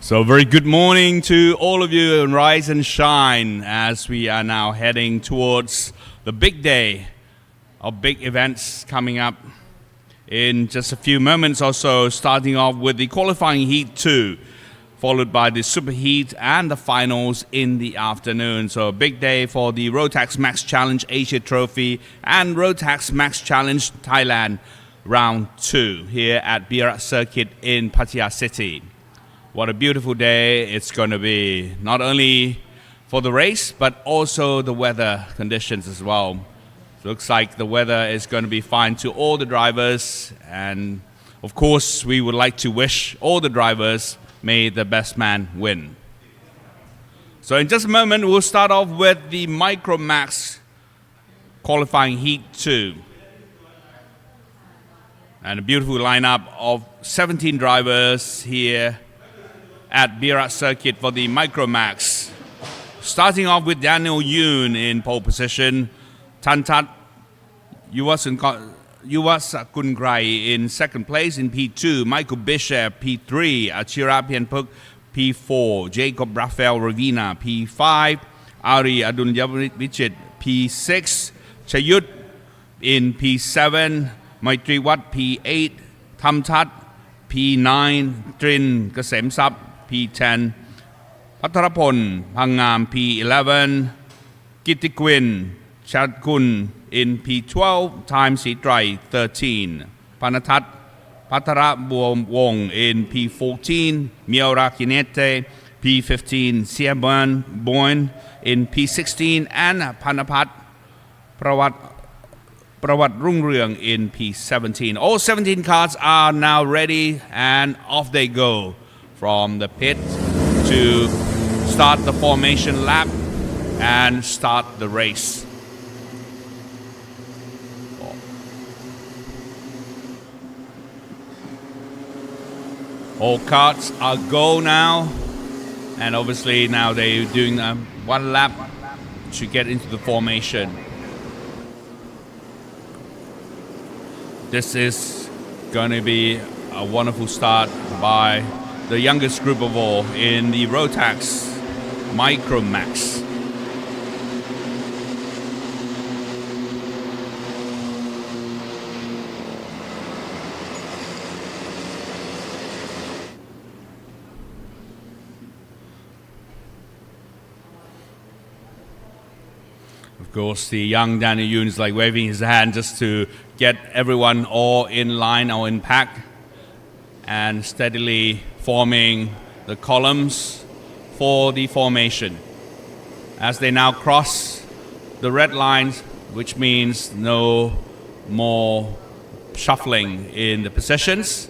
So very good morning to all of you and rise and shine as we are now heading towards the big day of big events coming up in just a few moments or so, starting off with the qualifying heat 2, followed by the super heat and the finals in the afternoon. So a big day for the Rotax Max Challenge Asia Trophy and Rotax Max Challenge Thailand round 2 here at Bira circuit in Pattaya city. What a beautiful day it's going to be, not only for the race, but also the weather conditions as well. Looks like the weather is going to be fine to all the drivers. And of course, we would like to wish all the drivers, may the best man win. So in just a moment, we'll start off with the Minimax qualifying heat 2. And a beautiful lineup of 17 drivers here at Bira circuit for the Minimax. Starting off with Daniel Yoon in pole position, Tantat Yuwasakungrai in second place in P2, Michael Bishop P3, Achira Pianpuk P4, Jacob Rafael Ravina P5, Ari Adunyavicit P6, Chayut in P7, Maitriwat P8, Thamtat P9, Trin Kasem P10, Patharapon Pangam P11, Kitikwin Chadkun in P12, Time Sitrai 13, Panatat Patara Wong in P14, Miora Kinete P15, Siaban Boyne in P16, and Panapat Prawat Rungryung in P17. All 17 cars are now ready and off they go from the pit to start the formation lap and start the race. All karts are go now, and obviously now they're doing one lap to get into the formation. This is going to be a wonderful start by the youngest group of all in the Rotax Minimax. Of course, the young Daniel Yoon is like waving his hand just to get everyone all in line or in pack and steadily forming the columns for the formation. As they now cross the red lines, which means no more shuffling in the positions.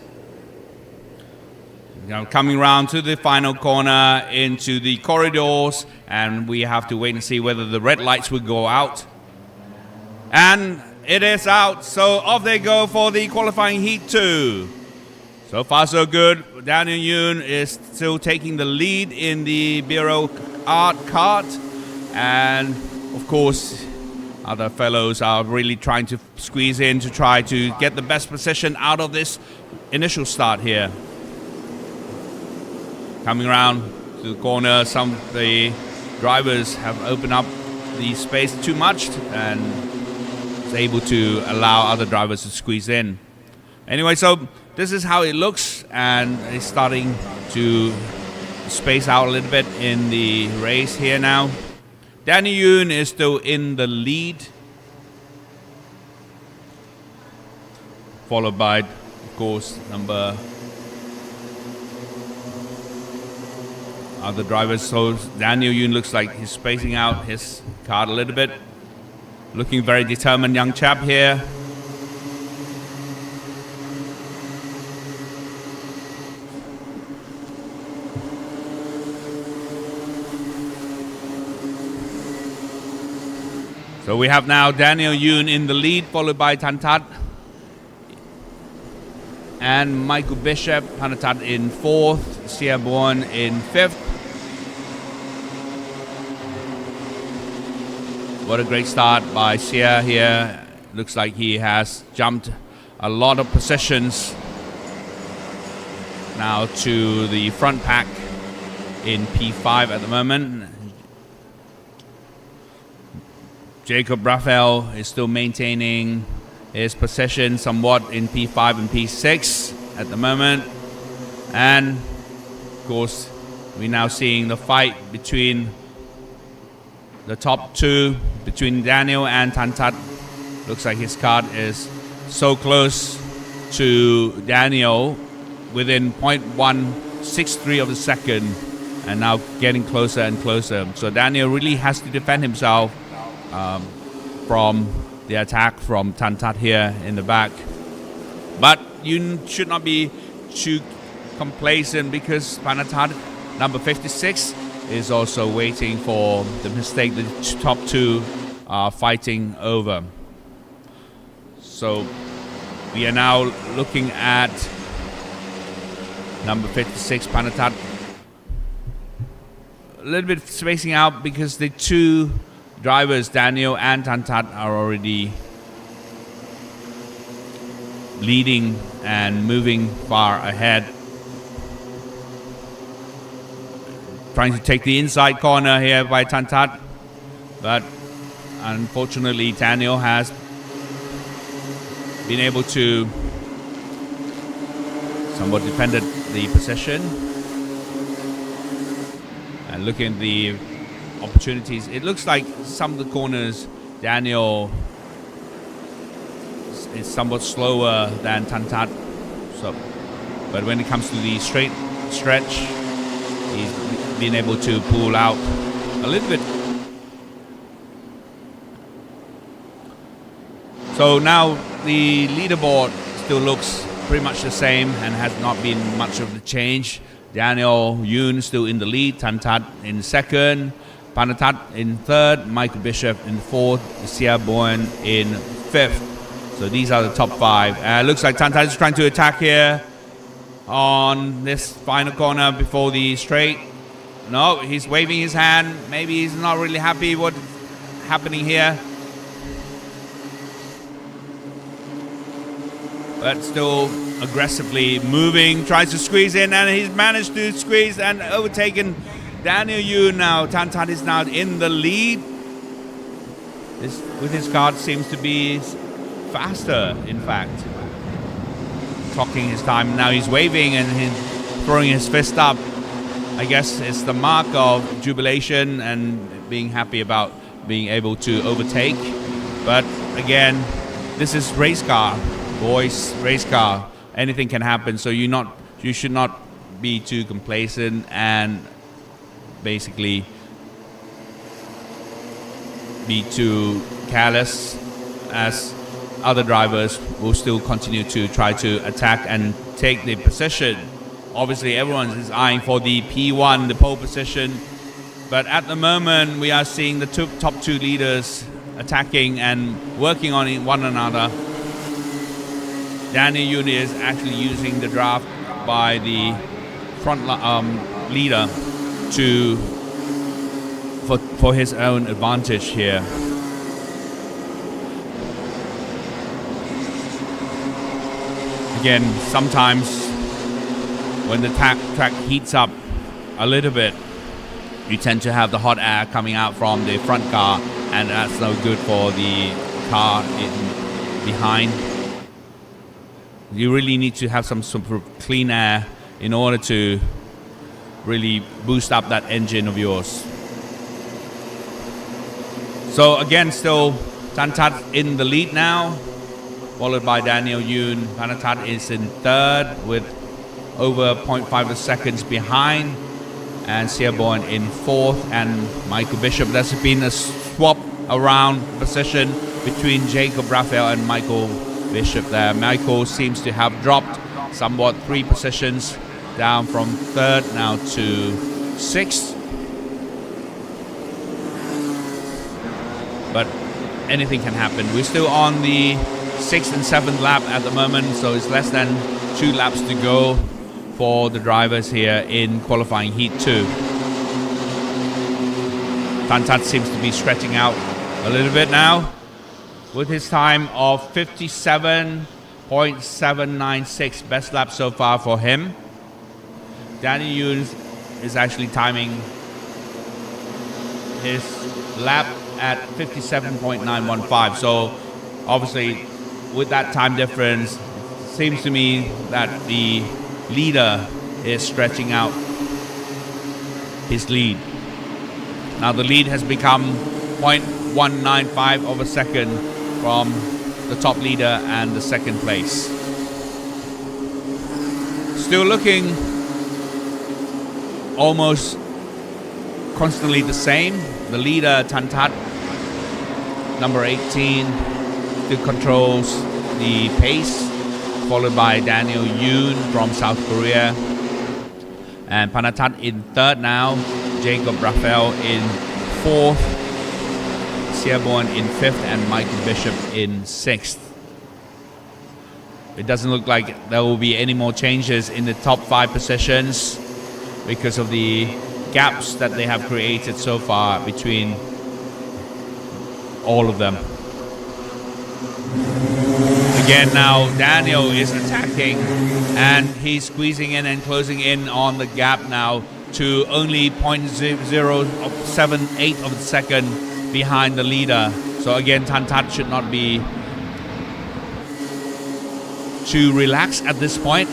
Now coming around to the final corner into the corridors, and we have to wait and see whether the red lights will go out. And it is out, so off they go for the qualifying heat 2. So far so good. Daniel Yoon is still taking the lead in the Bira Kart, and of course other fellows are really trying to squeeze in to try to get the best position out of this initial start here. Coming around to the corner, some of the drivers have opened up the space too much and is able to allow other drivers to squeeze in. Anyway, so this is how it looks, and it's starting to space out a little bit in the race here now. Daniel Yoon is still in the lead, followed by, of course, other drivers. So Daniel Yoon looks like he's spacing out his card a little bit. Looking very determined young chap here. So we have now Daniel Yoon in the lead, followed by Tantat and Michael Bishop. Panatat in 4th, Siaborn in 5th. What a great start by Sia here. Looks like he has jumped a lot of positions now to the front pack in P5 at the moment. Jacob Raphael is still maintaining his position somewhat in P5 and P6 at the moment. And of course, we're now seeing the fight between the top two, between Daniel and Tantat. Looks like his card is so close to Daniel, within 0.163 of a second, and now getting closer and closer. So Daniel really has to defend himself from the attack from Tantat here in the back. But you should not be too complacent, because Panatat, number 56, is also waiting for the mistake the top two are fighting over. So we are now looking at number 56, Panatat, a little bit spacing out, because the two drivers, Daniel and Tantat, are already leading and moving far ahead. Trying to take the inside corner here by Tantat, but unfortunately Daniel has been able to somewhat defended the position. And looking at the opportunities, it looks like some of the corners Daniel is somewhat slower than Tantat. So, but when it comes to the straight stretch, he's been able to pull out a little bit. So now the leaderboard still looks pretty much the same and has not been much of a change. Daniel Yoon still in the lead, Tantat in second, Panatat in third, Michael Bishop in fourth, Sia Bowen in fifth. So these are the top five. Looks like Tantat is trying to attack here on this final corner before the straight. No, he's waving his hand. Maybe he's not really happy what's happening here. But still aggressively moving, tries to squeeze in, and he's managed to squeeze and overtaken Daniel Yoon now. Tantat is now in the lead. This, with his card, seems to be faster, in fact. Clocking his time. Now he's waving and he's throwing his fist up. I guess it's the mark of jubilation and being happy about being able to overtake. But again, this is race car, boys, race car. Anything can happen, so you should not be too complacent and basically be too careless, as other drivers will still continue to try to attack and take the position. Obviously, everyone is eyeing for the P1, the pole position. But at the moment, we are seeing the top two leaders attacking and working on one another. Daniel Yoon is actually using the draft by the front leader for his own advantage here. Again, sometimes when the track heats up a little bit, you tend to have the hot air coming out from the front car, and that's no good for the car behind. You really need to have some sort of clean air in order to really boost up that engine of yours. So again, still Tantat in the lead now, followed by Daniel Yoon. Panatat is in third with over 0.5 seconds behind, and Sia Bowen in fourth, and Michael Bishop. There's been a swap around position between Jacob Raphael and Michael Bishop there. Michael seems to have dropped somewhat 3 positions down from third now to sixth. But anything can happen. We're still on the 6th and 7th lap at the moment, so it's less than 2 laps to go for the drivers here in qualifying heat 2. Tantat seems to be stretching out a little bit now with his time of 57.796, best lap so far for him. Daniel Yoon is actually timing his lap at 57.915. So obviously with that time difference, it seems to me that the leader is stretching out his lead. Now the lead has become 0.195 of a second from the top leader and the second place. Still looking almost constantly the same. The leader Tantat, number 18, still controls the pace, followed by Daniel Yoon from South Korea, and Panatat in third now, Jacob Raphael in fourth, Seaborn in fifth, and Michael Bishop in sixth. It doesn't look like there will be any more changes in the top 5 positions because of the gaps that they have created so far between all of them. Again now Daniel is attacking and he's squeezing in and closing in on the gap now to only 0.078 of a second behind the leader. So again, Tantat should not be too relaxed at this point.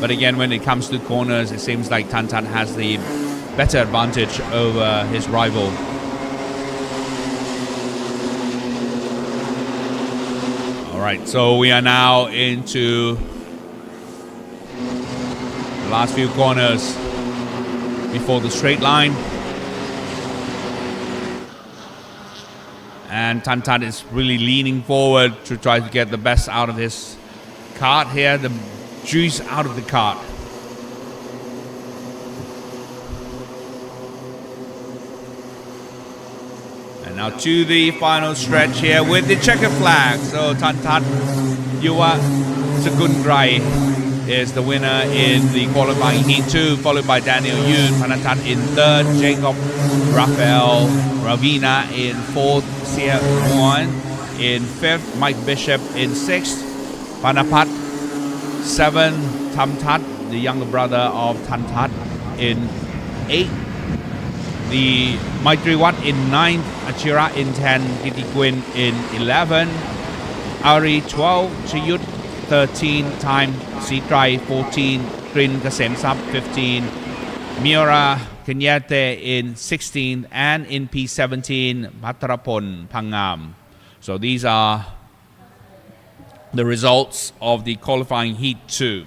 But again, when it comes to corners, it seems like Tantat has the better advantage over his rival. All right, so we are now into the last few corners before the straight line. And Tantat is really leaning forward to try to get the best out of his kart here, the juice out of the kart. And now to the final stretch here with the checker flag. So Tantat Yuwa Sagungrai is the winner in the qualifying heat 2, followed by Daniel Yoon, Panatat in third, Jacob Raphael Ravina in fourth, Sia Muan in fifth, Mike Bishop in sixth, Panapat 7, Tamtat, the younger brother of Tantat, in 8th, the Maitriwat in 9th, Achira in 10, Kitikwin in 11, Ari 12, Chiyut 13, Time Sitrai 14, Trin Kasemsap 15, Miura Kenyate in 16th, and in P17, Patrapon Pangam. So these are the results of the qualifying heat 2.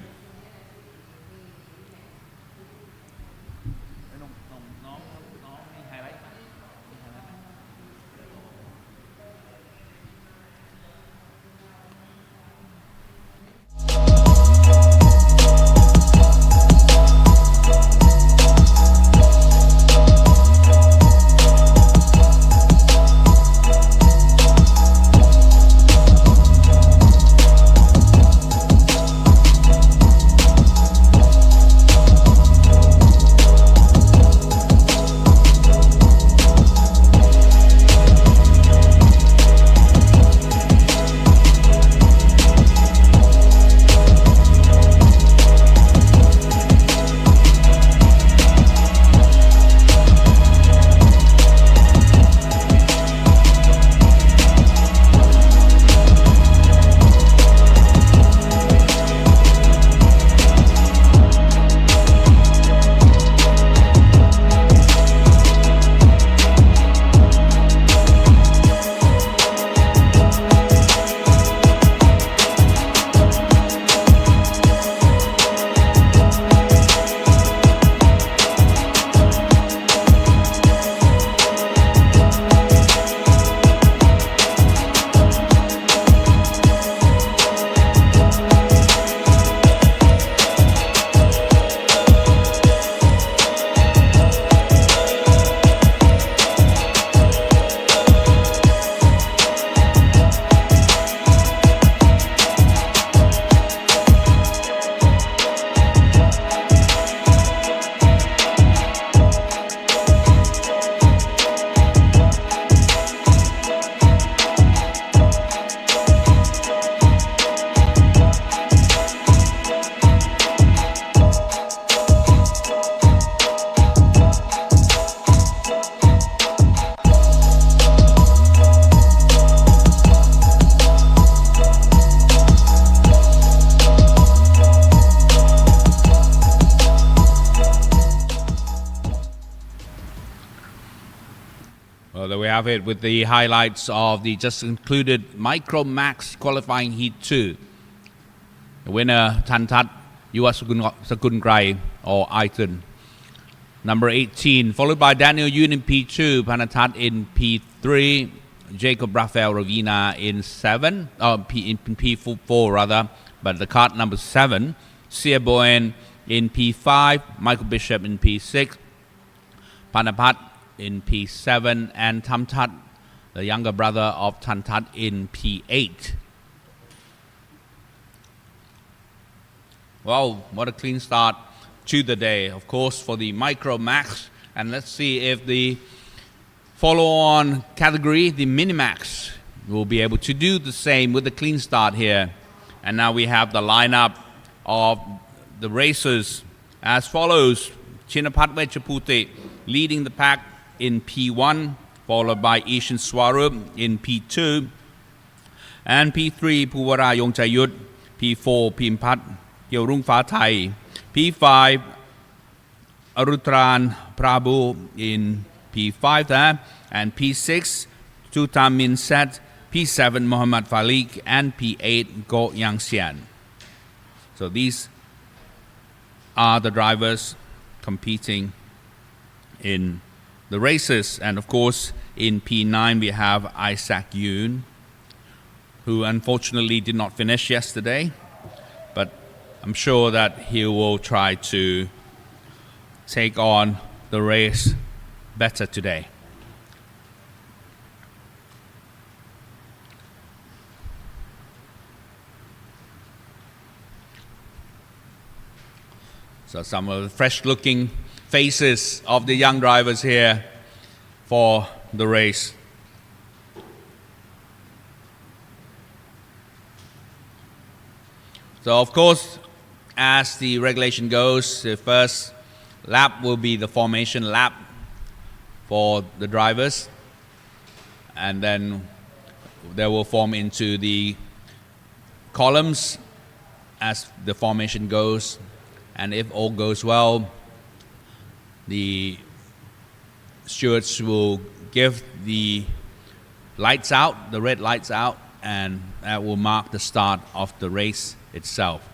have it with the highlights of the just concluded Micromax qualifying heat 2. The winner, Tantat Yuasakungrai or Aiton. Number 18, followed by Daniel Yun in P2, Panatat in P3, Jacob Rafael Ravina in P4 rather, but the Kart number 7, Sia Boen in P5, Michael Bishop in P6, Panapat in P7, and Tamtat, the younger brother of Tantat, in P8. Wow, what a clean start to the day, of course, for the Micromax. And let's see if the follow-on category, the Minimax, will be able to do the same with a clean start here. And now we have the lineup of the racers as follows. Chinapat Vechaputi leading the pack in P1, followed by Ishan Swarup in P2, and P3 Puwara Yongchayut, P4 Pimpat Gyeorung Fa Thai, P5 Arutran Prabhu in P5 there, and P6 Tutam Min Set, P7 Muhammad Falik, and P8 Go Yang Xian. So these are the drivers competing in the races. And of course in P9 we have Isaac Yoon, who unfortunately did not finish yesterday, but I'm sure that he will try to take on the race better today. So some of the fresh looking faces of the young drivers here for the race. So of course, as the regulation goes, the first lap will be the formation lap for the drivers, and then they will form into the columns as the formation goes. And if all goes well, the stewards will give the lights out, the red lights out, and that will mark the start of the race itself.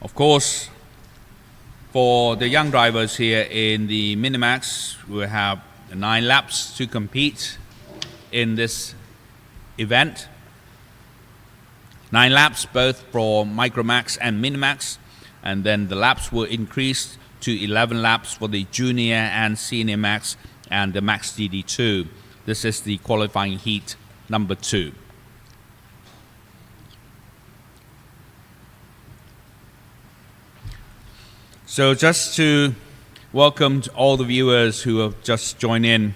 Of course, for the young drivers here in the Minimax, we have 9 laps to compete in this event. 9 laps both for Micromax and Minimax, and then the laps will increase to 11 laps for the Junior and Senior Max and the Max DD2. This is the qualifying heat number 2. So just to welcome all the viewers who have just joined in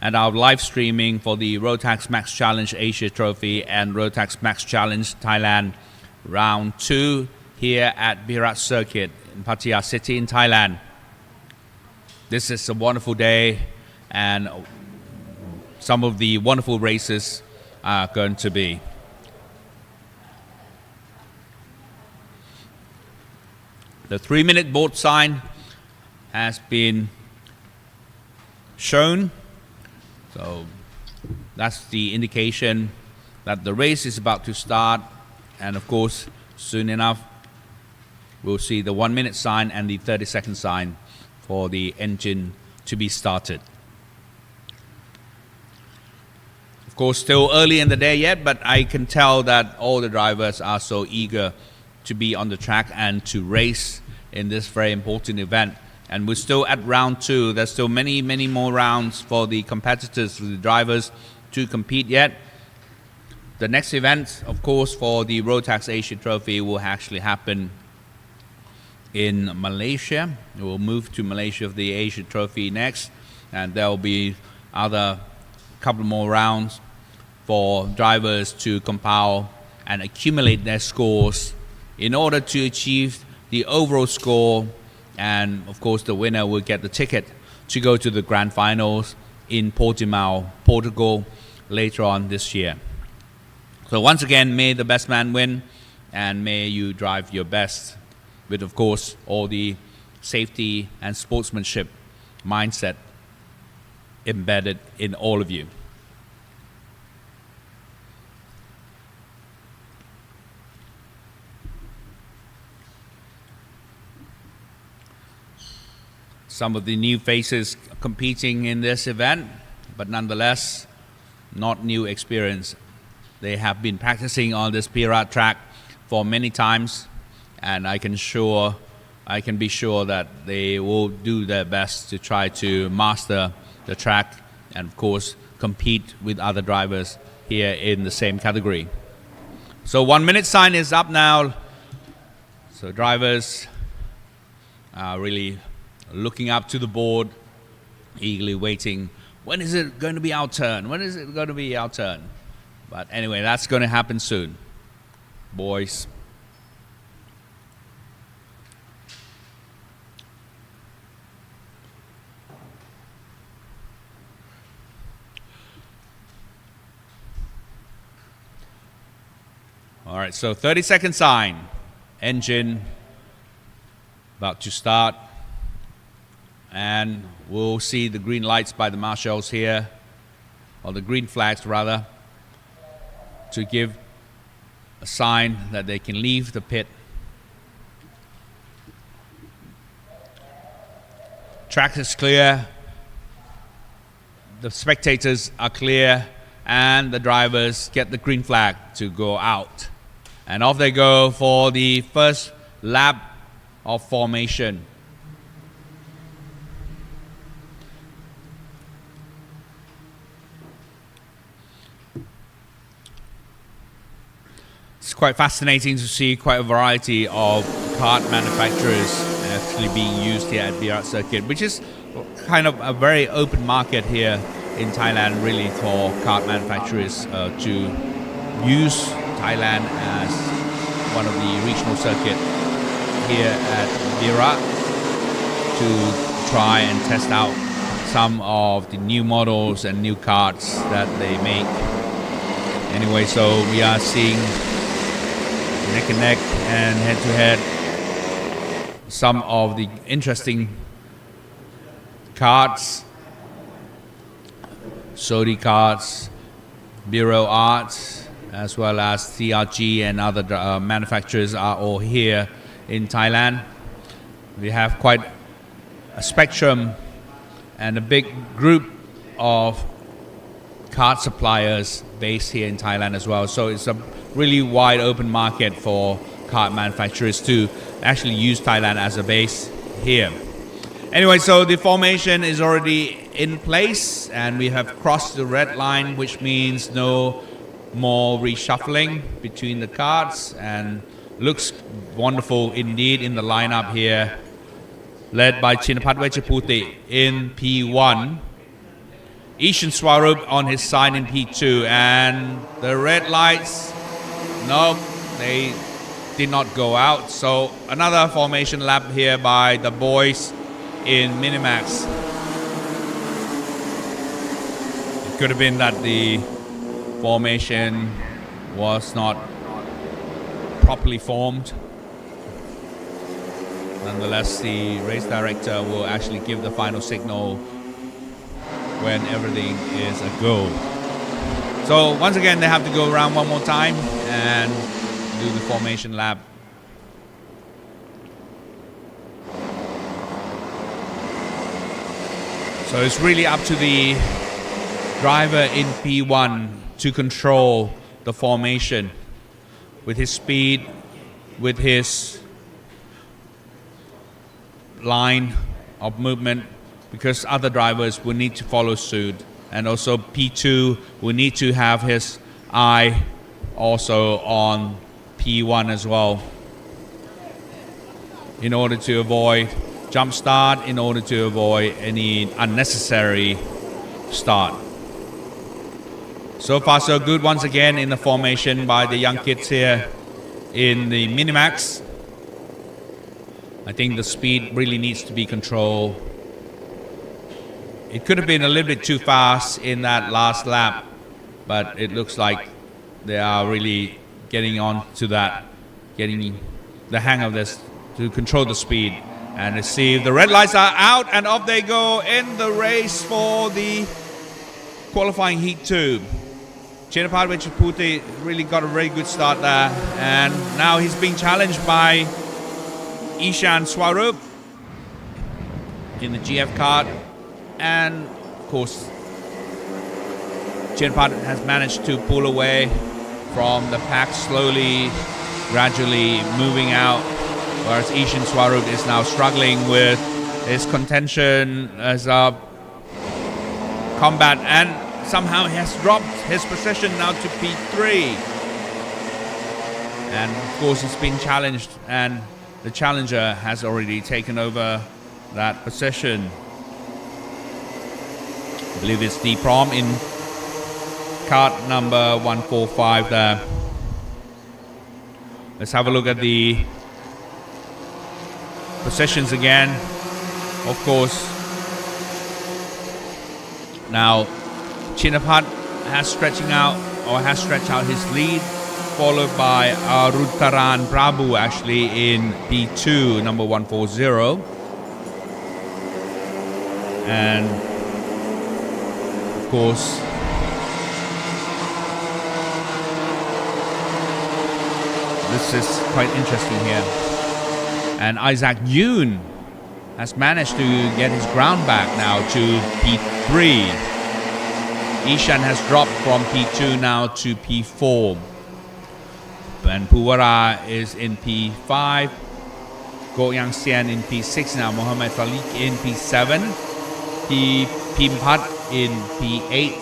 at our live streaming for the Rotax Max Challenge Asia Trophy and Rotax Max Challenge Thailand Round 2 here at Bira Circuit in Pattaya City in Thailand. This is a wonderful day, and some of the wonderful races are going to be. The 3-minute board sign has been shown. So that's the indication that the race is about to start, and of course soon enough we'll see the 1-minute sign and the 30-second sign for the engine to be started. Of course, still early in the day yet, but I can tell that all the drivers are so eager to be on the track and to race in this very important event. And we're still at round 2. There's still many more rounds for the competitors, for the drivers to compete yet. The next event, of course, for the Rotax Asia Trophy will actually happen in Malaysia. We'll move to Malaysia for the Asia Trophy next, and there will be other couple more rounds for drivers to compile and accumulate their scores in order to achieve the overall score. And of course the winner will get the ticket to go to the grand finals in Portimao, Portugal later on this year. So once again, may the best man win, and may you drive your best with, of course, all the safety and sportsmanship mindset embedded in all of you. Some of the new faces competing in this event, but nonetheless, not new experience. They have been practicing on this Bira track for many times, and I can be sure that they will do their best to try to master the track and of course compete with other drivers here in the same category. So 1 minute sign is up now. So drivers are really looking up to the board, eagerly waiting. When is it going to be our turn? When is it going to be our turn? But anyway, that's going to happen soon, boys. All right, so 30-second sign. Engine about to start. And we'll see the green lights by the marshals here, or the green flags rather, to give a sign that they can leave the pit. Track is clear, the spectators are clear, and the drivers get the green flag to go out. And off they go for the first lap of formation. It's quite fascinating to see quite a variety of kart manufacturers actually being used here at Bira circuit, which is kind of a very open market here in Thailand, really, for kart manufacturers to use Thailand as one of the regional circuit here at Bira to try and test out some of the new models and new karts that they make. Anyway, so we are seeing neck and neck and head to head some of the interesting karts, Sodi karts, Bira Arts, as well as CRG and other manufacturers are all here in Thailand. We have quite a spectrum and a big group of kart suppliers based here in Thailand as well. So it's a really wide open market for kart manufacturers to actually use Thailand as a base here. Anyway, so the formation is already in place and we have crossed the red line, which means no more reshuffling between the karts, and looks wonderful indeed in the lineup here, led by Chinapat Vechaputi in P1, Ishan Swarup on his side in P2, and the red lights, nope, they did not go out. So another formation lap here by the boys in Minimax. It could have been that the formation was not properly formed. Nonetheless, the race director will actually give the final signal when everything is a go. So once again, they have to go around one more time and do the formation lap. So it's really up to the driver in P1 to control the formation with his speed, with his line of movement, because other drivers will need to follow suit. And also P2 will need to have his eye also on P1 as well, in order to avoid jump start, in order to avoid any unnecessary start. So far so good once again in the formation by the young kids here in the Minimax. I think the speed really needs to be controlled. It could have been a little bit too fast in that last lap, but it looks like they are really getting on to that, getting the hang of this to control the speed and receive. The red lights are out and off they go in the race for the qualifying heat 2. Chinapat Vechaputi really got a very good start there, and now he's being challenged by Ishan Swarup in the GF Kart, and of course Chinapat has managed to pull away from the pack, slowly, gradually moving out, whereas Ishan Swarup is now struggling with his contention as a combat, and somehow he has dropped his position now to P3. And of course he's been challenged, and the challenger has already taken over that position. I believe it's the prom in cart number 145 there. Let's have a look at the positions again. Of course, now Chinapat has stretched out his lead, followed by Arutaran Prabhu actually in P2, number 140. And of course, this is quite interesting here. And Isaac Yoon has managed to get his ground back now to P3. Ishan has dropped from P2 now to P4. And Puwara is in P5. Go Yang Sian in P6 now. Mohammed Falik in P7. Pimpat in P8.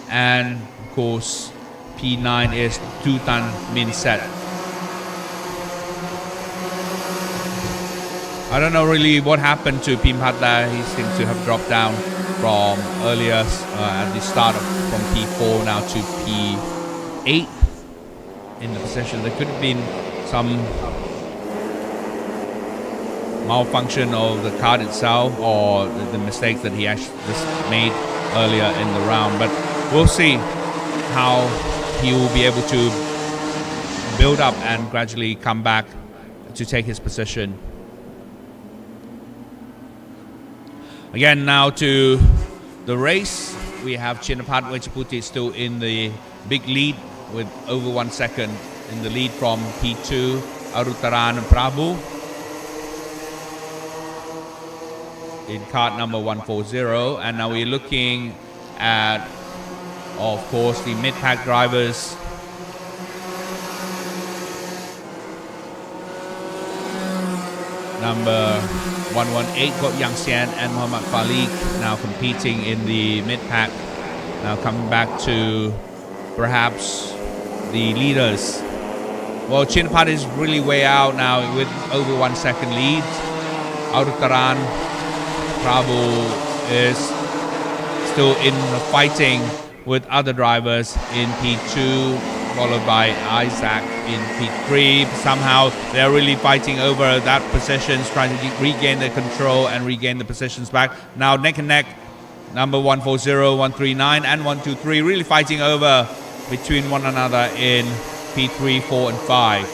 And of course, P9 is Tutan Minset. I don't know really what happened to Pimpat there. He seems to have dropped down from earlier at the start from P4 now to P8 in the position. There could have been some malfunction of the card itself, or the mistakes that he actually just made earlier in the round, but we'll see how he will be able to build up and gradually come back to take his position. Again, now to the race, we have Chinapat Vechaputi still in the big lead with over 1 second in the lead from P2, Arutaran Prabhu in cart number 140. And now we're looking at, of course, the mid-pack drivers. Number 118 got Yang Xian and Muhammad Falik now competing in the mid-pack. Now coming back to perhaps the leaders. Well, Chinapat is really way out now with over 1 second lead. Arutaran Prabhu is still in the fighting with other drivers in P2, followed by Isaac in P3. Somehow they're really fighting over that positions, trying to regain the control and regain the positions back. Now neck and neck, number 140, 139 and 123 really fighting over between one another in P3, 4 and 5.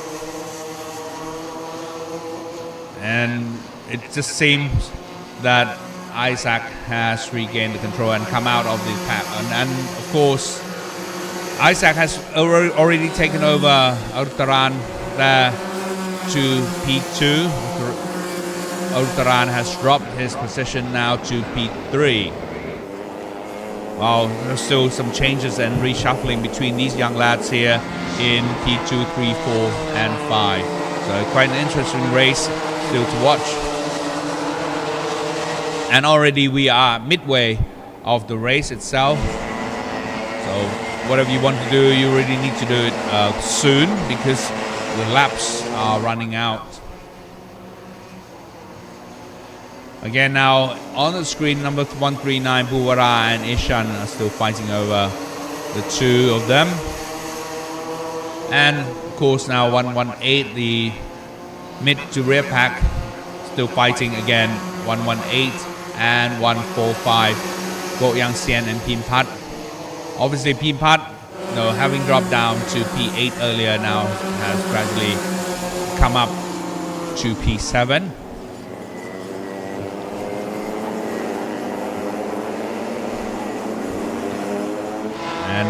And it just seems that Isaac has regained the control and come out of the pack. And of course, Isaac has already taken over Arutaran there to P2. Arutaran has dropped his position now to P3. Well, there's still some changes and reshuffling between these young lads here in P2, 3, 4 and 5. So quite an interesting race still to watch. And already we are midway of the race itself. So whatever you want to do, you really need to do it soon, because the laps are running out. Again, now on the screen, number 139 Buwara and Ishan are still fighting over the two of them. And of course now 118, the mid to rear pack, still fighting again. 118 and 145 Go Yang Sian and Pimpat. Obviously Pimpat, having dropped down to P8 earlier, now has gradually come up to P7. And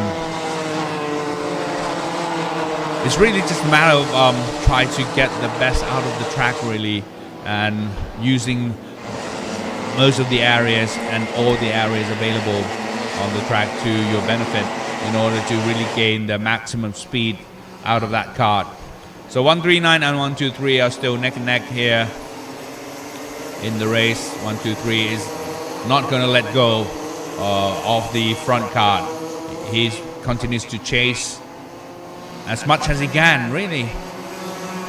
it's really just a matter of trying to get the best out of the track really, and using most of the areas and all the areas available on the track to your benefit in order to really gain the maximum speed out of that kart. So 139 and 123 are still neck and neck here in the race. 123 is not going to let go of the front kart. He continues to chase as much as he can, really.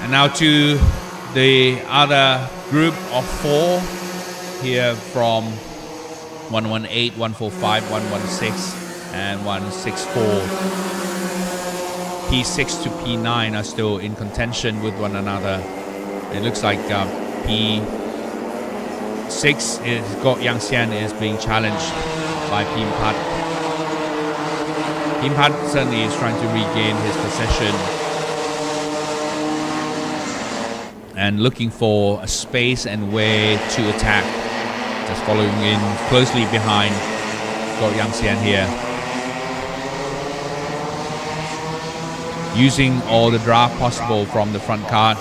And now to the other group of 4 here from 118, 145, 116 and 164. P6 to P9 are still in contention with one another. It looks like P6 is Gok Yang Xian is being challenged by Pim Pat. Pim Pat certainly is trying to regain his possession and looking for a space and way to attack. Just following in closely behind Gok Yang Xian here. Using all the draft possible from the front kart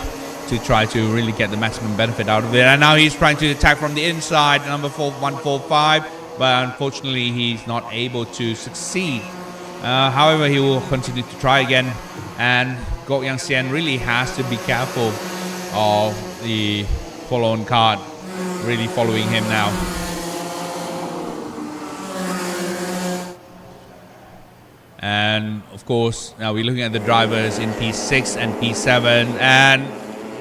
to try to really get the maximum benefit out of it. And now he's trying to attack from the inside, number 145, but unfortunately he's not able to succeed. However, he will continue to try again, and Gok Yang Xian really has to be careful of the follow-on kart really following him now. And of course, now we're looking at the drivers in P6 and P7, and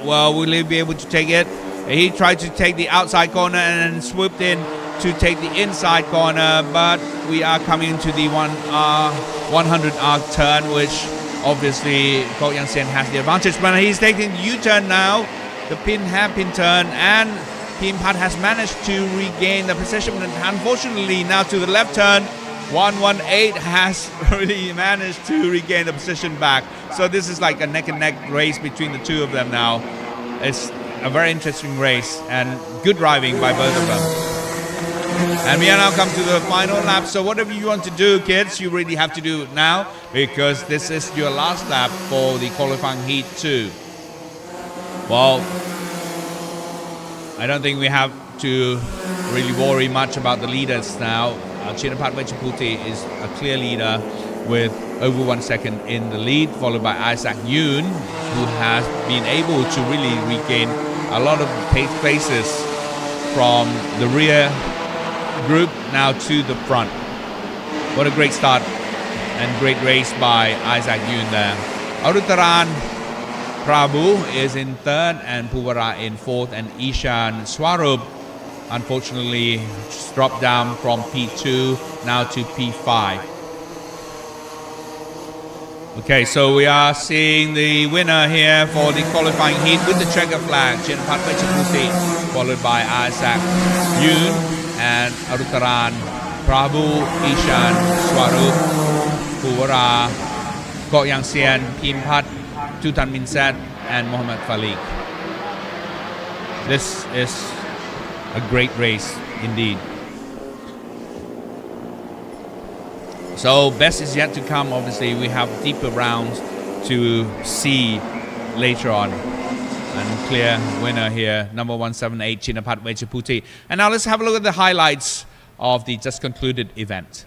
well, will he be able to take it? He tried to take the outside corner and swooped in to take the inside corner, but we are coming to the 100 arc turn, which obviously Gok Yang Xian has the advantage, but he's taking the U-turn now, the hairpin turn, and Pim Pat has managed to regain the position. Unfortunately, now to the left turn, 118 has really managed to regain the position back. So this is like a neck and neck race between the two of them now. It's a very interesting race and good driving by both of them. And we are now come to the final lap. So whatever you want to do, kids, you really have to do it now, because this is your last lap for the qualifying heat 2. Well, I don't think we have to really worry much about the leaders now. Chinapat Vechaputi is a clear leader with over 1 second in the lead, followed by Isaac Yoon, who has been able to really regain a lot of places from the rear group now to the front. What a great start and great race by Isaac Yoon there. Arutaran Prabhu is in 3rd and Puvara in 4th, and Ishan Swarup unfortunately dropped down from P2 now to P5. Okay, so we are seeing the winner here for the qualifying heat with the checker flag, Chinpat Vechaputi, followed by Isaac Yoon and Arutaran Prabhu, Ishan Swarup, Puvara, Gok Yang Xian, Pim Pat, Tutan Minsat, and Mohammad Falik. This is a great race indeed. So best is yet to come. Obviously, we have deeper rounds to see later on. And clear winner here, number 178, Chinapat Vechaputi. And now let's have a look at the highlights of the just concluded event.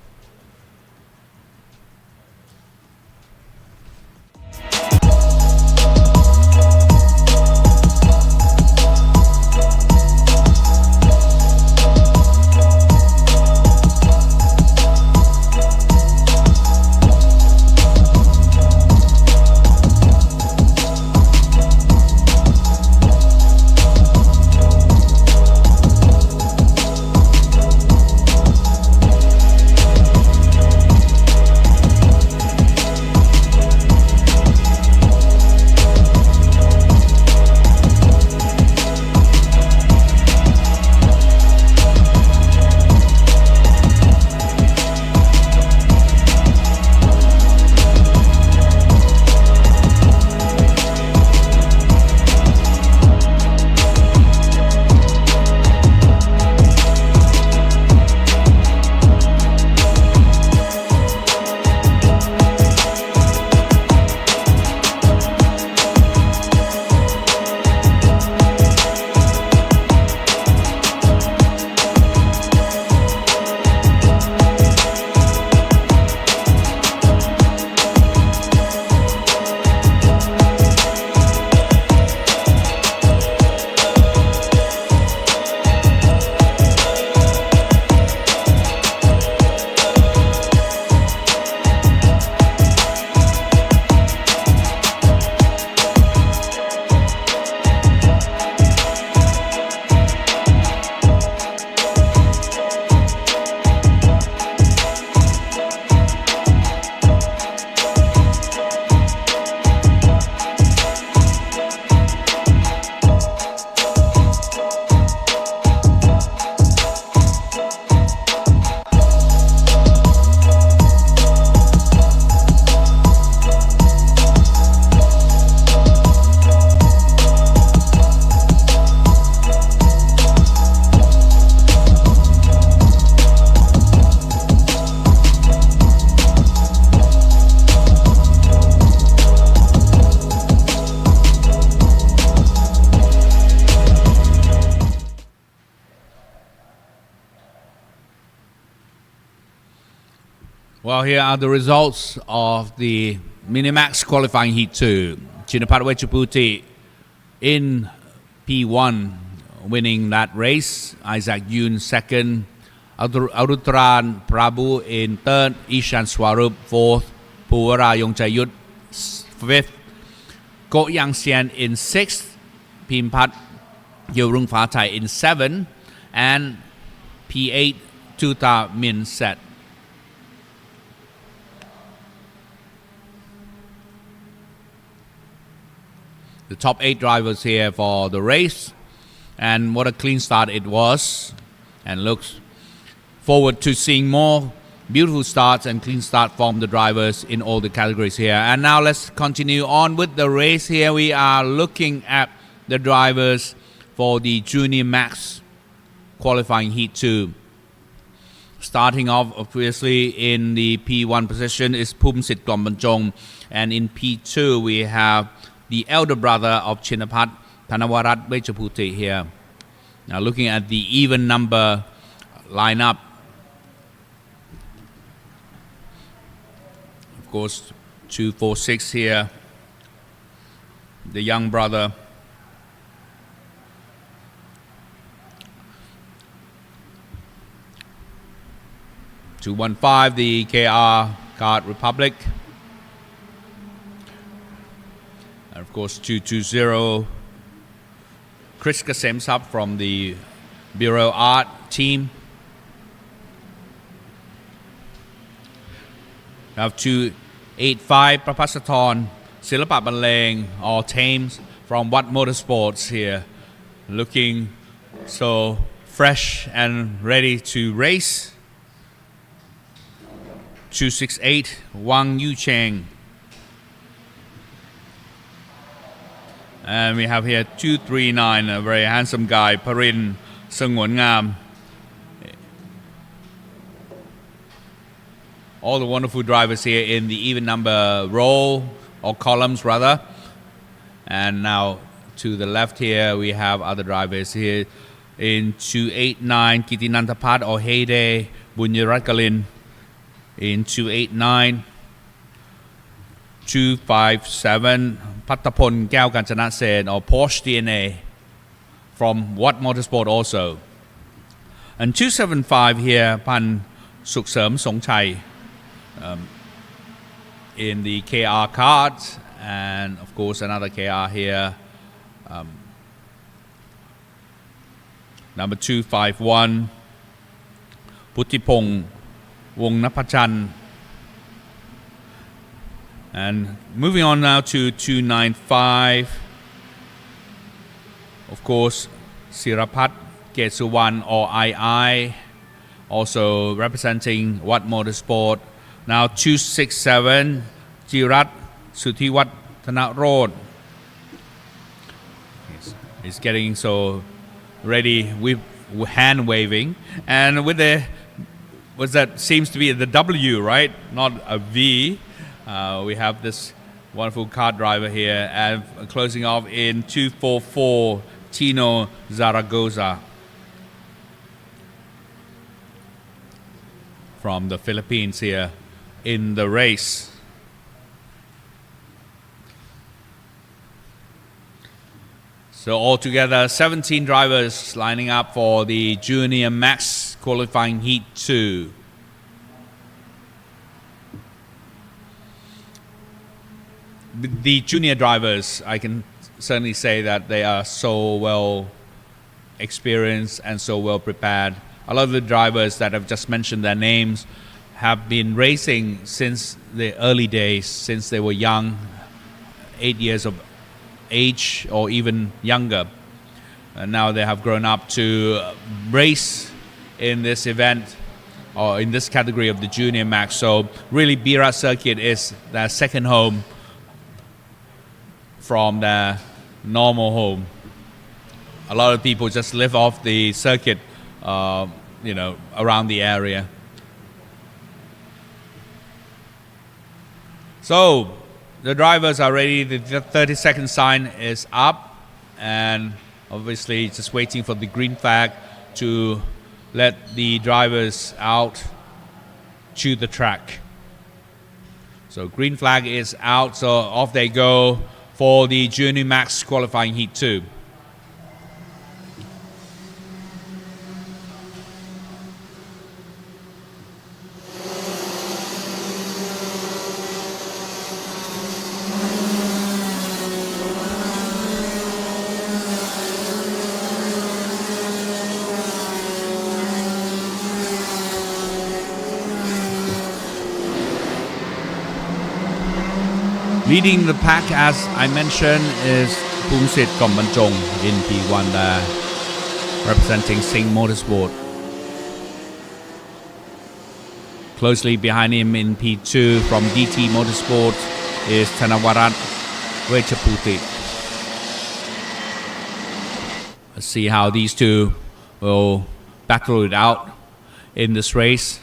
Well, here are the results of the Minimax qualifying heat 2. Chinapat Wechaputi in P1 winning that race. Isaac Yoon second. Arutran Prabhu in third. Ishan Swarup fourth. Puwara Yongchayut fifth. Ko Yang Xian in sixth. Pimpat Yorung Fatai in seventh. And P8 Tuta Min Set. The top 8 drivers here for the race, and what a clean start it was, and looks forward to seeing more beautiful starts and clean start from the drivers in all the categories here. And now let's continue on with the race. Here we are looking at the drivers for the Junior Max qualifying heat 2. Starting off obviously in the P1 position is Phumsit Klombanchong, and in P2 we have the elder brother of Chinapat, Thanavarat Wechaputi here. Now looking at the even number lineup, of course 2, 4, 6 here, the young brother. (215) the KR Kart Republic. And of course 220 Chris Kasemsap from the Bira Art team. We have 285 Prapasathorn Silapa Banleng, all teams from Wat Motorsports here, looking so fresh and ready to race. 268 Wang Yucheng. And we have here 239, a very handsome guy, Parin Sungwon Ngam. All the wonderful drivers here in the even number row, or columns rather. And now to the left here, we have other drivers here in 289, Kitinantapat or Heyday Bunyarakalin. In 289, 257, Patapon Gao Kanchana Sen or Porsche DNA from Wat Motorsport also. And 275 here, Pan Sukserm Songchai in the KR Kart, and of course another KR here, number 251, Puttipong Wong Napachan. And moving on now to 295, of course, Sirapat Kesuwan or II, also representing Wat Motorsport. Now 267, Jirat Sutiwat Thanarod. He's getting so ready with hand waving, and with the what's that seems to be the W, right? Not a V. We have this wonderful kart driver here, and closing off in 244, Tino Zaragoza from the Philippines here in the race. So altogether 17 drivers lining up for the Junior Max qualifying heat 2. The junior drivers, I can certainly say that they are so well experienced and so well prepared. A lot of the drivers that I've just mentioned their names have been racing since the early days, since they were young, 8 years of age or even younger. And now they have grown up to race in this event or in this category of the Junior Max. So really Bira circuit is their second home from their normal home. A lot of people just live off the circuit, around the area. So the drivers are ready. The 30-second sign is up, and obviously just waiting for the green flag to let the drivers out to the track. So green flag is out, so off they go for the Junior Max qualifying heat 2. Leading the pack, as I mentioned, is Pumsit Kombanjong in P1 there, representing Singh Motorsport. Closely behind him in P2 from DT Motorsport is Thanavarat Wechaputi. Let's see how these two will battle it out in this race.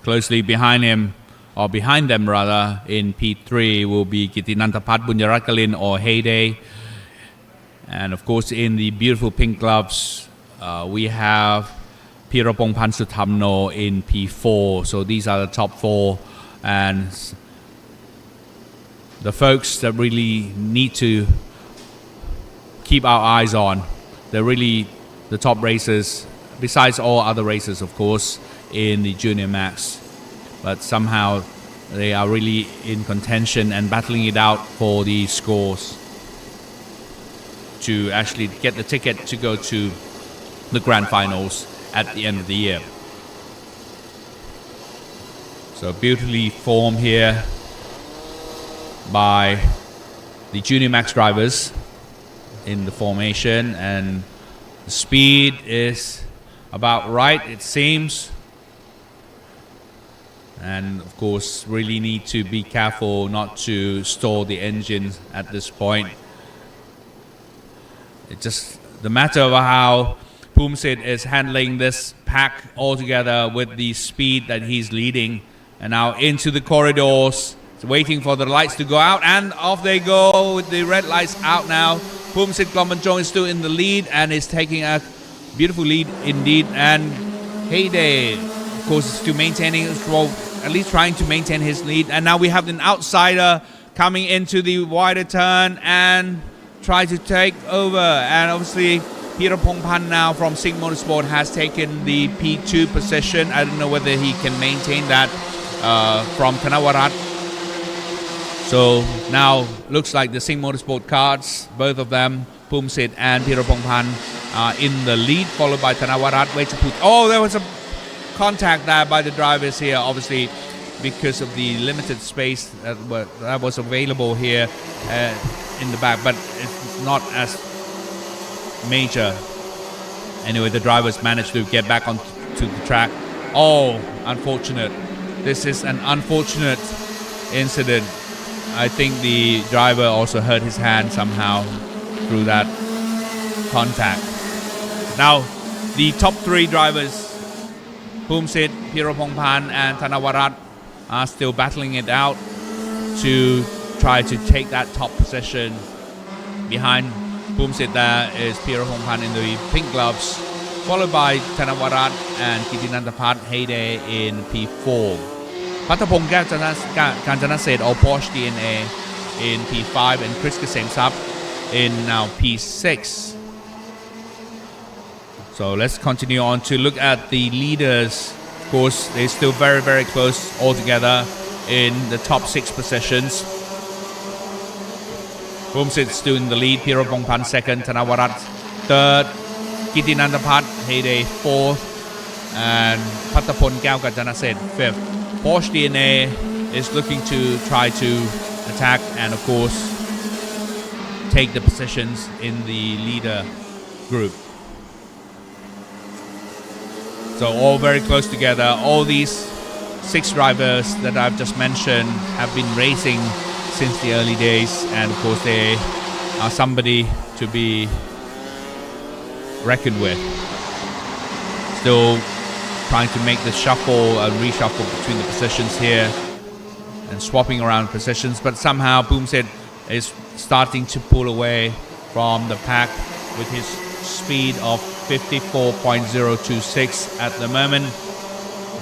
Closely behind him, or behind them rather, in P3 will be Kitinantapat Bunjarakalin or Heyday. And of course in the beautiful pink gloves, we have Pirapong Pansutamno in P4. So these are the top four, and the folks that really need to keep our eyes on. They're really the top racers, besides all other racers of course, in the Junior Max. But somehow they are really in contention and battling it out for the scores to actually get the ticket to go to the grand finals at the end of the year. So beautifully formed here by the Junior Max drivers in the formation, and the speed is about right, it seems. And of course really need to be careful not to stall the engine at this point. It's just the matter of how Pumsit is handling this pack altogether with the speed that he's leading. And now into the corridors, waiting for the lights to go out, and off they go with the red lights out now. Pumsit Kombanjong is still in the lead and is taking a beautiful lead indeed. And Heyday, of course, is still maintaining, well, at least trying to maintain his lead. And now we have an outsider coming into the wider turn and try to take over. And obviously Pirapong Pan now from Singh Motorsport has taken the P2 position. I don't know whether he can maintain that from Thanavarat. So now looks like the Singh Motorsport cards, both of them, Pumsit and Pirapong Pan, are in the lead, followed by Thanavarat Wechaput. Oh, there was a contact there by the drivers here, obviously because of the limited space that was available here in the back, but it's not as major. Anyway, the drivers managed to get back onto the track. Oh, unfortunate. This is an unfortunate incident. I think the driver also hurt his hand somehow through that contact. Now, the top three drivers, Pumsit, Pirapong Pan and Thanavarat, are still battling it out to try to take that top position. Behind Pumsit there is Pirapong Pan in the pink gloves, followed by Thanavarat and Kitinantapat Heyday in P4. Pattapong Kanjanaset or Porsche DNA in P5, and Chris Kasem in now P6. So let's continue on to look at the leaders. Of course, they're still very, very close all together in the top 6 positions. Pumsit still in the lead, Pirapong Pan second, Thanavarat third, Kitinantapat Heyday fourth, and Pattapong Kanjanaset fifth. Porsche DNA is looking to try to attack and of course take the positions in the leader group. So all very close together. All these 6 drivers that I've just mentioned have been racing since the early days, and of course they are somebody to be reckoned with. Still trying to make the shuffle and reshuffle between the positions here and swapping around positions, but somehow Pumsit is starting to pull away from the pack with his speed of 54.026 at the moment,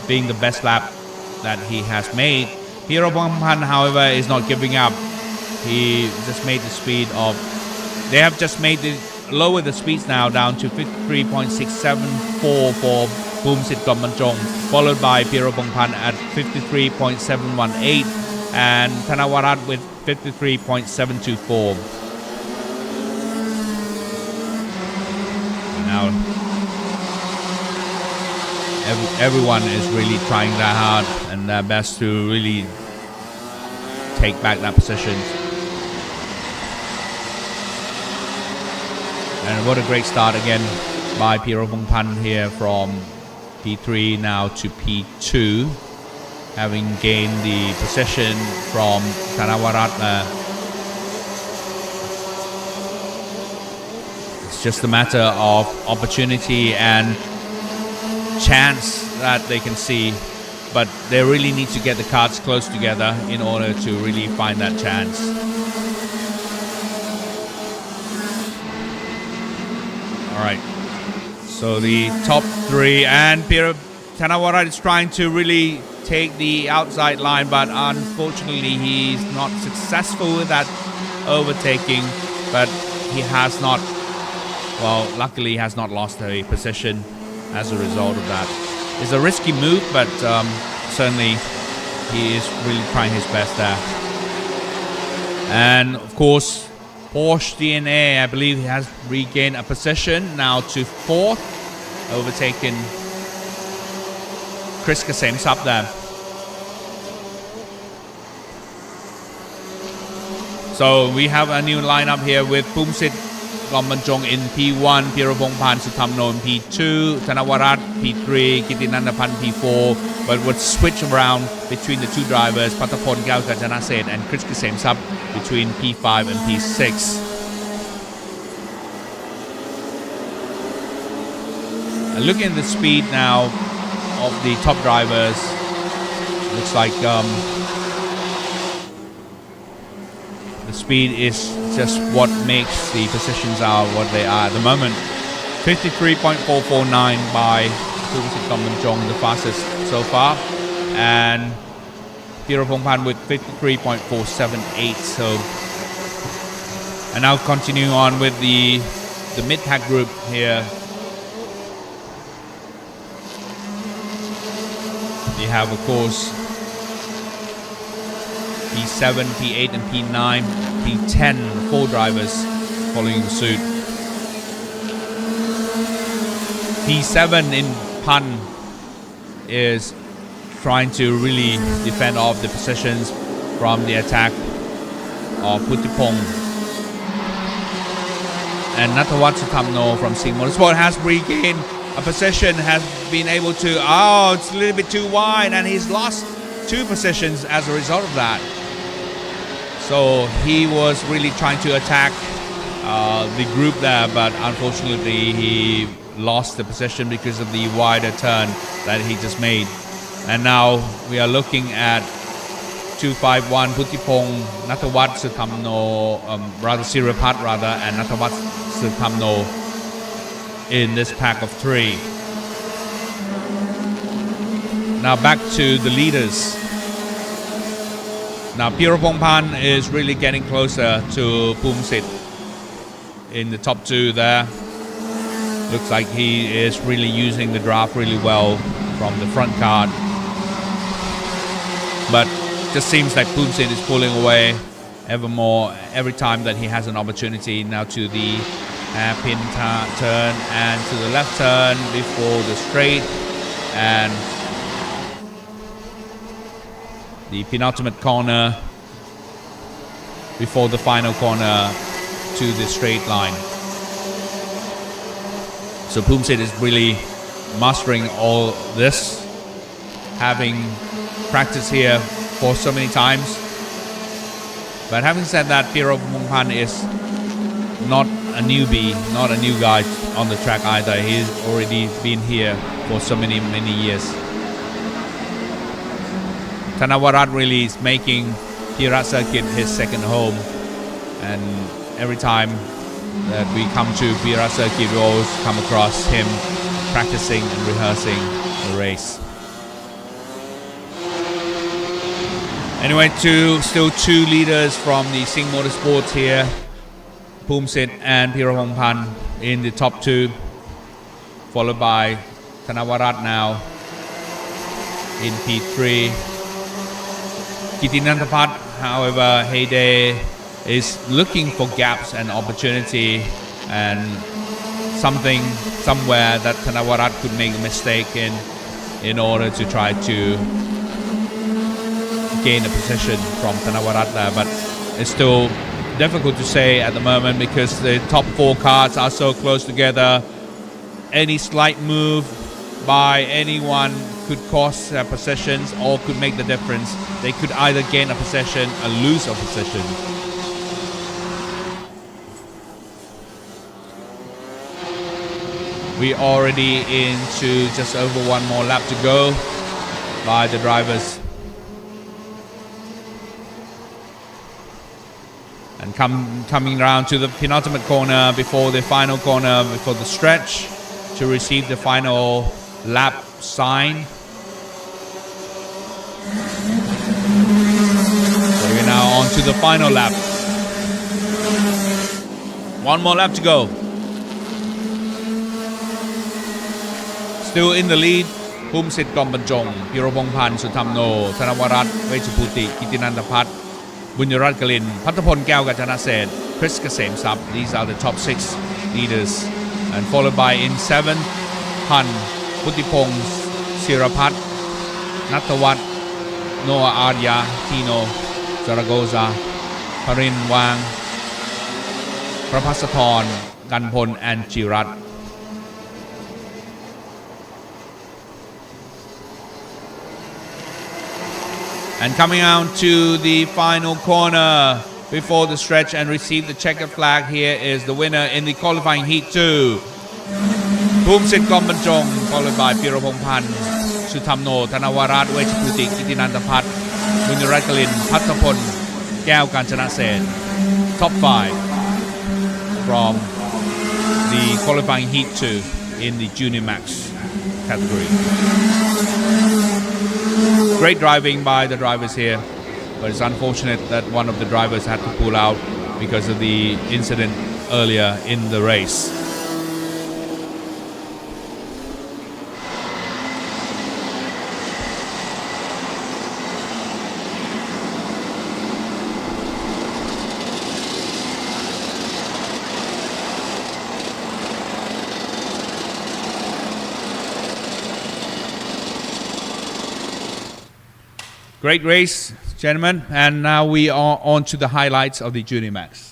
being the best lap that he has made. Pirapongpan, however, is not giving up. He just made the speed of. They have just made the lower the speeds now down to 53.674 for Boomsit Gommanjong, followed by Pirapongpan at 53.718 and Thanavarat with 53.724. Now everyone is really trying their hard and their best to really take back that position. And what a great start again by Pirapongpan here from P3 now to P2, having gained the position from Thanavarat. It's just a matter of opportunity and chance that they can see, but they really need to get the cards close together in order to really find that chance. All right, so the top three, and Thanavarat is trying to really take the outside line, but unfortunately he's not successful with that overtaking, but he has not, well, luckily he has not lost a position as a result of that. It's a risky move, but certainly he is really trying his best there. And of course, Porsche DNA, I believe he has regained a position now to fourth, overtaken Chris Kassem's up there. So we have a new lineup here with Boomsit Gommanjong in P1, Pirapongpan Sutamno in P2, Thanavarat P3, Kitinandapan P4, but would switch around between the two drivers, Patapon Galkajanaset and Chris Kassem's between P5 and P6. Looking at the speed now of the top drivers, looks like the speed is just what makes the positions are what they are at the moment. 53.449 by Boomsit Gommanjong, the fastest so far, and Pirapongpan with 53.478. So, and now continuing on with the mid-pack group here. You have, of course, P7, P8 and P9, P10, 4 drivers following suit. P7 in Pan is trying to really defend off the positions from the attack of Puttipong. And Natawat Sutamno from Sing Motorsport has regained a position, has been able to, it's a little bit too wide, and he's lost 2 positions as a result of that. So he was really trying to attack the group there, but unfortunately he lost the position because of the wider turn that he just made. And now we are looking at 251 Puttipong, Natawat Sutamno, Sirapat and Natawat Sutamno in this pack of 3. Now back to the leaders. Now Pirapongpan is really getting closer to Boomsit in the top 2 there. Looks like he is really using the draft really well from the front card. But just seems like Boomsit is pulling away ever more every time that he has an opportunity. Now to the hairpin turn and to the left turn before the straight, and the penultimate corner before the final corner to the straight line. So Boomsit is really mastering all this, having practiced here for so many times. But having said that, Pirapongpan is not a newbie, not a new guy on the track either. He's already been here for so many years. Thanavarat really is making Bira circuit his second home, and every time that we come to Bira circuit, we always come across him practicing and rehearsing the race. Anyway, still two leaders from the Sing Motorsports here, Phumsit and Pirapongpan in the top two, followed by Thanavarat now in P3. Kitinantapat, however, Heyday is looking for gaps and opportunity and something somewhere that Thanavarat could make a mistake in order to try to gain a position from Thanavarat there, but it's still difficult to say at the moment because the top four cars are so close together. Any slight move by anyone could cost their possessions or could make the difference. They could either gain a possession or lose a possession. We already into just over one more lap to go by the drivers. And coming around to the penultimate corner before the final corner, before the stretch, to receive the final lap sign. So we're now on to the final lap. One more lap to go. Still in the lead, Phumsit Gombanjong, Pirapongpan Sutamno, Thanavarat Vechaputi, Kitinantapat, Bunyarat Kalin, Pattapon Gyao Gajanasen, Chris Kasem Sab. These are the top 6 leaders. And followed by in 7th, Han, Putipong, Sirapat, Natawat, Noah Arya, Tino, Zaragoza, Parin Wang, Prapasathorn, Ganpon and Jirat. And coming out to the final corner before the stretch and receive the checkered flag here is the winner in the qualifying heat 2. Phumsit Gombanjong, followed by Pirapongpan, Sutamno, Thanavarat Vechaputi, Kitinantapat, Bunyarat Kalin, Pattapon, Gyao Kanchanasen. Top 5 from the qualifying heat 2 in the Junior Max category. Great driving by the drivers here, but it's unfortunate that one of the drivers had to pull out because of the incident earlier in the race. Great race, gentlemen, and now we are on to the highlights of the Junior Max.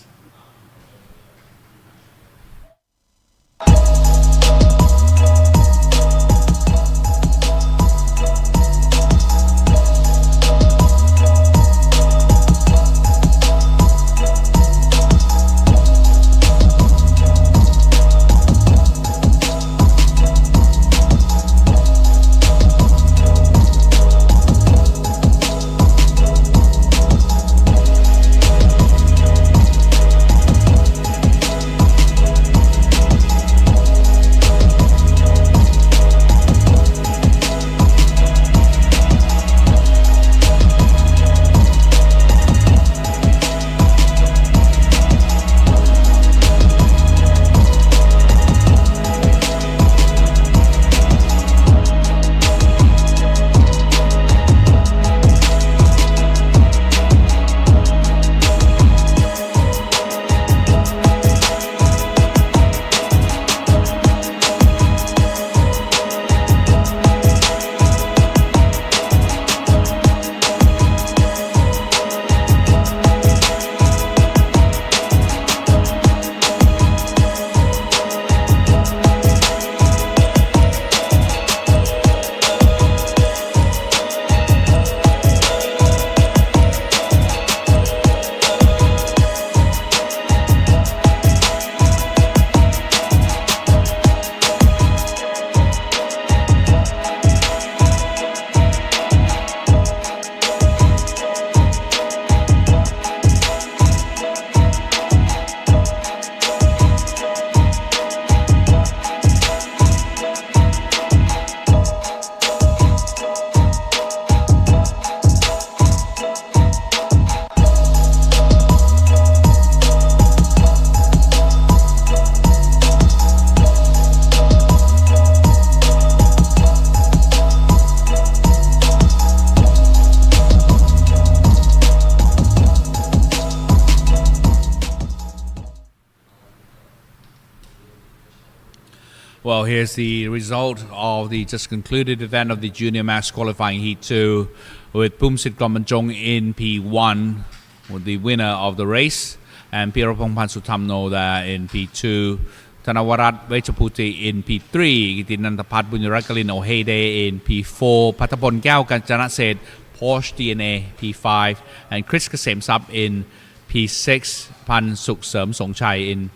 Well, here's the result of the just concluded event of the Junior Max qualifying Heat 2 with Pumsit Glomanjong in P1, with the winner of the race, and Pirapong Pansutamno there in P2, Tanavarat Vechaputi in P3, Gitinantapat Bunyarakalin Ohede in P4, Patapon Gyao Kanchanaset, Porsche DNA P5, and Chris Kasem Sub in P6, Pan Suk Serm Songchai in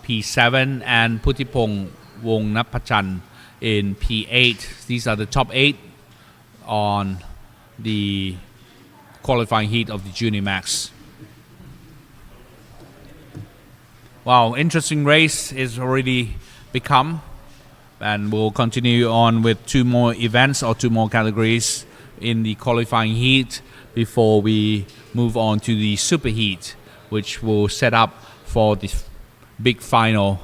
P7, and Putipong Wong Napachan in P8. These are the top 8 on the qualifying heat of the Junior Max. Wow, interesting race is already become, and we'll continue on with 2 more events or 2 more categories in the qualifying heat before we move on to the super heat, which will set up for the big final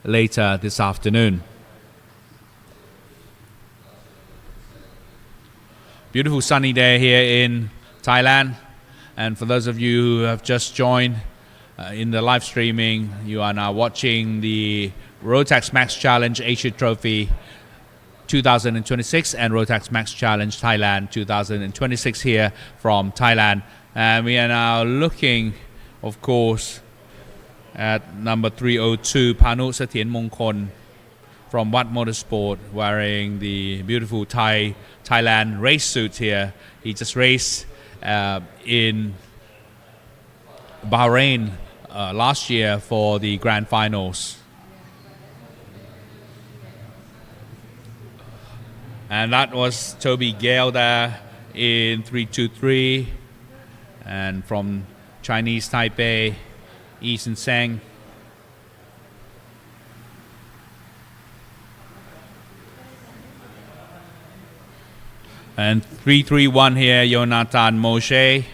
later this afternoon. Beautiful sunny day here in Thailand, and for those of you who have just joined in the live streaming, you are now watching the Rotax Max Challenge Asia Trophy 2026 and Rotax Max Challenge Thailand 2026 here from Thailand, and we are now looking, of course, at number 302 Panu Satien Mongkon from Wat Motorsport, wearing the beautiful Thailand race suit here. He just raced in Bahrain last year for the grand finals. And that was Toby Gale there in 323, and from Chinese Taipei, Eason Seng. And 331 here, Jonathan Moshe.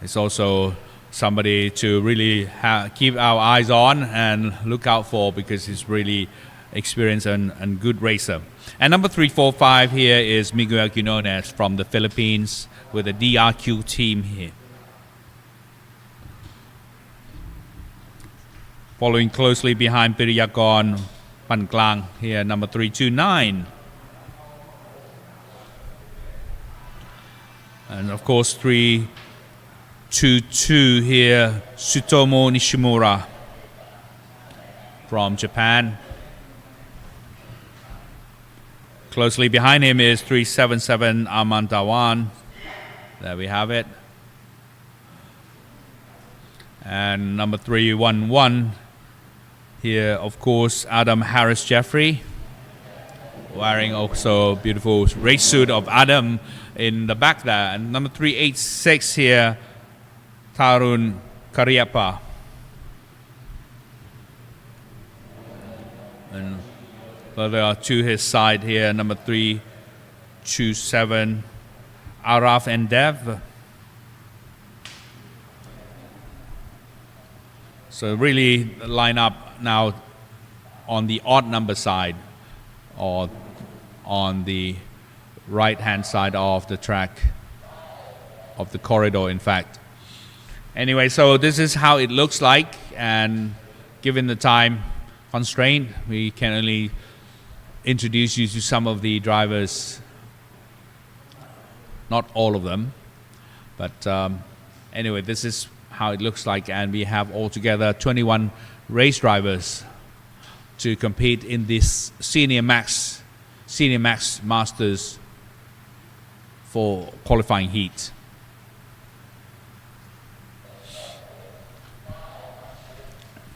It's also somebody to really keep our eyes on and look out for, because he's really experienced and good racer. And number 345 here is Miguel Quinones from the Philippines with the DRQ team here. Following closely behind Piriyakon Panklang here, number 329. And of course 322 here, Tsutomu Nishimura from Japan. Closely behind him is 377 Amantawan. There we have it. And number 311 here, of course, Adam Harris Jeffrey, wearing also beautiful race suit of Adam in the back there. And number 386 here, Tarun Karyapa. And further to his side here, number 327, Araf and Dev. So really line up now on the odd number side, or on the right hand side of the track, of the corridor in fact. Anyway, so this is how it looks like, and given the time constraint, we can only introduce you to some of the drivers, not all of them, but anyway, this is how it looks like, and we have altogether 21 race drivers to compete in this Senior Max Masters for qualifying heat.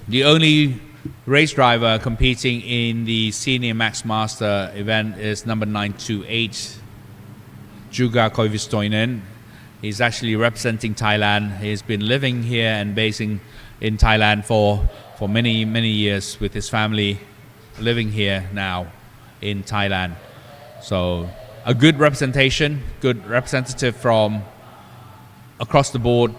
The only race driver competing in the Senior Max Master event is number 928, Juga Koivistoinen. He's actually representing Thailand. He's been living here and basing in Thailand for many, many years with his family, living here now in Thailand. So a good representation, good representative from across the board,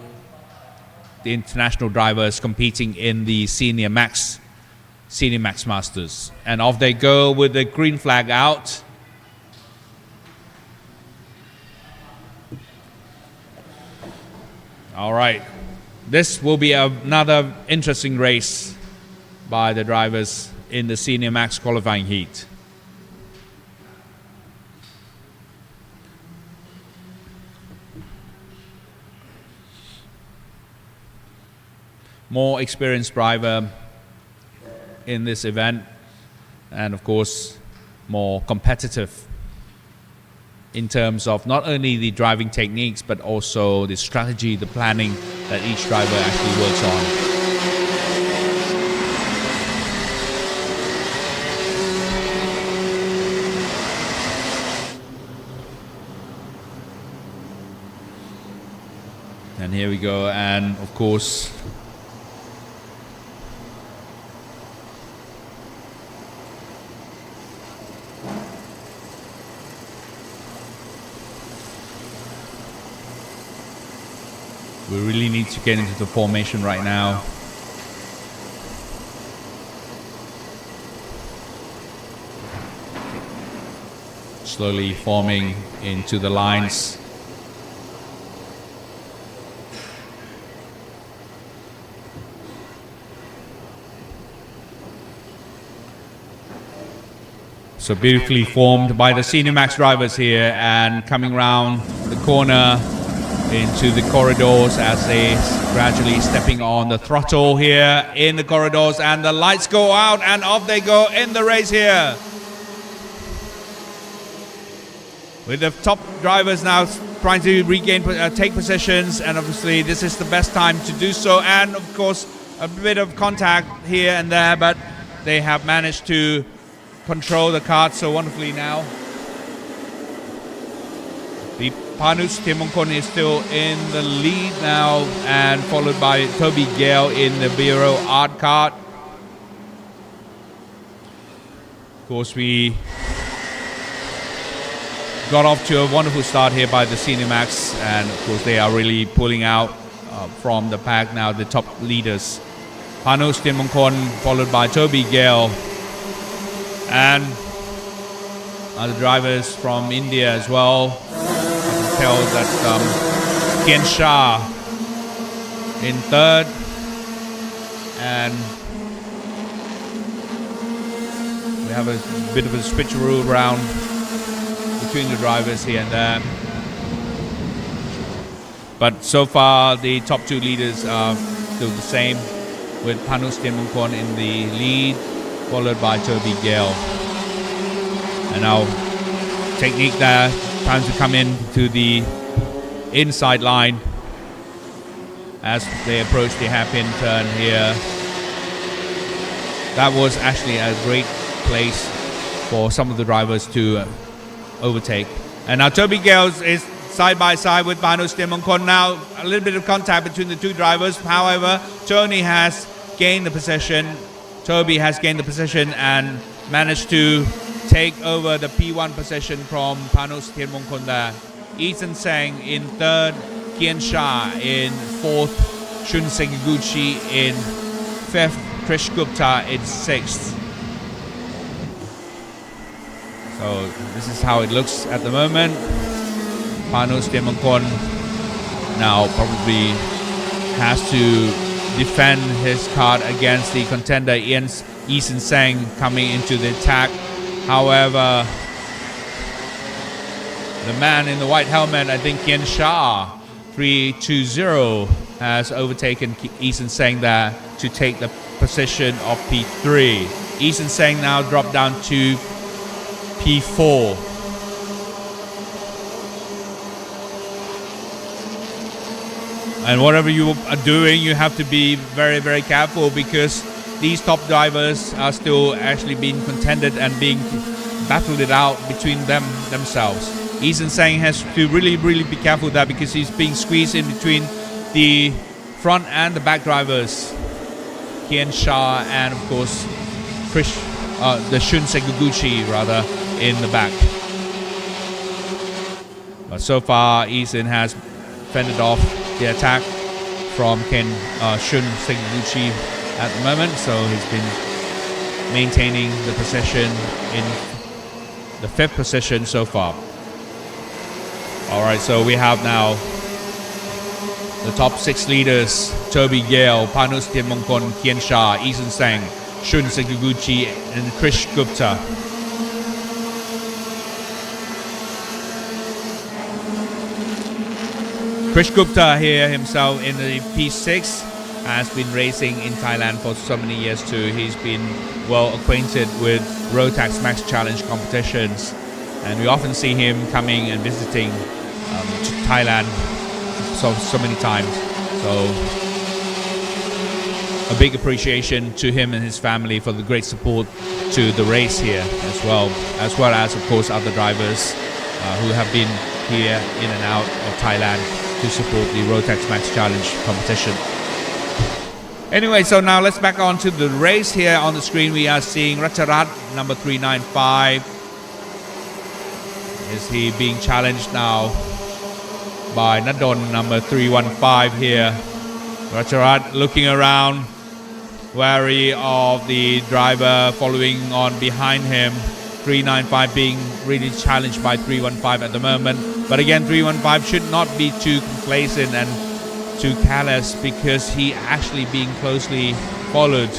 the international drivers competing in the Senior Max Masters. And off they go with the green flag out. All right, this will be another interesting race by the drivers in the Senior Max qualifying heat. More experienced driver in this event, and of course more competitive in terms of not only the driving techniques but also the strategy, the planning that each driver actually works on. And here we go, and of course we really need to get into the formation right now. Slowly forming into the lines. So beautifully formed by the Senior Max drivers here, and coming round the corner into the corridors as they gradually stepping on the throttle here in the corridors, and the lights go out and off they go in the race here. With the top drivers now trying to regain, take positions, and obviously this is the best time to do so, and of course a bit of contact here and there, but they have managed to control the kart so wonderfully now. The Panus Tiemongkon is still in the lead now, and followed by Toby Gale in the Bira art kart. Of course, we got off to a wonderful start here by the Senior Max, and of course they are really pulling out from the pack now, the top leaders. Panus Tiemongkon followed by Toby Gale, and other drivers from India as well. Tell that Kian Shah in third, and we have a bit of a switcheroo around between the drivers here and there, but so far the top two leaders are still the same, with Panus Tiemongkon in the lead, followed by Toby Gale. And now technique there, time to come in to the inside line as they approach the hairpin turn here. That was actually a great place for some of the drivers to overtake. And now Toby Gale is side by side with Panus Tiemongkon. Now a little bit of contact between the two drivers. However, Tony has gained the position. Toby has gained the position and managed to take over the P1 position from Panus Tiemongkon there. Ethan Sang in third, Kian Shah in fourth, Shun Senguchi in fifth, Krish Gupta in sixth. So this is how it looks at the moment. Panus Tiemongkon now probably has to defend his kart against the contender Ethan Sang coming into the attack. However, the man in the white helmet, I think Kian Shah 320, has overtaken Ethan Sang there to take the position of P3. Ethan Sang now dropped down to P4. And whatever you are doing, you have to be very, very careful, because these top drivers are still actually being contended and being battled it out between themselves. Ethan Sang has to really be careful there, because he's being squeezed in between the front and the back drivers, Kian Shah and of course the Shun Seguguchi rather in the back. But so far Ethan has fended off the attack from Shun Seguguchi at the moment, so he's been maintaining the position in the fifth position so far. Alright, so we have now the top six leaders: Toby Gale, Panus Tiemongkon, Kian Shah, Ethan Sang, Shun Sakaguchi and Krish Gupta. Krish Gupta here himself in the P6 has been racing in Thailand for so many years too. He's been well acquainted with Rotax Max Challenge competitions, and we often see him coming and visiting to Thailand so many times. So a big appreciation to him and his family for the great support to the race here as well as of course other drivers who have been here in and out of Thailand to support the Rotax Max Challenge competition. Anyway, so now let's back on to the race. Here on the screen we are seeing Ratcharat number 395. Is he being challenged now by Nadon number 315 here. Ratcharat looking around, wary of the driver following on behind him. 395 being really challenged by 315 at the moment. But again, 315 should not be too complacent and too careless, because he actually being closely followed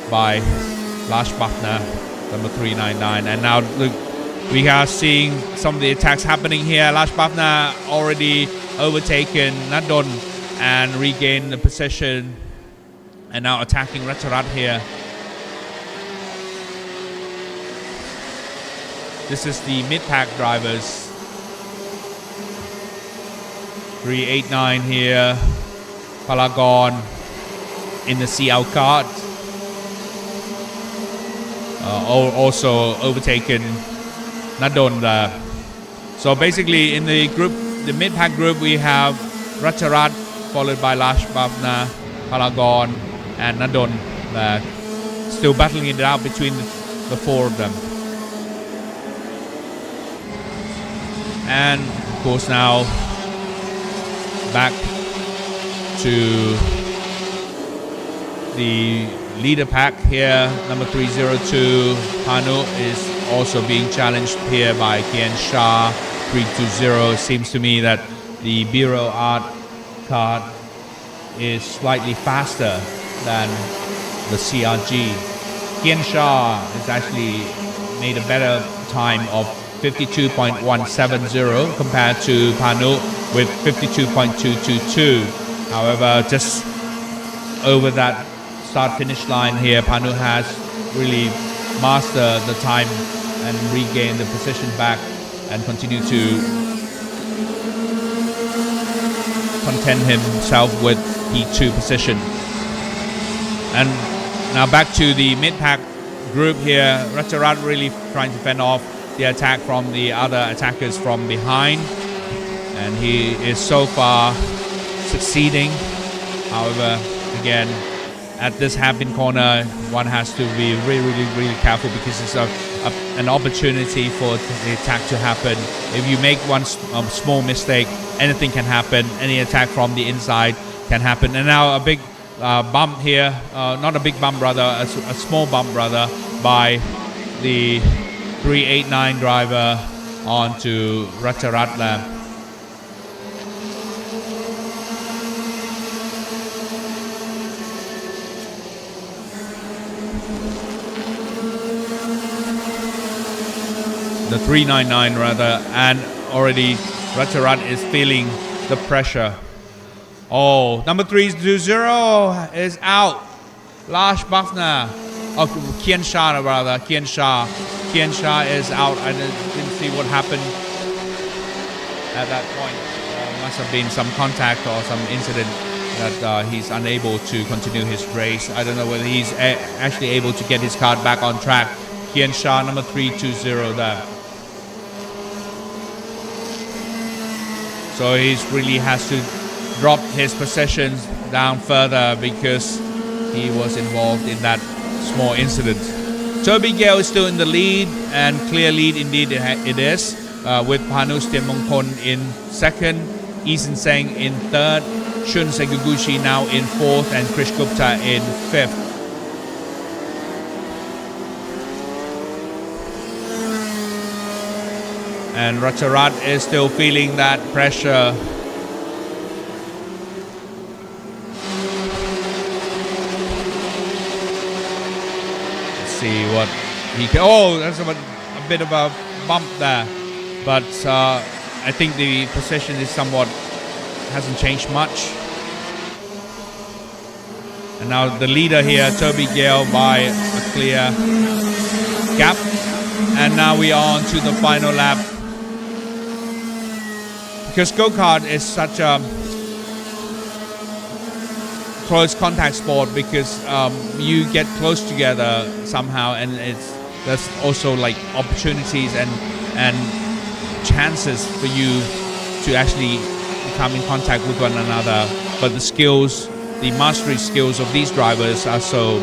by Lars Bachner, number 399. And now look, we are seeing some of the attacks happening here. Lars Bachner already overtaken Nadon and regained the position, and now attacking Ratcharat here. This is the mid-pack drivers. 389 here, Paragon in the CL Kart, also overtaken Nadon there. So basically in the group, the mid-pack group, we have Ratcharat followed by Lars Bachner, Paragon and Nadon there, still battling it out between the four of them. And of course now back to the leader pack here. Number 302 Panu is also being challenged here by Kian Shah. 320. Seems to me that the Bira art card is slightly faster than the CRG. Kian Shah has actually made a better time of 52.170 compared to Panu with 52.222. However, just over that start finish line here, Panu has really mastered the time and regained the position back and continue to content himself with P2 position. And now back to the mid-pack group here. Ratcharat really trying to fend off the attack from the other attackers from behind, and he is so far succeeding. However, again, at this hairpin corner, one has to be really careful, because it's an opportunity for the attack to happen. If you make one small mistake, anything can happen. Any attack from the inside can happen. And now a big bump here, not a big bump rather, a small bump rather, by the 389 driver onto Ratcharat lap. The 399 rather, and already Ratcharat is feeling the pressure. Oh, number 320 is out. Lars Bachner, Kian Shah rather, Kian Shah is out. I didn't see what happened at that point. Must have been some contact or some incident that he's unable to continue his race. I don't know whether he's actually able to get his card back on track. Kian Shah, number 320 there. So he really has to drop his possessions down further, because he was involved in that small incident. Toby Gale is still in the lead, and clear lead indeed it is, with Panu Stianmongkon in second, Eason Seng in third, Shun Sakaguchi now in fourth, and Krish Gupta in fifth. And Ratcharat is still feeling that pressure. see what he can. Oh, that's a bit of a bump there, but I think the position is somewhat hasn't changed much. And now the leader here, Toby Gale, by a clear gap. And now we are on to the final lap. Because go-kart is such a close contact sport, because you get close together somehow, and there's also like opportunities and chances for you to actually come in contact with one another. But the skills, the mastery skills of these drivers are so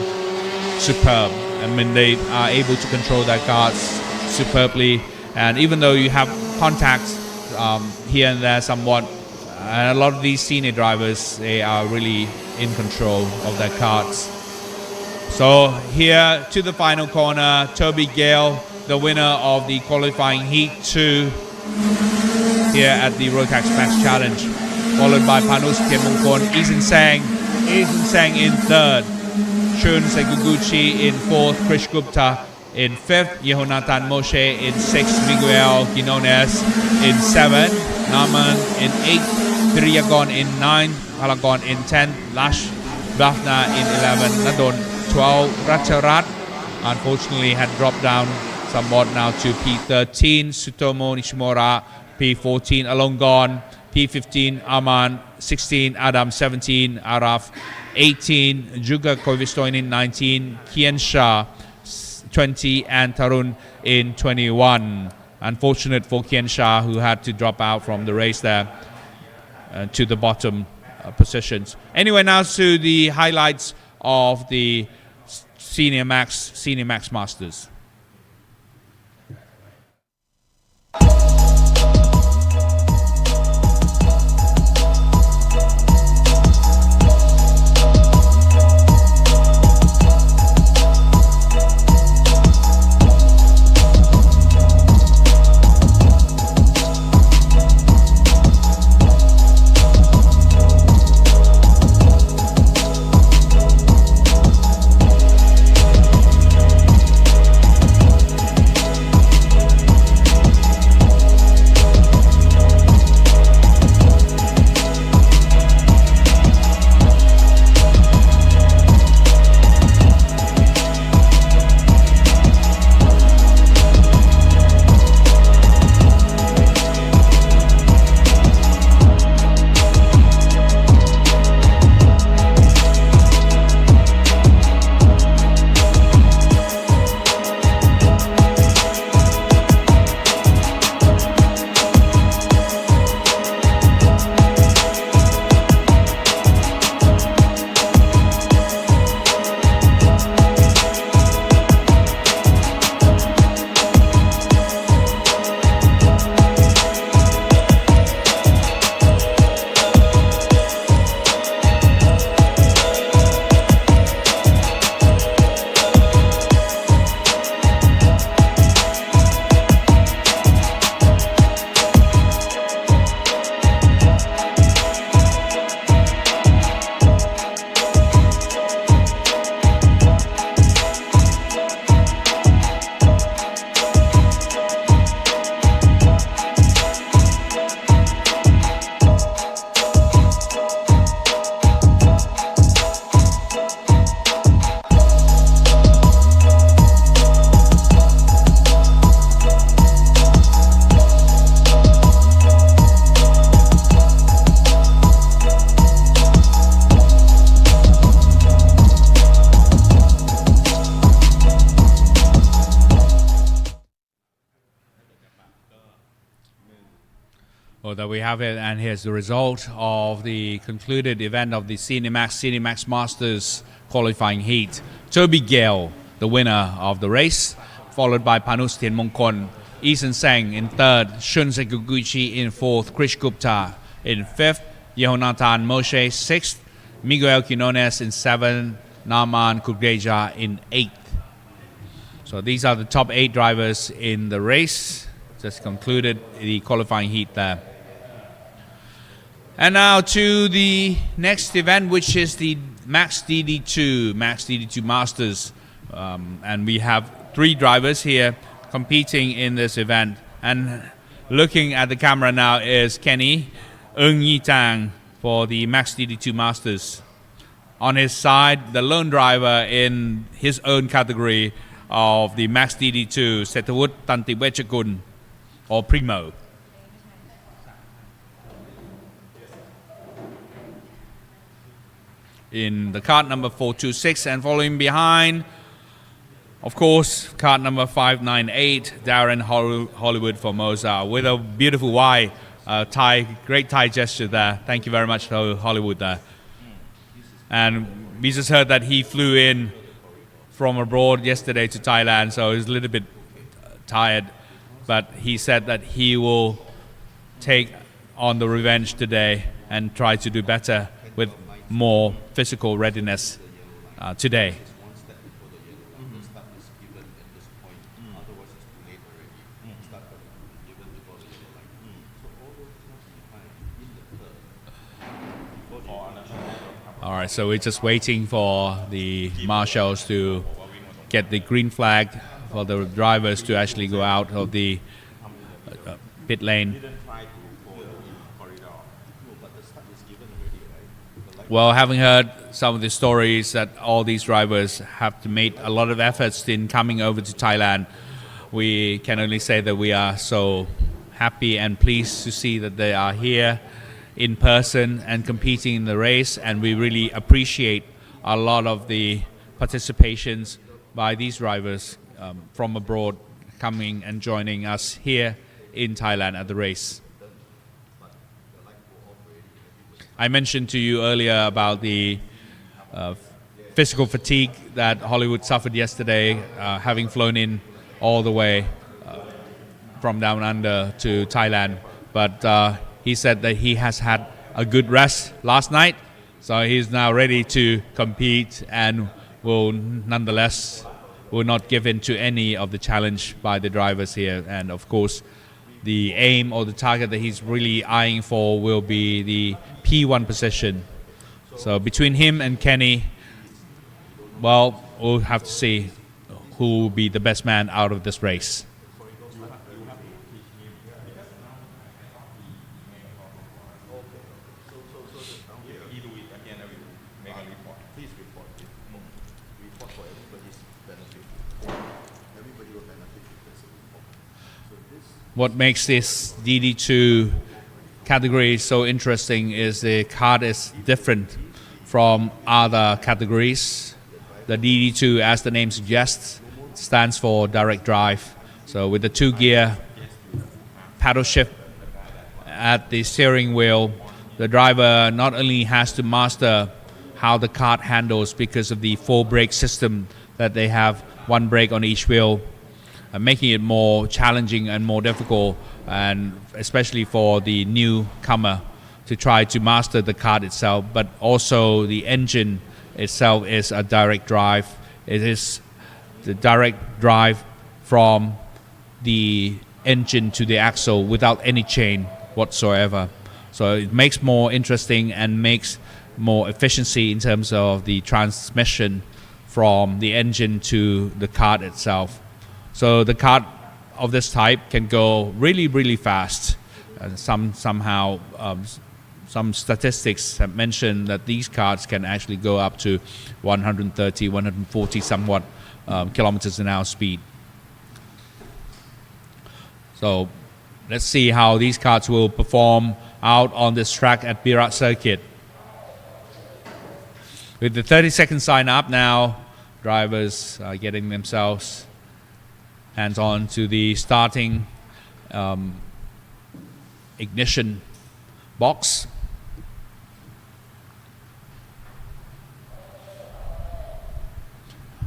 superb. I mean, they are able to control their karts superbly, and even though you have contacts here and there somewhat, and a lot of these senior drivers, they are really in control of their karts. So here to the final corner, Toby Gale, the winner of the qualifying heat 2 here at the Rotax Max Challenge, followed by Panus Kiemongkon, Isin Sang in third, Shun Seguguchi in fourth, Krish Gupta in fifth, Yehonatan Moshe in sixth, Miguel Quinones in seventh, Naman in eighth, Triagon in ninth, Paragon in 10th, Lash Bafna in 11th, Nadon 12th, Ratcharat unfortunately had dropped down somewhat now to P13, Sutomo Nishimura P14, Alongon P15, Aman 16, Adam 17, Araf 18, Juga Koivistoinen 19, Kian Shah 20, and Tarun in 21. Unfortunate for Kian Shah, who had to drop out from the race there to the bottom positions. Anyway, now to the highlights of the Senior Max Masters. Well, there we have it, and here's the result of the concluded event of the Senior Max Masters qualifying heat. Toby Gale, the winner of the race, followed by Panus Tianmongkon, Isan Sang in third, Shun Sekuguchi in fourth, Krish Gupta in fifth, Yehonatan Moshe sixth, Miguel Quinones in seventh, Naman Kugreja in eighth. So these are the top 8 drivers in the race. Just concluded the qualifying heat there. And now to the next event, which is the Max DD2 Masters and we have 3 drivers here competing in this event. And looking at the camera now is Kenny Eung Yi Tang for the Max DD2 Masters. On his side, the lone driver in his own category of the Max DD2, Setawut Tantiwechakun or Primo. In the cart number 426 and following behind, of course, cart number 598, Darren Hollywood Formosa with a beautiful Y, great Thai gesture there. Thank you very much to Hollywood there. And we just heard that he flew in from abroad yesterday to Thailand, so he's a little bit tired. But he said that he will take on the revenge today and try to do better with more physical readiness today. All right, so we're just waiting for the marshals to get the green flag for the drivers to actually go out of the pit lane. Well, having heard some of the stories that all these drivers have to make a lot of efforts in coming over to Thailand, we can only say that we are so happy and pleased to see that they are here in person and competing in the race, and we really appreciate a lot of the participations by these drivers from abroad coming and joining us here in Thailand at the race. I mentioned to you earlier about the physical fatigue that Hollywood suffered yesterday, having flown in all the way from down under to Thailand. But he said that he has had a good rest last night, so he's now ready to compete and will nonetheless will not give in to any of the challenge by the drivers here. And of course, the aim or the target that he's really eyeing for will be the P1 position. So between him and Kenny, well, we'll have to see who will be the best man out of this race. What makes this DD2 category so interesting is the kart is different from other categories. The DD2, as the name suggests, stands for direct drive. So with the 2-gear paddle shift at the steering wheel, the driver not only has to master how the kart handles because of the 4-brake system that they have, 1 brake on each wheel, making it more challenging and more difficult, and especially for the newcomer to try to master the kart itself. But also the engine itself is a direct drive. It is the direct drive from the engine to the axle without any chain whatsoever. So it makes more interesting and makes more efficiency in terms of the transmission from the engine to the kart itself. So the kart of this type can go really, really fast. Some statistics have mentioned that these karts can actually go up to 130, 140 somewhat kilometers an hour speed. So let's see how these karts will perform out on this track at Bira circuit. With the 30-second sign up now, drivers are getting themselves hands on to the starting ignition box.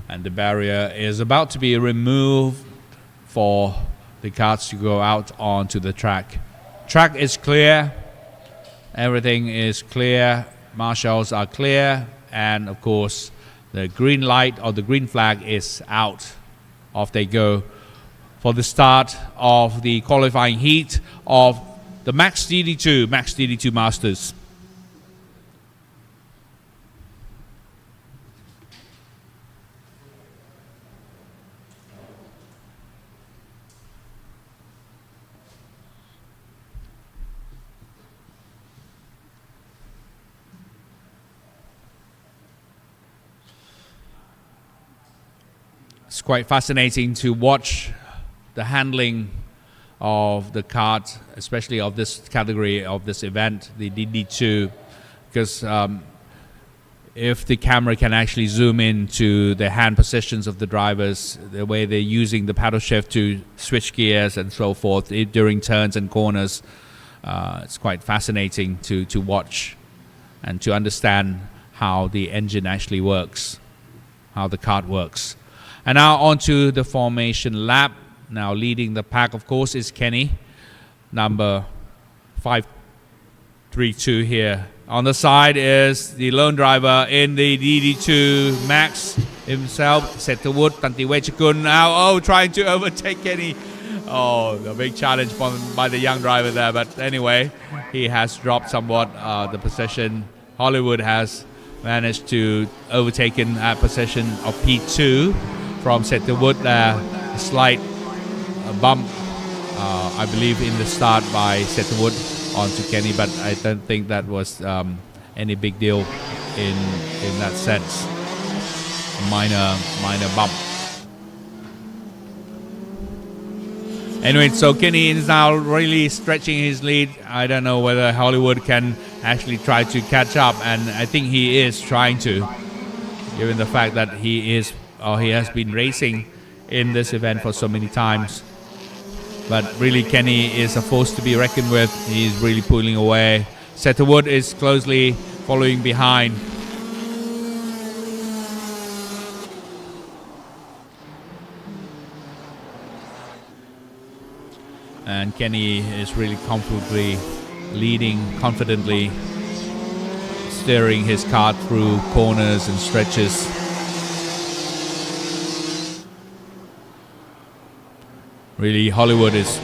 And the barrier is about to be removed for the karts to go out onto the track. Track is clear, everything is clear, marshals are clear, and of course the green light or the green flag is out. Off they go for the start of the qualifying heat of the Max DD2 Masters. It's quite fascinating to watch the handling of the kart, especially of this category of this event, the DD2, because if the camera can actually zoom in to the hand positions of the drivers, the way they're using the paddle shift to switch gears and so forth during turns and corners, it's quite fascinating to watch and to understand how the engine actually works, how the kart works. And now on to the formation lap. Now leading the pack, of course, is Kenny, number 532 here. On the side is the lone driver in the DD2 Max himself, Setawut Tantiwechakun. Now, trying to overtake Kenny. The big challenge by the young driver there. But anyway, he has dropped somewhat the position. Hollywood has managed to overtake a position of P2 from Setawut there. A slight bump, I believe, in the start by Setawut onto Kenny, but I don't think that was any big deal in that sense. A minor bump. Anyway, so Kenny is now really stretching his lead. I don't know whether Hollywood can actually try to catch up, and I think he is trying to, given the fact that he has been racing in this event for so many times. But really, Kenny is a force to be reckoned with. He's really pulling away. Setawut is closely following behind. And Kenny is really comfortably leading, confidently steering his kart through corners and stretches. Really, Hollywood is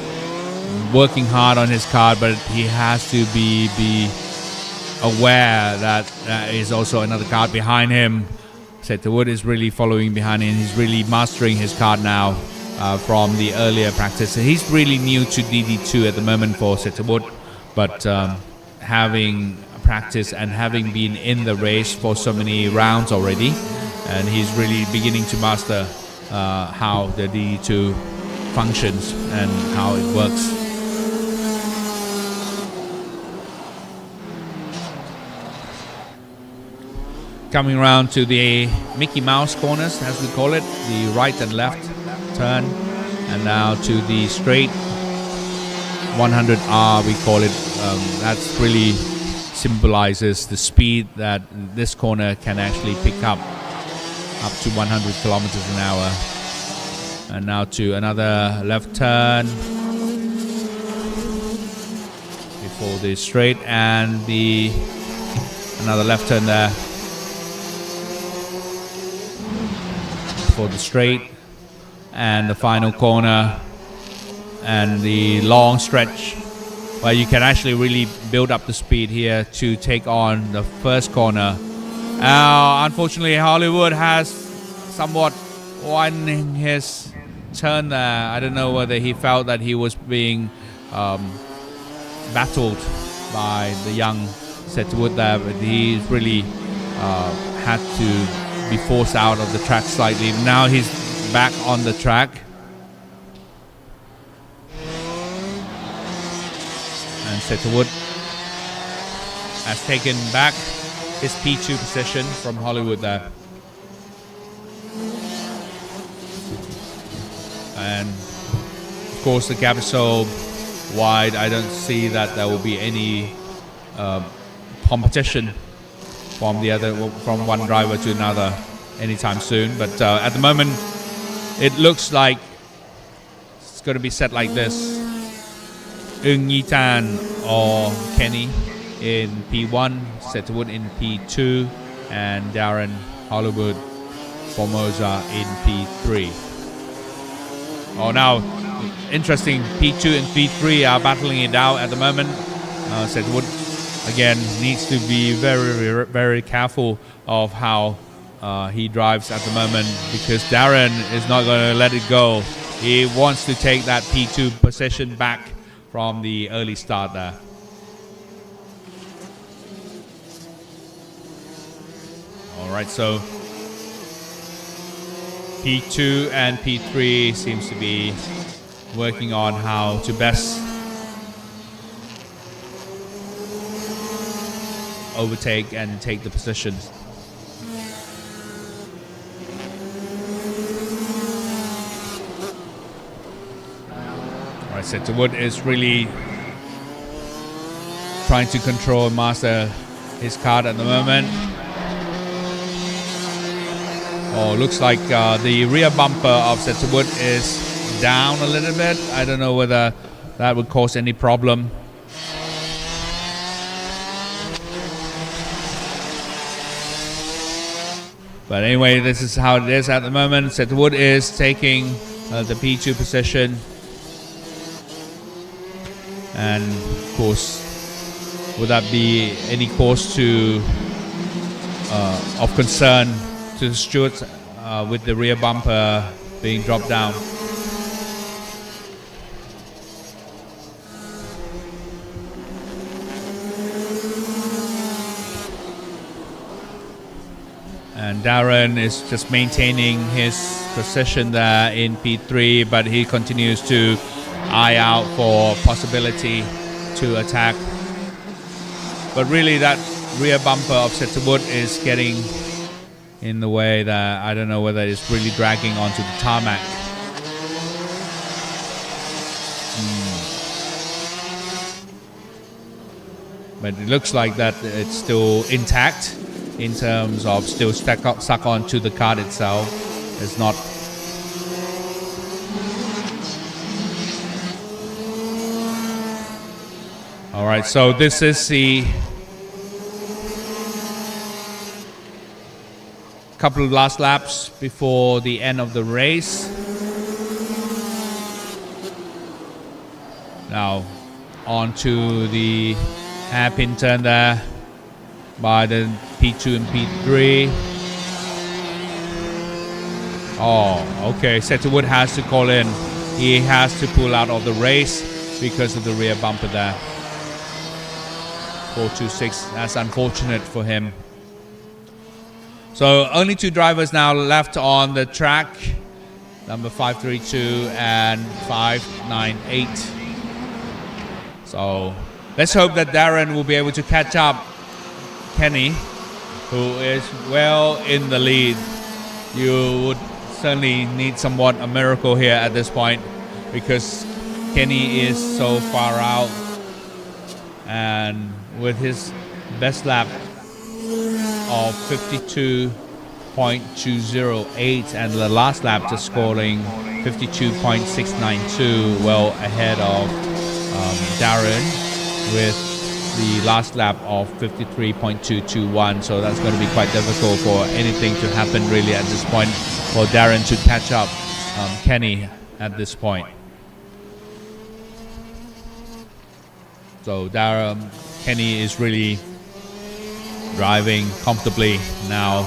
working hard on his kart, but he has to be aware that there is also another kart behind him. Setawut is really following behind him. He's really mastering his kart now from the earlier practice. He's really new to DD2 at the moment for Setawut, but having practice and having been in the race for so many rounds already, and he's really beginning to master how the DD2 functions and how it works. Coming around to the Mickey Mouse corners, as we call it, the right and left turn, and now to the straight 100R, we call it. That really symbolizes the speed that this corner can actually pick up to 100 kilometers an hour. And now to another left turn before the straight, and another left turn there before the straight, and the final corner and the long stretch where you can actually really build up the speed here to take on the first corner. Unfortunately, Hollywood has somewhat won his turn there. I don't know whether he felt that he was being battled by the young Setawut there, but he really had to be forced out of the track slightly. Now he's back on the track, and Setawut has taken back his P2 position from Hollywood there. And of course the gap is so wide, I don't see that there will be any competition from one driver to another anytime soon. But at the moment it looks like it's going to be set like this: Eun Yi-tan or Kenny in P1, Setawut in P2, and Darren Hollywood Formosa in P3. Now, interesting, P2 and P3 are battling it out at the moment. Setawut, again, needs to be very, very careful of how he drives at the moment, because Darren is not going to let it go. He wants to take that P2 position back from the early start there. All right, so P2 and P3 seems to be working on how to best overtake and take the positions. All right, Setterwood is really trying to control and master his card at the moment. Oh, looks like the rear bumper of Setterwood is down a little bit. I don't know whether that would cause any problem. But anyway, this is how it is at the moment. Setterwood is taking the P2 position. And of course, would that be any cause to of concern to the stewards with the rear bumper being dropped down? And Darren is just maintaining his position there in P3, but he continues to eye out for possibility to attack. But really that rear bumper of Setterwood is getting in the way that I don't know whether it's really dragging onto the tarmac. But it looks like that it's still intact in terms of still stuck onto the card itself. It's not. All right, so this is the couple of last laps before the end of the race. Now on to the hairpin turn there by the P2 and P3. Oh, okay. Setterwood has to call in. He has to pull out of the race because of the rear bumper there. 426. That's unfortunate for him. So only two drivers now left on the track. Number 532 and 598. So let's hope that Darren will be able to catch up Kenny, who is well in the lead. You would certainly need somewhat a miracle here at this point because Kenny is so far out, and with his best lap of 52.208 and the last lap just scoring 52.692, well ahead of Darren with the last lap of 53.221. So that's going to be quite difficult for anything to happen really at this point for Darren to catch up Kenny at this point. So Kenny is really driving comfortably now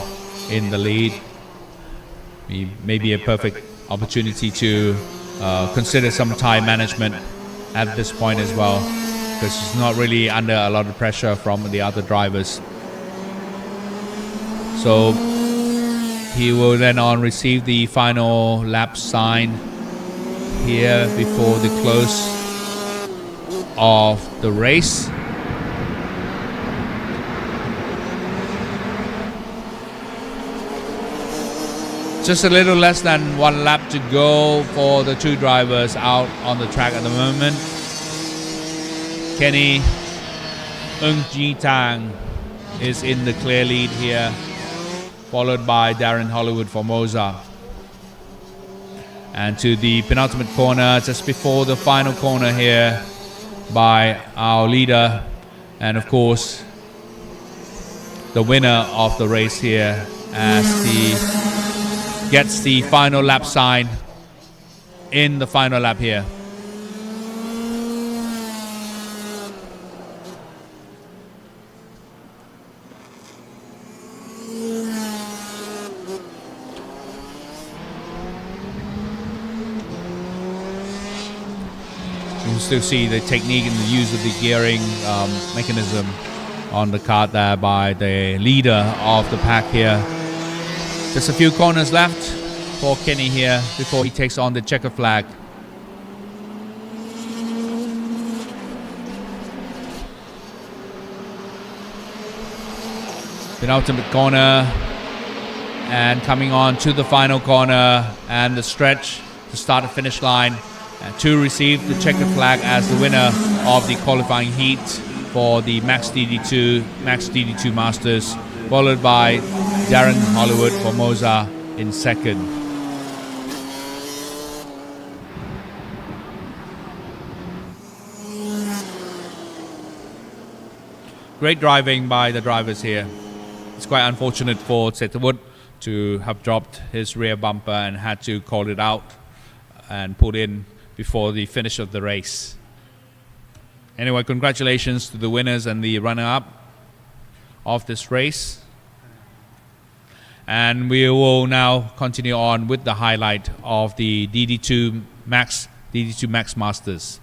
in the lead. Maybe a perfect opportunity to consider some time management at this point as well, because he's not really under a lot of pressure from the other drivers. So he will then on receive the final lap sign here before the close of the race. Just a little less than one lap to go for the two drivers out on the track at the moment. Kenny Ng Ji Tang is in the clear lead here, followed by Darren Hollywood Formosa. And to the penultimate corner, just before the final corner here, by our leader, and of course the winner of the race here, as he gets the final lap sign in the final lap here. You can still see the technique and the use of the gearing mechanism on the kart there by the leader of the pack here. Just a few corners left for Kenny here before he takes on the checker flag. Penultimate corner and coming on to the final corner and the stretch to start the finish line to receive the checkered flag as the winner of the qualifying heat for the Max DD2 Masters, followed by Darren Hollywood Formosa in second. Great driving by the drivers here. It's quite unfortunate for Setterwood to have dropped his rear bumper and had to call it out and put in before the finish of the race. Anyway, congratulations to the winners and the runner-up of this race. And we will now continue on with the highlight of the DD2 Max Masters.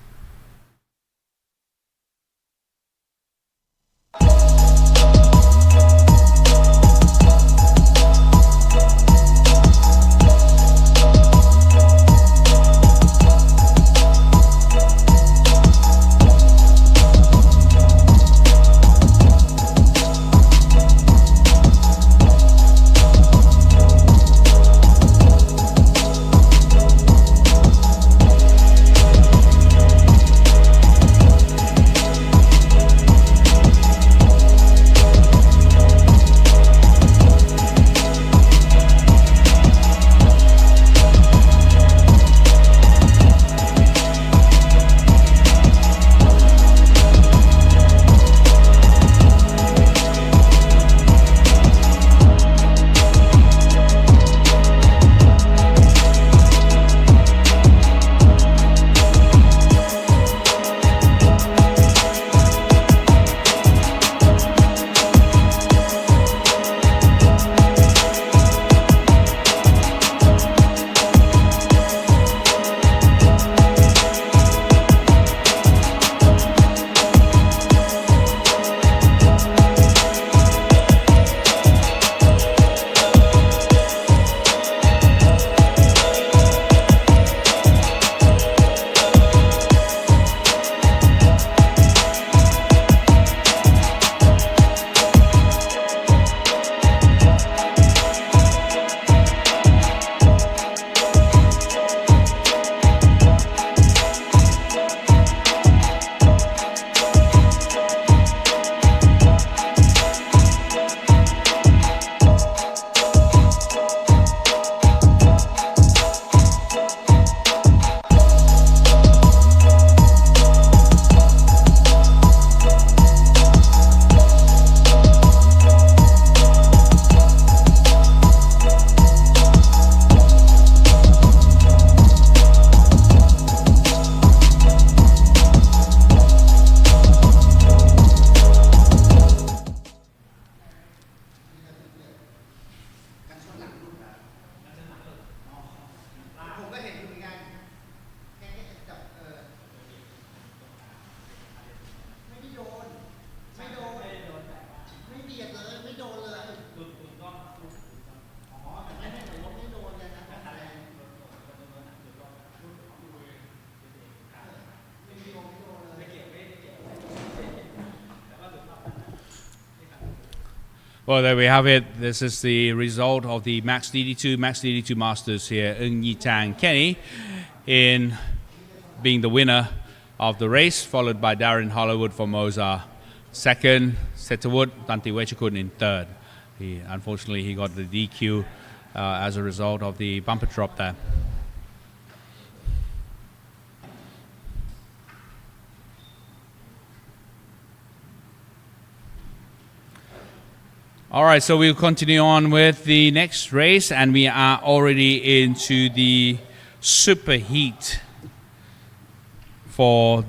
Well, there we have it. This is the result of the Max DD2 Masters here. Ng Yi Tang Kenny in being the winner of the race, followed by Darren Hollywood Formosa second, Setterwood Tanti Wechakun in third. Unfortunately, he got the DQ as a result of the bumper drop there. All right, so we'll continue on with the next race, and we are already into the super heat for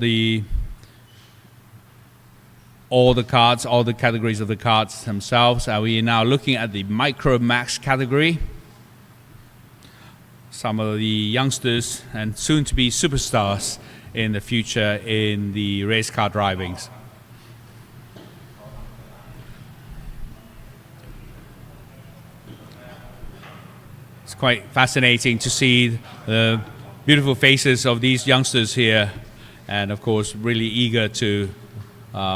all the karts, all the categories of the karts themselves. We are now looking at the Micro Max category. Some of the youngsters and soon-to-be superstars in the future in the race car drivings. quite fascinating to see the beautiful faces of these youngsters here, and of course really eager to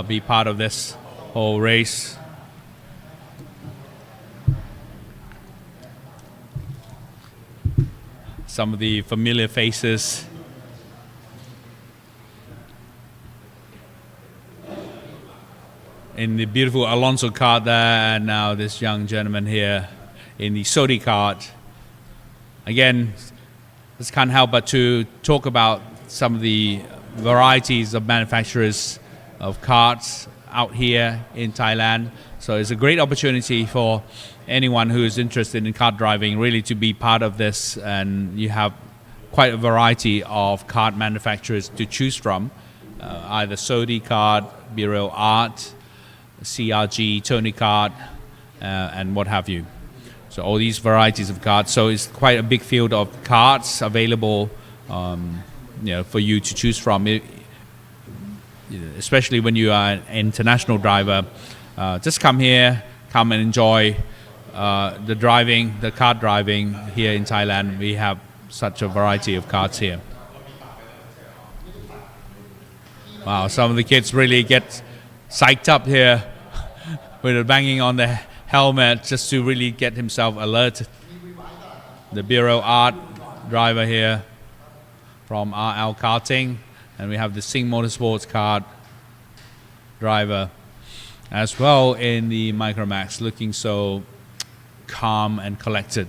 be part of this whole race. Some of the familiar faces. In the beautiful Alonso kart there, and now this young gentleman here in the Sodi kart. Again, just can't help but to talk about some of the varieties of manufacturers of karts out here in Thailand. So it's a great opportunity for anyone who is interested in kart driving really to be part of this, and you have quite a variety of kart manufacturers to choose from, either Sodi kart, Bira Art, CRG, Tony Kart, and what have you. So all these varieties of karts. So it's quite a big field of karts available, for you to choose from. Especially when you are an international driver, just come here, come and enjoy the kart driving here in Thailand. We have such a variety of karts here. Wow, some of the kids really get psyched up here with the banging on the helmet just to really get himself alert. The Bira Art driver here from RL Karting, and we have the Sing Motorsports kart driver as well in the Micromax, looking so calm and collected.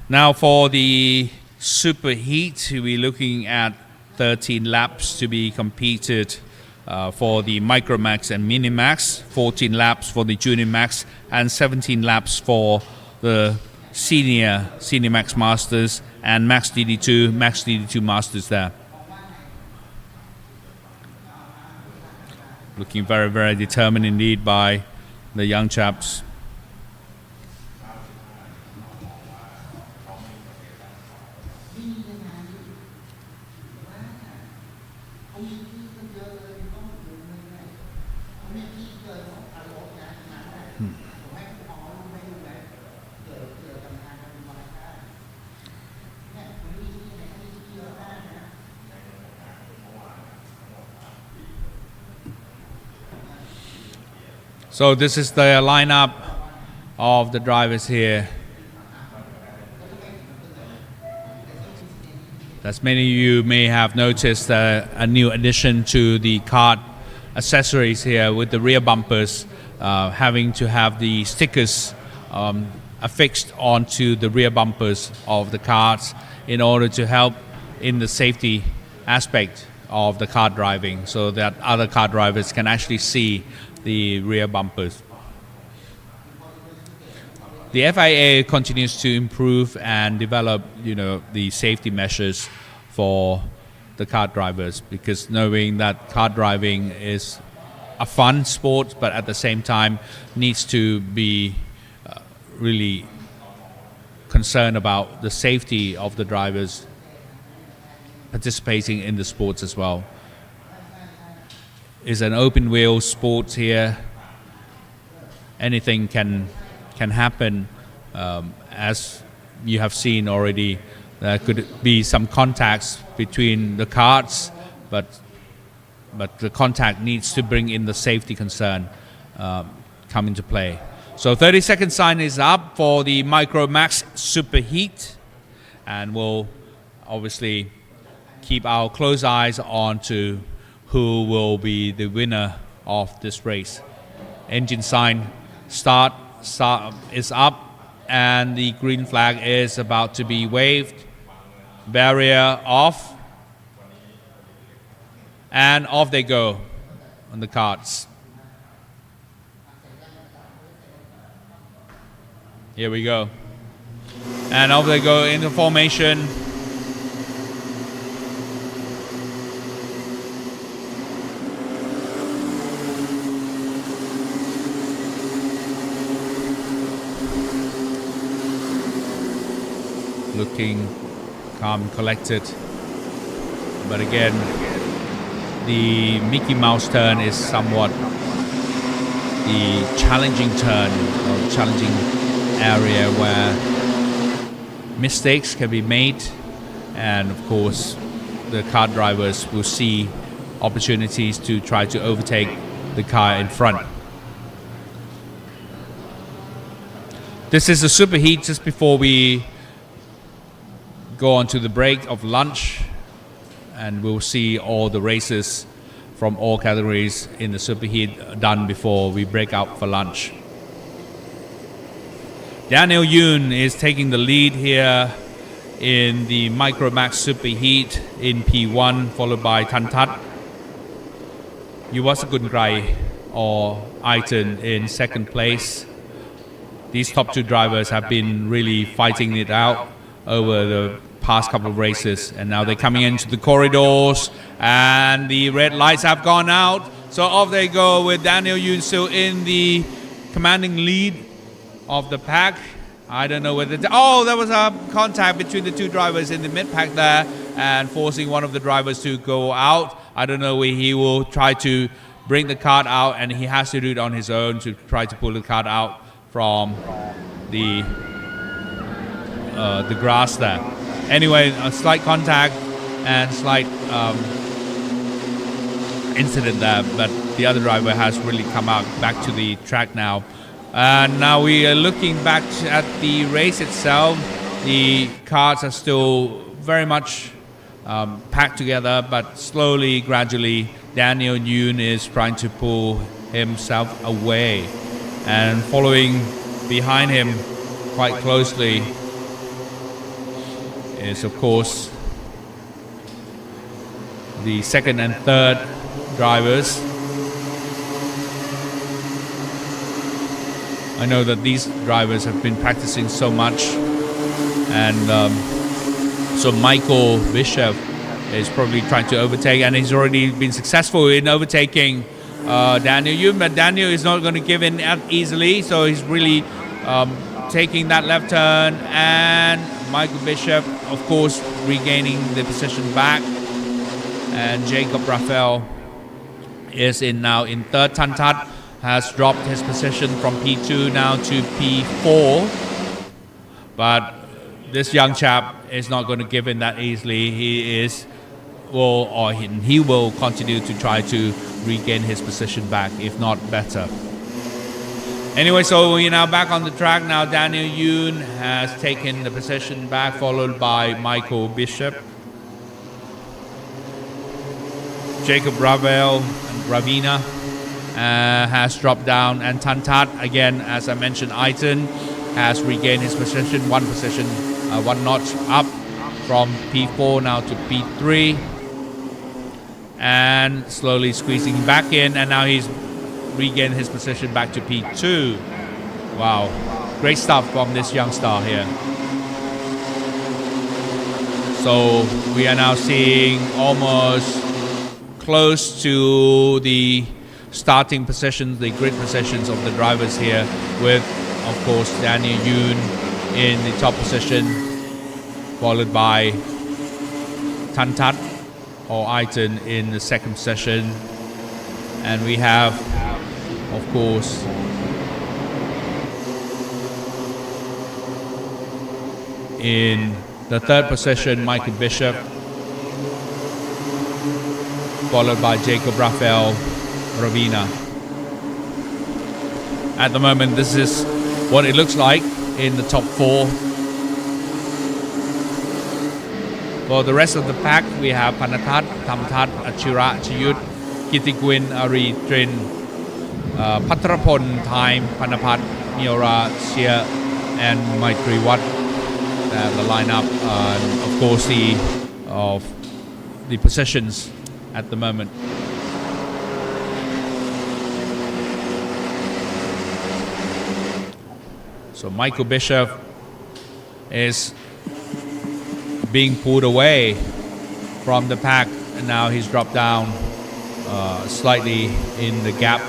Now for the superheat, we're looking at 13 laps to be competed for the Micromax and Minimax, 14 laps for the Junior Max, and 17 laps for the Senior Max Masters and Max DD2 Masters there. Looking very, very determined indeed by the young chaps. So this is the lineup of the drivers here. As many of you may have noticed, a new addition to the kart accessories here with the rear bumpers, having to have the stickers affixed onto the rear bumpers of the karts in order to help in the safety aspect of the kart driving, so that other kart drivers can actually see the rear bumpers. The FIA continues to improve and develop, the safety measures for the kart drivers, because knowing that kart driving is a fun sport, but at the same time needs to be really concerned about the safety of the drivers participating in the sports as well. It's an open wheel sport here. Anything can happen, as you have seen already. There could be some contacts between the karts, but the contact needs to bring in the safety concern come into play. So 30-second sign is up for the Micromax Superheat, and we'll obviously keep our close eyes on to who will be the winner of this race. Engine sign start is up, and the green flag is about to be waved. Barrier off, and off they go on the karts. Here we go, and off they go into formation. Looking calm and collected, but again the Mickey Mouse turn is somewhat the challenging turn or challenging area where mistakes can be made, and of course the car drivers will see opportunities to try to overtake the car in front. This is a superheat just before we go on to the break of lunch, and we'll see all the races from all categories in the superheat done before we break out for lunch. Daniel Yoon is taking the lead here in the Micromax Superheat in P1, followed by Thantat, Yuwasakungrai or Aiton in second place. These top two drivers have been really fighting it out over the past couple of races, and now they're coming into the corridors and the red lights have gone out, so off they go with Daniel Yoon still in the commanding lead of the pack. I don't know whether there was a contact between the two drivers in the mid pack there and forcing one of the drivers to go out. I don't know where he will try to bring the cart out, and he has to do it on his own to try to pull the cart out from the grass there. Anyway, a slight contact and slight incident there, but the other driver has really come out back to the track now. And now we are looking back at the race itself. The cars are still very much packed together, but slowly, gradually, Daniel Yoon is trying to pull himself away, and following behind him quite closely is of course the second and third drivers. I know that these drivers have been practicing so much, and so Michael Bishop is probably trying to overtake, and he's already been successful in overtaking Daniel Yoon, but Daniel is not going to give in easily, so he's really taking that left turn, and Michael Bishop of course regaining the position back, and Jacob Raphael is in now in third. Thantat has dropped his position from P2 now to P4, but this young chap is not going to give in that easily. He will continue to try to regain his position back, if not better. Anyway, so we're now back on the track. Now Daniel Yoon has taken the position back, followed by Michael Bishop. Jacob Ravel and Ravina has dropped down, and Thantat, again, as I mentioned, Aiton has regained his position, one notch up from P4 now to P3, and slowly squeezing back in, and now he's regained his position back to P2. Wow, great stuff from this young star here. So we are now seeing almost close to the starting positions, the grid positions of the drivers here, with of course Daniel Yoon in the top position, followed by Thantat or Aiton in the second position, and we have of course in the third position Michael Bishop, followed by Jacob Raphael Ravina. At the moment, this is what it looks like in the top four. For the rest of the pack, we have Panatat, Thamtat, Achira, Chiyut, Kitigwin, Ari, Trin, Patrapon, Time, Panapat, Miora, Sia, and Maitri Wat. The lineup, and of course the positions at the moment. So Michael Bishop is being pulled away from the pack, and now he's dropped down slightly in the gap,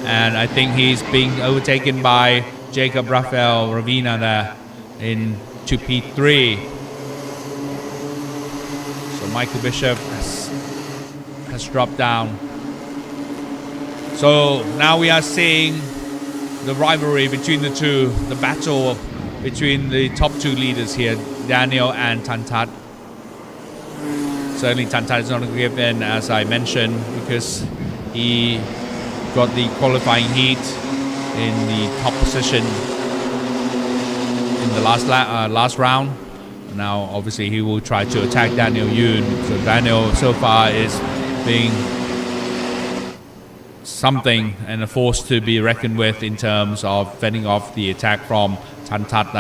and I think he's being overtaken by Jacob Raphael Ravina there in to P3. So Michael Bishop has dropped down. So now we are seeing the rivalry between the two, the battle between the top two leaders here, Daniel and Tantat. Certainly Tantat is not going to give in, as I mentioned, because he got the qualifying heat in the top position in the last round. Now obviously he will try to attack Daniel Yoon. So Daniel so far is being something and a force to be reckoned with in terms of fending off the attack from Tantat.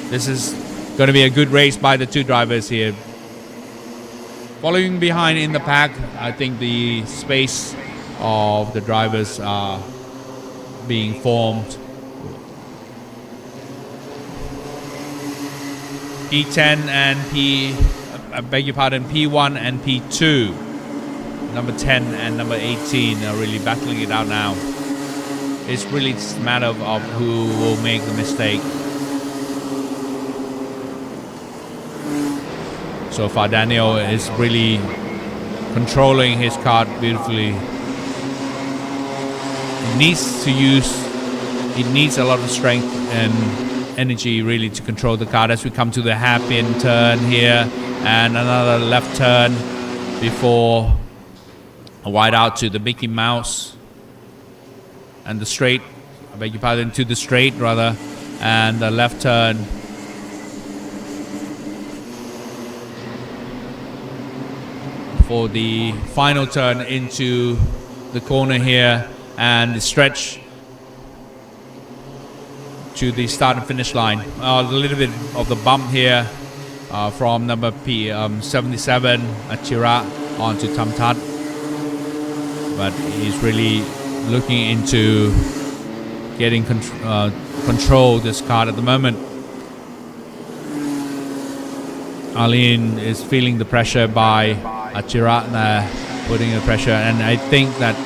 This is going to be a good race by the two drivers here. Following behind in the pack, I think the space of the drivers are being formed. P10 and P1 and P2. Number 10 and number 18 are really battling it out now. It's really just a matter of who will make the mistake. So far Daniel is really controlling his kart beautifully. It needs a lot of strength and energy really to control the kart as we come to the hairpin turn here and another left turn before a wide out to the Mickey Mouse and the straight, I beg your pardon, to the straight rather, and the left turn. For the final turn into the corner here and the stretch to the start and finish line. A little bit of the bump here from number 77 Achira onto Tamtat, but he's really looking into getting control this kart at the moment. Arlene is feeling the pressure by Achira putting the pressure, and I think that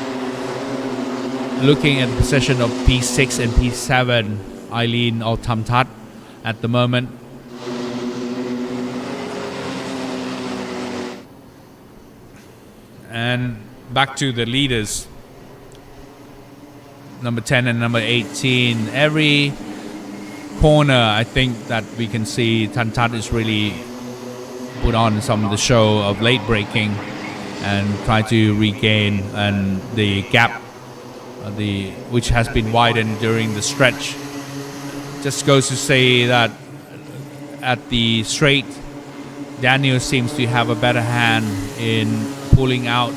looking at the position of P6 and P7, Eileen or Tamtat at the moment. And back to the leaders, number 10 and number 18. Every corner, I think that we can see Tantat is really put on some of the show of late braking and try to regain and the gap, which has been widened during the stretch. Just goes to say that at the straight, Daniel seems to have a better hand in pulling out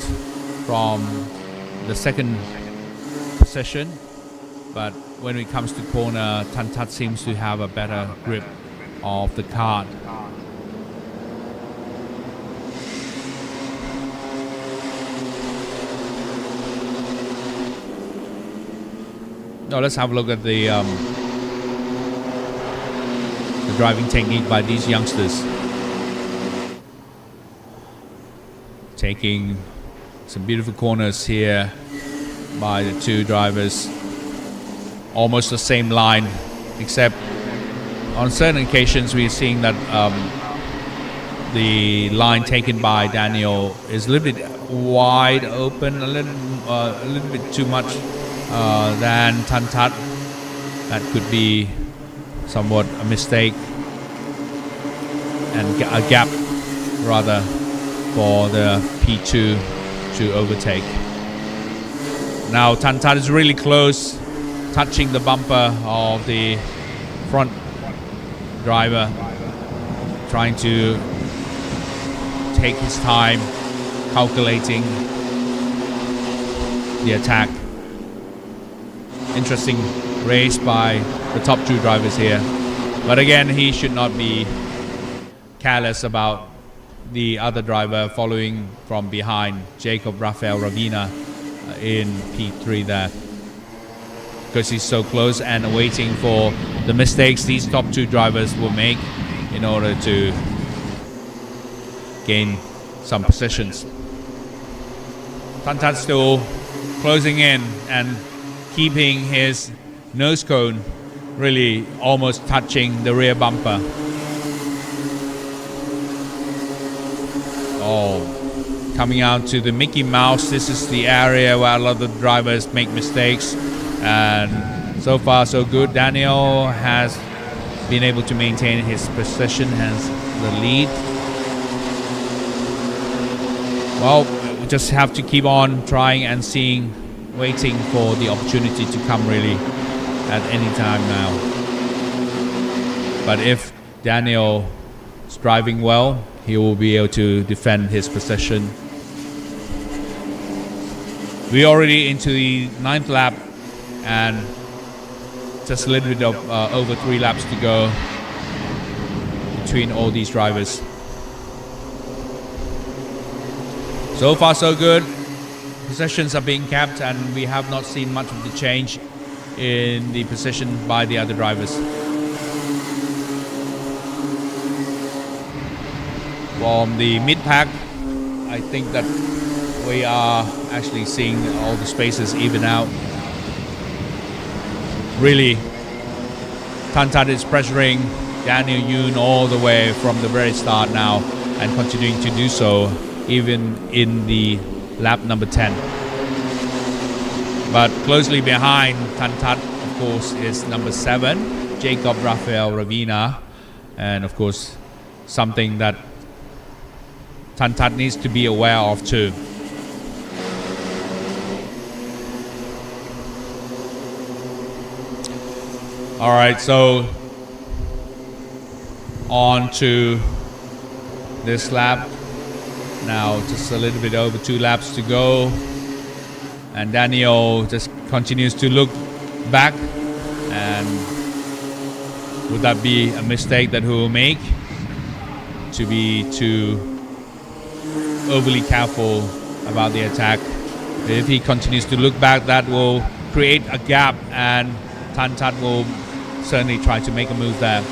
from the second position, but when it comes to corner, Tantat seems to have a better grip of the kart. Now let's have a look at the driving technique by these youngsters. Taking some beautiful corners here by the two drivers. Almost the same line, except on certain occasions we're seeing that the line taken by Daniel is a little bit wide open, a little bit too much than Tantat. That could be somewhat a mistake and a gap rather for the P2 to overtake. Now Tantat is really close, touching the bumper of the front driver, trying to take his time, calculating the attack. Interesting race by the top two drivers here, but again he should not be careless about the other driver following from behind, Jacob Rafael Ravina in P3 there, because he's so close and waiting for the mistakes these top two drivers will make in order to gain some positions. Tantat still closing in and keeping his nose cone really almost touching the rear bumper. Oh, coming out to the Mickey Mouse. This is the area where a lot of the drivers make mistakes, and so far so good. Daniel has been able to maintain his position, has the lead. Well, we just have to keep on trying and seeing, waiting for the opportunity to come really at any time now. But if Daniel is driving well, he will be able to defend his position. We're already into the 9th lap and just a little bit of over 3 laps to go between all these drivers. So far so good. Positions are being kept and we have not seen much of the change in the position by the other drivers. From the mid-pack, I think that we are actually seeing all the spaces even out. Really, Tantat is pressuring Daniel Yoon all the way from the very start now and continuing to do so even in the lap number 10. But closely behind Tantat, of course, is number 7, Jacob Rafael Ravina, and of course something that Tantat needs to be aware of too. All right, so on to this lap. Now just a little bit over 2 laps to go. And Daniel just continues to look back. And would that be a mistake that he will make? To be too overly careful about the attack. If he continues to look back, that will create a gap and Tantat will certainly try to make a move there.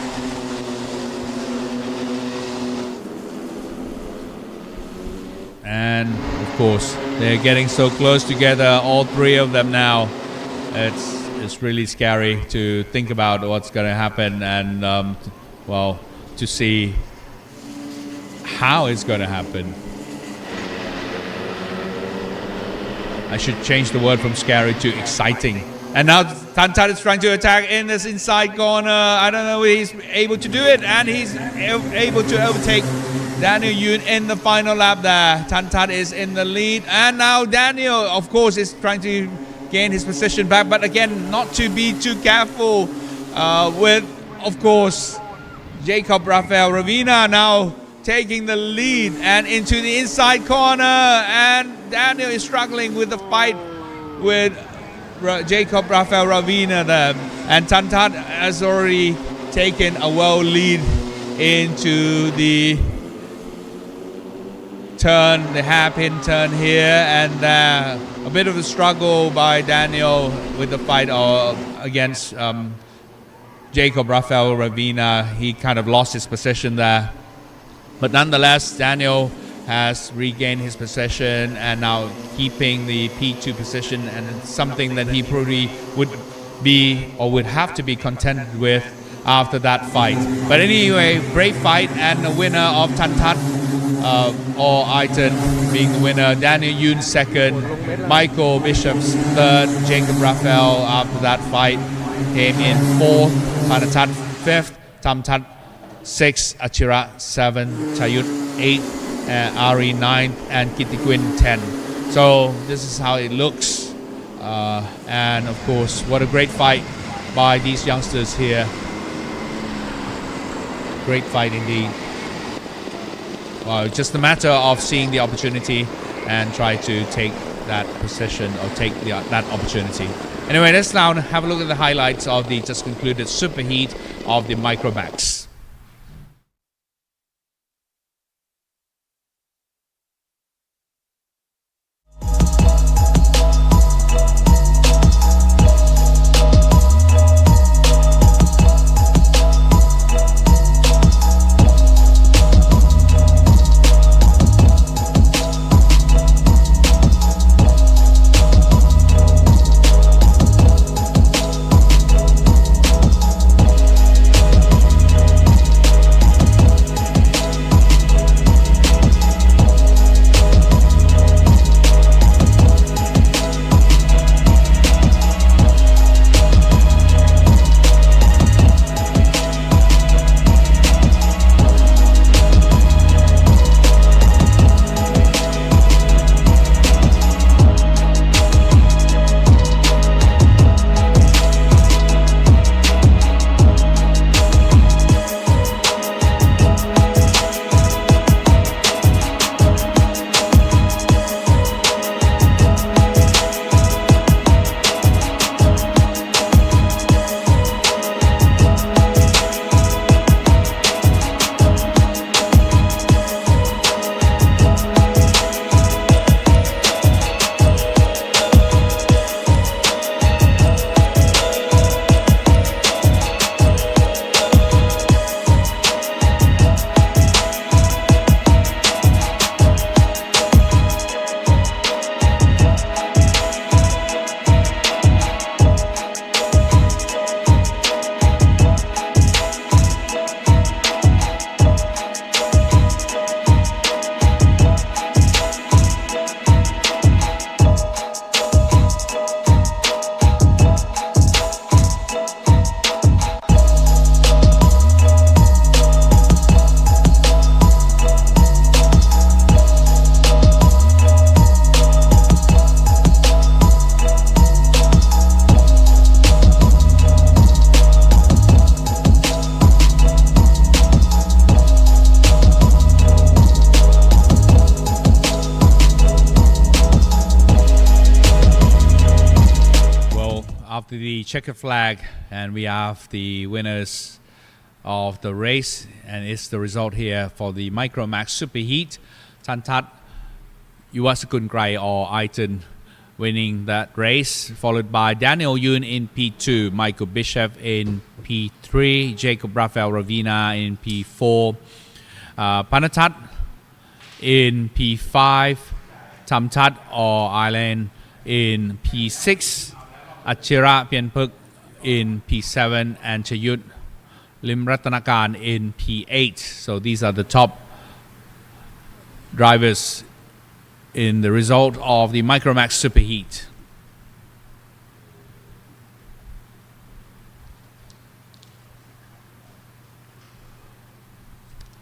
And of course they're getting so close together, all 3 of them now. It's really scary to think about what's going to happen and well, to see how it's going to happen. I should change the word from scary to exciting. And now Tantat is trying to attack in this inside corner. I don't know if he's able to do it, and he's able to overtake Daniel Yoon in the final lap there. Tantat is in the lead, and now Daniel, of course, is trying to gain his position back, but again, not to be too careful with, of course, Jacob Rafael Ravina now taking the lead and into the inside corner, and Daniel is struggling with the fight with Jacob Rafael Ravina there, and Tantat has already taken a well lead into the turn, the hairpin turn here, and a bit of a struggle by Daniel with the fight against Jacob Rafael Ravina. He kind of lost his position there, but nonetheless Daniel has regained his position and now keeping the P2 position, and it's something that he probably would be or would have to be contented with after that fight. But anyway, brave fight, and the winner of Tantat or Aiton being the winner, Daniel Yoon second, Michael Bishop's third, Jacob Rafael after that fight came in 4th, Tantat 5th, Tamtat 6th, Achira 7th, Chayut 8th, Ari 9th, and Kittiquin 10th. So this is how it looks, and of course what a great fight by these youngsters here. Great fight indeed. Well, it's just a matter of seeing the opportunity and try to take that position or take that opportunity. Anyway, let's now have a look at the highlights of the just concluded superheat of the Micromax. after the checkered flag, and we have the winners of the race, and it's the result here for the Micromax Superheat. Tantat Yuwasakun or Aiton winning that race, followed by Daniel Yoon in P2, Michael Bishop in P3, Jacob Rafael Ravina in P4, Panatat in P5, Tamtat or Island in P6, Achira Pianpuk in P7, and Chayut Lim Ratanakan in P8. So these are the top drivers in the result of the Micromax Superheat.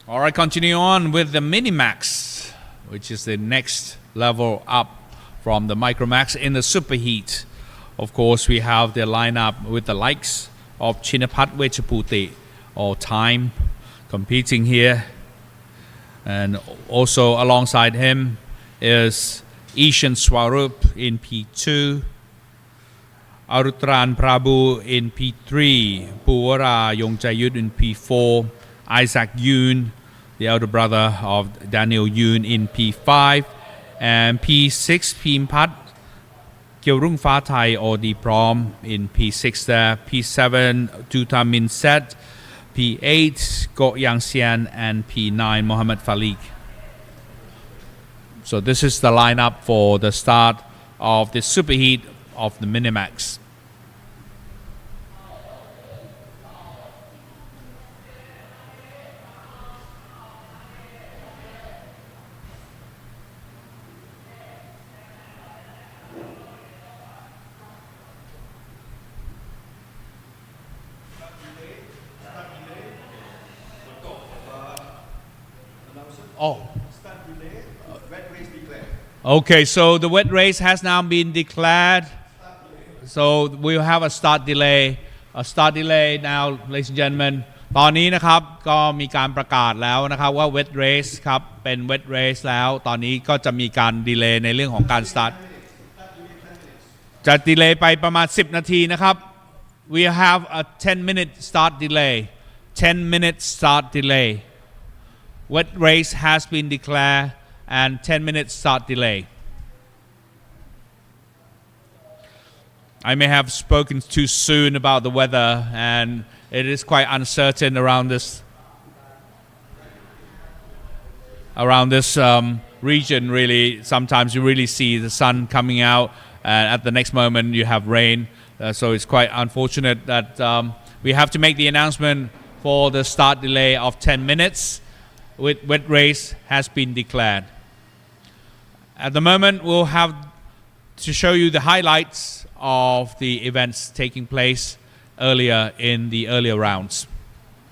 All right, continue on with the Minimax, which is the next level up from the Micromax in the Superheat. Of course, we have the lineup with the likes of Chinapat Wechaputi or Time competing here, and also alongside him is Ishan Swarup in P2, Arutran Prabhu in P3, Puwara Yongchayut in P4, Isaac Yoon, the elder brother of Daniel Yoon, in P5, and P6 Pimpat Kyurung Fa Thai or the Prom in P6 there, P7 Tuta Min Set, P8 Go Yang Xian, and P9 Mohammed Falik. So this is the lineup for the start of the Superheat of the Minimax. Oh. Okay, so the wet race has now been declared. So we'll have a start delay. A start delay now, ladies and gentlemen. ตอนนี้นะครับก็มีการประกาศแล้วนะครับว่า wet race ครับเป็น wet race แล้วตอนนี้ก็จะมีการดีเลย์ในเรื่องของการ start จะดีเลย์ไปประมาณ10นาทีนะครับ We have a 10-minute start delay. 10-minute start delay. Wet race has been declared and 10-minute start delay. I may have spoken too soon about the weather, and it is quite uncertain around this region. Really, sometimes you really see the sun coming out, and at the next moment you have rain. So it's quite unfortunate that we have to make the announcement for the start delay of 10 minutes. With wet race has been declared. At the moment, we'll have to show you the highlights of the events taking place earlier in the earlier rounds.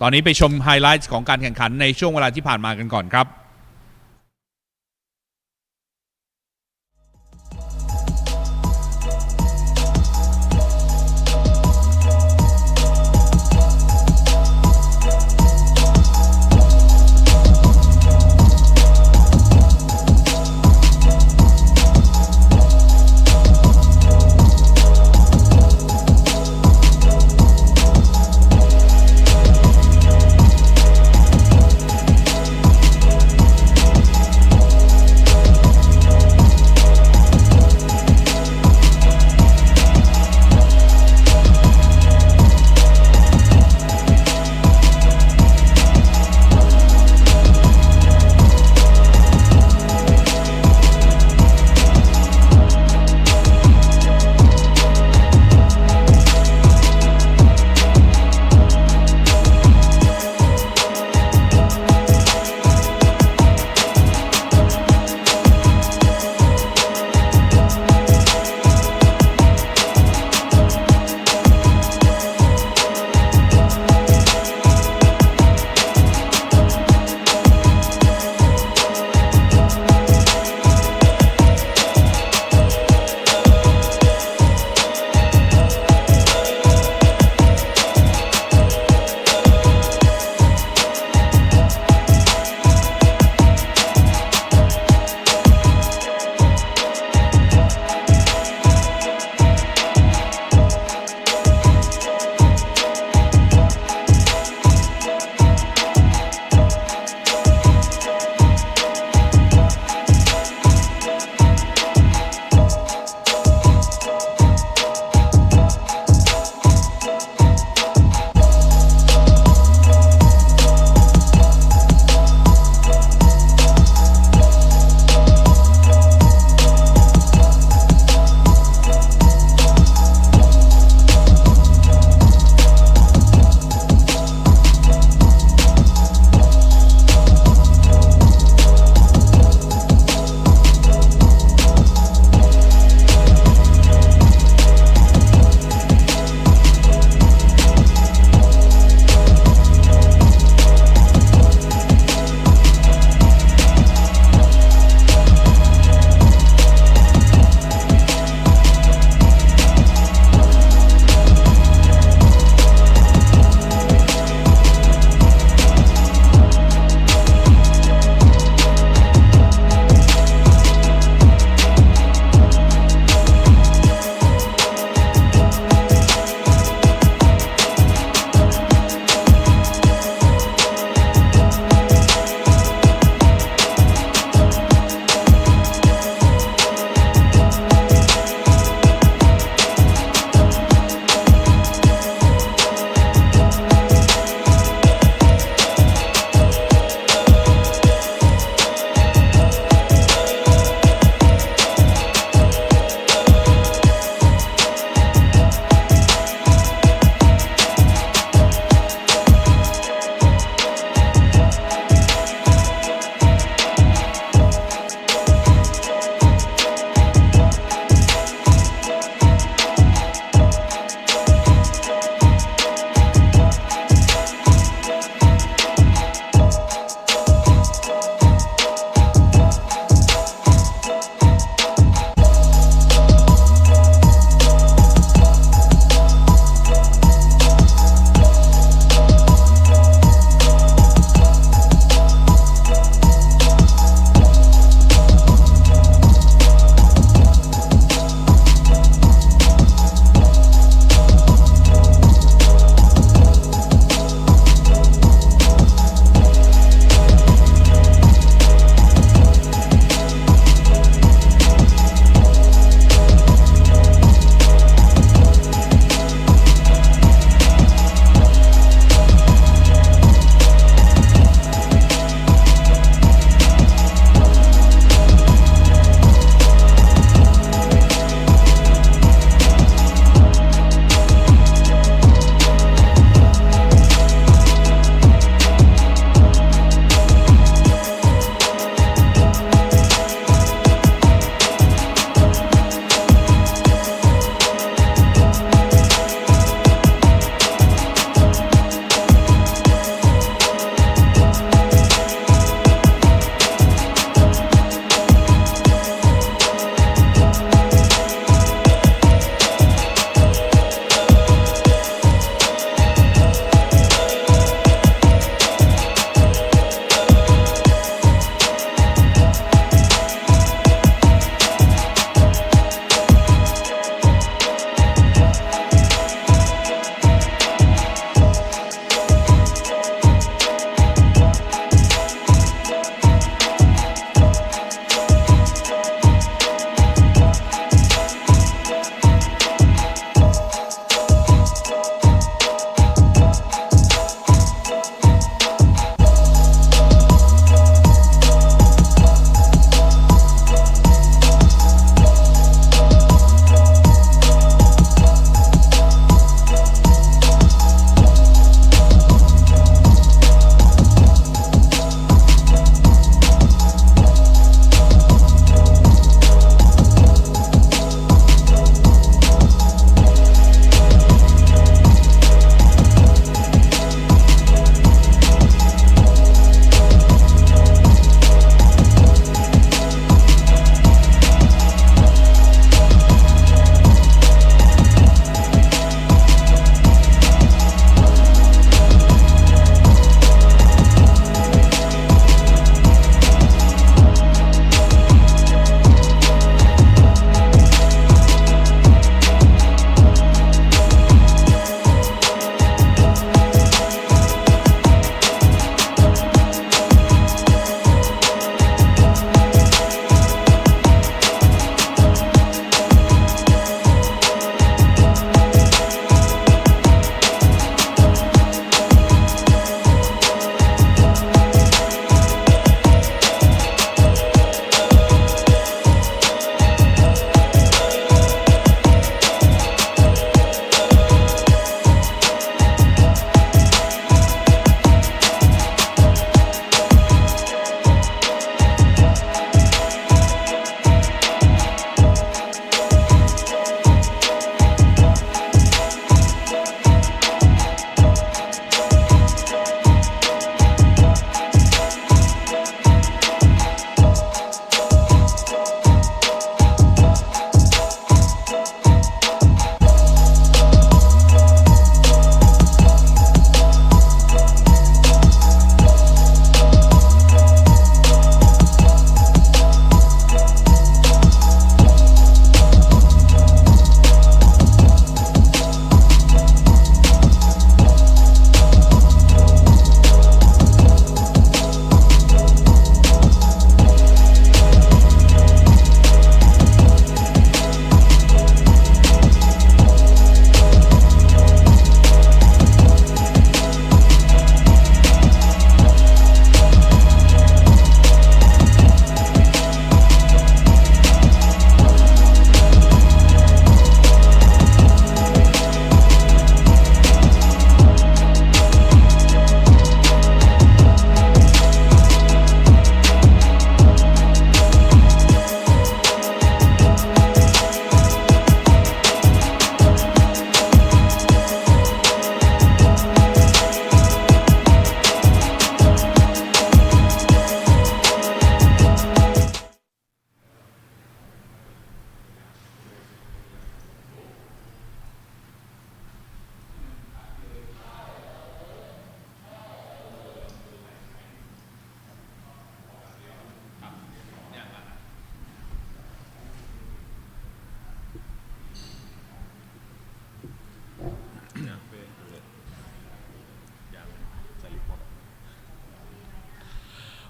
ตอนนี้ไปชมไฮไลท์ของการแข่งขันในช่วงเวลาที่ผ่านมากันก่อนครับ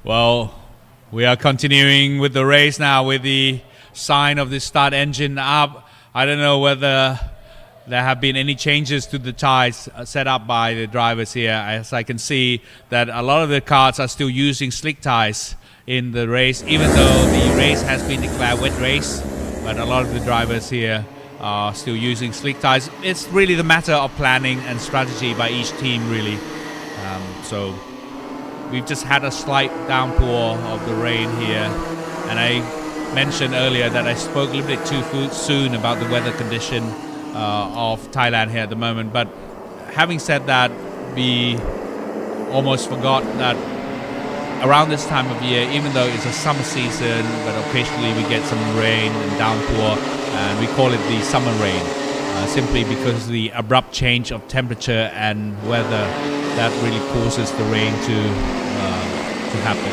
Well, we are continuing with the race now with the sign of the start engine up. I don't know whether there have been any changes to the tires set up by the drivers here, as I can see that a lot of the karts are still using slick tires in the race, even though the race has been declared wet race, but a lot of the drivers here are still using slick tires. It's really the matter of planning and strategy by each team, really. So we've just had a slight downpour of the rain here, and I mentioned earlier that I spoke a little bit too soon about the weather condition of Thailand here at the moment, but having said that, we almost forgot that around this time of year, even though it's a summer season, but occasionally we get some rain and downpour, and we call it the summer rain, simply because the abrupt change of temperature and weather that really causes the rain to happen.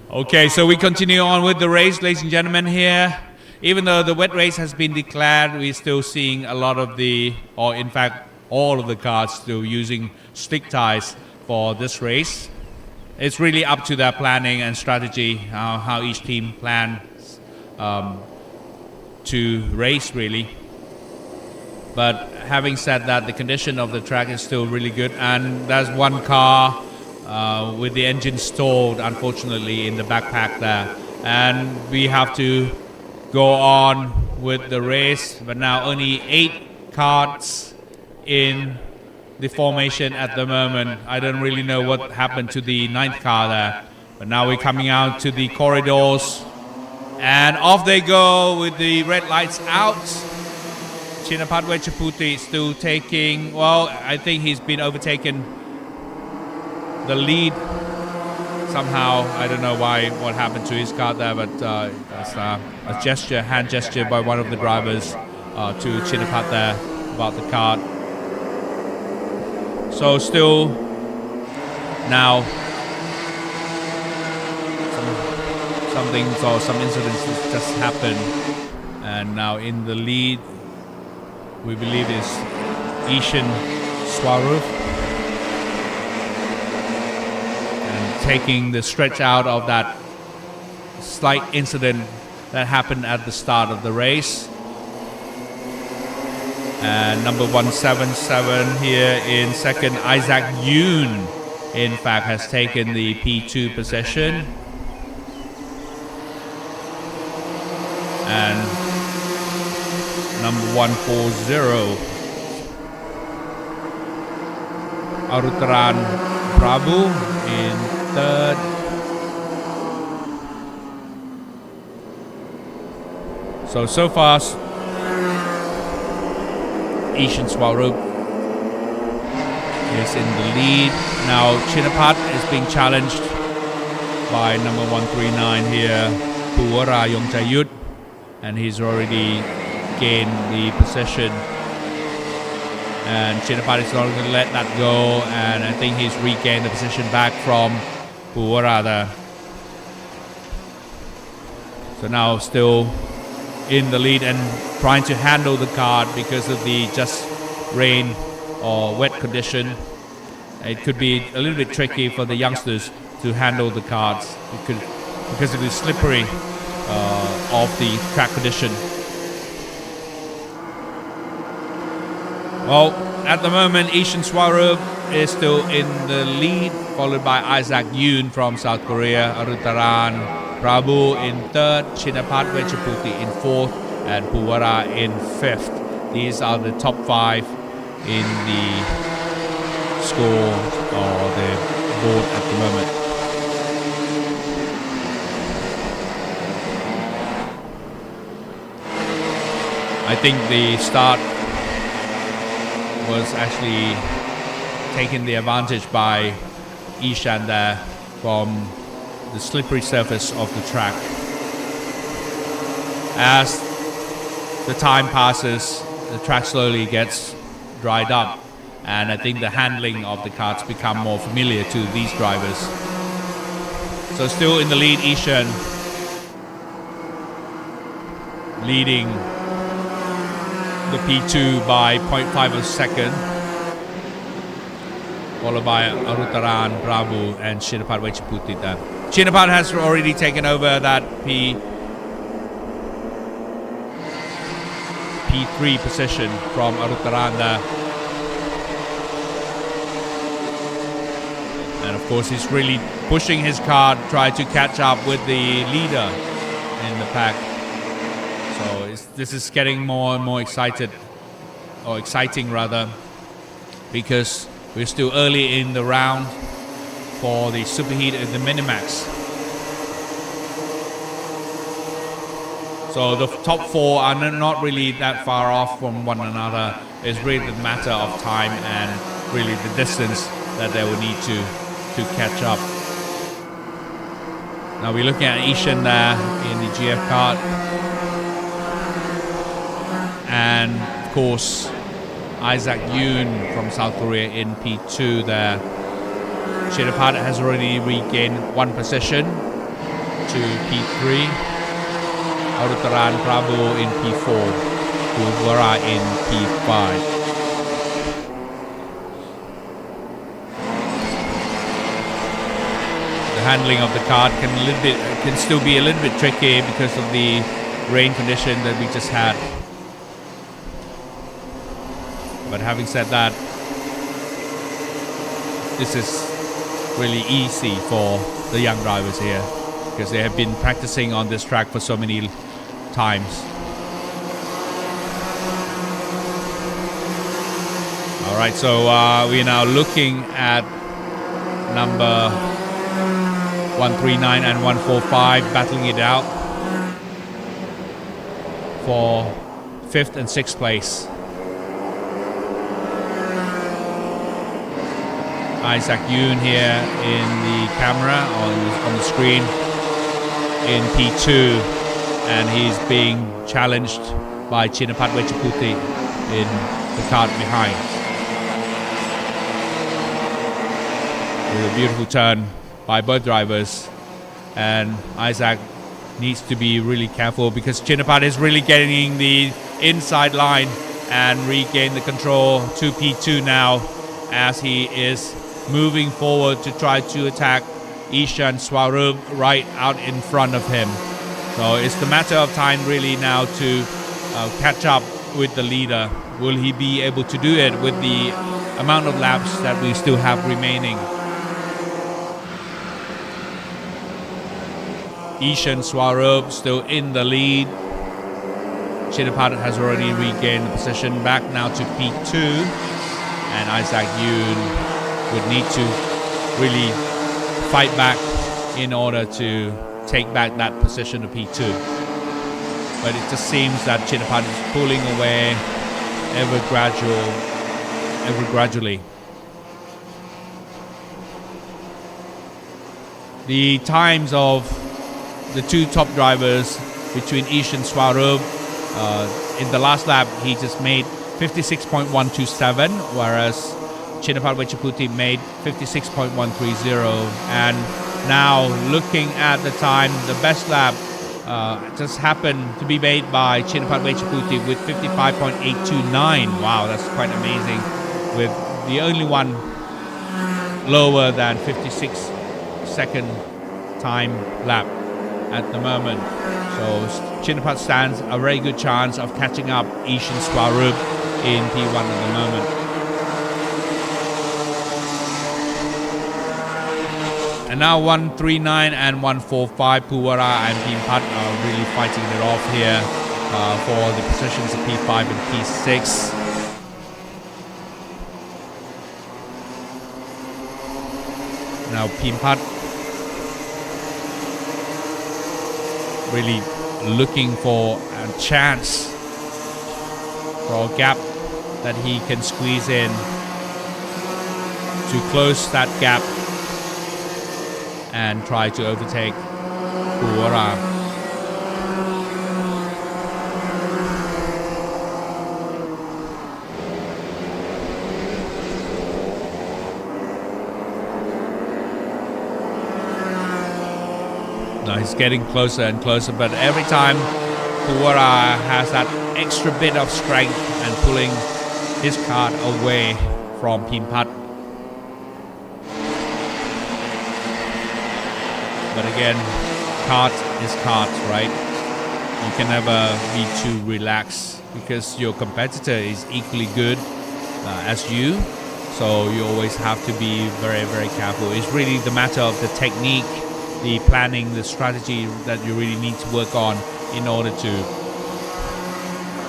Okay, so we continue on with the race, ladies and gentlemen, here. Even though the wet race has been declared, we're still seeing a lot of or in fact, all of the cars still using slick tires for this race. It's really up to their planning and strategy, how each team plans to race, really. But having said that, the condition of the track is still really good, and there's one car with the engine stalled, unfortunately, in the backpack there, and we have to go on with the race. But now only 8 karts in the formation at the moment. I don't really know what happened to the 9th car there, but now we're coming out to the corridors, and off they go with the red lights out. Chinapat Wechaputi still taking, well, I think he's been overtaken the lead somehow. I don't know what happened to his car there, but it's a gesture, hand gesture by one of the drivers to Chinapat there about the kart. So still now some incidents just happened, and now in the lead we believe is Ishan Swarup, and taking the stretch out of that slight incident that happened at the start of the race. And number 177 here in second, Isaac Yoon, in fact, has taken the P2 position. And number 140, Arutaran Prabhu in third. So far, Ishan Swarup is in the lead. Now Chinapat is being challenged by number 139 here, Puwara Yongchayut, and he's already gained the position. And Chinapat is not going to let that go, and I think he's regained the position back from Puwara there. So now still in the lead and trying to handle the kart because of the just rain or wet condition. It could be a little bit tricky for the youngsters to handle the karts because of the slippery of the track condition. Well, at the moment, Ishan Swarup is still in the lead, followed by Isaac Yoon from South Korea, Arutaran Prabhu in third, Chinapat Wechaputi in fourth, and Puwara in fifth. These are the top 5 in the score or the board at the moment. I think the start was actually taken the advantage by Ishan there from the slippery surface of the track. As the time passes, the track slowly gets dried up, and I think the handling of the karts become more familiar to these drivers. So still in the lead, Ishan leading the P2 by 0.5 of a second, followed by Arutaran, Prabu, and Chinapat Wechiputita. Chinapat has already taken over that P3 position from Arutaran there. And of course, he's really pushing his car, try to catch up with the leader in the pack. So this is getting more and more exciting rather, because we're still early in the round for the superheat and the Minimax. So the top four are not really that far off from one another. It's really the matter of time and really the distance that they will need to catch up. Now we're looking at Ishan there in the GF Kart. And of course, Isaac Yoon from South Korea in P2 there. Chinapat has already regained one position to P3. Arutaran Prabu in P4. Bira in P5. The handling of the kart can still be a little bit tricky because of the rain condition that we just had. But having said that, this is really easy for the young drivers here because they have been practicing on this track for so many times. All right, so we're now looking at number 139 and 145 battling it out for 5th and 6th place. Isaac Yoon here in the camera on the screen in P2, and he's being challenged by Chinapat Wechaputi in the kart behind. With a beautiful turn by both drivers, and Isaac needs to be really careful because Chinapat is really getting the inside line and regain the control to P2 now as he is moving forward to try to attack Ishan Swarup right out in front of him. So it's the matter of time really now to catch up with the leader. Will he be able to do it with the amount of laps that we still have remaining? Ishan Swarup still in the lead. Chinapat has already regained the position back now to P2, and Isaac Yoon would need to really fight back in order to take back that position to P2. But it just seems that Chinapat is pulling away ever gradually. The times of the two top drivers between Ishan Swarup, in the last lap he just made 56.127, whereas Chinapat Wechaputi made 56.130, and now looking at the time, the best lap just happened to be made by Chinapat Wechaputi with 55.829. Wow, that's quite amazing, with the only one lower than 56-second time lap at the moment. So Chinapat stands a very good chance of catching up Ishan Swarup in P1 at the moment. And now 139 and 145, Puwara and Pimpat are really fighting it off here for the positions of P5 and P6. Now Pimpat really looking for a chance, for a gap that he can squeeze in to close that gap and try to overtake Puwara. Now he's getting closer and closer, but every time Puwara has that extra bit of strength pulling his kart away from Pimpat. But again, kart is kart, right? You can never be too relaxed because your competitor is equally good as you. So you always have to be very, very careful. It's really the matter of the technique, the planning, the strategy that you really need to work on in order to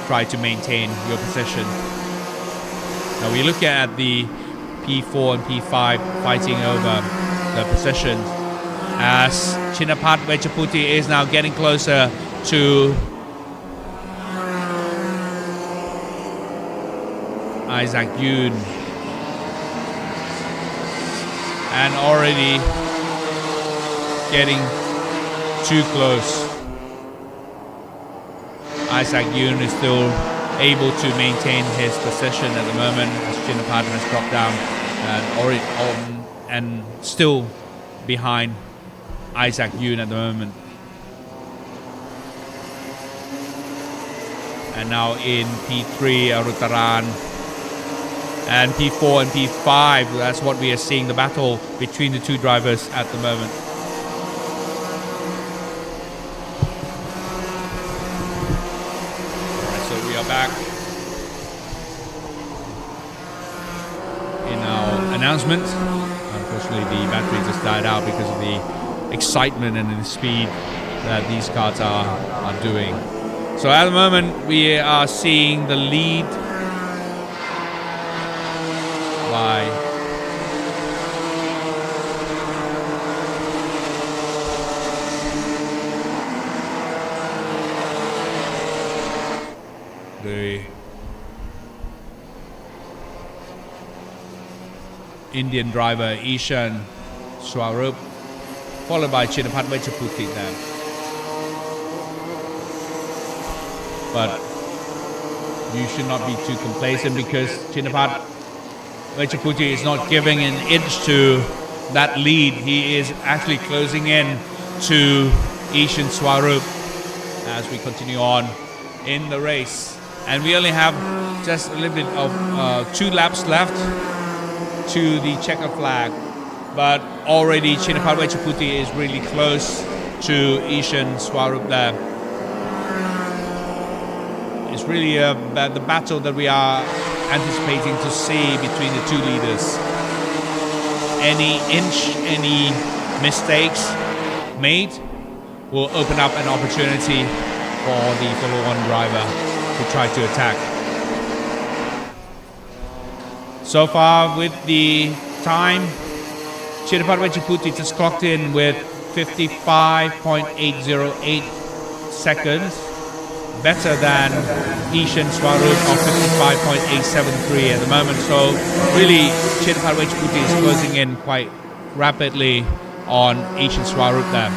try to maintain your position. Now we look at the P4 and P5 fighting over the position as Chinapat Vechaputi is now getting closer to Isaac Yoon and already getting too close. Isaac Yoon is still able to maintain his position at the moment as Chinapat has dropped down and still behind Isaac Yoon at the moment. And now in P3, Arutaran, and P4 and P5, that's what we are seeing, the battle between the two drivers at the moment. Alright, so we are back in our announcement. Unfortunately, the battery just died out because of the excitement and the speed that these karts are doing. So at the moment, we are seeing the lead by the Indian driver Ishan Swarup, followed by Chinapat Vechaputi then. But you should not be too complacent because Chinapat Vechaputi is not giving an inch to that lead. He is actually closing in to Ishan Swarup as we continue on in the race. And we only have just a little bit of 2 laps left to the checker flag. But already Chinapat Vechaputi is really close to Ishan Swarup there. It's really the battle that we are anticipating to see between the two leaders. Any inch, any mistakes made will open up an opportunity for the follow-on driver to try to attack. So far with the time, Chinapat Vechaputi just clocked in with 55.808 seconds, better than Ishan Swarup of 55.873 at the moment. So really, Chinapat Vechaputi is closing in quite rapidly on Ishan Swarup there.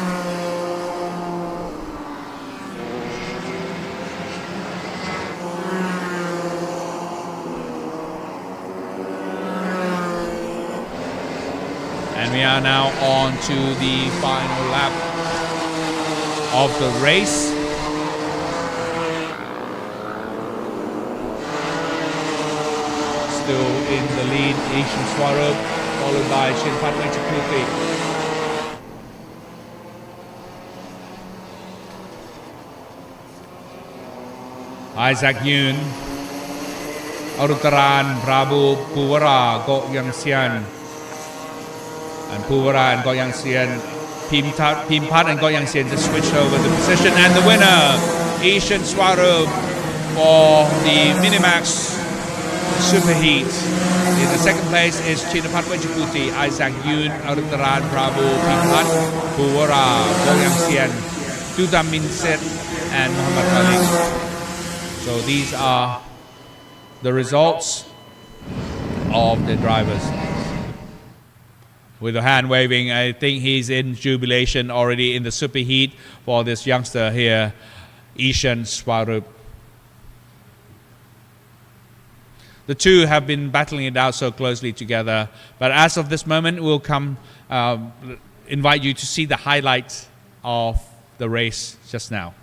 And we are now on to the final lap of the race. Still in the lead, Ishan Swarup, followed by Chinapat Vechaputi. Isaac Yoon, Arutaran, Prabhu, Puwara, Go Yang Sian, and Puwara and Go Yang Sian, Pimpat and Go Yang Sian just switched over the position, and the winner, Ishan Swarup for the Minimax Superheat. In the second place is Chinapat Vechaputi, Isaac Yoon, Arutaran, Prabhu, Pimpat, Puwara, Go Yang Sian, Dudam Minset, and Muhammad Malik. So these are the results of the drivers. With the hand waving, I think he's in jubilation already in the superheat for this youngster here, Ishan Swarup. The two have been battling it out so closely together, but as of this moment, we'll invite you to see the highlights of the race just now.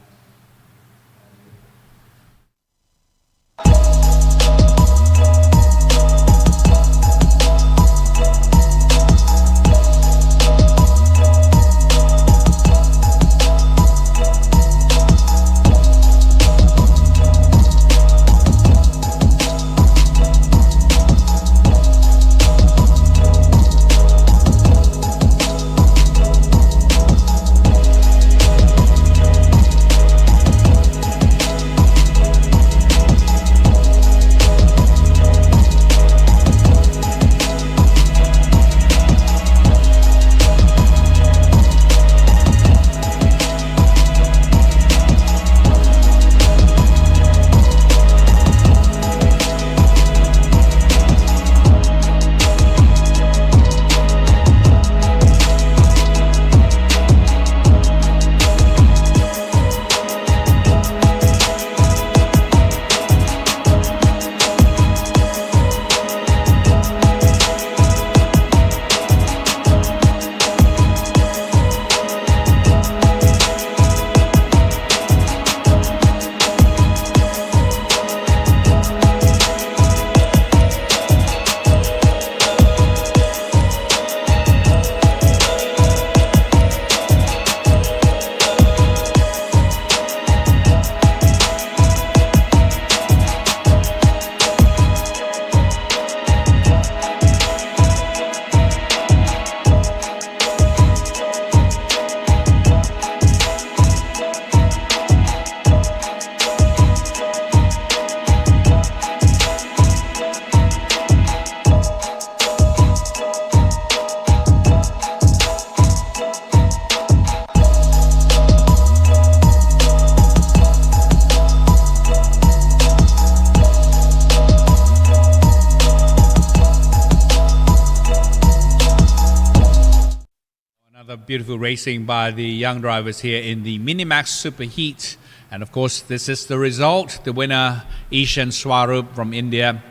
beautiful racing by the young drivers here in the Minimax Superheat. And of course, this is the result. The winner, Ishan Swarup from India.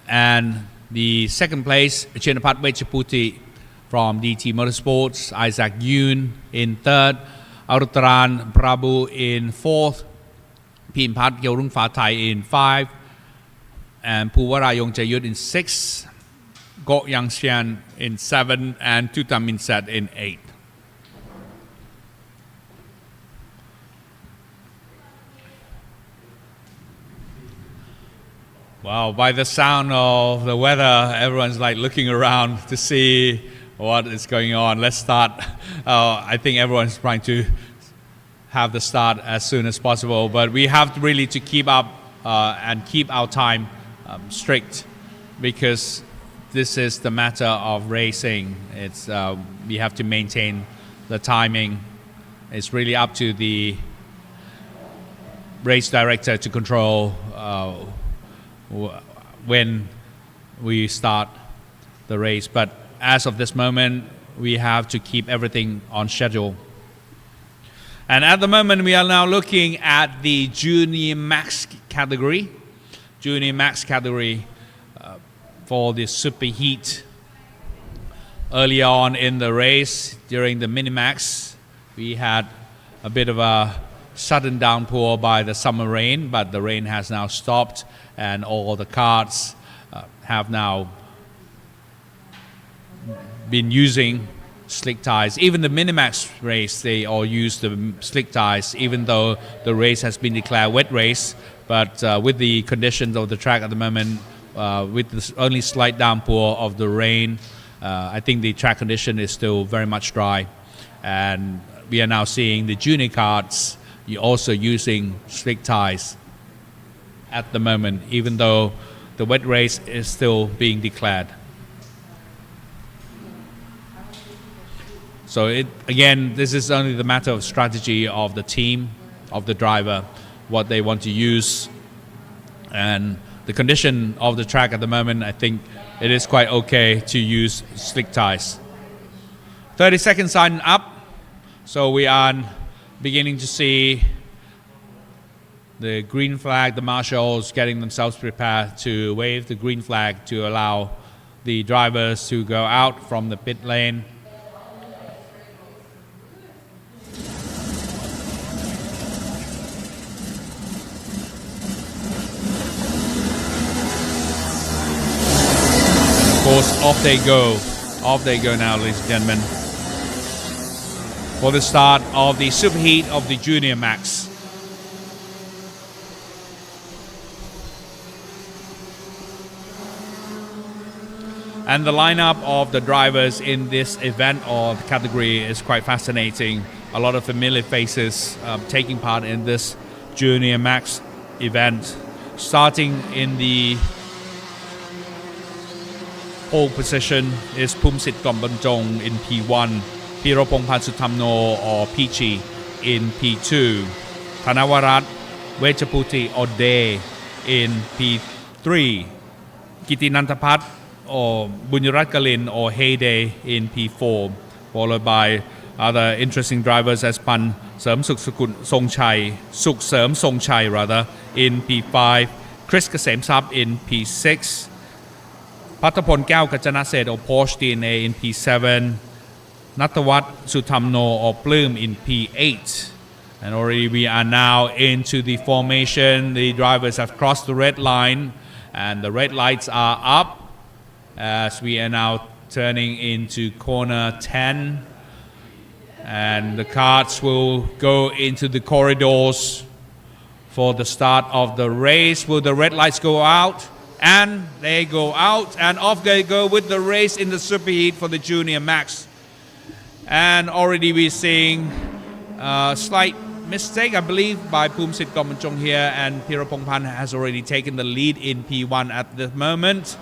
And the second place, Chinapat Vechaputi from DT Motorsports. Isaac Yoon in third. Arutaran Prabhu in fourth. Pimpat Yorung Fatai in five. And Puwara Yongjayut in sixth. Go Yang Xian in 7 and Tutam Minsat in 8. Wow, by the sound of the weather, everyone's like looking around to see what is going on. Let's start. I think everyone's trying to have the start as soon as possible, but we have really to keep up and keep our time strict, because this is the matter of racing. It's we have to maintain the timing. It's really up to the race director to control when we start the race. But as of this moment, we have to keep everything on schedule. And at the moment, we are now looking at the Junior Max category. Junior Max category for the Superheat. Earlier on in the race, during the Minimax, we had a bit of a sudden downpour by the summer rain, but the rain has now stopped, and all the karts have now been using slick tires. Even the Minimax race, they all use the slick tires, even though the race has been declared wet race. But with the conditions of the track at the moment, with this only slight downpour of the rain, I think the track condition is still very much dry. And we are now seeing the junior karts also using slick tires at the moment, even though the wet race is still being declared. So again, this is only the matter of strategy of the team, of the driver, what they want to use. And the condition of the track at the moment, I think it is quite okay to use slick tires. 30 seconds sign up. So we are beginning to see the green flag, the marshals getting themselves prepared to wave the green flag to allow the drivers to go out from the pit lane. Of course, off they go. Off they go now, ladies and gentlemen, for the start of the Superheat of the Junior Max. And the lineup of the drivers in this event or category is quite fascinating. A lot of familiar faces taking part in this Junior Max event. Starting in the pole position is Phumsit Kombanjong in P1, Piropongpan Sutamno or Pichi in P2, Thanavarat Vechaputi Ode in P3, Kitinantapat or Bunyarat Kalin or Heyday in P4, followed by other interesting drivers as Pan Serm Songchai in P5, Chris Kasem in P6, Patapon Gao Kachanaset or Porsche DNA in P7, Natawat Sutamno or Plume in P8. And already we are now into the formation. The drivers have crossed the red line and the red lights are up as we are now turning into corner 10. And the karts will go into the corridors for the start of the race. Will the red lights go out? And they go out, and off they go with the race in the Superheat for the Junior Max. And already we're seeing a slight mistake, I believe, by Phumsit Kombanjong here, and Piropongpan has already taken the lead in P1 at the moment.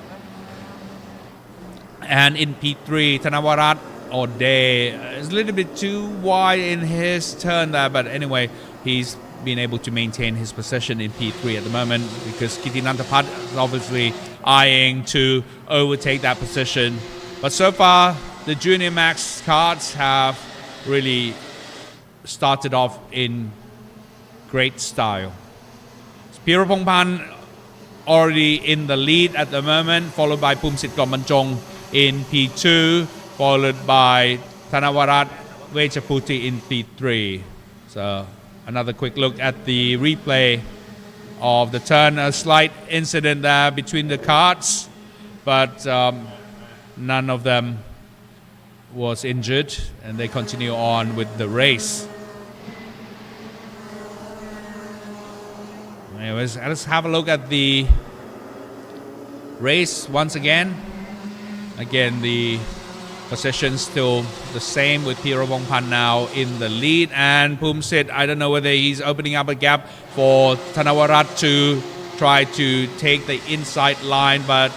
And in P3, Thanavarat Ode is a little bit too wide in his turn there, but anyway, he's been able to maintain his position in P3 at the moment because Kitinantapat is obviously eyeing to overtake that position. But so far, the Junior Max karts have really started off in great style. Pirapong Pan already in the lead at the moment, followed by Pumsit Glomanjong in P2, followed by Thanavarat Vechaputi in P3. So another quick look at the replay of the turn. A slight incident there between the karts, but none of them was injured, and they continue on with the race. Anyways, let's have a look at the race once again. Again, the position still the same with Pirapongpan now in the lead, and Pumsit, I don't know whether he's opening up a gap for Thanavarat to try to take the inside line, but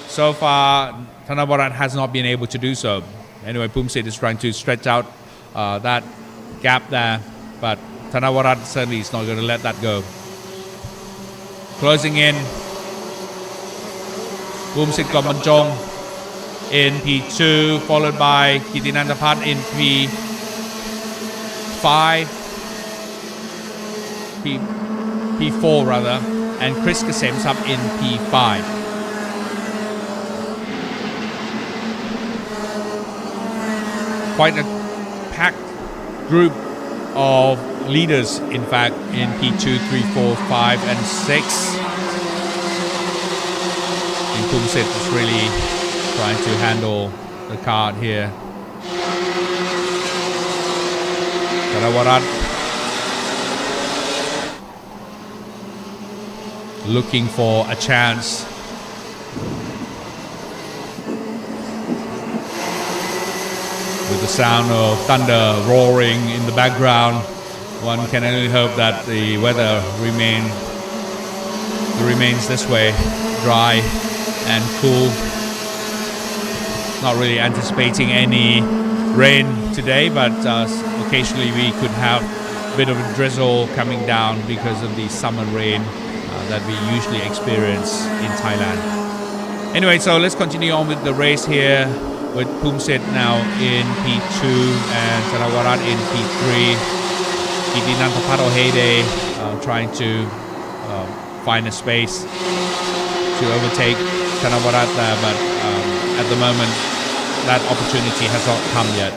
so far Thanavarat has not been able to do so. Anyway, Pumsit is trying to stretch out that gap there, but Thanavarat certainly is not going to let that go. Closing in, Pumsit Glomanjong in P2, followed by Kitinantapat in P5, P4 rather, and Chris Kasemsap in P5. Quite a packed group of leaders, in fact, in P2, 3, 4, 5, and 6. And Pumsit is really trying to handle the card here. Thanavarat looking for a chance. With the sound of thunder roaring in the background, one can only hope that the weather remains this way, dry and cool. Not really anticipating any rain today, but occasionally we could have a bit of a drizzle coming down because of the summer rain that we usually experience in Thailand. Anyway, so let's continue on with the race here, with Pumsit now in P2 and Thanavarat in P3. Kitinantapat Ohede trying to find a space to overtake Thanavarat there, but at the moment that opportunity has not come yet.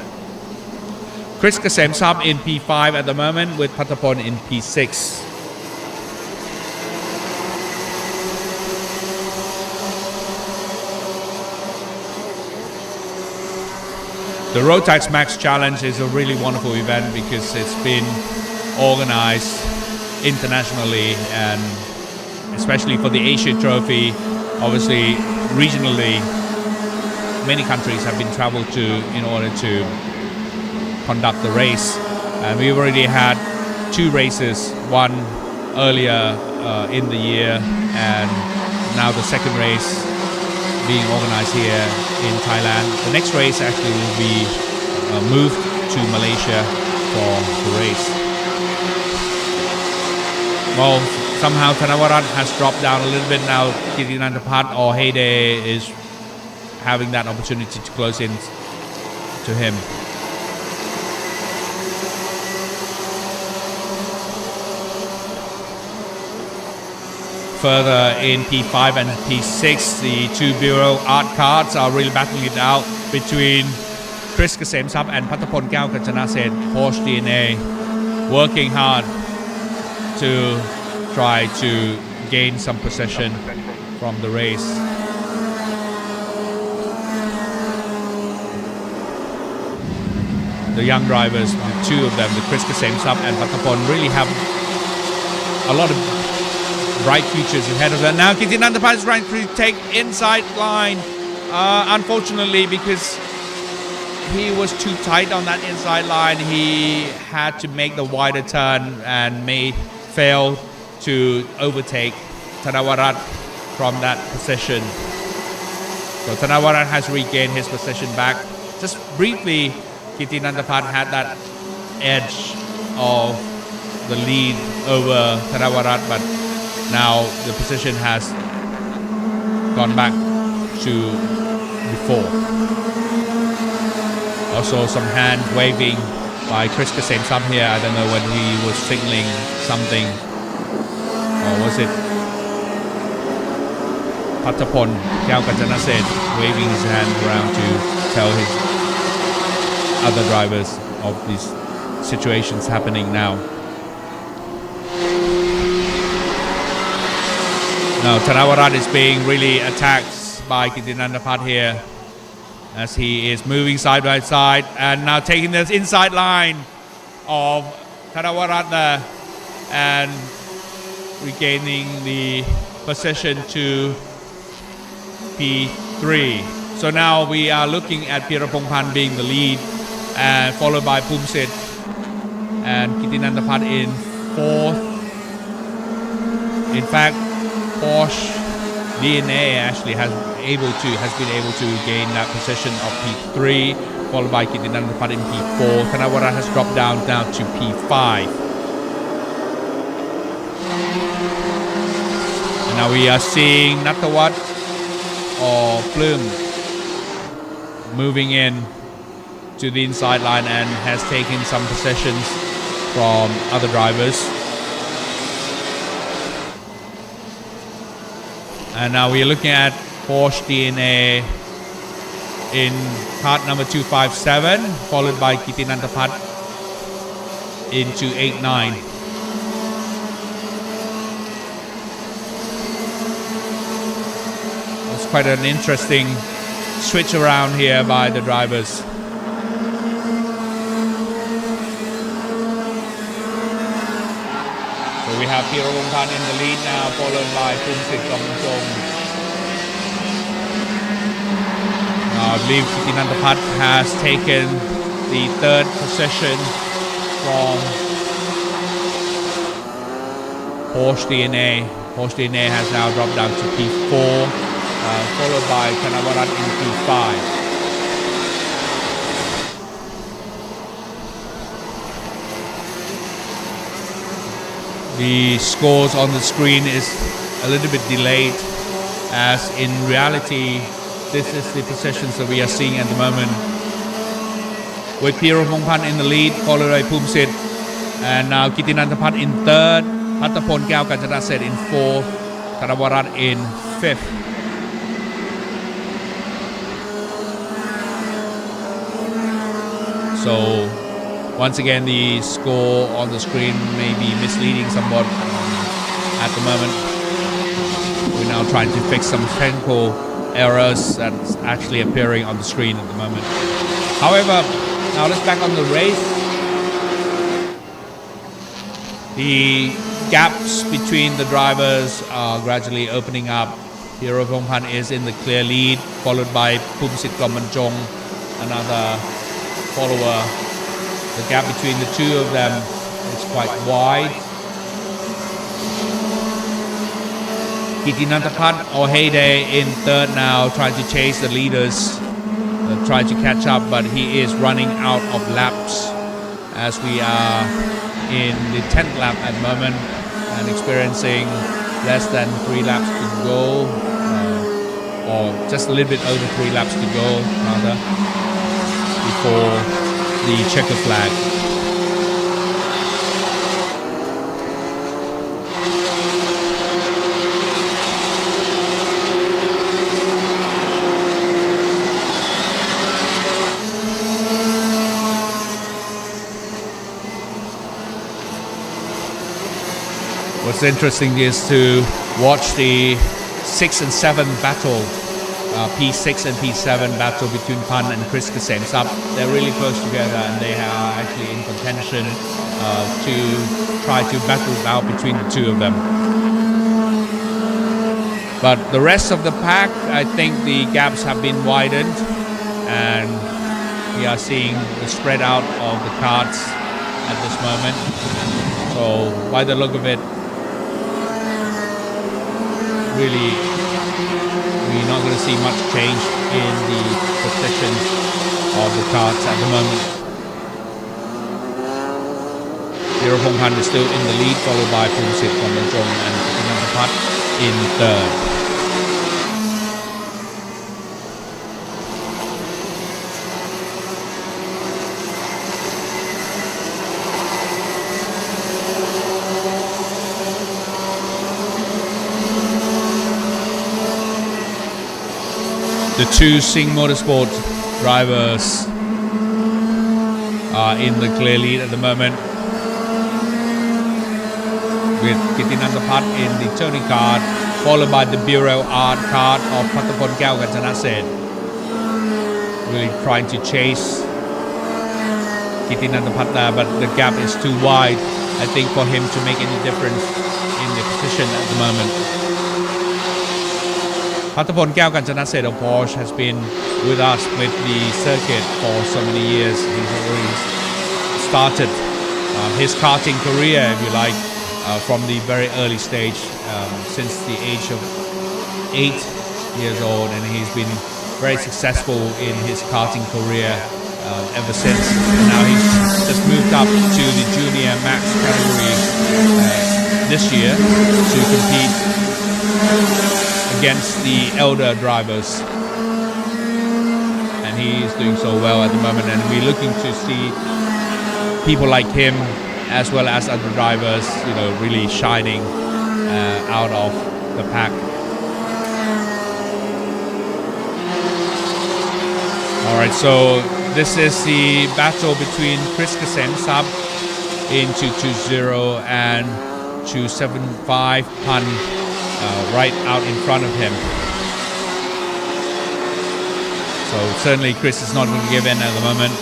Chris Kasemsap in P5 at the moment, with Patapon in P6. The Rotax Max Challenge is a really wonderful event because it's been organized internationally, and especially for the Asia Trophy, obviously regionally many countries have been traveled to in order to conduct the race, and we've already had 2 races, one earlier in the year, and now the second race being organized here in Thailand. The next race actually will be moved to Malaysia for the race. Well, somehow Thanavarat has dropped down a little bit now. Kitinantapat or Heyday is having that opportunity to close in to him. Further in P5 and P6, the 2 Bira art cards are really battling it out between Chris Kasemsap and Patapon Kao Kachanaset. Porsche DNA working hard to try to gain some possession from the race. The young drivers, the 2 of them, the Chris Kasemsap and Patapon, really have a lot of bright futures ahead of them. Now Kitinantapat is trying to take inside line, unfortunately, because he was too tight on that inside line. He had to make the wider turn and may fail to overtake Thanavarat from that position. So Thanavarat has regained his position back. Just briefly, Kitinantapat had that edge of the lead over Thanavarat, but now the position has gone back to before. Also some hand waving by Chris Kasem here. I don't know when he was signaling something, or was it Pattapon Kaukajanasen waving his hand around to tell his other drivers of these situations happening now. Now Thanavarat is being really attacked by Kittinandapat here as he is moving side by side and now taking this inside line of Thanavarat there and regaining the position to P3. So now we are looking at Pirapongpan being the lead and followed by Pumsit and Kittinandapat in 4th. In fact, Porsche DNA actually has been able to gain that position of P3, followed by Kittinandapat in P4. Thanavarat has dropped down now to P5. And now we are seeing Natawat or Plume moving in to the inside line and has taken some possessions from other drivers. And now we are looking at Porsche DNA in kart number 257, followed by Kittinandapat in 289. It's quite an interesting switch around here by the drivers. So we have Pirapongpan in the lead now, followed by Pumsit Gomjong. I believe Kittinandapat has taken the 3rd position from Porsche DNA. Porsche DNA has now dropped down to P4, followed by Thanavarat in P5. The scores on the screen is a little bit delayed, as in reality this is the positions that we are seeing at the moment, with Pirapongpan in the lead, followed by Pumsit, and now Kittinandapat in 3rd, Pattapon Kaukajanasen in 4th, Thanavarat in 5th. So once again, the score on the screen may be misleading somewhat at the moment. We're now trying to fix some technical errors that's actually appearing on the screen at the moment. However, now let's back on the race. The gaps between the drivers are gradually opening up. Pirapongpan is in the clear lead, followed by Pumsit Gomjong, another follower. The gap between the two of them is quite wide. Kittinandapat or Heyday in 3rd now, trying to chase the leaders, trying to catch up, but he is running out of laps as we are in the 10th lap at the moment and experiencing less than 3 laps to go, or just a little bit over 3 laps to go rather, before the checker flag. What's interesting is to watch the 6 and 7 battle, P6 and P7 battle between Pan and Chris Kasem. They're really close together and they are actually in contention to try to battle it out between the two of them. But the rest of the pack, I think the gaps have been widened and we are seeing the spread out of the cards at this moment. So by the look of it, really we're not going to see much change in the positions of the cards at the moment. Pirapongpan is still in the lead, followed by Pumsit Gomjong and Kittinandapat in 3rd. The two Sing Motorsport drivers are in the clear lead at the moment, with Kittinandapat in the turning card, followed by the Bira art card of Pattapon Kyaw Kanchanaset, really trying to chase Kittinandapat there, but the gap is too wide, I think, for him to make any difference in the position at the moment. Pattapon Kyaw Kanchanaset of Porsche has been with us with the circuit for so many years. He's already started his karting career, if you like, from the very early stage, since the age of 8 years old, and he's been very successful in his karting career ever since. And now he's just moved up to the junior max category this year to compete against the elder drivers, and he's doing so well at the moment, and we're looking to see people like him as well as other drivers, really shining out of the pack. All right, so this is the battle between Chris Kasem sub in 220 and 275 Pan right out in front of him. So certainly Chris is not going to give in at the moment.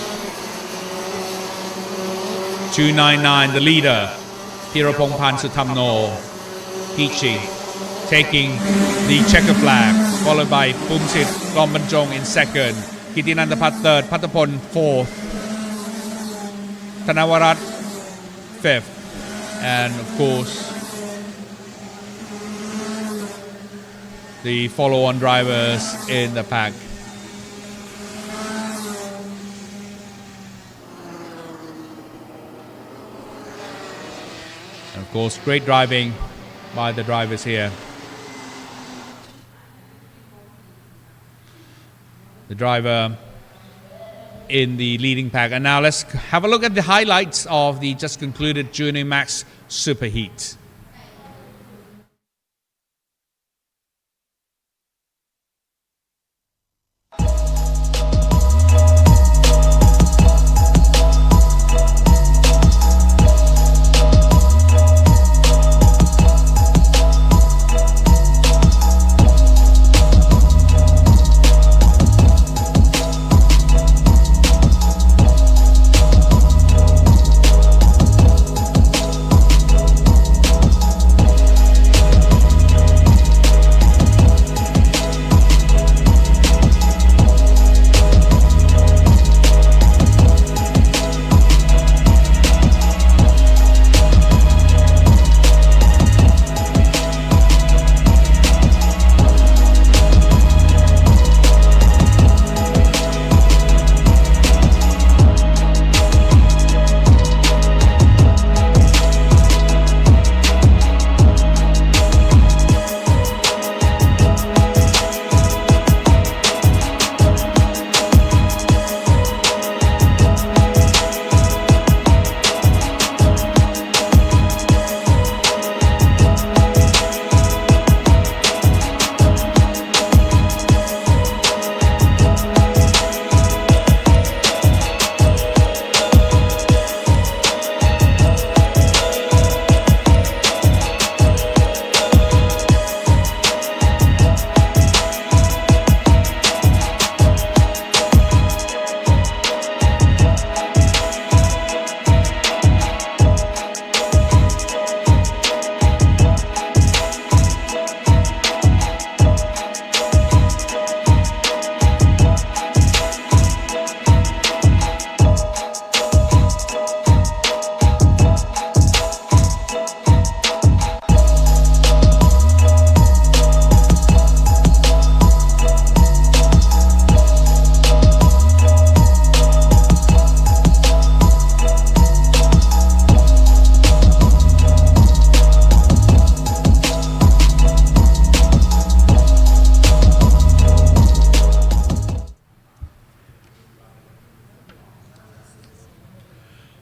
299, the leader, Pirapongpan Sutamno, Pichi, taking the checker flag, followed by Pumsit Gombanjong in second, Kittinandapat third, Pattapon fourth, Thanavarat fifth, and of course the follow-on drivers in the pack. And of course, great driving by the drivers here. The driver in the leading pack. And now let's have a look at the highlights of the just concluded Junior Max Superheat.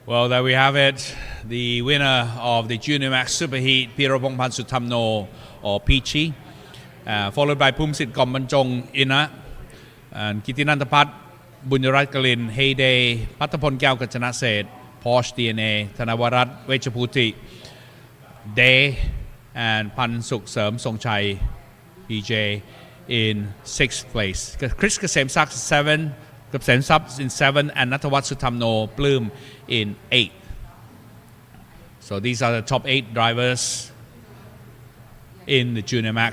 Well, there we have it. The winner of the Junior Max Superheat, Pirapongpan Sutamno, or Peachy, followed by Pumsit Gombanjong Ina, and กิตินันทพัฒน์บุญยรัตน์กลิน Heyday พัฒพลแก้วกัญจนเศรษฐ์ Porsche DNA ธนวรัตน์เวชภูติ Day and พันสุขเสริมทรงชัย EJ in 6th place Chris เกษมศักดิ์ 7 เกษมทรัพย์ in 7 and ณัฐวัฒน์สุธรรมโนปลื้ม in 8 so these are the top 8 drivers in the Junior Max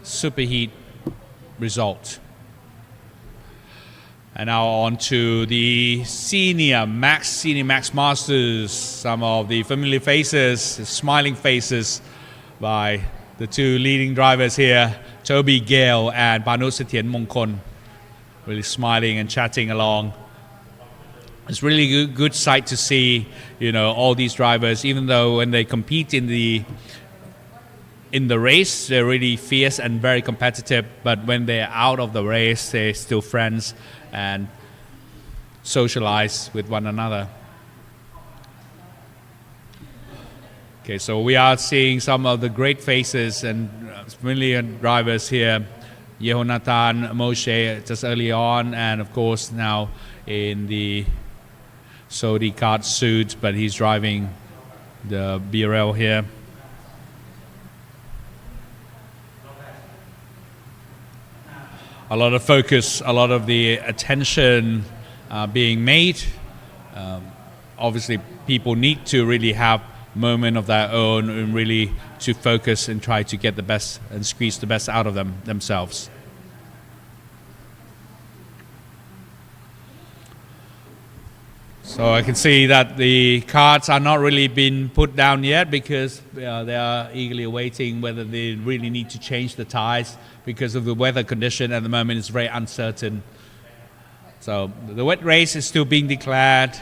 Superheat result and now on to the Senior Max Masters some of the familiar faces smiling faces by the two leading drivers here Toby Gale and Panu Setien Mongkon really smiling and chatting along it's really good sight to see all these drivers even though when they compete in the race they're really fierce and very competitive but when they're out of the race they're still friends and socialize with one another okay so we are seeing some of the great faces and familiar drivers here Yehonatan Moshe just early on and of course now in the Saudi Kart suit but he's driving the Bira here a lot of focus, a lot of the attention being made. Obviously, people need to really have a moment of their own and really to focus and try to get the best and squeeze the best out of themselves. So I can see that the carts are not really been put down yet because they are eagerly waiting whether they really need to change the tires because of the weather condition at the moment it's very uncertain. So the wet race is still being declared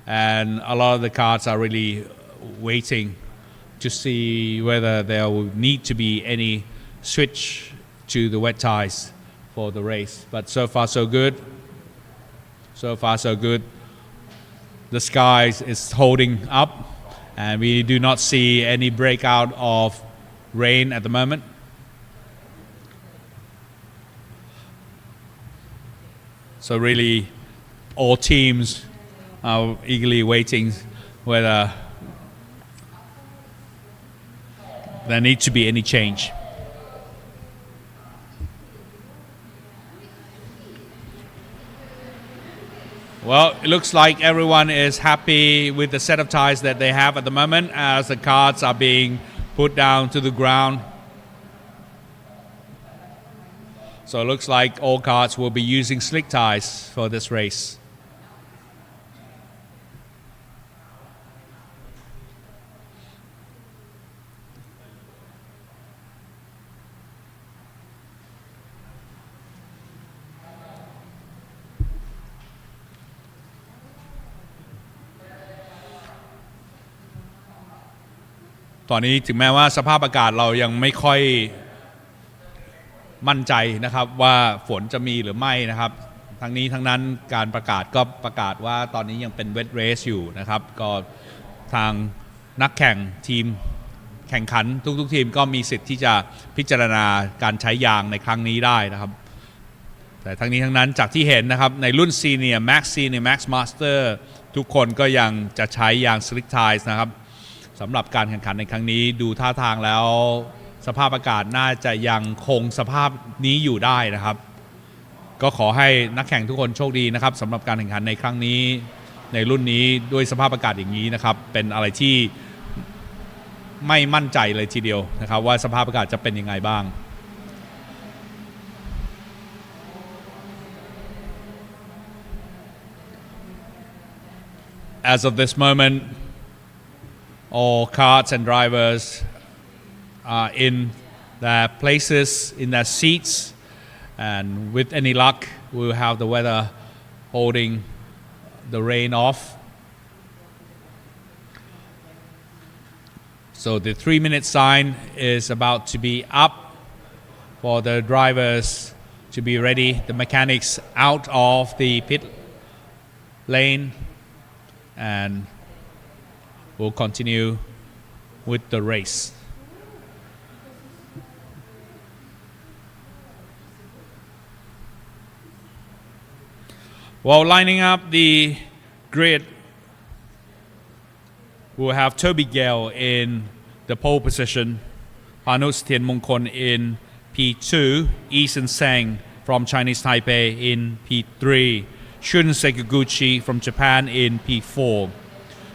and a lot of the carts are really waiting to see whether there will need to be any switch to the wet tires for the race. But so far so good. So far so good. The sky is holding up and we do not see any breakout of rain at the moment. So really all teams are eagerly waiting whether there needs to be any change. Well, it looks like everyone is happy with the set of tires that they have at the moment as the carts are being put down to the ground. So it looks like all carts will be using slick tires for this race.ตอนนี้ถึงแม้ว่าสภาพอากาศเรายังไม่ค่อยมั่นใจนะครับว่าฝนจะมีหรือไม่นะครับทั้งนี้ทั้งนั้นการประกาศก็ประกาศว่าตอนนี้ยังเป็นเวทเรสอยู่นะครับก็ทางนักแข่งทีมแข่งขันทุกทีมก็มีสิทธิ์ที่จะพิจารณาการใช้ยางในครั้งนี้ได้นะครับแต่ทั้งนี้ทั้งนั้นจากที่เห็นนะครับในรุ่น Senior Max Master ทุกคนก็ยังจะใช้ยาง Slick Tires นะครับสำหรับการแข่งขันในครั้งนี้ดูท่าทางแล้วสภาพอากาศน่าจะยังคงสภาพนี้อยู่ได้นะครับก็ขอให้นักแข่งทุกคนโชคดีนะครับสำหรับการแข่งขันในครั้งนี้ในรุ่นนี้ด้วยสภาพอากาศอย่างนี้นะครับเป็นอะไรที่ไม่มั่นใจเลยทีเดียวนะครับว่าสภาพอากาศจะเป็นยังไงบ้าง As of this moment all carts and drivers are in their places in their seats and with any luck we'll have the weather holding the rain off so the 3-minute sign is about to be up for the drivers to be ready the mechanics out of the pit lane and we'll continue with the race While lining up the grid, we'll have Toby Gale in the pole position, Panus Tien Mongkon in P2, Eason Sang from Chinese Taipei in P3, Shun Sekaguchi from Japan in P4,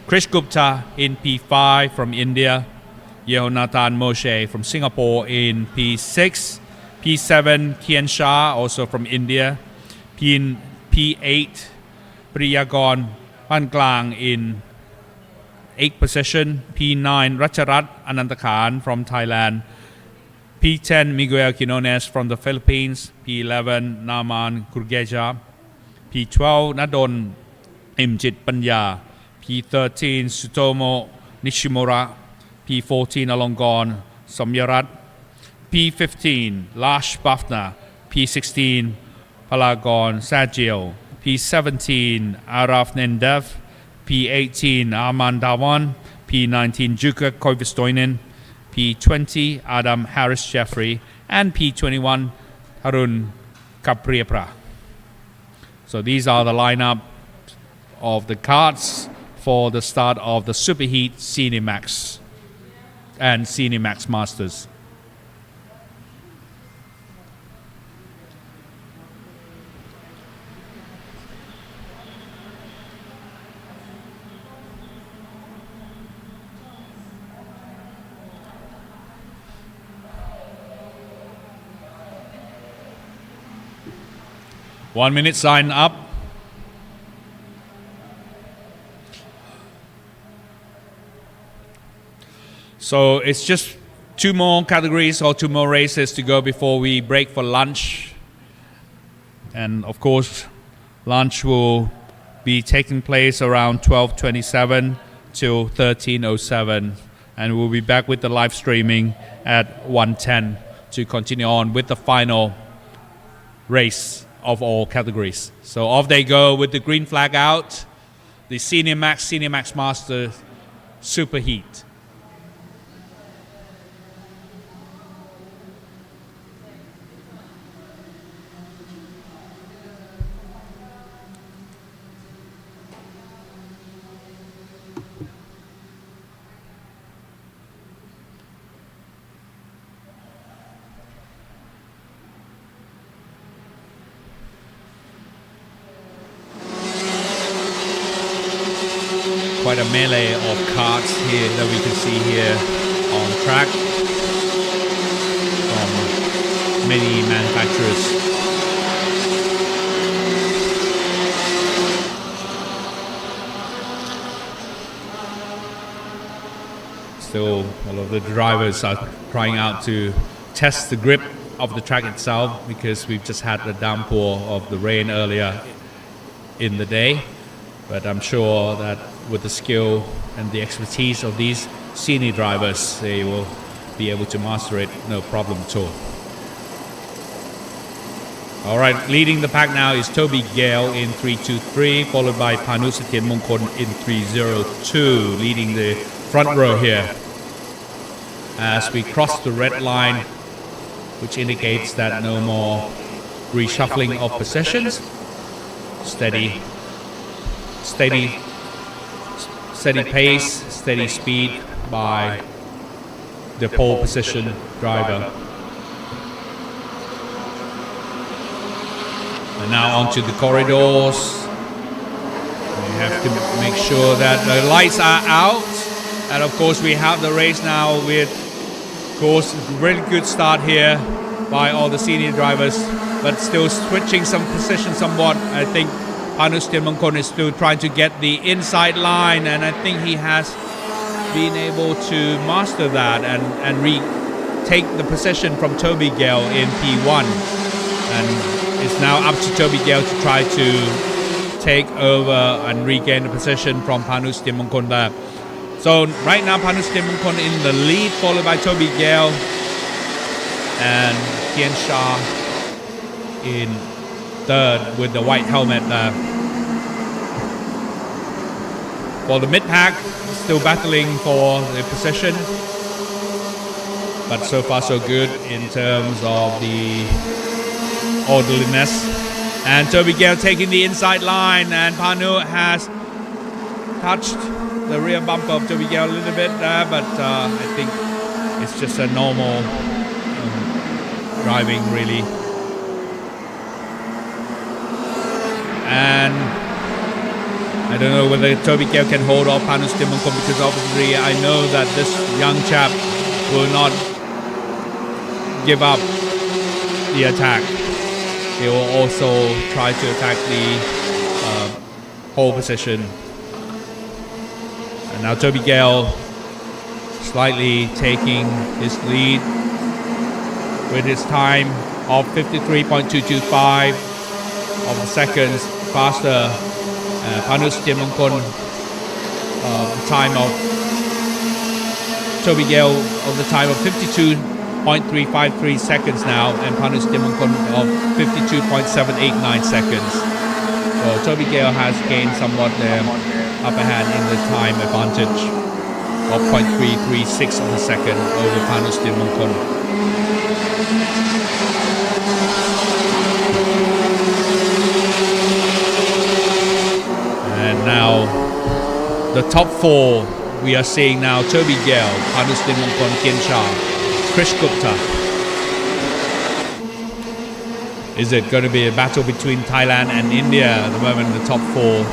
Krish Gupta in P5 from India, Yehonatan Moshe from Singapore in P6, P7 Kian Shah also from India, P8 Priyagon Panklang in 8th position, P9 Racharat Anantakhan from Thailand, P10 Miguel Quinones from the Philippines, P11 Naman Kurgeja, P12 Nadon Imjit Panya, P13 Sutomo Nishimura, P14 Alongon Somyarat, P15 Lash Bafna, P16 Palagon Sajil, P17 Araf Nendev, P18 Arman Dawan, P19 Juka Koivistoinen, P20 Adam Harris Jeffrey, and P21 Harun Kapriapra. So these are the lineup of the karts for the start of the Superheat Minimax and Minimax Masters. One minute sign up. So it's just two more categories or two more races to go before we break for lunch. And of course, lunch will be taking place around 12:27 till 13:07. And we'll be back with the live streaming at 1:10 to continue on with the final race of all categories. So off they go with the green flag out, the Minimax Master Superheat. Quite a melee of karts here that we can see here on track from many manufacturers. Still, all of the drivers are trying out to test the grip of the track itself because we've just had a downpour of the rain earlier in the day. But I'm sure that with the skill and the expertise of these senior drivers, they will be able to master it, no problem at all. All right, leading the pack now is Toby Gale in 323, followed by Panusatien Mongkon in 302, leading the front row here. As we cross the red line, which indicates that no more reshuffling of positions, steady pace, steady speed by the pole position driver. And now onto the corridors. We have to make sure that the lights are out. And of course we have the race now with, of course, really good start here by all the senior drivers, but still switching some position somewhat. I think Panus Tien Mongkon is still trying to get the inside line, and I think he has been able to master that and retake the position from Toby Gale in P1. And it's now up to Toby Gale to try to take over and regain the position from Panus Tien Mongkon there. So right now Panus Tien Mongkon in the lead, followed by Toby Gale and Kian Shah in third with the white helmet there. For the mid-pack, still battling for the position, but so far so good in terms of the orderliness And Toby Gale taking the inside line, and Panu has touched the rear bumper of Toby Gale a little bit there, but I think it's just a normal driving really. And I don't know whether Toby Gale can hold off Panu Stimankon, because obviously I know that this young chap will not give up the attack. He will also try to attack the pole position. And now Toby Gale slightly taking his lead with his time of 53.225 of the seconds faster. Panu Stimankon time of Toby Gale of the time of 52.353 seconds now, and Panu Stimankon of 52.789 seconds. So Toby Gale has gained somewhat the upper hand in the time advantage of 0.336 of a second over Panu Stimankon. And now the top four we are seeing now: Toby Gale, Panu Stimankon, Kian Shah, Krish Gupta. Is it going to be a battle between Thailand and India at the moment in the top four?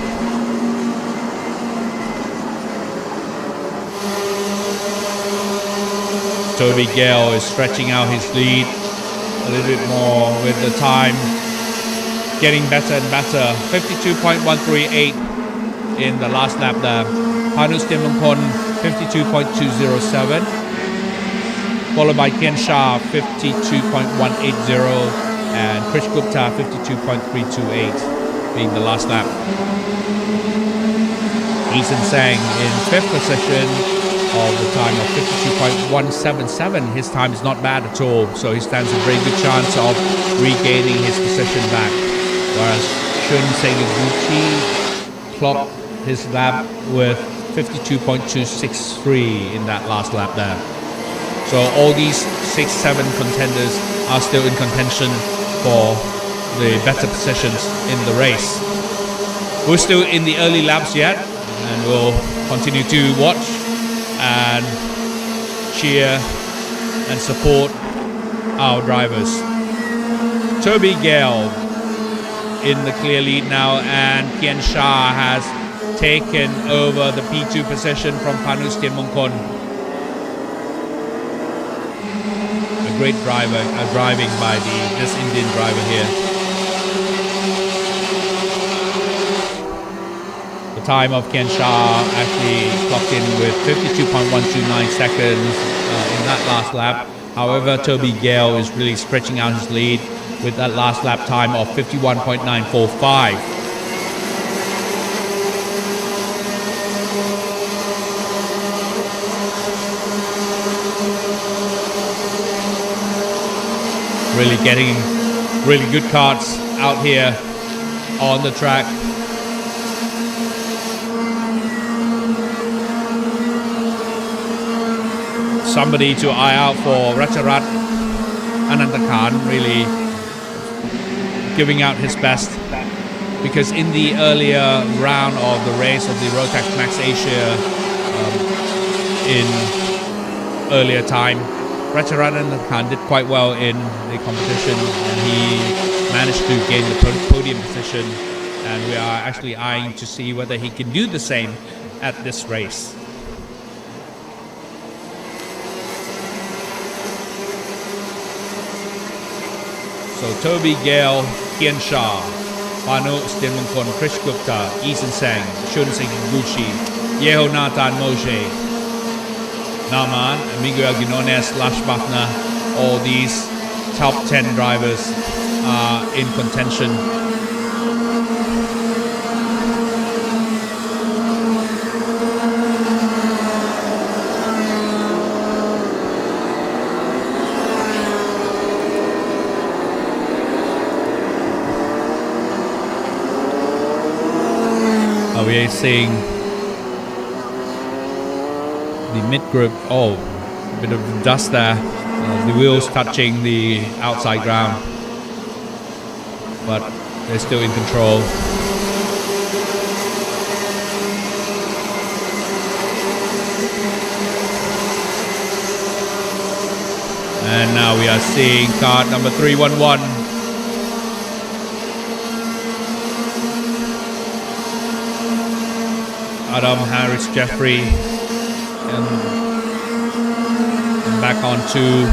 Toby Gale is stretching out his lead a little bit more with the time getting better and better. 52.138 in the last lap there. Panu Stimankon 52.207, followed by Kian Shah 52.180 and Krish Gupta 52.328 being the last lap. Eason Sang in 5th position of the time of 52.177. His time is not bad at all, so he stands a very good chance of regaining his position back. Whereas Shun Seguguchi clocked his lap with 52.263 in that last lap there. So all these 6-7 contenders are still in contention for the better positions in the race. We're still in the early laps yet, and we'll continue to watch and cheer and support our drivers. Toby Gale in the clear lead now, and Kian Shah has taken over the P2 position from Panu Stimankon. A great driving by this Indian driver here. The time of Kian Shah actually clocked in with 52.129 seconds in that last lap. However, Toby Gale is really stretching out his lead with that last lap time of 51.945. Really getting really good karts out here on the track. Somebody to eye out for. Ratcharat Anantakhan really giving out his best, because in the earlier round of the race of the Rotax Max Asia in earlier time, Ratcharat Anantakhan did quite well in the competition, and he managed to gain the podium position, and we are actually eyeing to see whether he can do the same at this race. So Toby Gale, Kian Shah, Panu Stimankon, Krish Gupta, Eason Sang, Shun Seguguchi, Yeho Nathan Moshe, Naman, Miguel Guinones, Lash Bachner, all these top 10 drivers are in contention. We are seeing the mid group. Oh, a bit of dust there. The wheels touching the outside ground. But They're still in control. And now we are seeing kart number 311. Adam Harris Jeffrey and back onto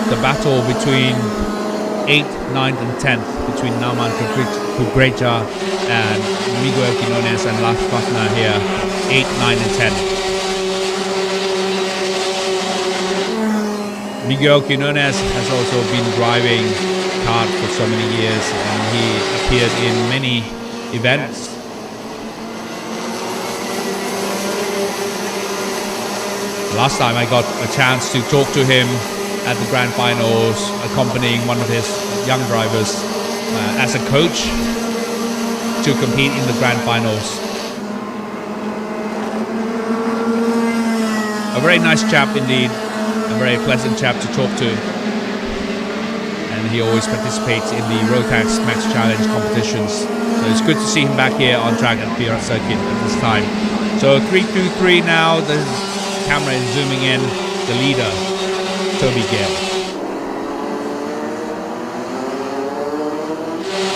the battle between 8th, 9th and 10th between Nauman Kugreja and Miguel Quinones and Lars Fatna here, 8, 9 and 10. Miguel Quinones has also been driving kart for so many years and he appeared in many events. Last time I got a chance to talk to him at the grand finals, accompanying one of his young drivers as a coach to compete in the grand finals. A very nice chap indeed, a very pleasant chap to talk to. And he always participates in the Rotax Max Challenge competitions. So it's good to see him back here on track at Bira circuit at this time. So 3-2-3 now, the camera is zooming in, the leader, Toby Gale.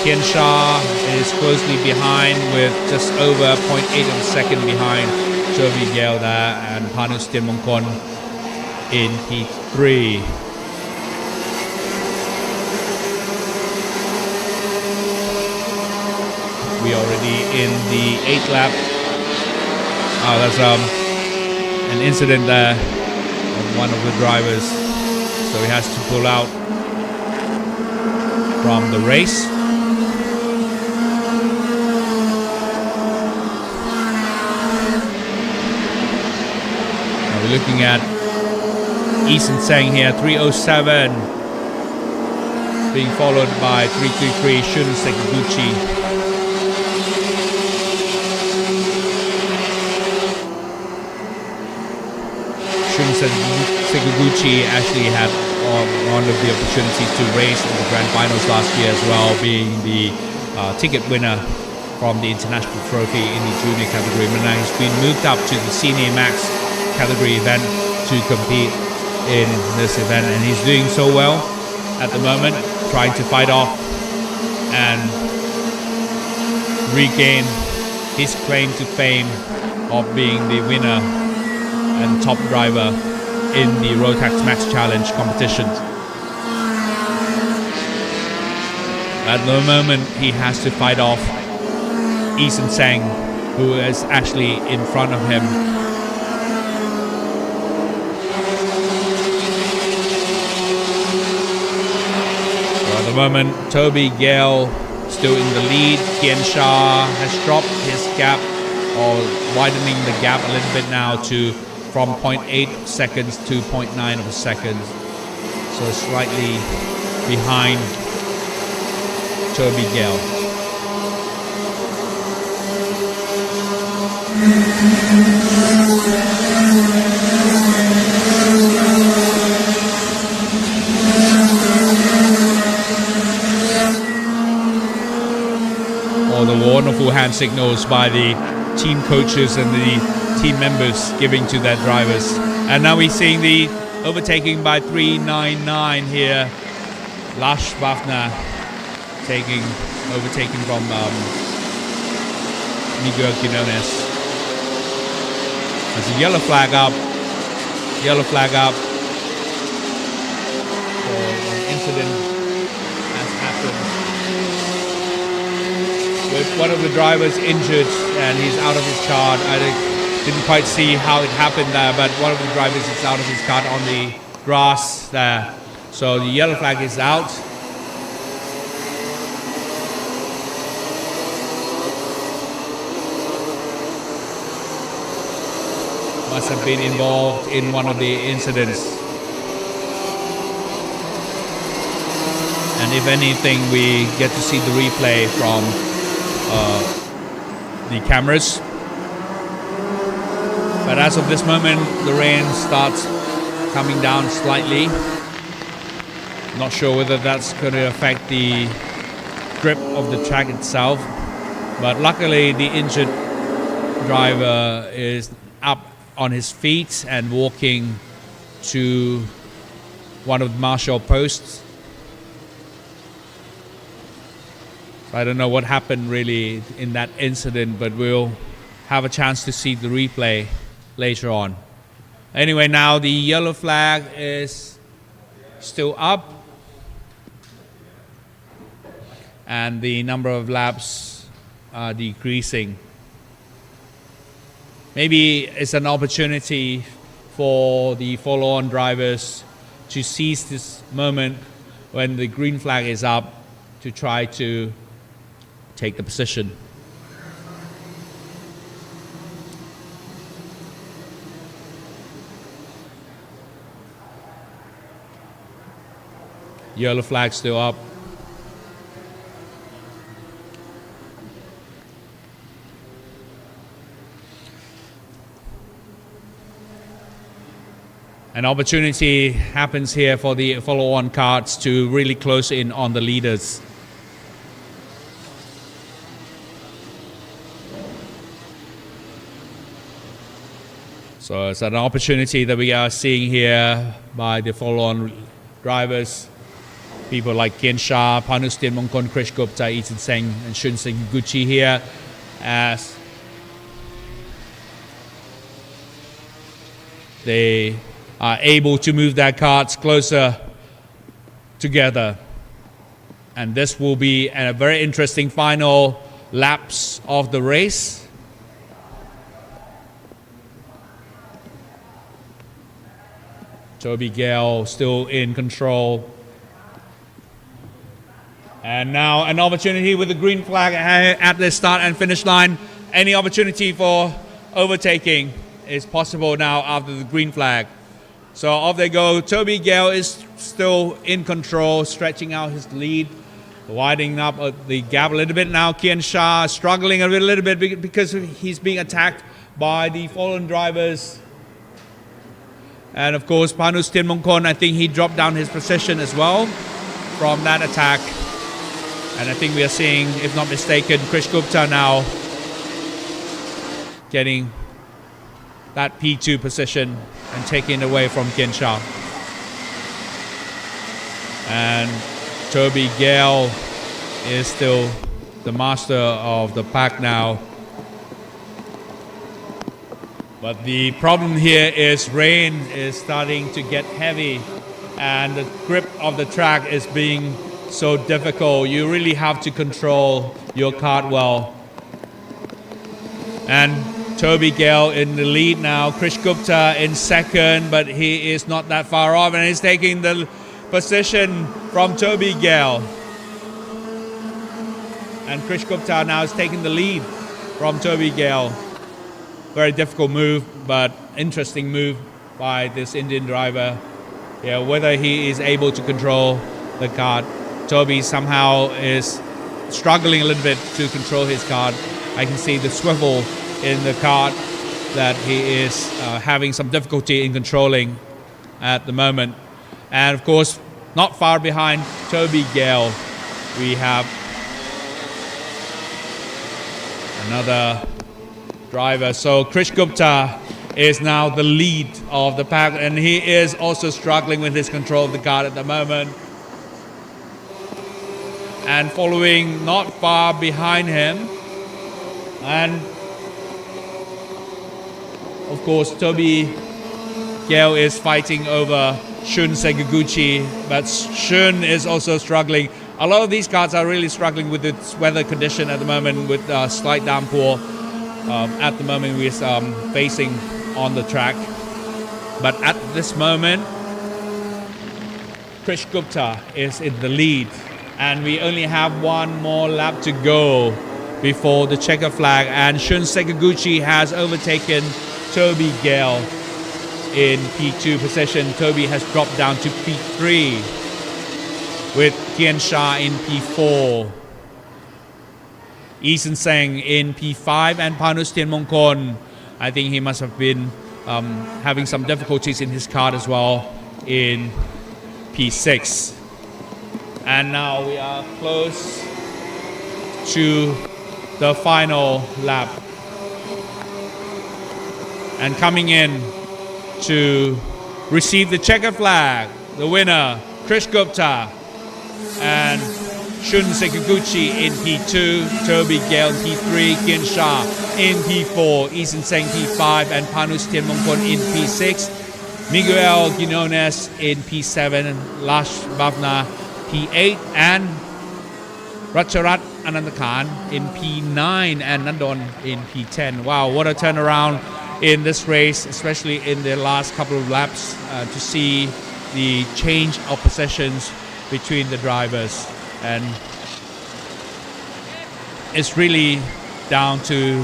Kian Shah is closely behind with just over 0.8 of a second behind Toby Gale there, and Panus Tien Mongkon in P3. We are already in the 8th lap. Oh, that's an incident there of one of the drivers, so he has to pull out from the race. Now we're looking at Eason Seng here, 307, being followed by 333 Shun Sekiguchi. Sekiguchi actually had one of the opportunities to race in the grand finals last year as well, being the ticket winner from the international trophy in the junior category. But now he's been moved up to the senior max category event to compete in this event, and he's doing so well at the moment, trying to fight off and regain his claim to fame of being the winner and top driver in the Rotax Max Challenge competitions. At the moment, he has to fight off Eason Seng, who is actually in front of him. So at the moment, Toby Gale still in the lead. Kian Shah has dropped his gap, or widening the gap a little bit now to from 0.8 seconds to 0.9 of a second. So slightly behind Toby Gale. All the wonderful hand signals by the team coaches and the team members giving to their drivers. And now we're seeing the overtaking by 399 here. Lash Bafna overtaking from Miguel Quinones. There's a yellow flag up. So an incident has happened with one of the drivers injured and he's out of his car. I didn't quite see how it happened there, but one of the drivers is out of his car on the grass there. So the yellow flag is out. Must have been involved in one of the incidents. And if anything, we get to see the replay from the cameras. But as of this moment, the rain starts coming down slightly. Not sure whether that's going to affect the grip of the track itself, but luckily the injured driver is up on his feet and walking to one of the marshal posts. I don't know what happened really in that incident, but we'll have a chance to see the replay later on. Anyway, now the yellow flag is still up, and the number of laps are decreasing. Maybe it's an opportunity for the follow-on drivers to seize this moment when the green flag is up to try to take the position. Yellow flag still up. An opportunity happens here for the follow-on karts to really close in on the leaders. So it's an opportunity that we are seeing here by the follow-on drivers. People like Kian Shah, Panustin Mongkon, Krish Gupta, Ethan Seng, and Shun Gucci here as they are able to move their karts closer together. And this will be a very interesting final laps of the race. Toby Gale still in control. And now an opportunity with the green flag at the start and finish line. Any opportunity for overtaking is possible now after the green flag. So off they go. Toby Gale is still in control, stretching out his lead, widening up the gap a little bit now. Kian Shah struggling a little bit because he's being attacked by the fallen drivers. And of course, Panustin Mongkon, I think he dropped down his position as well from that attack. And I think we are seeing, if not mistaken, Krish Gupta now getting that P2 position and taking it away from Kian Shah. And Toby Gale is still the master of the pack now. But the problem here is rain is starting to get heavy and the grip of the track is being so difficult. You really have to control your kart well. And Toby Gale in the lead now. Krish Gupta in second, but he is not that far off and he's taking the position from Toby Gale. And Krish Gupta now is taking the lead from Toby Gale. Very difficult move, but interesting move by this Indian driver. Yeah, whether he is able to control the kart. Toby somehow is struggling a little bit to control his kart. I can see the swivel in the kart that he is having some difficulty in controlling at the moment. And of course, not far behind Toby Gale, we have another driver. So Krish Gupta is now the lead of the pack and he is also struggling with his control of the kart at the moment. And following not far behind him. And of course Toby Gale is fighting over Shun Seguguchi, but Shun is also struggling. A lot of these karts are really struggling with its weather condition at the moment with slight downpour. At the moment we're facing on the track, but at this moment Krish Gupta is in the lead and we only have one more lap to go before the checker flag, and Shun Seguguchi has overtaken Toby Gale in P2 position. Toby has dropped down to P3 with Kian Shah in P4. Eason Seng in P5 and Panustin Mongkon, I think he must have been having some difficulties in his kart as well in P6. and now we are close to the final lap and coming in to receive the checker flag, the winner Krish Gupta and Shun Sekiguchi in P2, Toby Gale in P3, Kian Shah in P4, Eason Seng P5 and Panus Tianmongkon in P6, Miguel Quinones in P7, Lash Bhavna P8 and Ratcharat Anandakhan in P9 and Nandon in P10. Wow, what a turnaround in this race, especially in the last couple of laps to see the change of possessions between the drivers. And it's really down to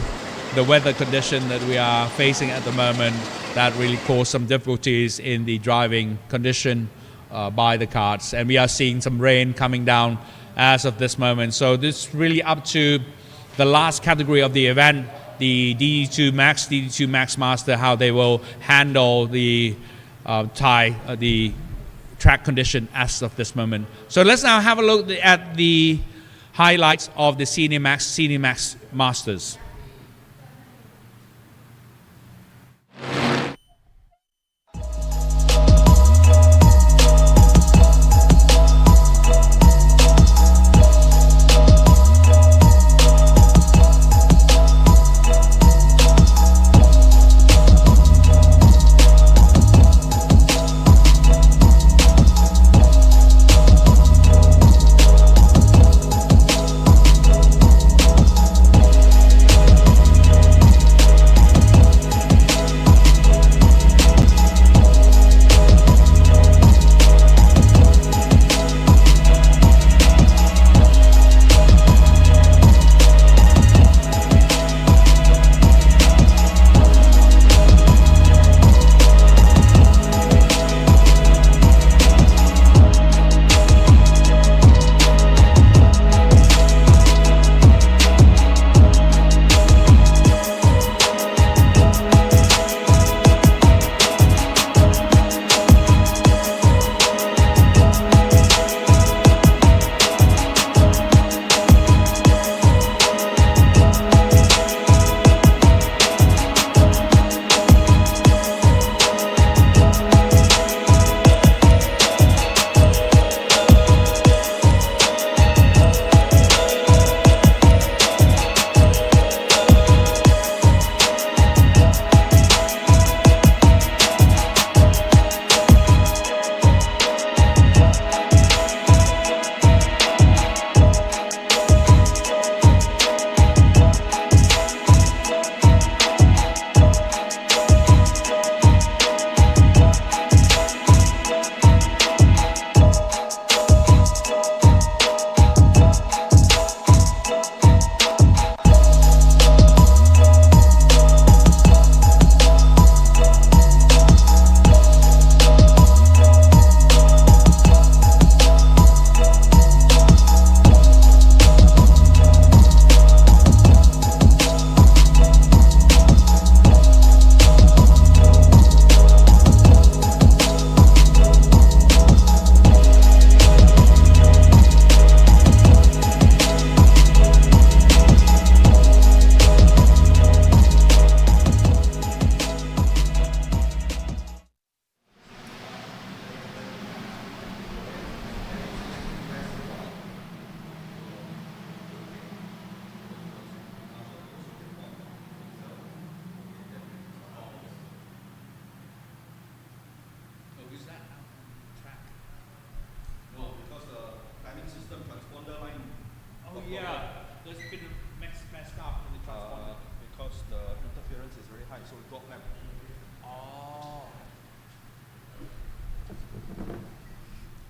the weather condition that we are facing at the moment that really caused some difficulties in the driving condition by the karts, and we are seeing some rain coming down as of this moment. So this is really up to the last category of the event, the DD2 Max Master, how they will handle the the track condition as of this moment. So let's now have a look at the highlights of the Minimax Masters.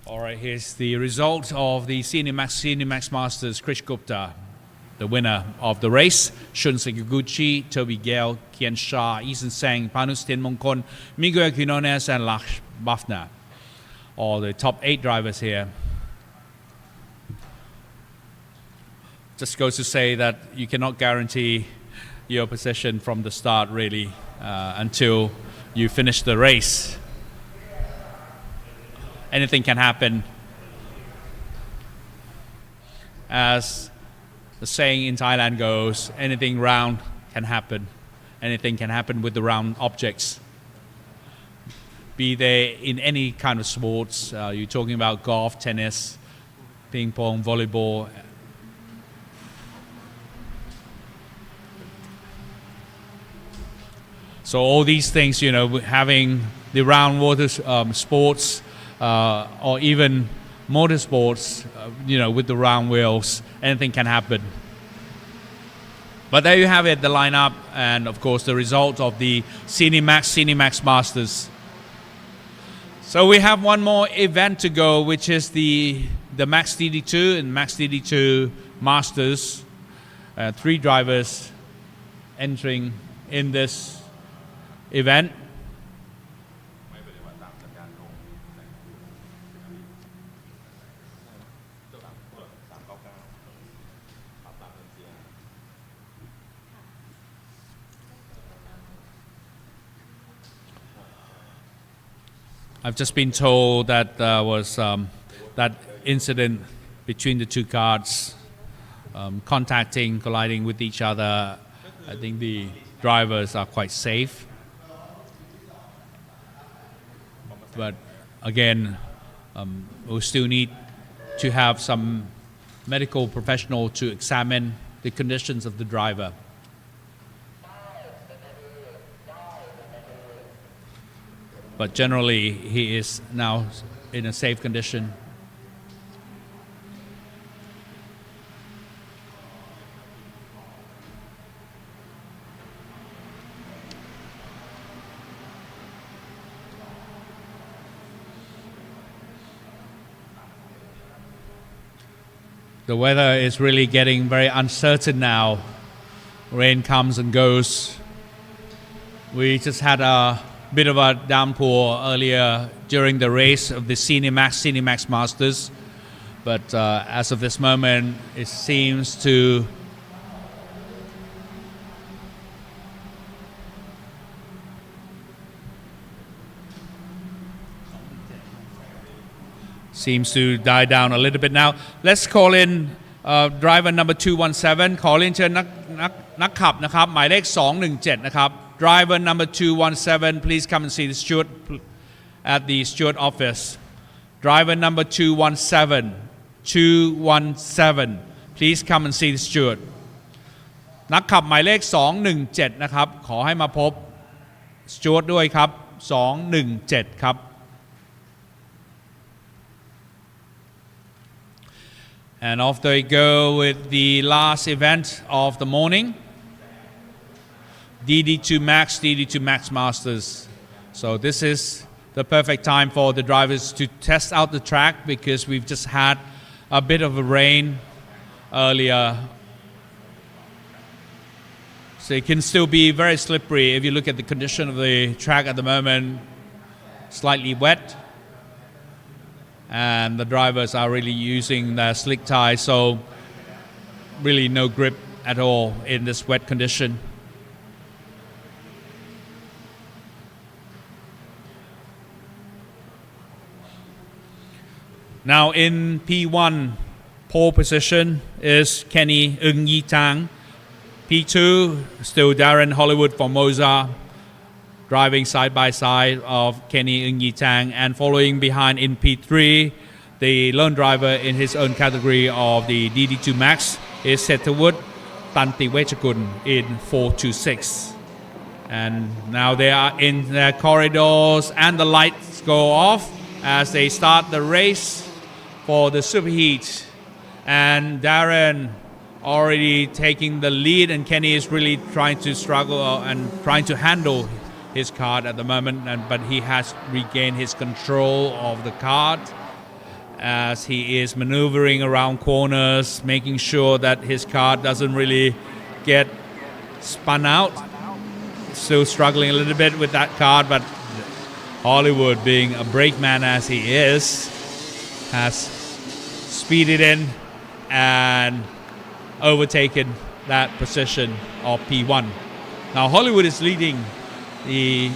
All right, here's the result of the Minimax Masters. Krish Gupta, the winner of the race. Shun Sekiguchi, Toby Gale, Kian Shah, Eason Seng, Panus Tianmongkon, Miguel Quinones, and Lash Bhavna. All the top 8 drivers here. Just goes to say that you cannot guarantee your position from the start, really, until you finish the race. Anything can happen as the saying in Thailand goes, anything round can happen. Anything can happen with the round objects. Be they in any kind of sports, you're talking about golf, tennis, ping pong, volleyball. So all these things, having the round water sports or even motorsports, with the round wheels, anything can happen. But there you have it, the lineup, and of course the result of the Minimax Masters. So we have one more event to go, which is the Max DD2 and Max DD2 Masters. 3 drivers entering in this event. I've just been told that there was that incident between the 2 cars colliding with each other. I think the drivers are quite safe. But again, we still need to have some medical professional to examine the conditions of the driver. But generally, he is now in a safe condition. The weather is really getting very uncertain now. Rain comes and goes. We just had a bit of a downpour earlier during the race of the Minimax Masters, but as of this moment, it seems to die down a little bit now. Let's call in driver number 217 call in เชิญนักขับนะครับหมายเลข217นะครับDriver number 217, please come and see the steward at the steward office. Driver number 217, please come and see the steward. นักขับหมายเลข217นะครับขอให้มาพบ steward ด้วยครับ217ครับ And off they go with the last event of the morning.DD2 Max Masters. So this is the perfect time for the drivers to test out the track because we've just had a bit of a rain earlier. So it can still be very slippery if you look at the condition of the track at the moment. Slightly wet. And the drivers are really using their slick tires, so really no grip at all in this wet condition. Now in P1, pole position is Kenny Ng Yi Tang. P2, still Darren Hollywood Formosa, driving side by side of Kenny Ng Yi Tang. And following behind in P3, the lone driver in his own category of the DD2 Max is Setawut Tantiwechakun in 426. And now they are in their corridors and the lights go off as they start the race for the superheat. And Darren already taking the lead and Kenny is really trying to struggle and trying to handle his cart at the moment, but he has regained his control of the cart as he is maneuvering around corners, making sure that his cart doesn't really get spun out. Still struggling a little bit with that cart, but Hollywood, being a brakeman as he is, has speeded in and overtaken that position of P1. Now Hollywood is leading the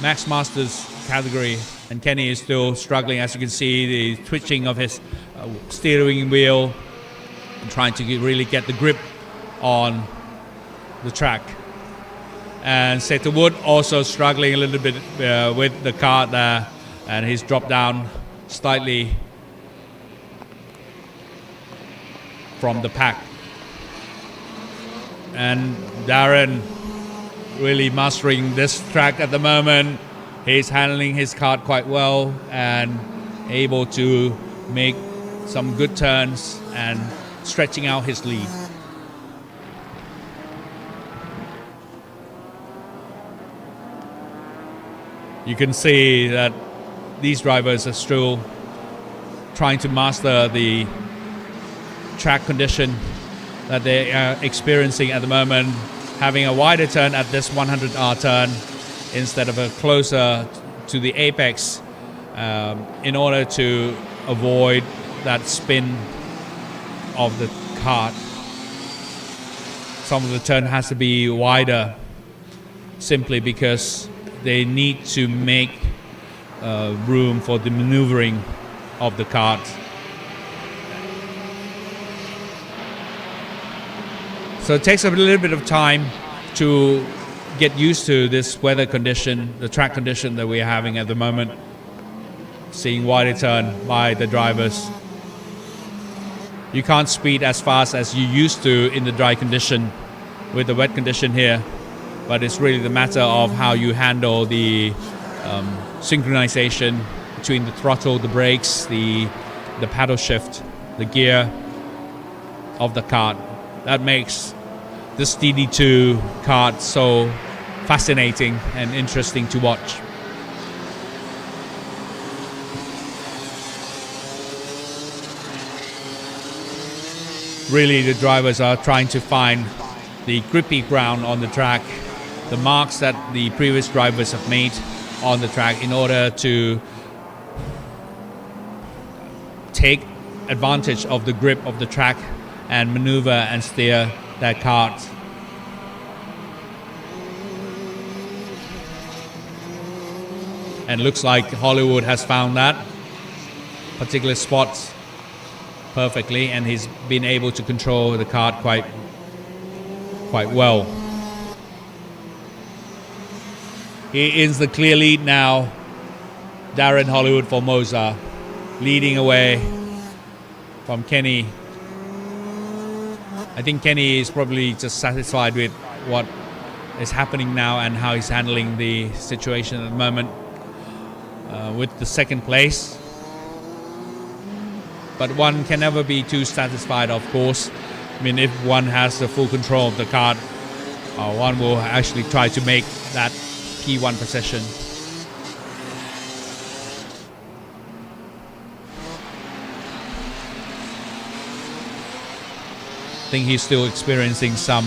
Max Masters category and Kenny is still struggling, as you can see the twitching of his steering wheel trying to really get the grip on the track. And Seta Wood also struggling a little bit with the kart there, and he's dropped down slightly from the pack. And Darren really mastering this track at the moment. He's handling his kart quite well and able to make some good turns and stretching out his lead. You can see that these drivers are still trying to master the track condition that they are experiencing at the moment, having a wider turn at this 100R turn instead of a closer to the apex in order to avoid that spin of the kart. Some of the turn has to be wider simply because they need to make room for the maneuvering of the kart. So it takes a little bit of time to get used to this weather condition, the track condition that we're having at the moment. Seeing wider turn by the drivers. You can't speed as fast as you used to in the dry condition with the wet condition here, but it's really the matter of how you handle the synchronization between the throttle, the brakes, the paddle shift, the gear of the kart. That makes this DD2 kart so fascinating and interesting to watch. Really, the drivers are trying to find the grippy ground on the track, the marks that the previous drivers have made on the track in order to take advantage of the grip of the track and maneuver and steer that kart. And looks like Hollywood has found that particular spot perfectly, and he's been able to control the kart quite well. He is the clear lead now. Darren Hollywood Formosa leading away from Kenny. I think Kenny is probably just satisfied with what is happening now and how he's handling the situation at the moment with the second place. But one can never be too satisfied, of course. I mean, if one has the full control of the kart, one will actually try to make that P1 position. I think he's still experiencing some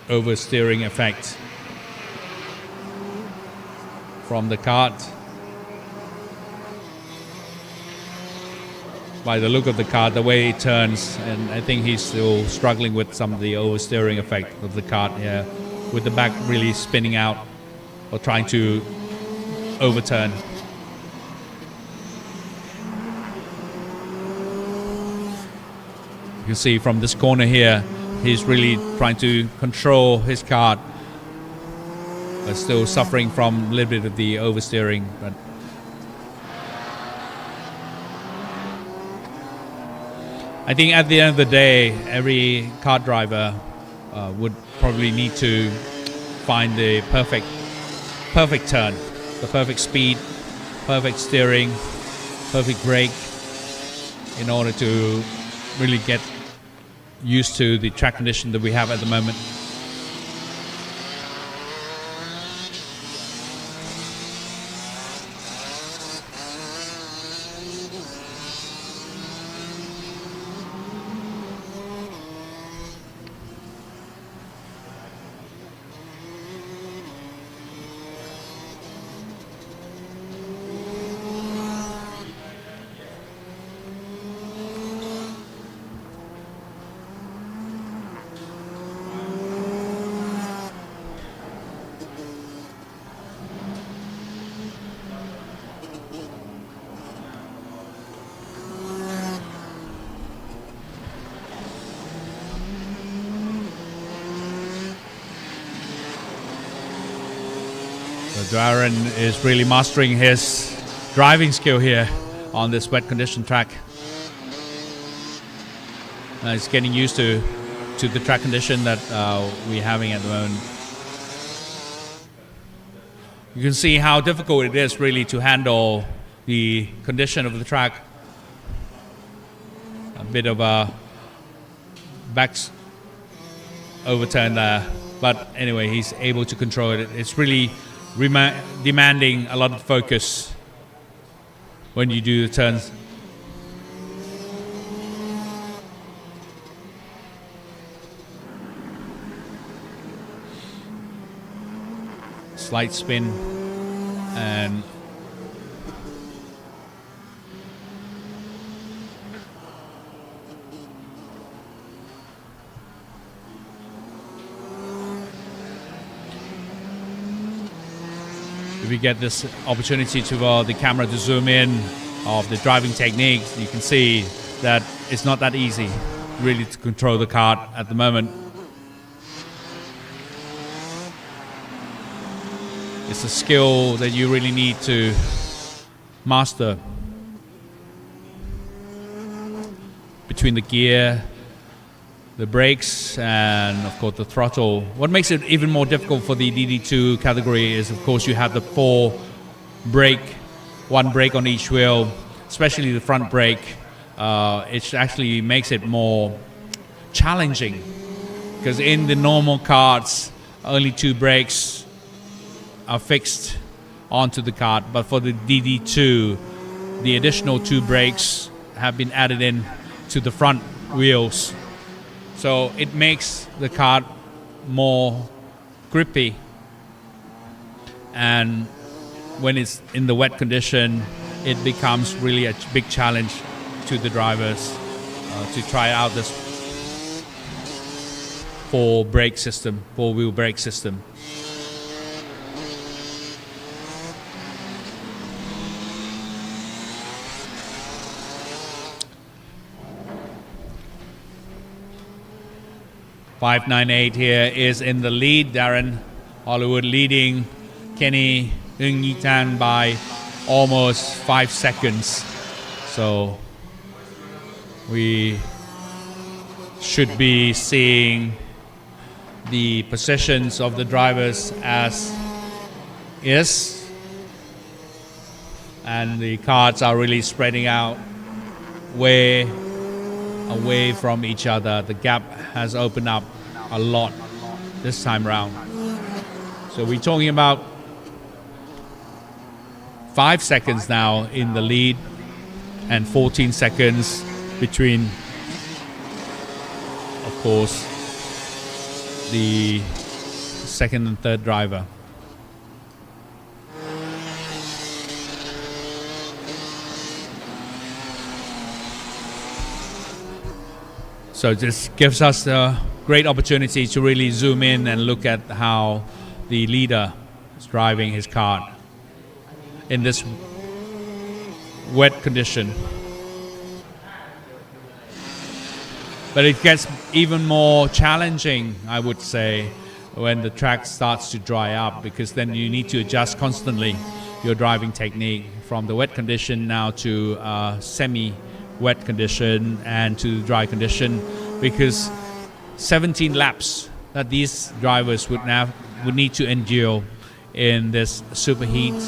oversteering effect from the kart. By the look of the kart, the way it turns, and I think he's still struggling with some of the oversteering effect of the kart here, with the back really spinning out or trying to overturn. You can see from this corner here, he's really trying to control his kart, but still suffering from a little bit of the oversteering. But I think at the end of the day, every kart driver would probably need to find the perfect turn, the perfect speed, perfect steering, perfect brake in order to really get used to the track condition that we have at the moment. Darren is really mastering his driving skill here on this wet condition track. He's getting used to the track condition that we're having at the moment. You can see how difficult it is really to handle the condition of the track. A bit of a back overturn there, but anyway, he's able to control it. It's really demanding a lot of focus when you do the turns. Slight spin and if we get this opportunity to the camera to zoom in of the driving techniques, you can see that it's not that easy really to control the kart at the moment. It's a skill that you really need to master between the gear, the brakes, and of course the throttle. What makes it even more difficult for the DD2 category is, of course, you have the 4 brake, 1 brake on each wheel, especially the front brake. It actually makes it more challenging because in the normal karts, only 2 brakes are fixed onto the kart, but for the DD2, the additional 2 brakes have been added in to the front wheels. So it makes the kart more grippy, and when it's in the wet condition, it becomes really a big challenge to the drivers to try out this 4-wheel brake system. .598 here is in the lead. Darren Hollywood leading Kenny Ng by almost 5 seconds. So we should be seeing the positions of the drivers as is, and the karts are really spreading out way away from each other. The gap has opened up a lot this time around. So we're talking about 5 seconds now in the lead and 14 seconds between, of course, the second and third driver. So this gives us a great opportunity to really zoom in and look at how the leader is driving his kart in this wet condition. But it gets even more challenging, I would say, when the track starts to dry up, because then you need to adjust constantly your driving technique from the wet condition now to semi-wet condition and to dry condition, because 17 laps that these drivers would need to endure in this superheat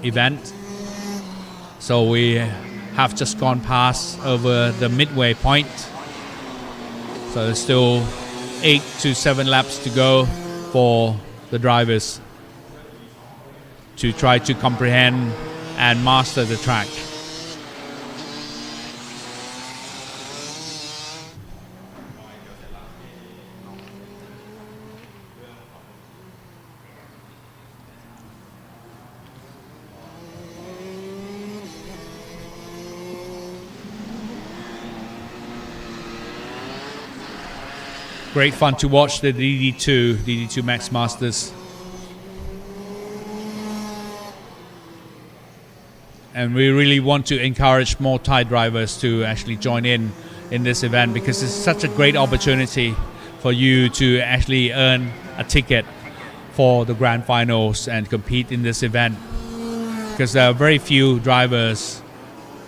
event. So we have just gone past over the midway point. So there's still 8 to 7 laps to go for the drivers to try to comprehend and master the track. Great fun to watch the DD2 Max Masters. And we really want to encourage more Thai drivers to actually join in this event, because it's such a great opportunity for you to actually earn a ticket for the grand finals and compete in this event, because there are very few drivers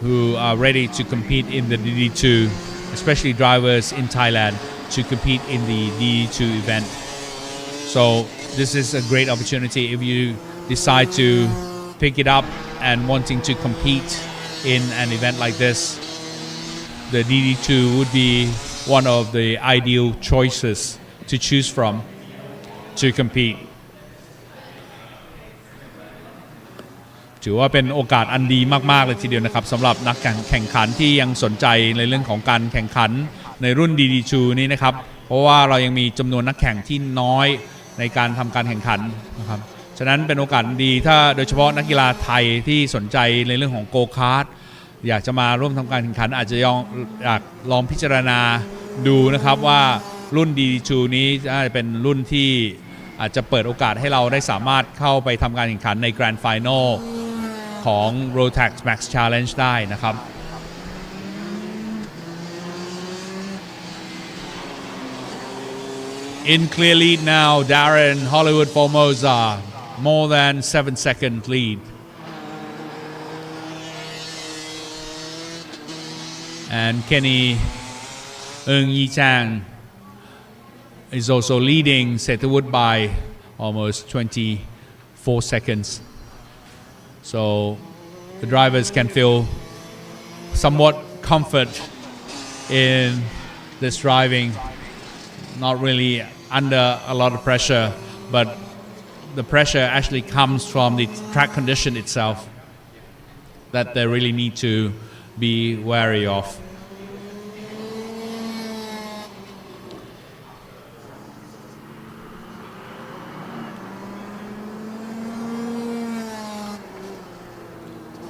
who are ready to compete in the DD2, especially drivers in Thailand to compete in the DD2 event. So this is a great opportunity if you decide to pick it up and wanting to compete in an event like this. The DD2 would be one of the ideal choices to choose from to compete. ถือว่าเป็นโอกาสอันดีมากๆเลยทีเดียวนะครับสำหรับนักแข่งขันที่ยังสนใจในเรื่องของการแข่งขันในรุ่น DD2 นี้นะครับเพราะว่าเรายังมีจำนวนนักแข่งที่น้อยในการทำการแข่งขันนะครับฉะนั้นเป็นโอกาสดีถ้าโดยเฉพาะนักกีฬาไทยที่สนใจในเรื่องของโกคาร์ทอยากจะมาร่วมทำการแข่งขันอาจจะอยากลองพิจารณาดูนะครับว่ารุ่น DD2 นี้จะเป็นรุ่นที่อาจจะเปิดโอกาสให้เราได้สามารถเข้าไปทำการแข่งขันใน Grand Final ของ Rotax Max Challenge ได้นะครับ In clear lead now, Darren Hollywood Formosa, more than 7-second lead. And Kenny Eung Yi Chang is also leading Setawood by almost 24 seconds. So the drivers can feel somewhat comfort in this driving, not really under a lot of pressure, but the pressure actually comes from the track condition itself that they really need to be wary of.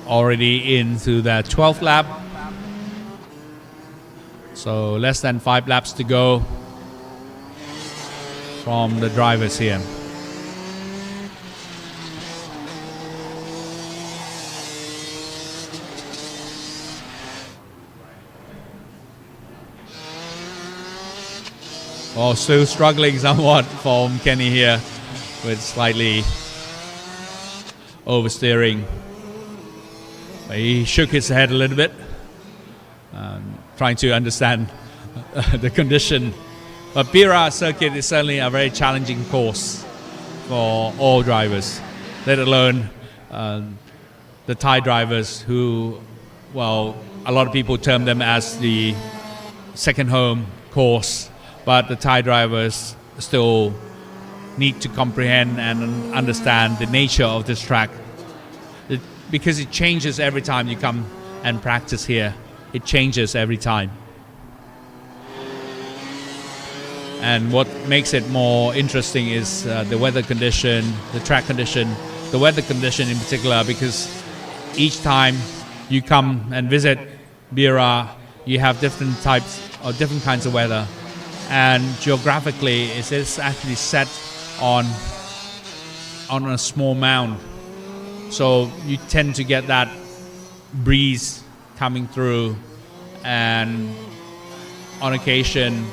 Already into the 12th lap, so less than 5 laps to go from the drivers here. Oh, still struggling somewhat from Kenny here with slightly oversteering. He shook his head a little bit, trying to understand the condition. But Bira circuit is certainly a very challenging course for all drivers, let alone the Thai drivers who, well, a lot of people term them as the second home course, but the Thai drivers still need to comprehend and understand the nature of this track. Because it changes every time you come and practice here. It changes every time. And what makes it more interesting is the weather condition, the track condition, the weather condition in particular, because each time you come and visit Bira, you have different types or different kinds of weather. And geographically, it is actually set on a small mound. So you tend to get that breeze coming through, and on occasion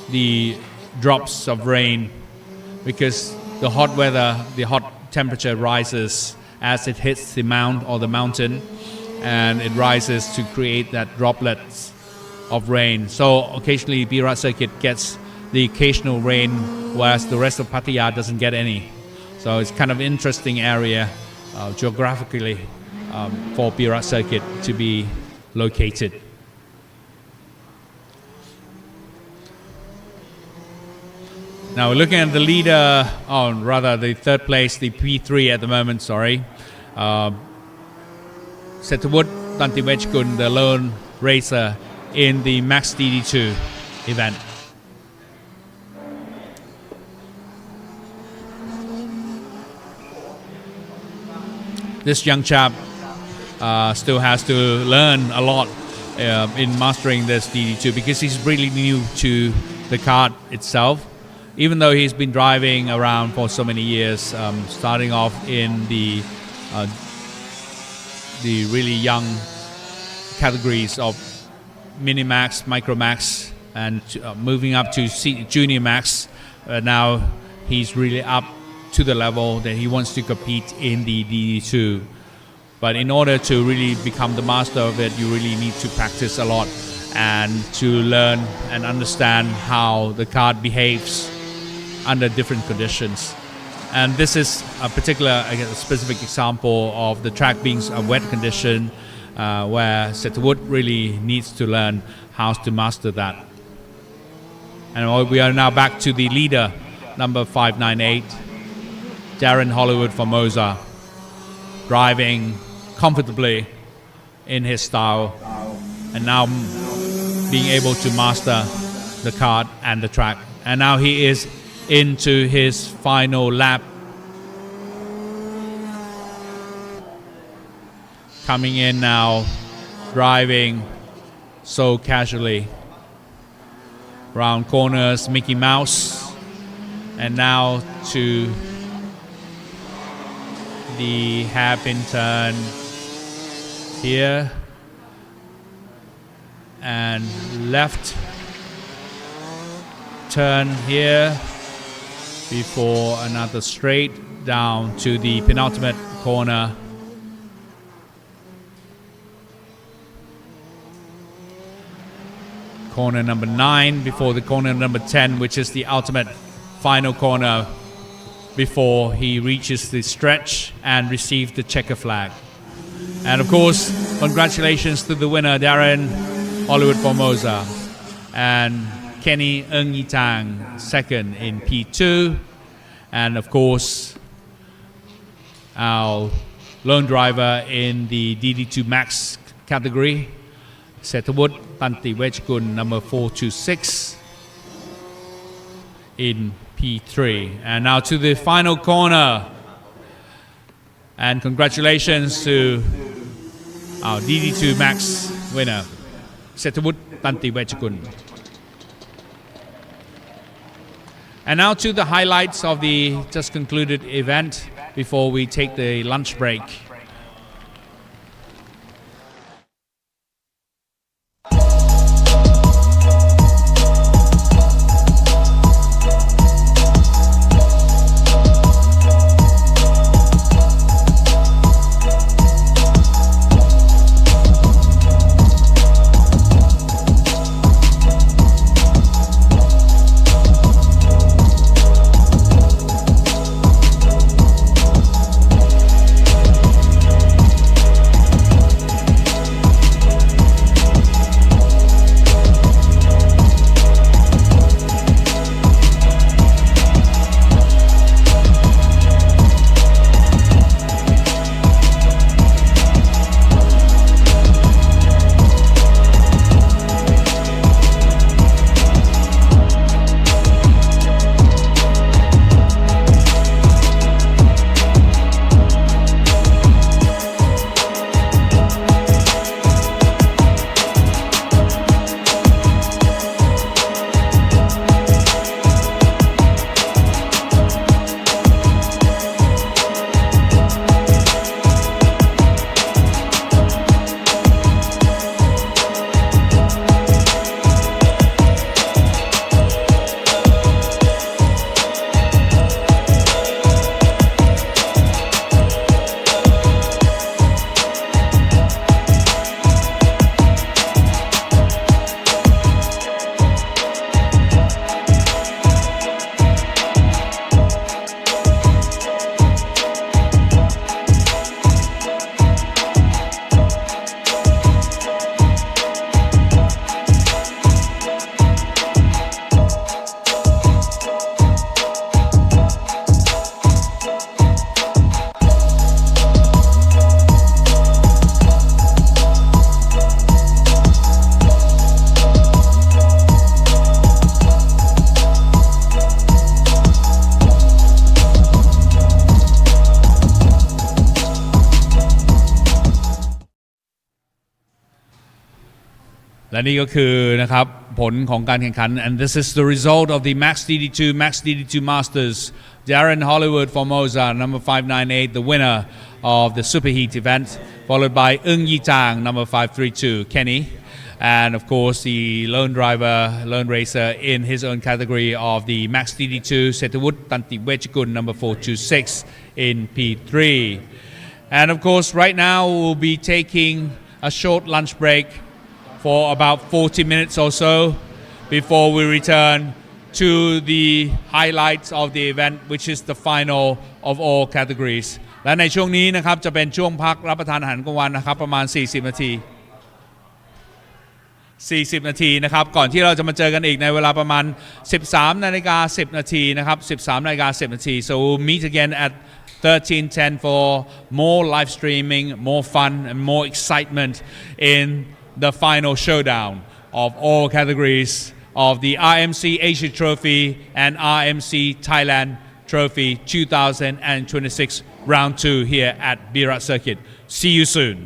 the drops of rain, because the hot weather, the hot temperature rises as it hits the mound or the mountain, and it rises to create that droplets of rain. So occasionally Bira circuit gets the occasional rain, whereas the rest of Pattaya doesn't get any. So it's kind of interesting area geographically for Bira circuit to be located. Now we're looking at the leader, or rather the third place, the P3 at the moment, sorry. Setawood Tantiwechkun, the lone racer in the Max DD2 event. This young chap still has to learn a lot in mastering this DD2, because he's really new to the kart itself. Even though he's been driving around for so many years, starting off in the really young categories of Minimax, Micromax, and moving up to Junior Max. Now he's really up to the level that he wants to compete in the DD2. But in order to really become the master of it, you really need to practice a lot and to learn and understand how the kart behaves under different conditions. And this is a particular, a specific example of the track being a wet condition where Setwood really needs to learn how to master that. And we are now back to the leader, number 598, Darren Hollywood Formosa, driving comfortably in his style and now being able to master the kart and the track. And now he is into his final lap. Coming in now, driving so casually. Round corners, Mickey Mouse. And now to the hairpin turn here. And left turn here before another straight down to the penultimate corner. Corner number 9 before the corner number 10, which is the ultimate final corner before he reaches the stretch and receives the checker flag. And of course, congratulations to the winner, Darren Hollywood Formosa, and Kenny Ng Yitang second in P2, and of course our lone driver in the DD2 Max category, Setwood Tanti Wechkun, number 426 in P3. And now to the final corner, and congratulations to our DD2 Max winner, Setwood Tanti Wechkun. And now to the highlights of the just concluded event before we take the lunch break.และนี่ก็คือนะครับผลของการแข่งขัน and this is the result of the Max DD2 Masters. Darren Hollywood Formosa, number 598, the winner of the Superheat event, followed by Ng Yitang, number 532. Kenny and of course the lone racer in his own category of the Max DD2 Setawut Tantiwechikun number 426 in P3. And of course right now we'll be taking a short lunch break for about 40 minutes or so before we return to the highlights of the event, which is the final of all categories. และในช่วงนี้นะครับจะเป็นช่วงพักรับประทานอาหารกลางวันนะครับประมาณ40 นาทีนะครับก่อนที่เราจะมาเจอกันอีกในเวลาประมาณ 13:10 นาทีนะครับ 13:10 นาที so we'll meet again at 13:10 for more live streaming, more fun and more excitement in the final showdown of all categories of the RMC Asia Trophy and RMC Thailand Trophy 2026 Round 2 here at Bira Circuit. See you soon.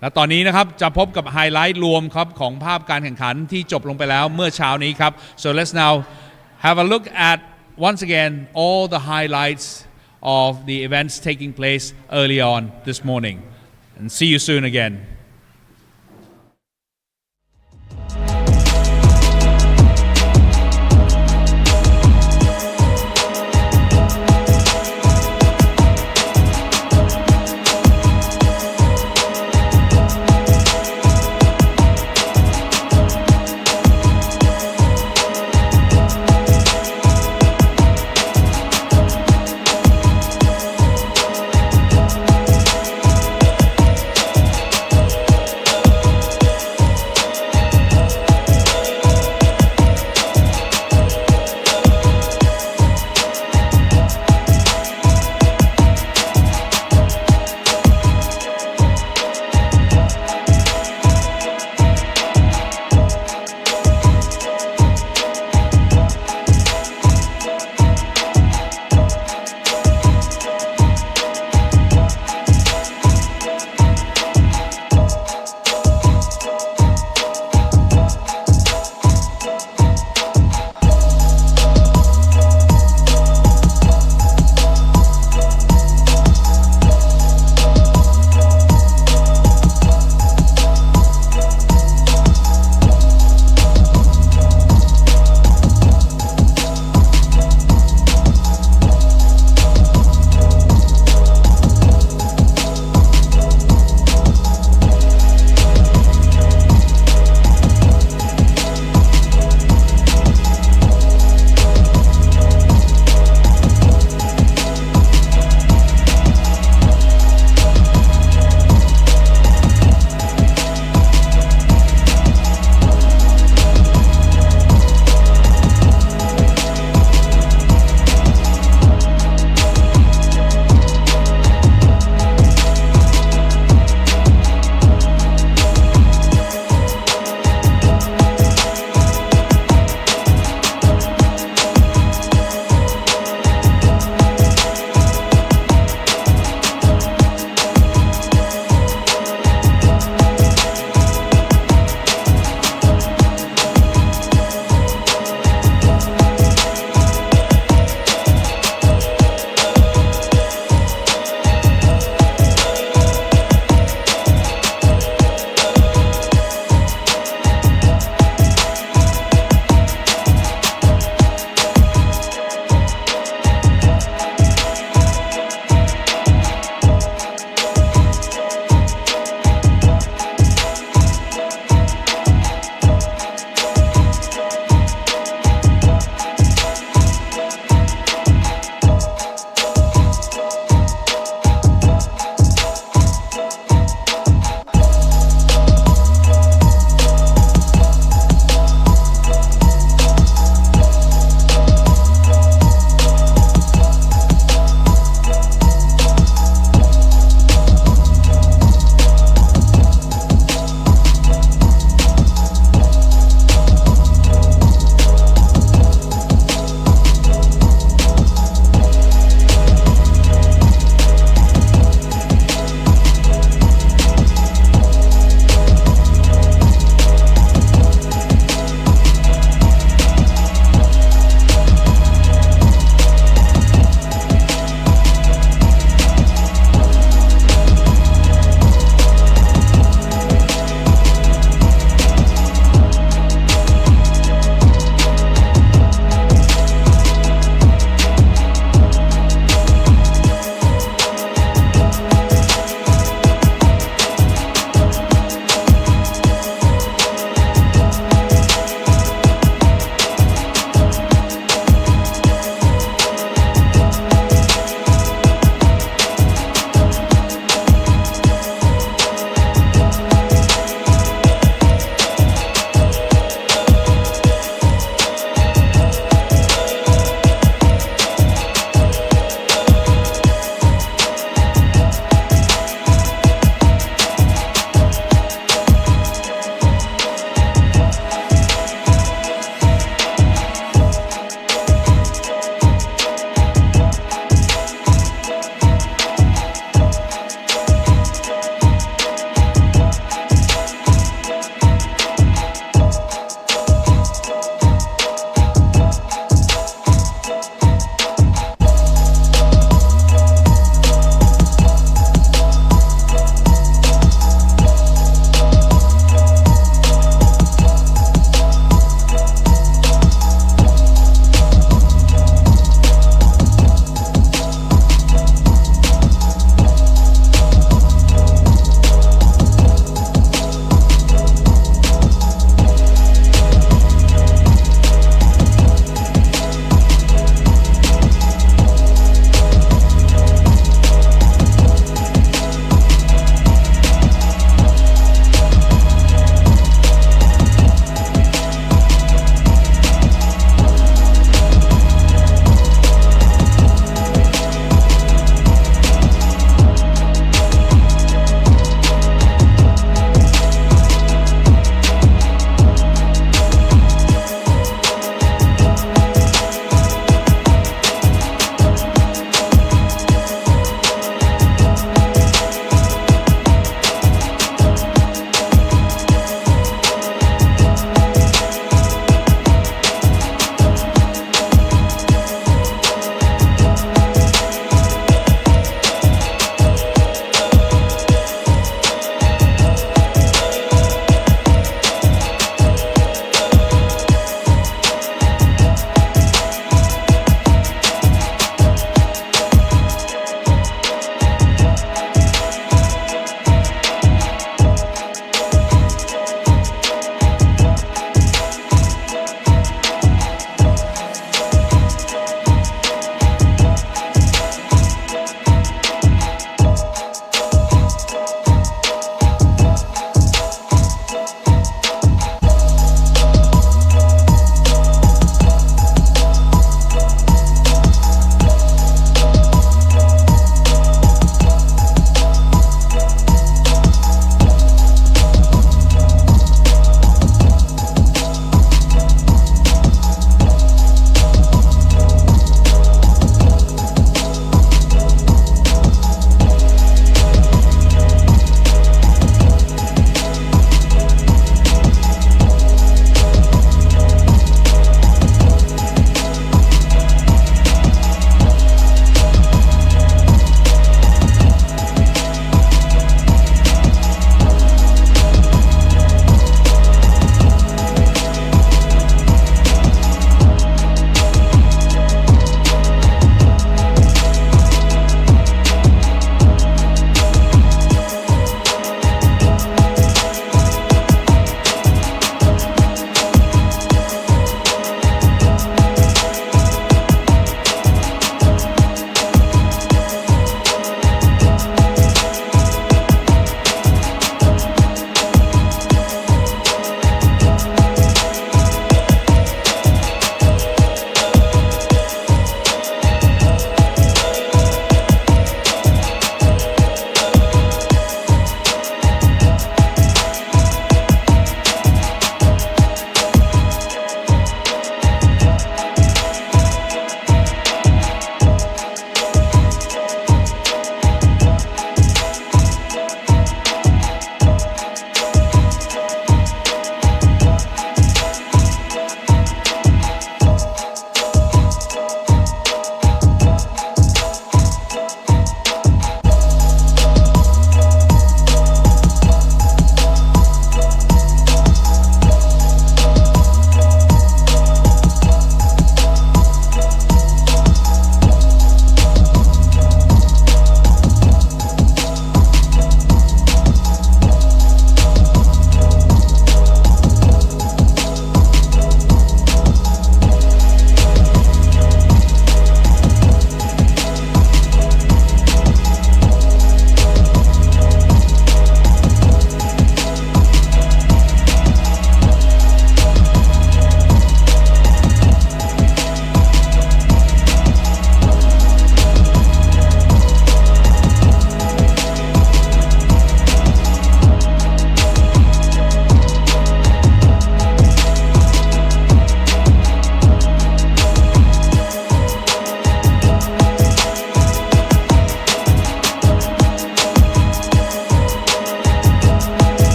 และตอนนี้นะครับจะพบกับไฮไลท์รวมครับของภาพการแข่งขันที่จบลงไปแล้วเมื่อเช้านี้ครับ so let's now have a look at once again all the highlights of the events taking place early on this morning and see you soon again.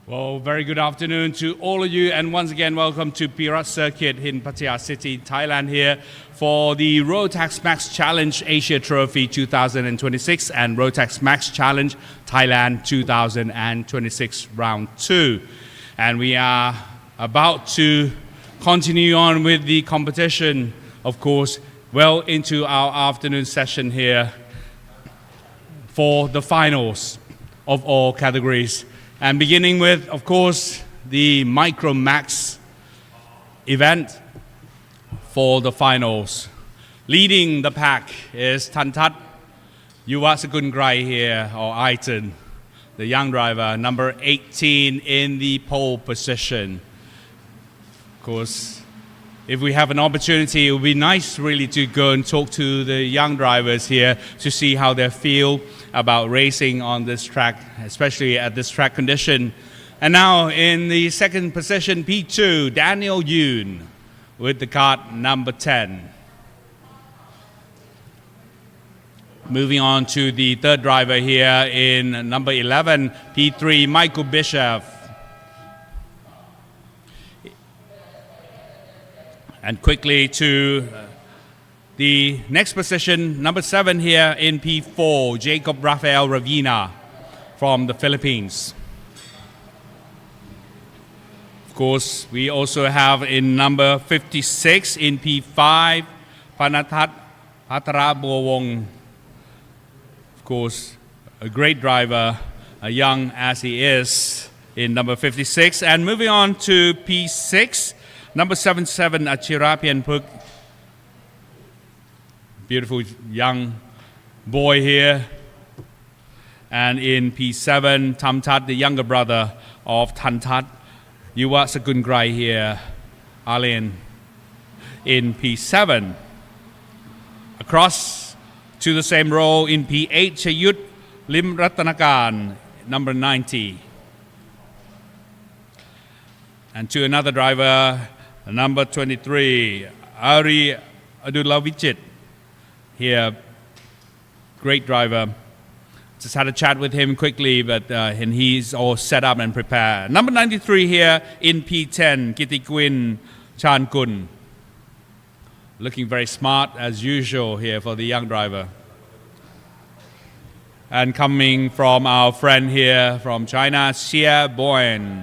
Well, very good afternoon to all of you, and once again, welcome to Bira Circuit in Pattaya City, Thailand, here for the Rotax Max Challenge Asia Trophy 2026 and Rotax Max Challenge Thailand 2026 Round 2. And we are about to continue on with the competition, of course, well into our afternoon session here for the finals of all categories. And beginning with, of course, the Micromax event for the finals. Leading the pack is Thantat Yuwasakungrai here, or Aiton, the young driver, number 18 in the pole position. Of course, if we have an opportunity, it would be nice really to go and talk to the young drivers here to see how they feel about racing on this track, especially at this track condition. And now in the second position, P2, Daniel Yoon with the kart number 10. Moving on to the third driver here in number 11, P3, Michael Bishop. And quickly to the next position, number 7 here in P4, Jacob Rafael Ravina from the Philippines. Of course, we also have in number 56 in P5, Panatat Patarabowong. Of course, a great driver, young as he is, in number 56. And moving on to P6, number 77, Achira Pianpuk. Beautiful young boy here. And in P7, Tamtat, the younger brother of Thantat Yuwasakungrai here, Alain, in P7. Across to the same row in P8, Chayut Lim Ratanakan, number 90. And to another driver, number 23, Ari Adulavichit. Here, great driver. Just had a chat with him quickly, but and he's all set up and prepared. Number 93 here in P10, Kitikwin Chankun. Looking very smart as usual here for the young driver. And coming from our friend here from China, Xie Boen.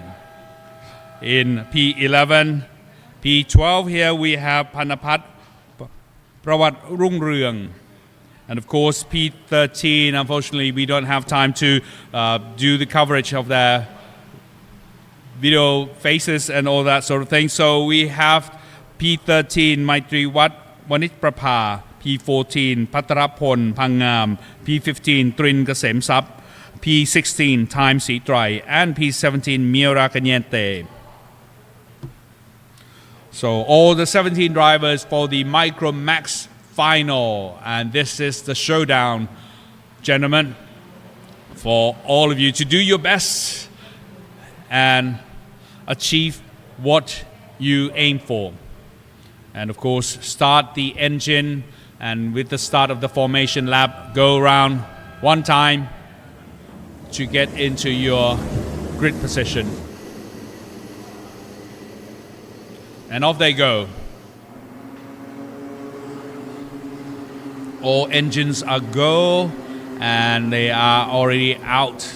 In P11, P12 here we have Panapat Prawat Rung Ryung. And of course, P13, unfortunately, we don't have time to do the coverage of their video faces and all that sort of thing. So we have P13, Maitri Wat Wanit Prapha, P14, Patarapon Pangam, P15, Trin Kasem Sap, P16, Time Sitrai, and P17, Miura Kanyente. So all the 17 drivers for the Micromax final, and this is the showdown, gentlemen, for all of you to do your best and achieve what you aim for. And of course, start the engine, and with the start of the formation lap, go around one time to get into your grid position. And off they go. All engines are go, and they are already out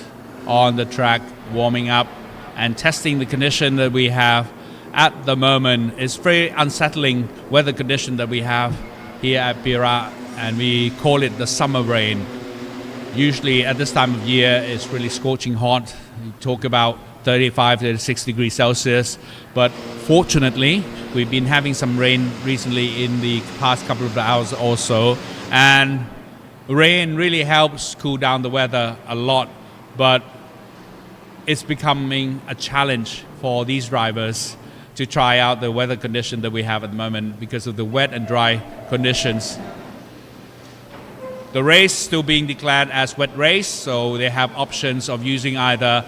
on the track warming up and testing the condition that we have at the moment. It's very unsettling weather condition that we have here at Bira, and we call it the summer rain. Usually at this time of year it's really scorching hot. We talk about 35 to 36 degrees Celsius, but fortunately we've been having some rain recently in the past couple of hours also, and rain really helps cool down the weather a lot, but it's becoming a challenge for these drivers to try out the weather condition that we have at the moment because of the wet and dry conditions. The race still being declared as wet race, so they have options of using either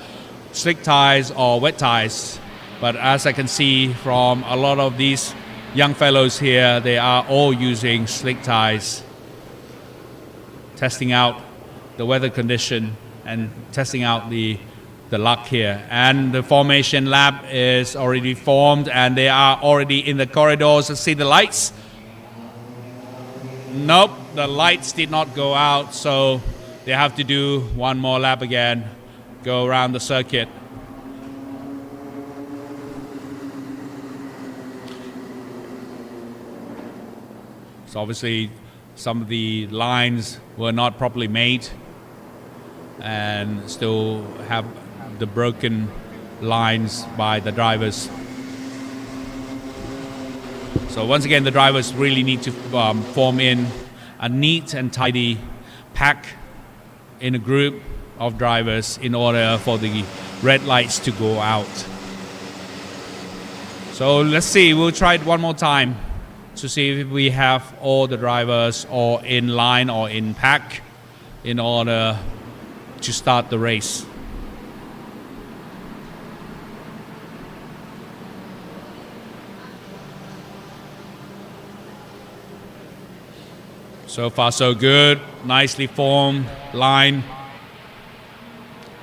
slick tires or wet tires. But as I can see from a lot of these young fellows here, they are all using slick tires, testing out the weather condition and testing out the the luck here. And the formation lap is already formed and they are already in the corridors. See the lights? Nope, the lights did not go out, so they have to do one more lap again, go around the circuit. So obviously some of the lines were not properly made and still have the broken lines by the drivers. So once again, the drivers really need to form in a neat and tidy pack in a group of drivers in order for the red lights to go out. So let's see, we'll try it one more time to see if we have all the drivers or in line or in pack in order to start the race. So far so good, nicely formed line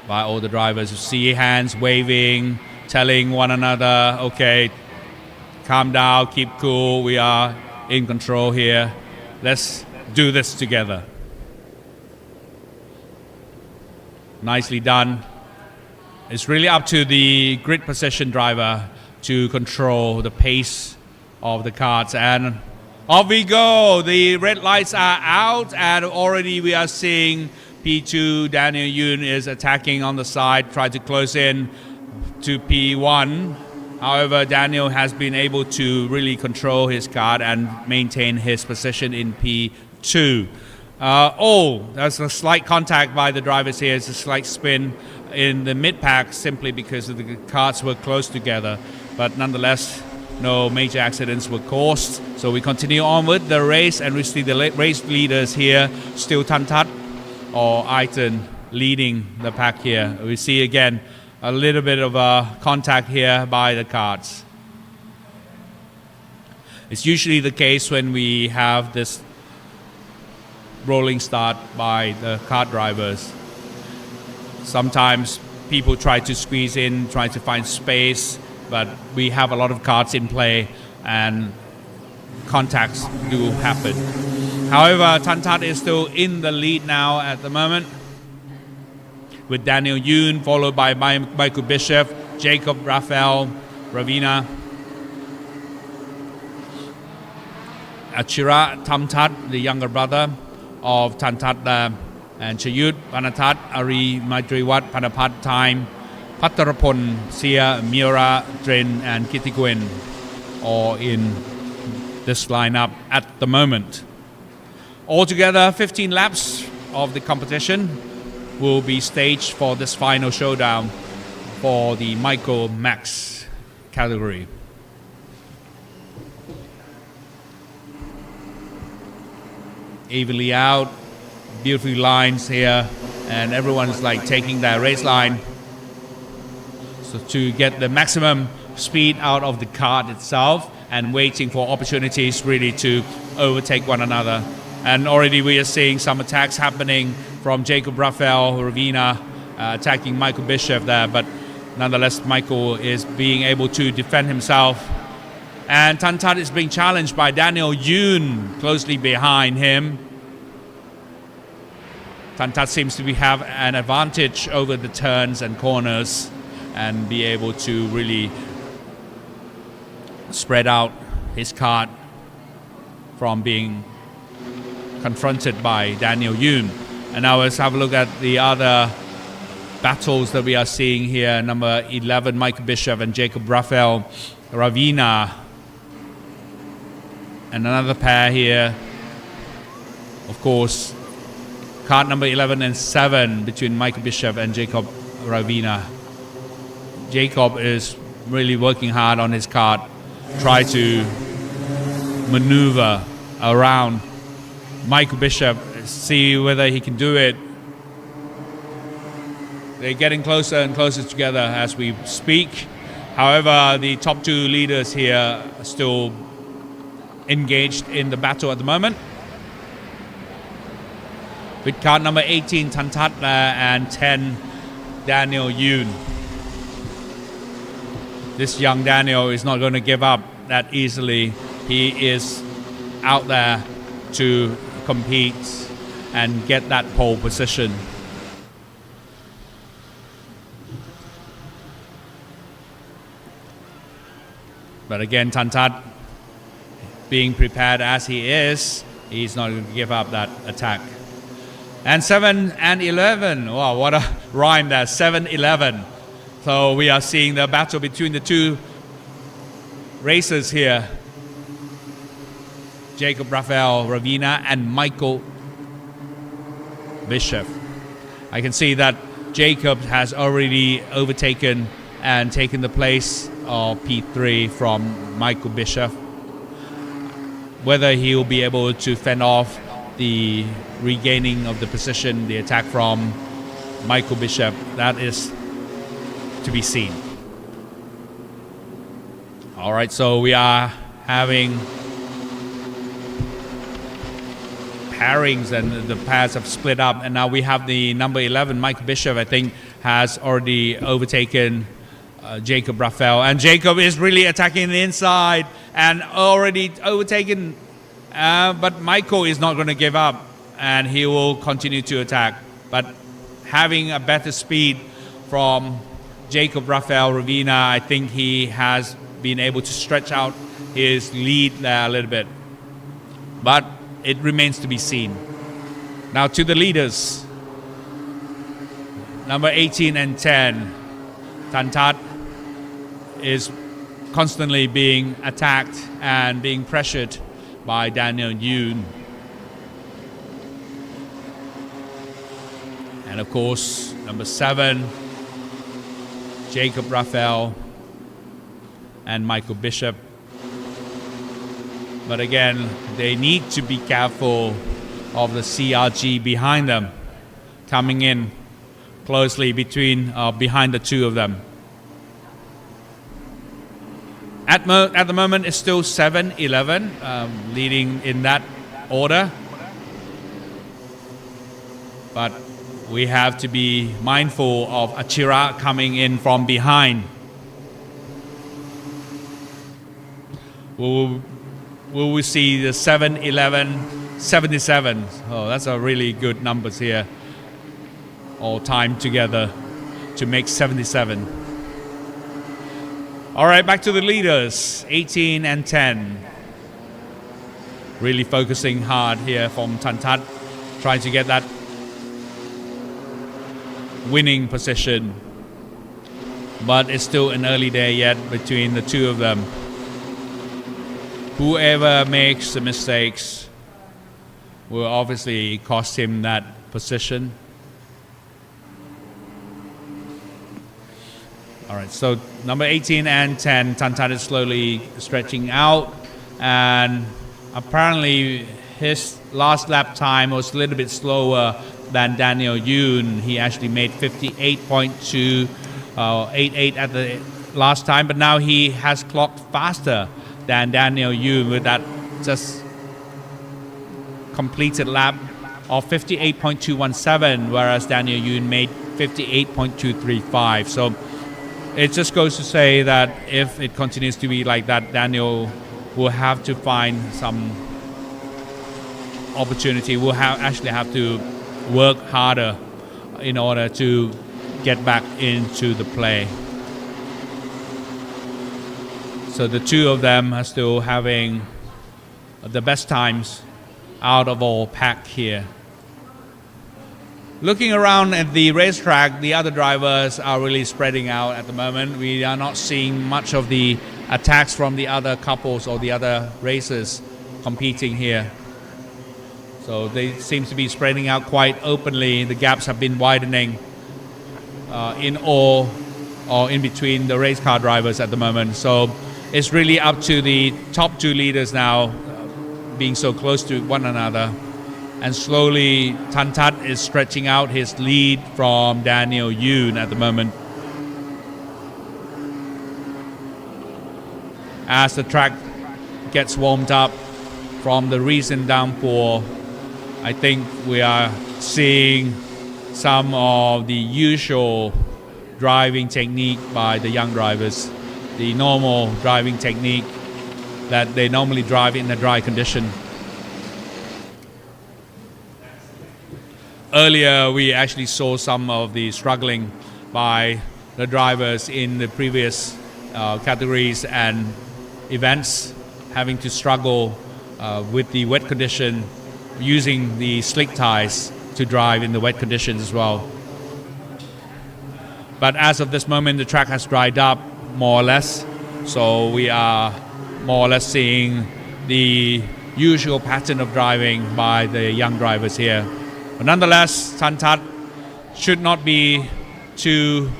by all the drivers. You see hands waving, telling one another, okay, calm down, keep cool, we are in control here. Let's do this together. Nicely done. It's really up to the grid position driver to control the pace of the karts. And off we go. The red lights are out and already we are seeing P2 Daniel Yoon is attacking on the side, try to close in to P1. However, Daniel has been able to really control his kart and maintain his position in P2. There's a slight contact by the drivers here. It's a slight spin in the mid-pack simply because the karts were close together. But nonetheless, no major accidents were caused. So we continue on with the race and we see the race leaders here, still Tantat or Aiton leading the pack here. We see again a little bit of a contact here by the karts. It's usually the case when we have this rolling start by the kart drivers. Sometimes people try to squeeze in, try to find space, but we have a lot of karts in play and contacts do happen. However, Tantat is still in the lead now at the moment, with Daniel Yoon, followed by Michael Bishop, Jacob Raphael, Ravina, Achira Tamtat, the younger brother of Tantat, and Chayut, Panatat, Ari Maidriwat, Panapat Time, Patarapon, Sia, Mira, Dren, and Kitigwen, all in this lineup at the moment. Altogether, 15 laps of the competition will be staged for this final showdown for the Micro Max category. Evenly out, beautiful lines here, and everyone's like taking their race line so to get the maximum speed out of the kart itself and waiting for opportunities really to overtake one another. And already we are seeing some attacks happening from Jacob Raphael, Ravina, attacking Michael Bishop there, but nonetheless Michael is being able to defend himself. And Tantat is being challenged by Daniel Yoon closely behind him. Tantat seems to have an advantage over the turns and corners and be able to really spread out his kart from being confronted by Daniel Yoon. And now let's have a look at the other battles that we are seeing here. Number 11, Michael Bishop and Jacob Raphael, Ravina. And another pair here. Of course, kart number 11 and 7 between Michael Bishop and Jacob Ravina. Jacob is really working hard on his kart, try to maneuver around Michael Bishop, see whether he can do it. They're getting closer and closer together as we speak. However, the top two leaders here are still engaged in the battle at the moment. With kart number 18, Tantat, and 10, Daniel Yoon. This young Daniel is not going to give up that easily. He is out there to compete and get that pole position. But again, Tantat, being prepared as he is, he's not going to give up that attack. And 7 and 11. Wow, what a rhyme there. 7-11. So we are seeing the battle between the two racers here. Jacob Rafael Ravina and Michael Bishop. I can see that Jacob has already overtaken and taken the place of P3 from Michael Bishop. Whether he will be able to fend off the regaining of the position, the attack from Michael Bishop, that is to be seen. All right, so we are having pairings and the pairs have split up, and now we have the number 11, Michael Bishop, I think, has already overtaken Jacob Rafael, and Jacob is really attacking the inside and already overtaken, but Michael is not going to give up and he will continue to attack, but having a better speed from Jacob Rafael Ravina, I think he has been able to stretch out his lead there a little bit, but it remains to be seen. Now to the leaders, number 18 and 10, Tantat is constantly being attacked and being pressured by Daniel Yoon. And of course, number 7, Jacob Rafael and Michael Bishop. But again, they need to be careful of the CRG behind them, coming in closely behind the two of them. At the moment, it's still 7-11, leading in that order. But we have to be mindful of Achira coming in from behind. Will we see the 7-11, 77? Oh, that's a really good numbers here. All time together to make 77. All right, back to the leaders, 18 and 10. Really focusing hard here from Tantat, trying to get that winning position. But it's still an early day yet between the two of them. Whoever makes the mistakes will obviously cost him that position. All right, so number 18 and 10, Tantat is slowly stretching out, and apparently his last lap time was a little bit slower than Daniel Yoon. He actually made 58.288 at the last time, but now he has clocked faster than Daniel Yoon with that just completed lap of 58.217, whereas Daniel Yoon made 58.235. So it just goes to say that if it continues to be like that, Daniel will have to find some opportunity. Will actually have to work harder in order to get back into the play. So the two of them are still having the best times out of all pack here. Looking around at the racetrack, the other drivers are really spreading out at the moment. We are not seeing much of the attacks from the other couples or the other racers competing here. So they seem to be spreading out quite openly. The gaps have been widening in all or in between the race car drivers at the moment. So it's really up to the top two leaders now being so close to one another. And slowly, Tantat is stretching out his lead from Daniel Yoon at the moment. As the track gets warmed up from the recent downpour, I think we are seeing some of the usual driving technique by the young drivers, the normal driving technique that they normally drive in a dry condition. Earlier, we actually saw some of the struggling by the drivers in the previous categories and events, having to struggle with the wet condition, using the slick tires to drive in the wet conditions as well. But as of this moment, the track has dried up more or less, so we are more or less seeing the usual pattern of driving by the young drivers here. But nonetheless, Tantat should not be too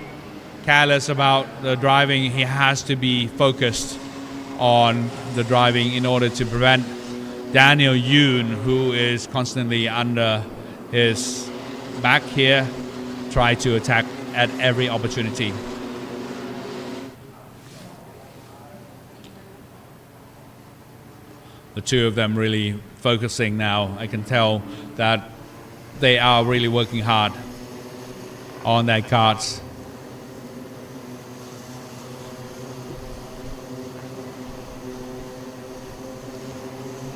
careless about the driving. He has to be focused on the driving in order to prevent Daniel Yoon, who is constantly under his back here, try to attack at every opportunity. The two of them really focusing now. I can tell that they are really working hard on their karts.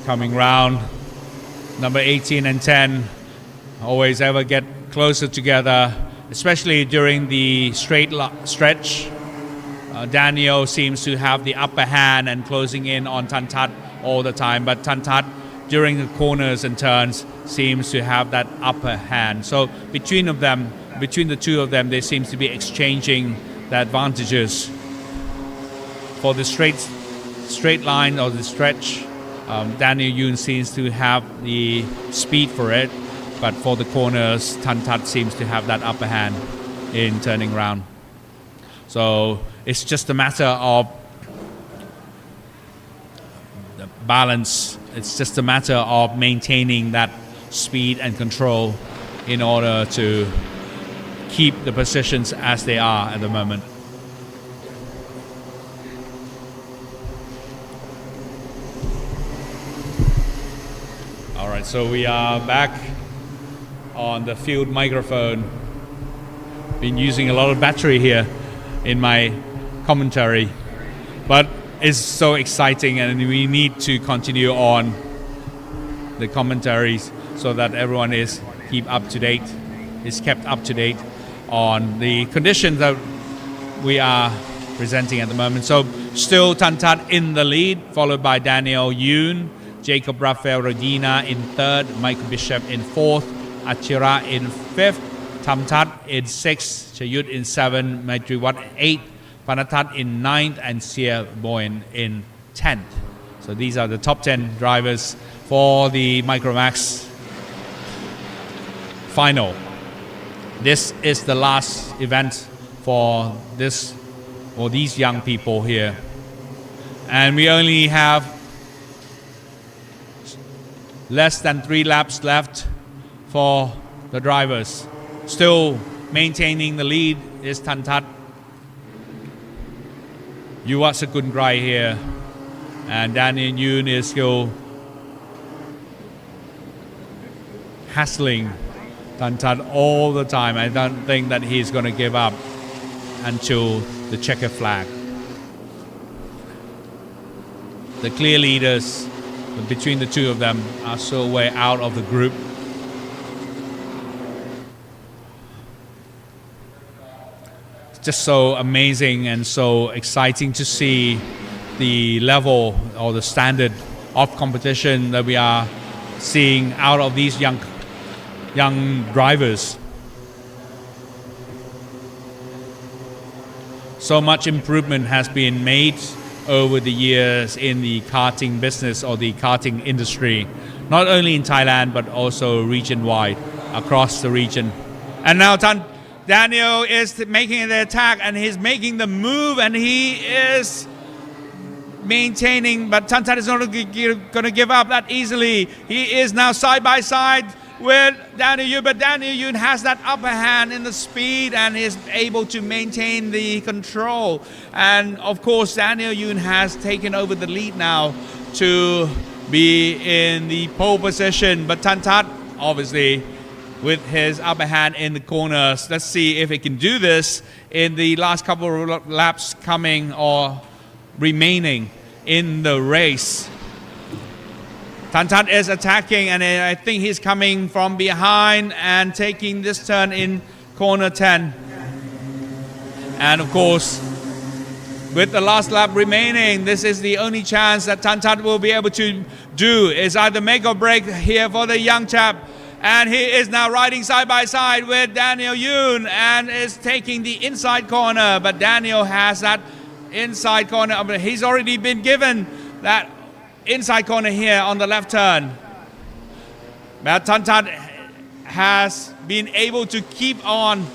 Coming round, number 18 and 10 always ever get closer together, especially during the stretch. Daniel seems to have the upper hand and closing in on Tantat all the time, but Tantat during the corners and turns seems to have that upper hand. So between the two of them, they seem to be exchanging the advantages. For the straight line or the stretch, Daniel Yoon seems to have the speed for it, but for the corners, Tantat seems to have that upper hand in turning round. So it's just a matter of the balance. It's just a matter of maintaining that speed and control in order to keep the positions as they are at the moment. All right, so we are back on the field microphone. Been using a lot of battery here in my commentary, but it's so exciting and we need to continue on the commentaries so that everyone is kept up to date on the conditions that we are presenting at the moment. So still Tantat in the lead, followed by Daniel Yoon, Jacob Rafael Rodina in third, Michael Bishop in fourth, Achira in fifth, Tamtat in sixth, Chayut in seventh, Maitriwat in eighth, Panatat in ninth, and Sia Boyen in 10th. So these are the top 10 drivers for the Micromax final. This is the last event for these young people here. And we only have less than 3 laps left for the drivers. Still maintaining the lead is Tantat, Yuwa Sakungrai here, and Daniel Yoon is still hassling Tantat all the time. I don't think that he's going to give up until the checker flag. The clear leaders between the two of them are still way out of the group. It's just so amazing and so exciting to see the level or the standard of competition that we are seeing out of these young drivers. So much improvement has been made over the years in the karting business or the karting industry, not only in Thailand but also region-wide across the region. And now Daniel is making the attack and he's making the move and he is maintaining, but Tantat is not going to give up that easily. He is now side by side with Daniel Yoon, but Daniel Yoon has that upper hand in the speed and is able to maintain the control. And of course, Daniel Yoon has taken over the lead now to be in the pole position, but Tantat obviously with his upper hand in the corners. Let's see if he can do this in the last couple of laps coming or remaining in the race. Tantat is attacking, and I think he's coming from behind and taking this turn in corner 10. And of course, with the last lap remaining, this is the only chance that Tantat will be able to do, is either make or break here for the young chap. And he is now riding side by side with Daniel Yoon and is taking the inside corner, but Daniel has that inside corner. He's already been given that inside corner here on the left turn. But Tantat has been able to keep on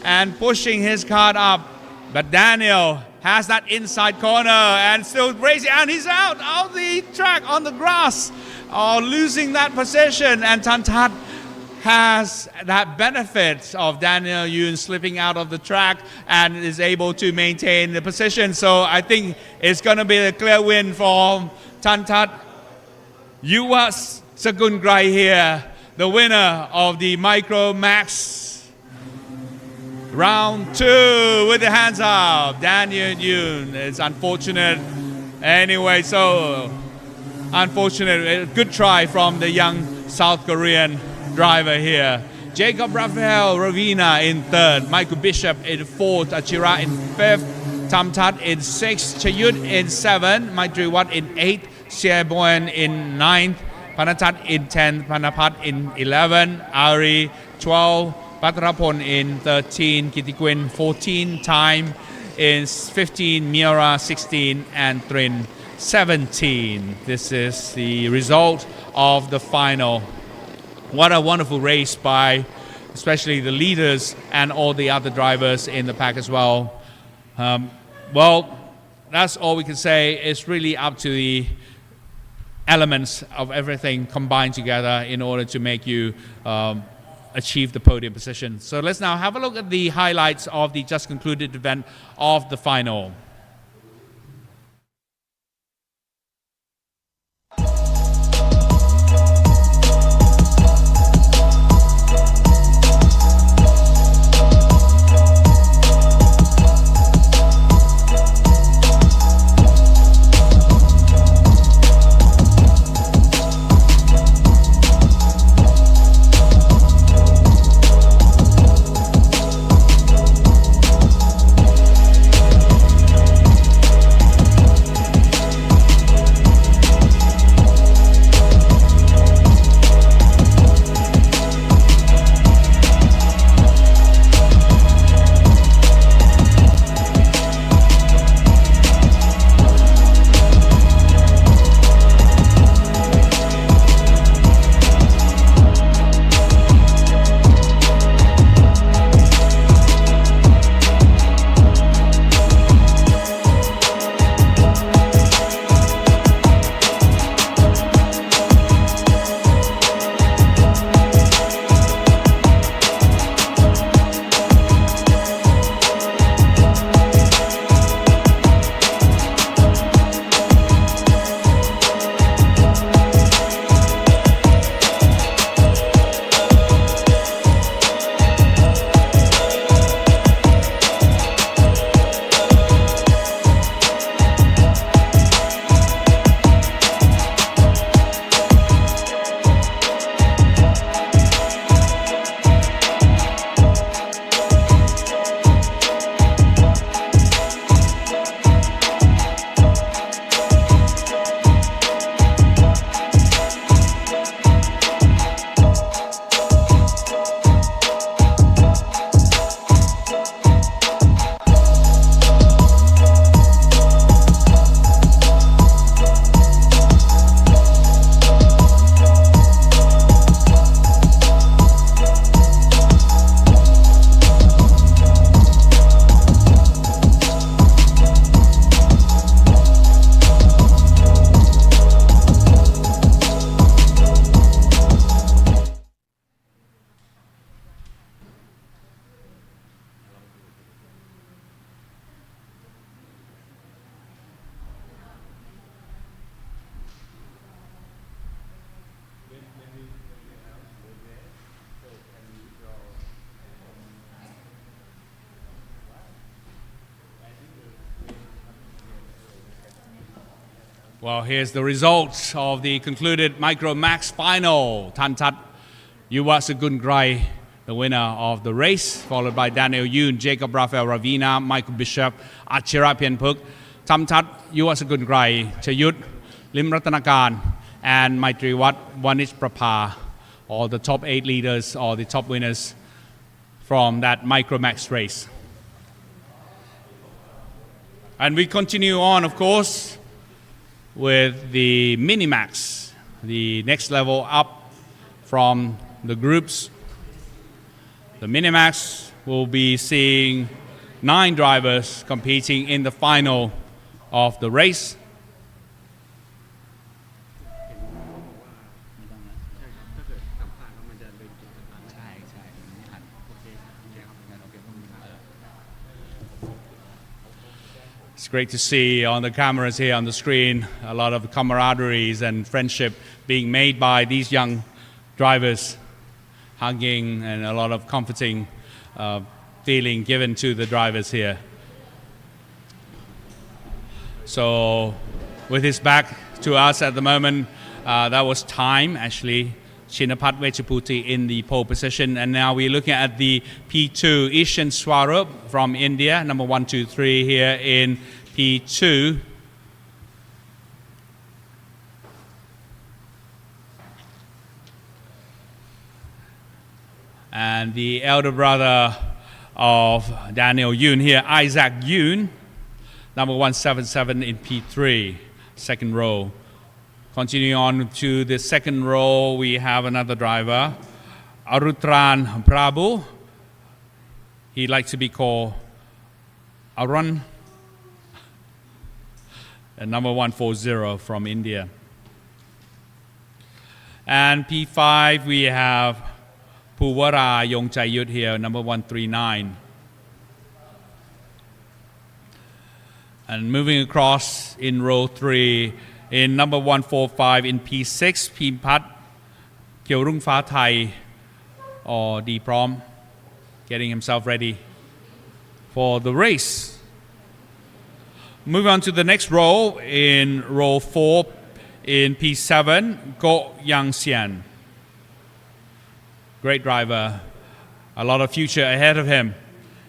and pushing his cart up. But Daniel has that inside corner and still racing, and he's out of the track on the grass, losing that position. And Tantat has that benefit of Daniel Yoon slipping out of the track and is able to maintain the position. So I think it's going to be a clear win for Tantat. Yuva Sagungrai here, the winner of the Micromax round 2 with the hands up. Daniel Yoon. It's unfortunate. Anyway, so unfortunate. Good try from the young South Korean driver here. Jacob Rafael Ravina in 3rd, Michael Bishop in 4th, Achira in 5th, Tamtat in 6th, Chayut in 7th, Maitri Wat in 8th, Siaboyan in 9th, Panatat in 10th, Panapat in 11th, Ari 12th, Patrapon in 13th, Kitiquin 14th, Time in 15th, Miura 16th, and Trin 17th. This is the result of the final. What a wonderful race by especially the leaders and all the other drivers in the pack as well. Well, that's all we can say. It's really up to the elements of everything combined together in order to make you achieve the podium position. So let's now have a look at the highlights of the just concluded event of the final. Well, here's the results of the concluded Micromax final. Tantat Yuwasagun Grai, the winner of the race, followed by Daniel Yoon, Jacob Rafael Ravina, Michael Bishop, Achira Pianpuk, Tamtat Yuwasagun Grai, Chayut, Lim Ratanakan, and Maitriwat Vanish Prapa, all the top 8 leaders or the top winners from that Micromax race. And we continue on, of course, with the Minimax, the next level up from the groups. The Minimax will be seeing 9 drivers competing in the final of the race. It's great to see on the cameras here on the screen a lot of camaraderie and friendship being made by these young drivers, hugging and a lot of comforting feeling given to the drivers here. So with his back to us at the moment, that was time actually. Chinapat Vechaputi in the pole position, and now we're looking at the P2 Ishan Swarup from India, number 1, 2, 3 here in P2. And the elder brother of Daniel Yoon here, Isaac Yoon, number 177 in P3, second row. Continuing on to the second row, we have another driver, Arutran Prabhu. He likes to be called Arun, number 140 from India. And P5, we have Puwara Yongchayut here, number 139. And moving across in row 3, in number 145 in P6, Pimpat Kielrung Fa Thai or D Prom, getting himself ready for the race. Moving on to the next row, in row 4 in P7, Go Yang Xian. Great driver, a lot of future ahead of him.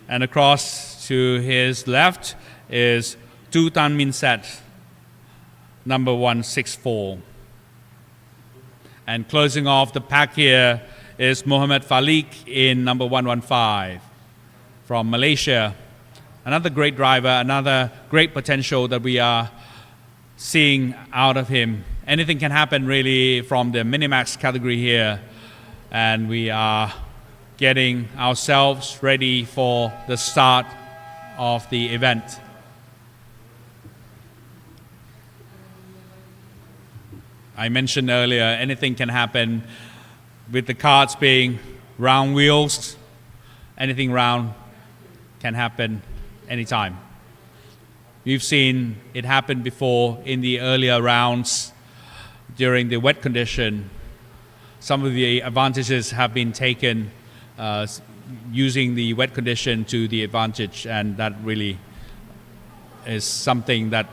And across to his left is Tu Tan Min Set, number 164. And closing off the pack here is Mohammed Falik in number 115 from Malaysia. Another great driver, another great potential that we are seeing out of him. Anything can happen really from the Minimax category here. And we are getting ourselves ready for the start of the event. I mentioned earlier, anything can happen with the karts being round wheels. Anything round can happen anytime. We've seen it happen before in the earlier rounds during the wet condition. Some of the advantages have been taken using the wet condition to the advantage, and that really is something that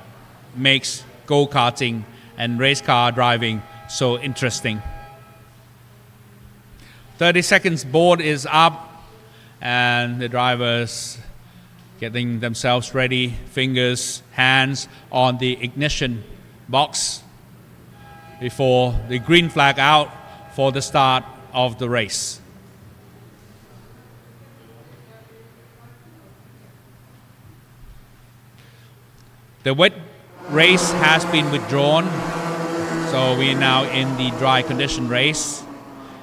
makes go-karting and race car driving so interesting. 30 seconds board is up, and the drivers getting themselves ready, fingers, hands on the ignition box before the green flag out for the start of the race. The wet race has been withdrawn, so we're now in the dry condition race.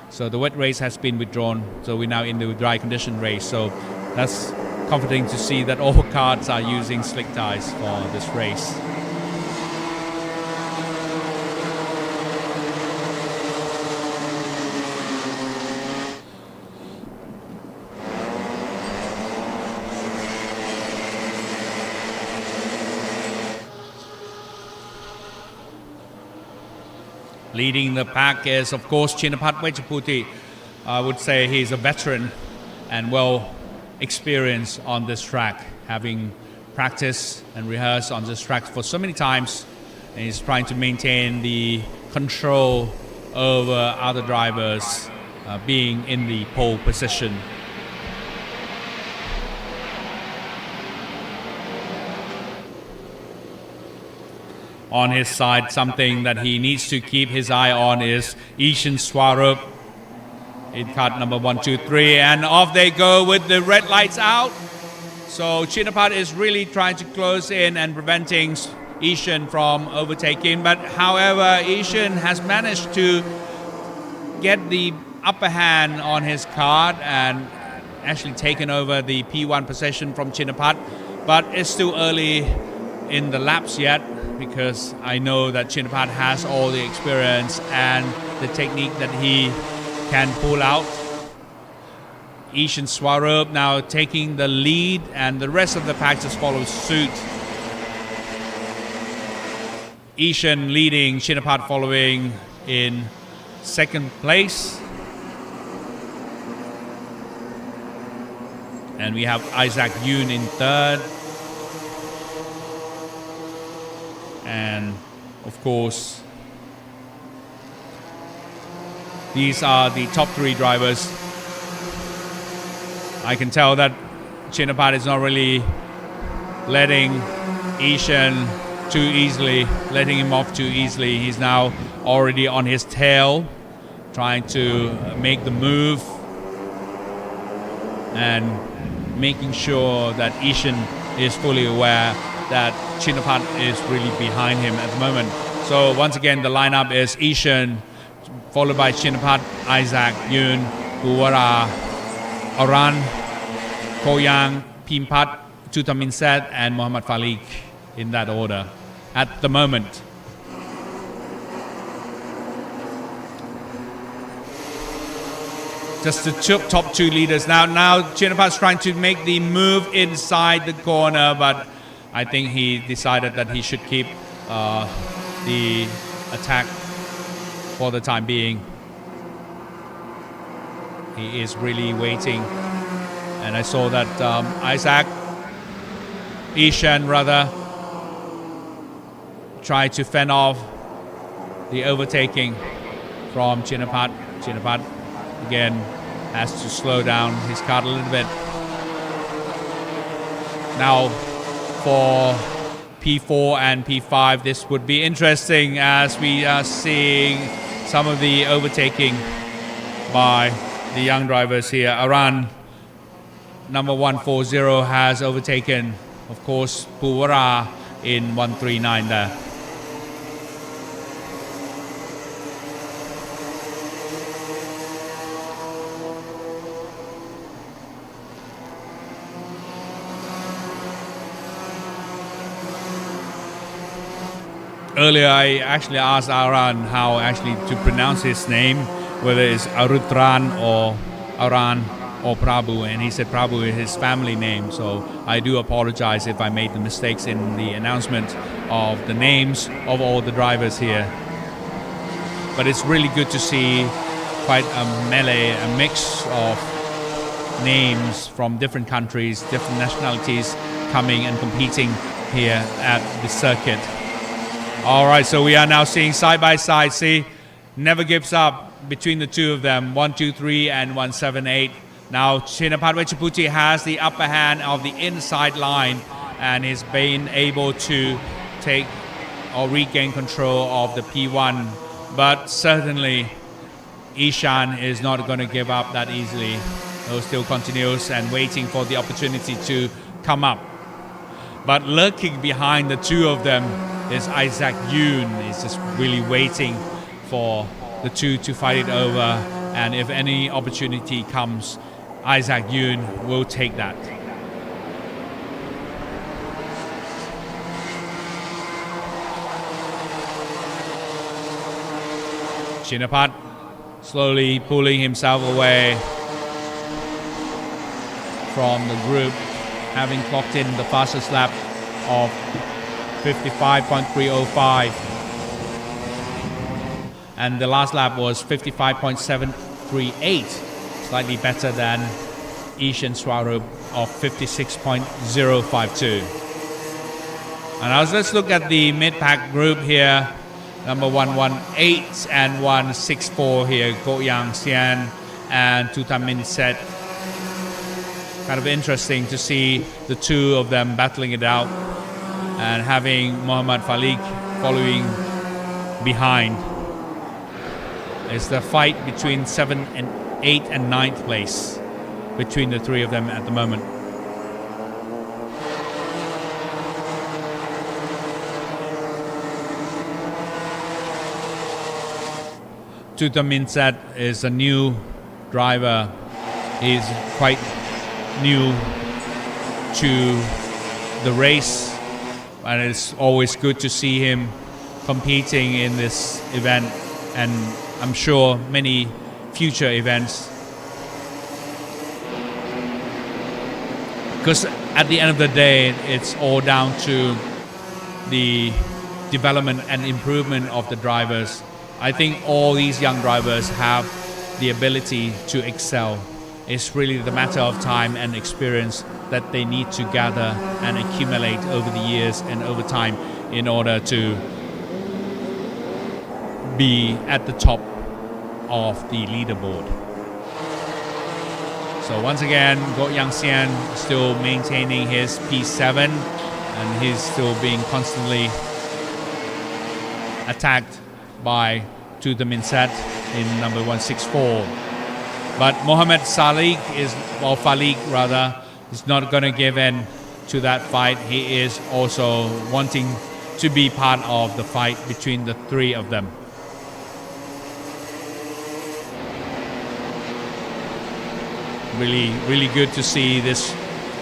So the wet race has been withdrawn, so we're now in the dry condition race. So that's comforting to see that all karts are using slick tires for this race. Leading the pack is, of course, Chinapat Vechaputi. I would say he's a veteran and well experienced on this track, having practiced and rehearsed on this track for so many times And he's trying to maintain the control over other drivers being in the pole position. On his side, something that he needs to keep his eye on is Ishan Swarup in kart number 1, 2, 3, and off they go with the red lights out. So Chinapat is really trying to close in and preventing Ishan from overtaking, but however Ishan has managed to get the upper hand on his kart and actually taken over the P1 position from Chinapat, but it's still early in the laps yet, because I know that Chinapat has all the experience and the technique that he can pull out. Ishan Swarup now taking the lead, and the rest of the pack just follows suit. Ishan leading, Chinapat following in second place. And we have Isaac Yoon in third. And of course, these are the top 3 drivers. I can tell that Chinapat is not really letting Ishan too easily, letting him off too easily. He's now already on his tail, trying to make the move and making sure that Ishan is fully aware that Chinapat is really behind him at the moment. So once again, the lineup is Ishan, followed by Chinapat, Isaac, Yoon, Buwara, Aran, Koyang, Pimpat, Tutaminset, and Muhammad Falik in that order at the moment. Just the top 2 leaders. Now Chinapat's trying to make the move inside the corner, but I think he decided that he should keep the attack for the time being. He is really waiting. And I saw that Ishan rather, tried to fend off the overtaking from Chinapat. Chinapat again has to slow down his kart a little bit. Now for P4 and P5, this would be interesting as we are seeing some of the overtaking by the young drivers here. Aran, number 140, has overtaken, of course, Puwara in 139 there. Earlier, I actually asked Aran how actually to pronounce his name, whether it's Arutran or Aran or Prabhu, and he said Prabhu is his family name. So I do apologize if I made the mistakes in the announcement of the names of all the drivers here. But it's really good to see quite a melee, a mix of names from different countries, different nationalities coming and competing here at the circuit. All right, so we are now seeing side by side. See, never gives up between the two of them, 123 and 178. Now Chinapat Wechaputi has the upper hand of the inside line and is being able to take or regain control of the P1. But certainly Ishan is not going to give up that easily. He still continues and waiting for the opportunity to come up. But lurking behind the two of them is Isaac Yoon. He's just really waiting for the two to fight it over, and if any opportunity comes, Isaac Yoon will take that. Chinapat slowly pulling himself away from the group, having clocked in the fastest lap of 55.305, and the last lap was 55.738, slightly better than Ishan Swarup of 56.052. And now let's look at the mid-pack group here. Number 118 and 164 here, Go Yang Xian and Tutamin Set. Kind of interesting to see the two of them battling it out and having Mohammad Falik following behind. It's the fight between 7 and 8 and 9th place between the three of them at the moment. Tutamin Set is a new driver. He's quite new to the race, and it's always good to see him competing in this event, and I'm sure many future events, because at the end of the day it's all down to the development and improvement of the drivers. I think all these young drivers have the ability to excel. It's really the matter of time and experience that they need to gather and accumulate over the years and over time in order to be at the top of the leaderboard. So once again, Go Yang Xian still maintaining his P7, and he's still being constantly attacked by Tutamin Set in number 164. But Mohammad Falik is not going to give in to that fight. He is also wanting to be part of the fight between the three of them. Really good to see this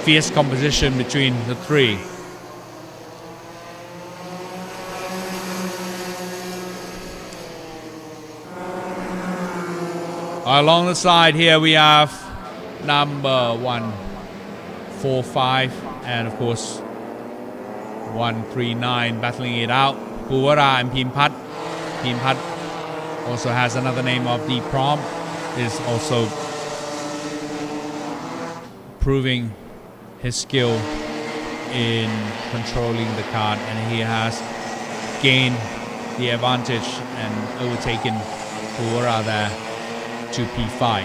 fierce competition between the three. Along the side here we have number 145 and of course 139 battling it out. Puwara and Pimpat. Pimpat also has another name of the Prom, is also proving his skill in controlling the kart, and he has gained the advantage and overtaken Puwara there to P5.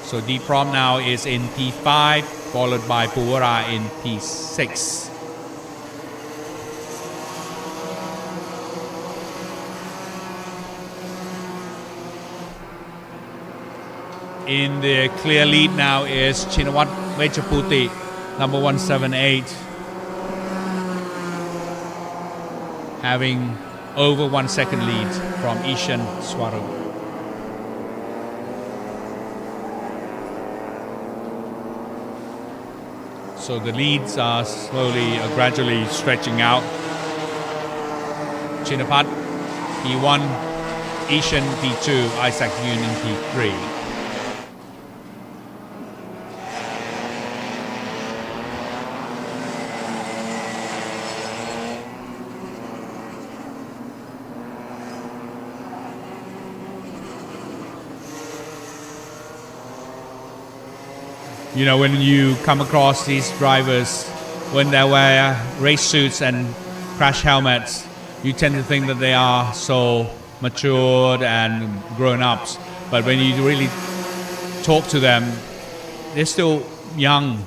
So D-Prom now is in P5, followed by Puwara in P6. In the clear lead now is Chinawat Vechaputi, number 178, having over 1 second lead from Ishan Swarup. So the leads are slowly or gradually stretching out. Chinapat P1, Ishan P2, Isaac Yun in P3. You know, when you come across these drivers, when they wear race suits and crash helmets, you tend to think that they are so matured and grown-ups. But when you really talk to them, they're still young.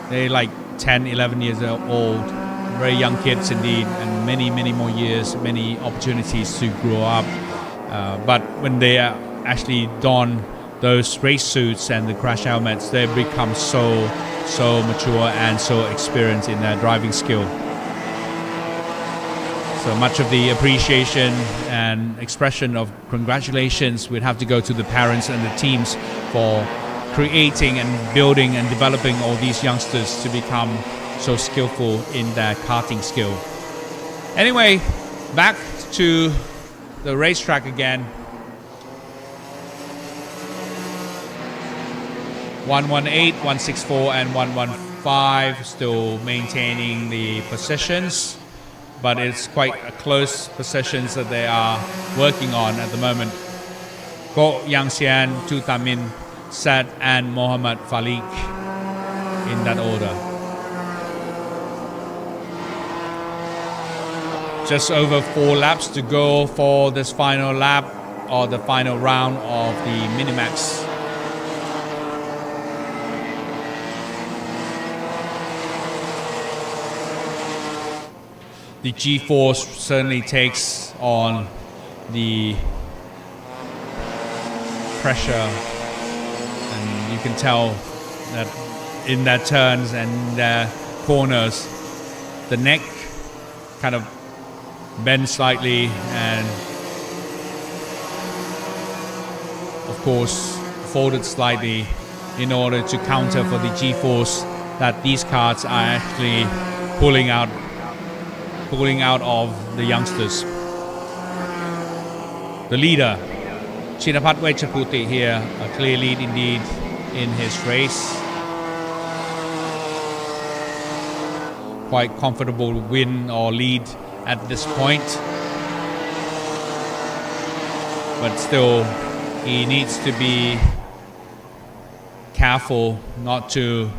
They're like 10, 11 years old, very young kids indeed, and many more years, many opportunities to grow up. But when they actually don those race suits and the crash helmets, they become so mature and so experienced in their driving skill. So much of the appreciation and expression of congratulations would have to go to the parents and the teams for creating and building and developing all these youngsters to become so skillful in their karting skill. Anyway, back to the racetrack again. 118, 164 and 115 still maintaining the positions, but it's quite a close positions that they are working on at the moment. Go Yang Xian, Tutamin Set and Mohammad Falik in that order. Just over 4 laps to go for this final lap or the final round of the Minimax. The G-force certainly takes on the pressure, and you can tell that in their turns and their corners, the neck kind of bends slightly, and of course folded slightly in order to counter for the G-force that these karts are actually pulling out of the youngsters. The leader, Chinapat Wechaputi here, a clear lead indeed in his race. Quite comfortable win or lead at this point. But still, he needs to be careful not to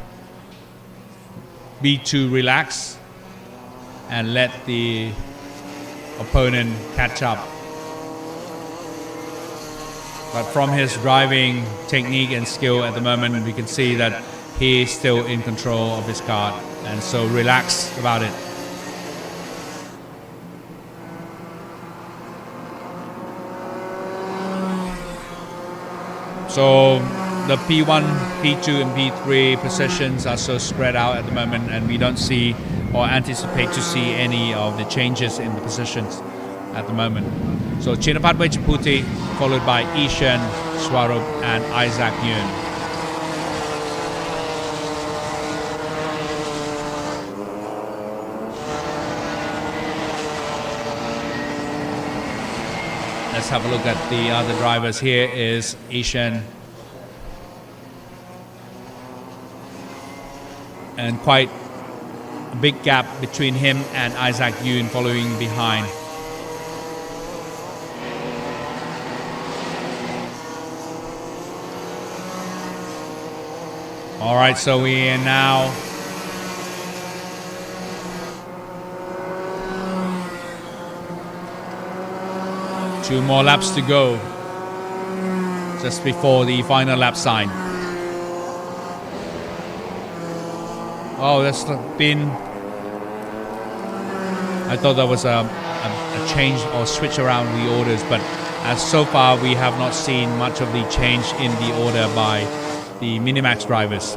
be too relaxed and let the opponent catch up. But from his driving technique and skill at the moment, we can see that he is still in control of his kart and so relaxed about it. So the P1, P2 and P3 positions are so spread out at the moment, and we don't see or anticipate to see any of the changes in the positions at the moment. So Chinapat Wechaputi followed by Ishan Swarup and Isaac Yun. Let's have a look at the other drivers. Here is Ishan, and quite a big gap between him and Isaac Yun following behind. All right, so we are now two more laps to go just before the final lap sign. Oh, that's been, I thought that was a change or switch around the orders, but as so far we have not seen much of the change in the order by the Minimax drivers.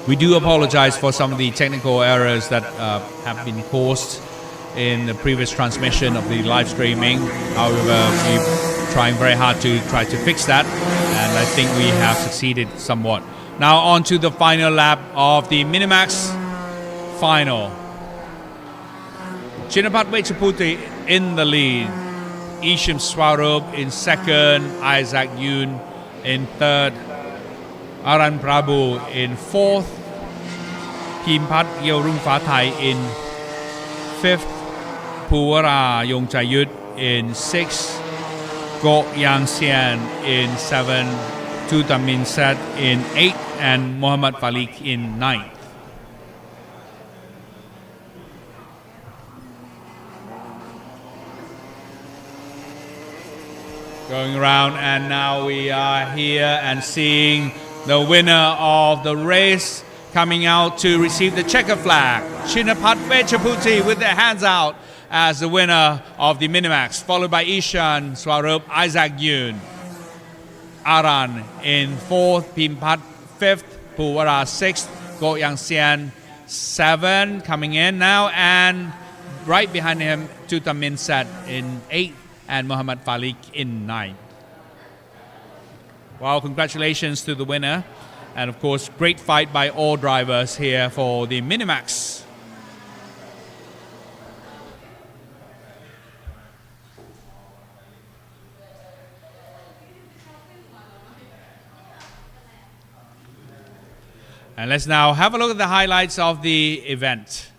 We do apologize for some of the technical errors that have been caused in the previous transmission of the live streaming. However, we're trying very hard to try to fix that, and I think we have succeeded somewhat. Now on to the final lap of the Minimax final. Chinapat Wechaputi in the lead, Isham Swarup in second, Isaac Yun in third, Aran Prabhu in fourth, Phimpat Yeorung Phá Thai in fifth, Puwara Yongchayut in sixth, Go Yang Sian in seventh, Tutamin Sat in eighth, and Muhammad Falik in ninth. Going around, and now we are here and seeing the winner of the race coming out to receive the checker flag. Chinapat Wechaputi with their hands out as the winner of the Minimax, followed by Ishan Swarup, Isaac Yun, Aran in fourth, Phimpat fifth, Puwara sixth, Go Yang Sian seven coming in now, and right behind him Tutamin Sat in eighth and Muhammad Falik in ninth. Well, congratulations to the winner, and of course great fight by all drivers here for the Minimax. And let's now have a look at the highlights of the event.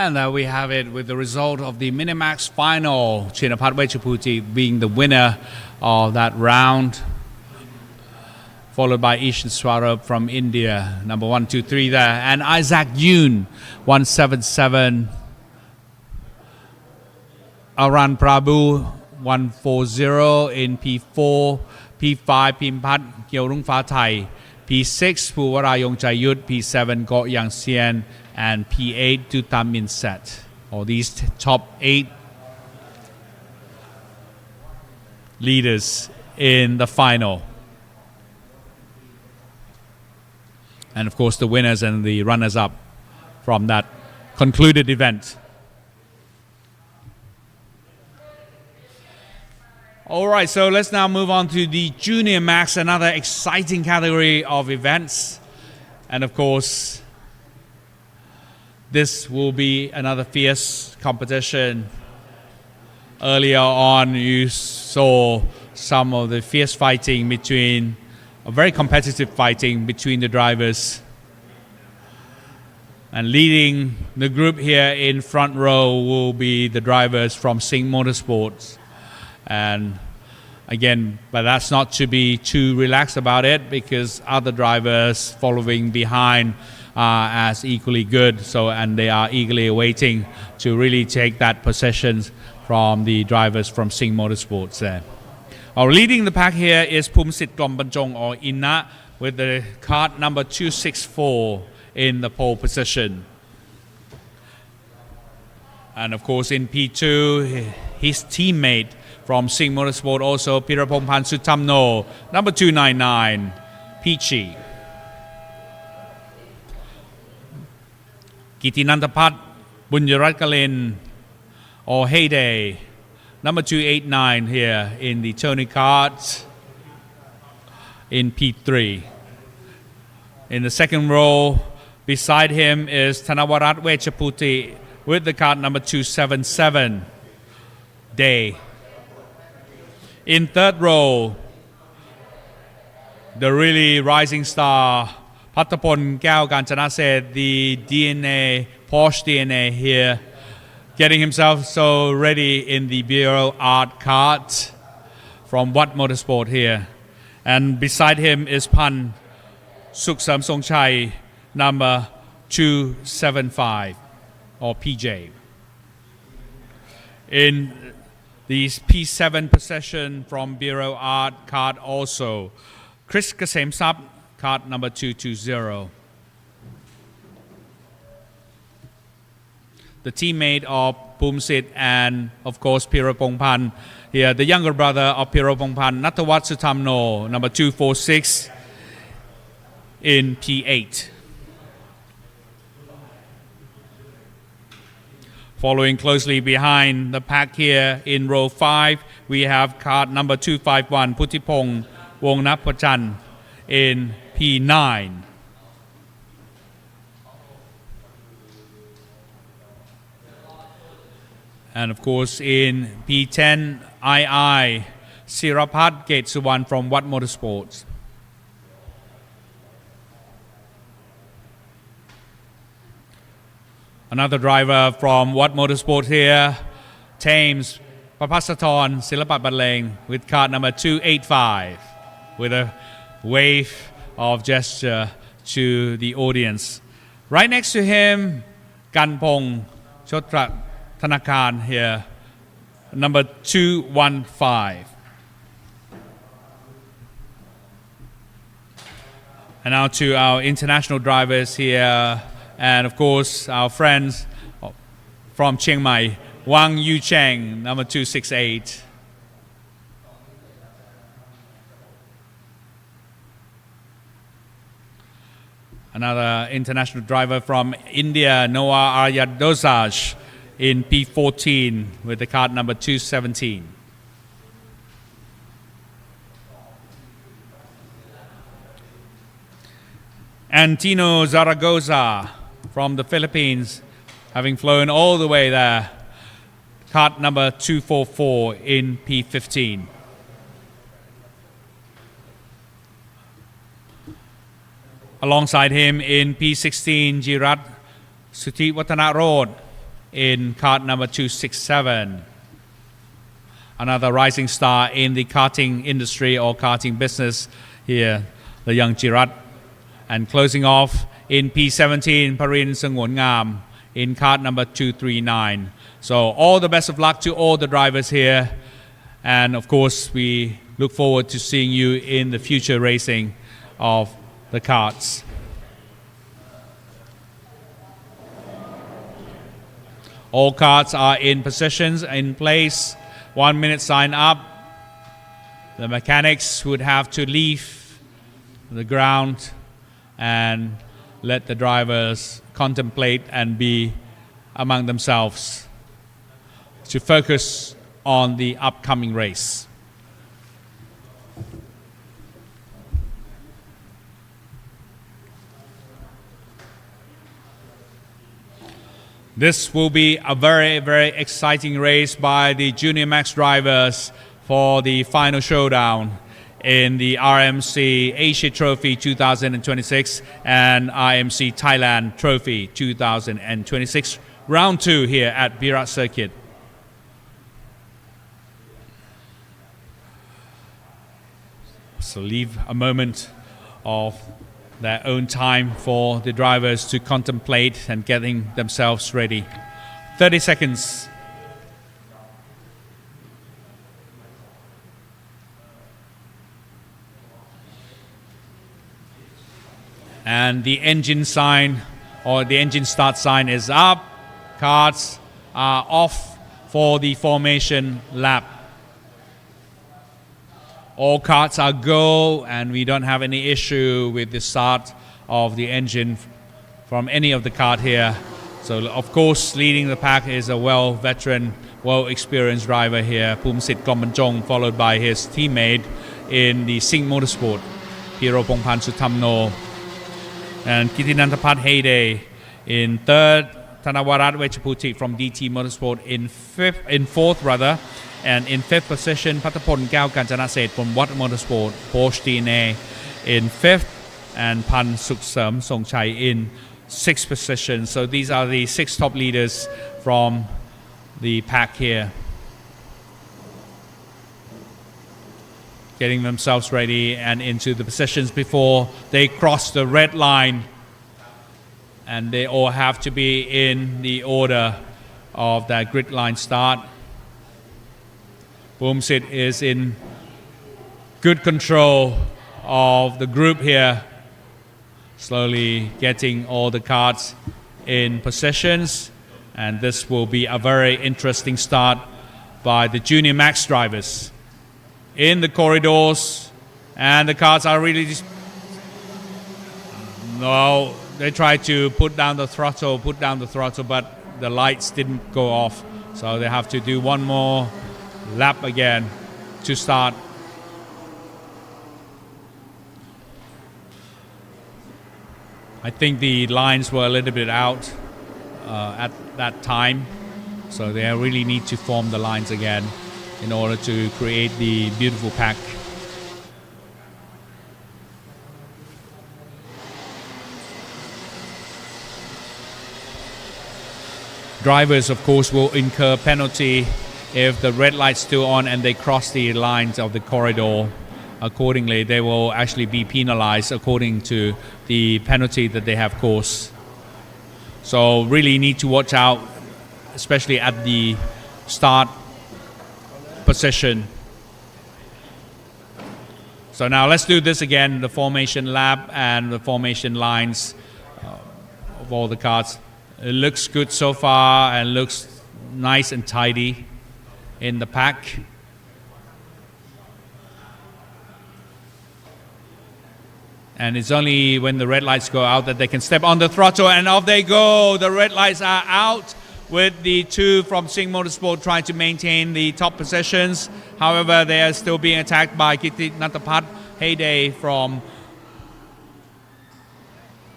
And there we have it with the result of the Minimax final. Chinapat Wechaputi being the winner of that round, followed by Ishan Swarup from India, number 1, 2, 3 there. And Isaac Yoon, 177. Aran Prabhu, 140 in P4. P5, Pimpat Kyeorung Fa Thai. P6, Puwarayong Chayut. P7, Ko Yang Sien. And P8, Tutamin Set. All these top 8 leaders in the final. And of course the winners and the runners-up from that concluded event. All right, so let's now move on to the Junior Max, another exciting category of events. And of course, this will be another fierce competition. Earlier on, you saw some of the fierce fighting between, a very competitive fighting between the drivers. And leading the group here in front row will be the drivers from Sing Motorsports. And again, but that's not to be too relaxed about it, because other drivers following behind are as equally good. So, and they are eagerly awaiting to really take that possession from the drivers from Sing Motorsports there. Leading the pack here is Pumsit Klombanchong or Inna with the cart number 264 in the pole position. And of course in P2, his teammate from Sing Motorsport also, Pirapongpan Sutamno, number 299, Peachy. Kitinantapat Bunyarat Kalin or Heyday, number 289 here in the Tony Kart in P3. In the second row, beside him is Thanawarat Wechaputi with the cart number 277, Day. In third row, the really rising star, Patapon Kao Kanchana said, the DNA, Porsche DNA here, getting himself so ready in the Bira Art Kart from Watt Motorsport here. And beside him is Pan Suksam Songchai, number 275, or PJ. In the P7 possession from Bira Art Kart also, Chris Kasem Sap, cart number 220. The teammate of Pumsit and of course Pirapongpan here, the younger brother of Pirapongpan, Natawat Sutamno, number 246 in P8. Following closely behind the pack here in row 5, we have cart number 251, Putipong Wongnapachan in P9. And of course in P10, II, Sirapat Gate Suwan from Watt Motorsports. Another driver from Watt Motorsport here, Thames Papasaton Silapat Badleng with cart number 285 with a wave of gesture to the audience. Right next to him, Ganpong Chotrat Thanakan here, number 215. And now to our international drivers here, and of course our friends from Chiang Mai, Wang Yu Cheng, number 268. Another international driver from India, Noah Aryadosaj in P14 with the cart number 217. Antino Zaragoza from the Philippines, having flown all the way there, cart number 244 in P15. Alongside him in P16, Jirat Suti Watana Road in kart number 267. Another rising star in the karting industry or karting business here, the young Jirat. And closing off in P17, Parin Sangwon Ngam in kart number 239. So all the best of luck to all the drivers here. And of course, we look forward to seeing you in the future racing of the karts. All karts are in positions, in place. 1 minute sign up. The mechanics would have to leave the ground and let the drivers contemplate and be among themselves to focus on the upcoming race. This will be a very, very exciting race by the Junior Max drivers for the final showdown in the RMC Asia Trophy 2026 and RMC Thailand Trophy 2026, round 2 here at Bira Circuit. So leave a moment of their own time for the drivers to contemplate and getting themselves ready. 30 seconds. And the engine sign or the engine start sign is up. Cards are off for the formation lap. All carts are go, and we don't have any issue with the start of the engine from any of the kart here. So of course, leading the pack is a veteran, experienced driver here, Pumsit Klomanjong, followed by his teammate in the Sing Motorsport, Hiro Pongpan Sutamno, and Kitinantapat Heyday in third, Tanawarat Wechaputi from DT Motorsport in fourth rather. And in fifth position, Patapon Gao Kanchanaset from Watt Motorsport, Porsche DNA in fifth, and Pan Suksam Songchai in sixth position. So these are the 6 top leaders from the pack here, getting themselves ready and into the positions before they cross the red line. And they all have to be in the order of that grid line start. Boomsit is in good control of the group here, slowly getting all the carts in positions, and this will be a very interesting start by the Junior Max drivers in the corridors. And the carts are really they tried to put down the throttle, but the lights didn't go off, so they have to do one more lap again to start. I think the lines were a little bit out at that time, so they really need to form the lines again in order to create the beautiful pack. Drivers, of course, will incur penalty if the red light's still on and they cross the lines of the corridor. Accordingly, they will actually be penalized according to the penalty that they have caused. So really need to watch out, especially at the start position. So now let's do this again, the formation lap and the formation lines of all the carts. It looks good so far and looks nice and tidy in the pack. And it's only when the red lights go out that they can step on the throttle, and off they go. The red lights are out with the 2 from Sing Motorsport trying to maintain the top positions. However, they are still being attacked by Kitty Natapat Heyday from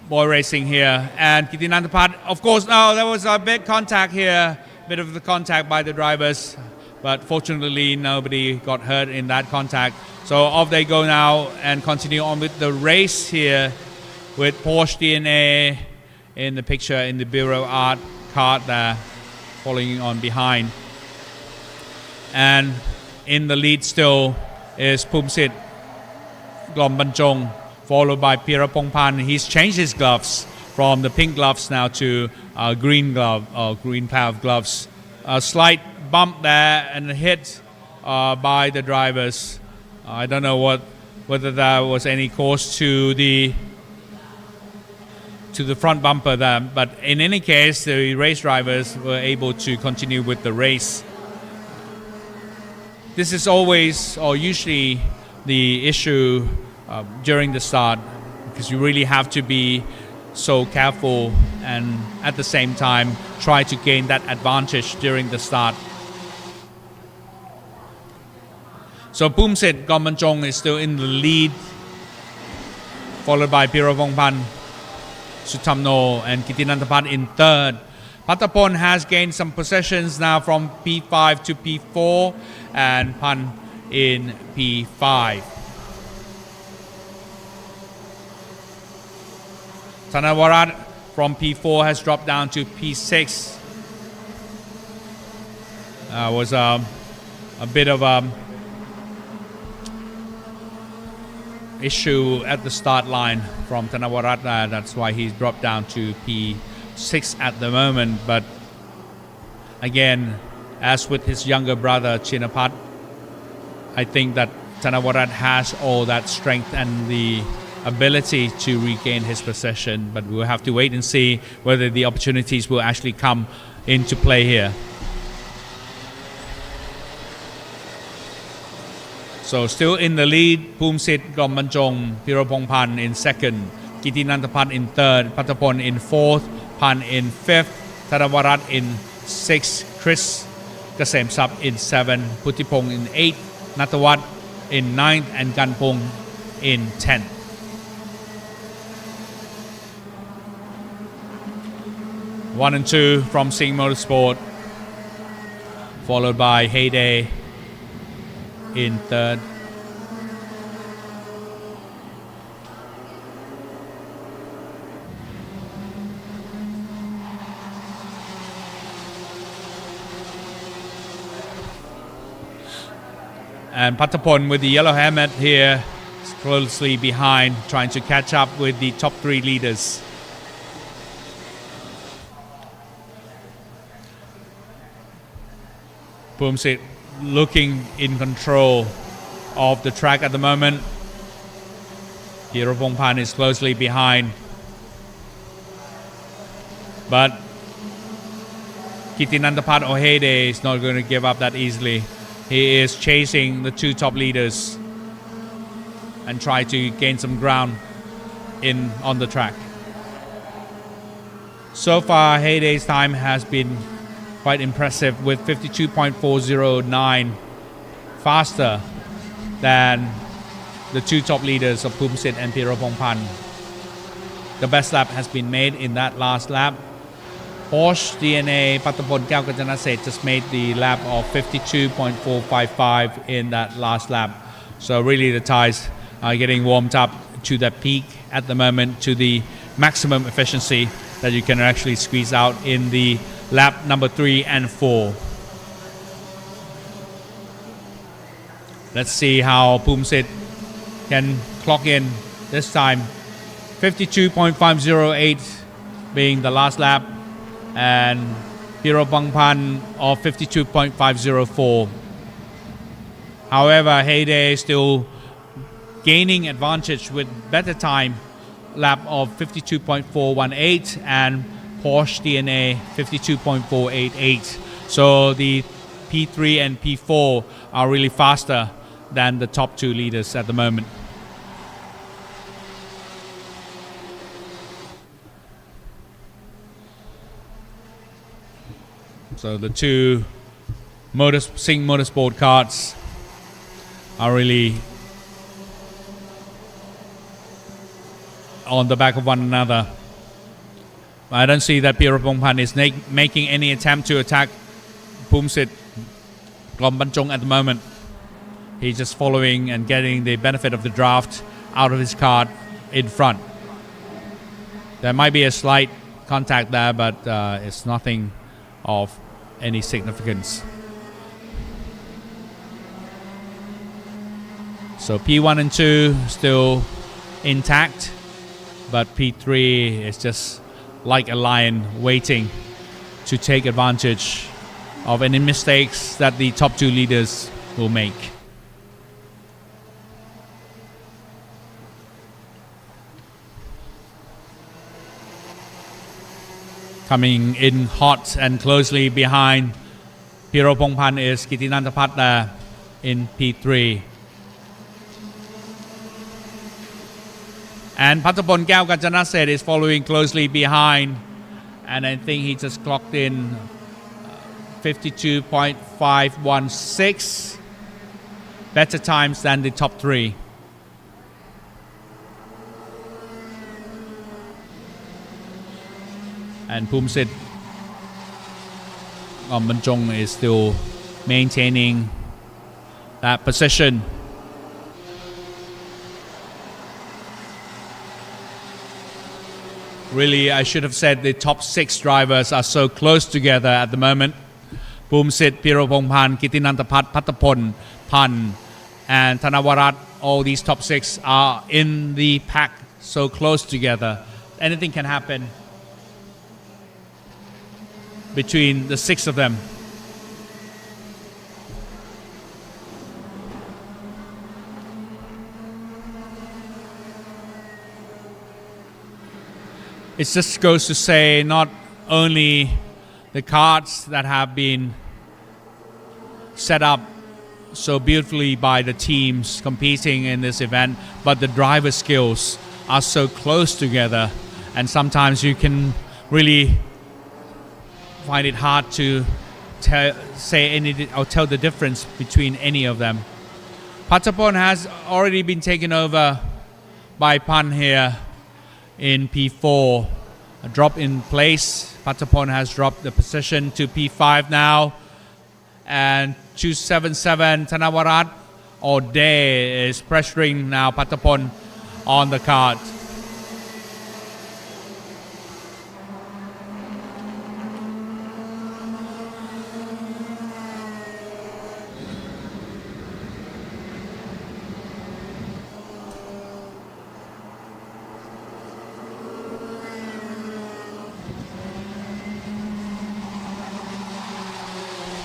Boy Racing here. And Kitty Natapat, of course, there was a bit contact here, bit of the contact by the drivers. But fortunately, nobody got hurt in that contact. So off they go now and continue on with the race here with Porsche DNA in the picture in the Bira art card there. following on behind. And in the lead still is Phumsit Glombanchong, followed by Pirapongpan. He's changed his gloves from the pink gloves now to green glove or green pair of gloves. A slight bump there and a hit by the drivers. I don't know whether there was any cause to the front bumper there, but in any case, the race drivers were able to continue with the race. This is always or usually the issue during the start, because you really have to be so careful and at the same time try to gain that advantage during the start. So Phumsit Glombanchong is still in the lead, followed by Pirapongpan, Sutamno and Kittinantapat in third. Pattapon has gained some possessions now from P5 to P4 and Pan in P5. Thanavarat from P4 has dropped down to P6. Was a bit of a issue at the start line from Thanavarat. That's why he's dropped down to P6 at the moment. But again, as with his younger brother Chinapat, I think that Thanavarat has all that strength and the ability to regain his possession, but we'll have to wait and see whether the opportunities will actually come into play here. So still in the lead, Phumsit Glombanchong, Pirapongpan in second, Kittinantapat in third, Pattapon in fourth, Pan in fifth, Thanavarat in sixth, Chris Kasemsap in seventh, Puttipong in eighth, Natawat in ninth, and Ganpong in 10th. One and two from Sing Motorsport, followed by Heyday in third. And Pattapon with the yellow helmet here is closely behind, trying to catch up with the top three leaders. Phumsit looking in control of the track at the moment. Pirapongpan is closely behind, but Kittinantapat or Heyday is not going to give up that easily. He is chasing the two top leaders and try to gain some ground on the track. So far, Heyday's time has been quite impressive with 52.409, faster than the two top leaders of Phumsit and Pirapongpan. The best lap has been made in that last lap. Porsche DNA Pattapon Kaukajanaset just made the lap of 52.455 in that last lap. So really the tires are getting warmed up to the peak at the moment, to the maximum efficiency that you can actually squeeze out in the lap number 3 and 4. Let's see how Phumsit can clock in this time. 52.508 being the last lap, and Pirapongpan of 52.504. However, Heyday still gaining advantage with better time, lap of 52.418, and Porsche DNA 52.488. So the P3 and P4 are really faster than the top two leaders at the moment. So the two Sing Motorsport karts are really on the back of one another. I don't see that Pirapongpan is making any attempt to attack Phumsit Glombanchong at the moment. He's just following and getting the benefit of the draft out of his kart in front. There might be a slight contact there, but it's nothing of any significance. So P1 and 2 still intact, but P3 is just like a lion waiting to take advantage of any mistakes that the top two leaders will make. Coming in hot and closely behind Piropongpan is Kittinantapat in P3. And Pattapon Kao Kanchanaset is following closely behind, and I think he just clocked in 52.516, better times than the top three. And Phumsit Banchong is still maintaining that position. Really, I should have said the top 6 drivers are so close together at the moment. Phumsit, Piropongpan, Kittinantapat, Pattapon, Pan, and Thanavarat, all these top 6 are in the pack so close together. Anything can happen between the 6 of them. It just goes to say not only the carts that have been set up so beautifully by the teams competing in this event, but the driver skills are so close together, and sometimes you can really find it hard to tell the difference between any of them. Pattapon has already been taken over by Pan here in P4. A drop in place. Pattapon has dropped the position to P5 now. And 277 Thanavarat or Day is pressuring now Pattapon on the cart.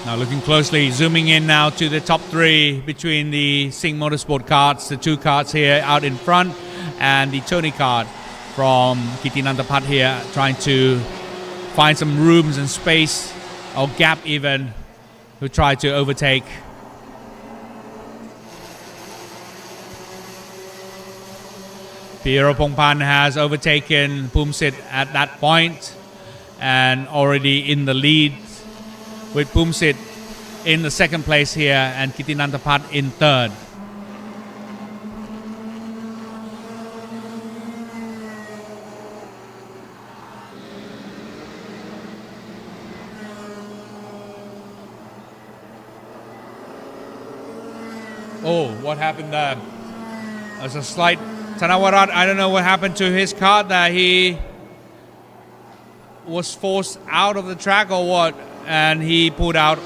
Now looking closely, zooming in now to the top 3 between the Sing Motorsport carts, the 2 carts here out in front, and the Tony cart from Kittinantapat here, trying to find some rooms and space, or gap even, to try to overtake. Piropongpan has overtaken Phumsit at that point and already in the lead, with Phumsit in the second place here and Kittinantapat in third. Oh, what happened there? There's a slight Thanavarat, I don't know what happened to his car there. He was forced out of the track or what, and he pulled out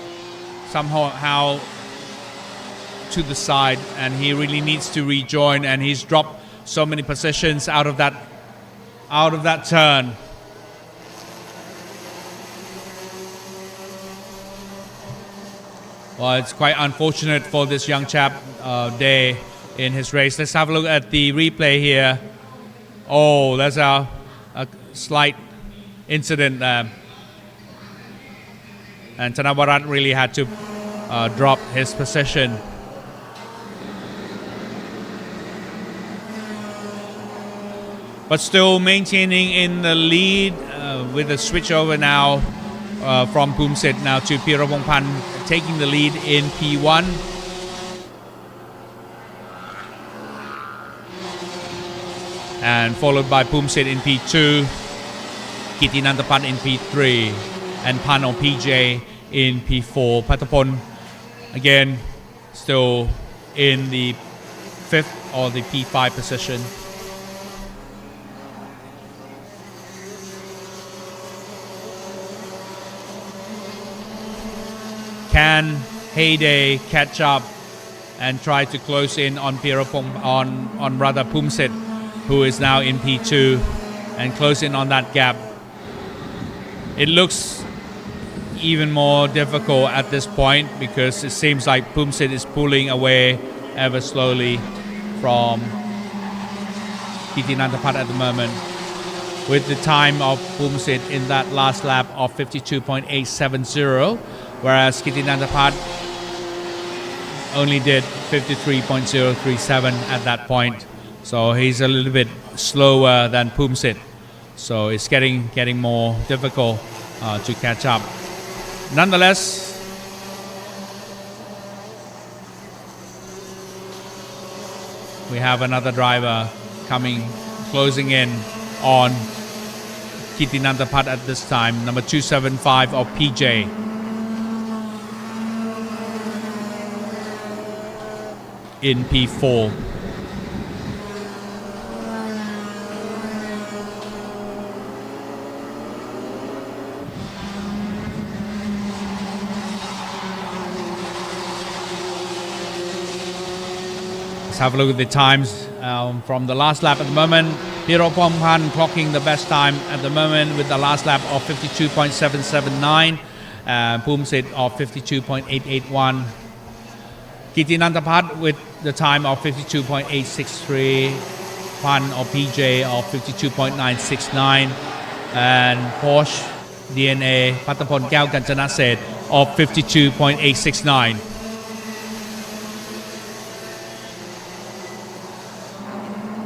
somehow to the side, and he really needs to rejoin, and he's dropped so many positions out of that turn. Well, it's quite unfortunate for this young chap, Day, in his race. Let's have a look at the replay here. Oh, there's a slight incident there. And Thanavarat really had to drop his position. But still maintaining in the lead with a switch over now from Phumsit now to Piropongpan, taking the lead in P1. And followed by Phumsit in P2, Kittinantapat in P3, and Pan or PJ in P4. Pattapon again still in the 5th or the P5 position. Can Heyday catch up and try to close in on on brother Phumsit, who is now in P2, and close in on that gap? It looks even more difficult at this point because it seems like Phumsit is pulling away ever slowly from Kittinantapat at the moment, with the time of Phumsit in that last lap of 52.870, whereas Kittinantapat only did 53.037 at that point. So he's a little bit slower than Phumsit. So it's getting more difficult to catch up. Nonetheless, we have another driver closing in on Kittinantapat at this time, number 275 of PJ. In P4. Let's have a look at the times from the last lap at the moment. Pirapongpan clocking the best time at the moment with the last lap of 52.779, Phumsit of 52.881. Kittinantapat with the time of 52.863, Pan or PJ of 52.969, and Porsche DNA Pattapon Kyaw Kanchanaset of 52.869.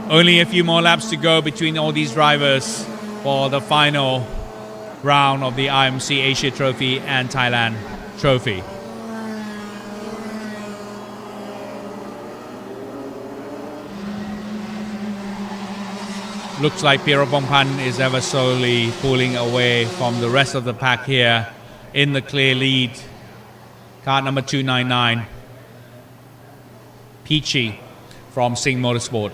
Only a few more laps to go between all these drivers for the final round of the RMC Asia Trophy and Thailand Trophy. Looks like Pirapongpan is ever slowly pulling away from the rest of the pack here in the clear lead. Car number 299, Peachy from Singh Motorsport.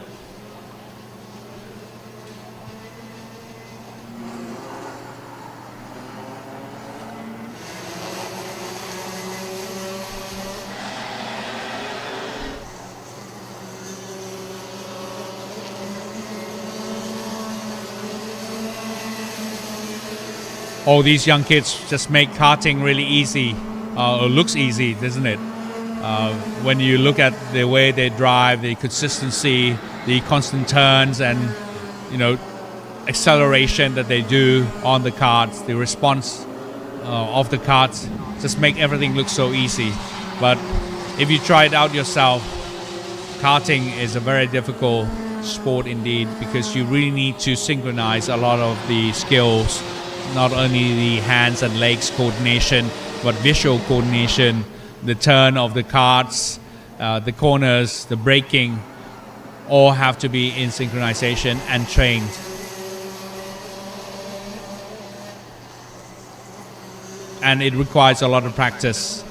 All these young kids just make karting really easy, or looks easy, doesn't it? When you look at the way they drive, the consistency, the constant turns, and acceleration that they do on the karts, the response of the karts, just make everything look so easy. But if you try it out yourself, karting is a very difficult sport indeed, because you really need to synchronize a lot of the skills. Not only the hands and legs coordination, but visual coordination, the turn of the karts, the corners, the braking, all have to be in synchronization and trained. And it requires a lot of practice.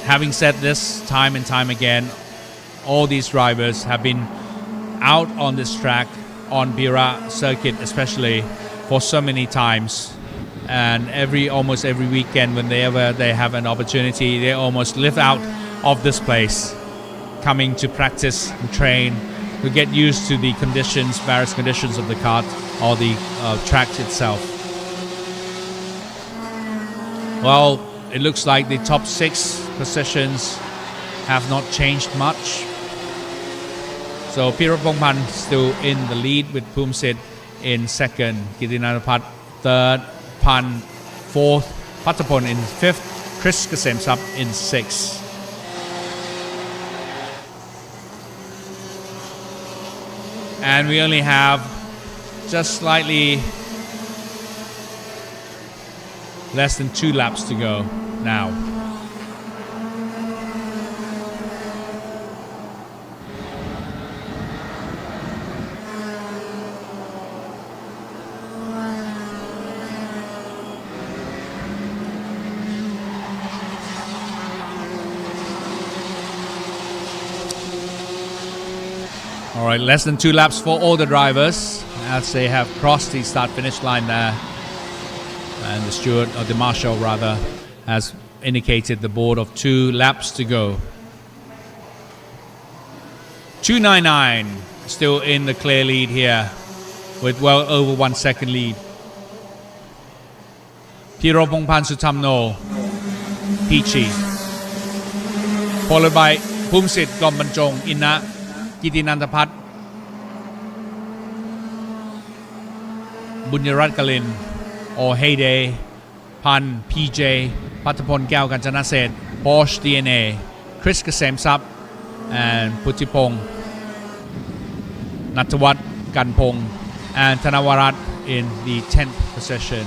Having said this time and time again, all these drivers have been out on this track, on Bira circuit especially, for so many times, and almost every weekend whenever they have an opportunity, they almost live out of this place, coming to practice and train to get used to the various conditions of the kart or the track itself. Well, it looks like the top 6 positions have not changed much. So Pirapongpan still in the lead with Phumsit in second, Kittinantapat third, Pan fourth, Pattapon in fifth, Chris Kasemsap in sixth. And we only have just slightly less than 2 laps to go now. All right, less than 2 laps for all the drivers as they have crossed the start-finish line there, and the steward, or the marshal rather, has indicated the board of 2 laps to go. 299 still in the clear lead here with well over 1 second lead. พีรพงษ์พันธ์สุธรรมโน Peachy followed by ภูมิสิทธิ์กล่อมบรรจงอินนะกิตินันทพัฒน์บุญยรัตน์กลินโอเฮเดพันธ์พีเจพัฒพลแก้วกัญจนเศรษฐ์ Bosch DNA คริสเกษมทรัพย์ and พุทธิพงศ์ณัฐวัฒน์กันพงศ์ and ธนวรัตน์ in the 10th position.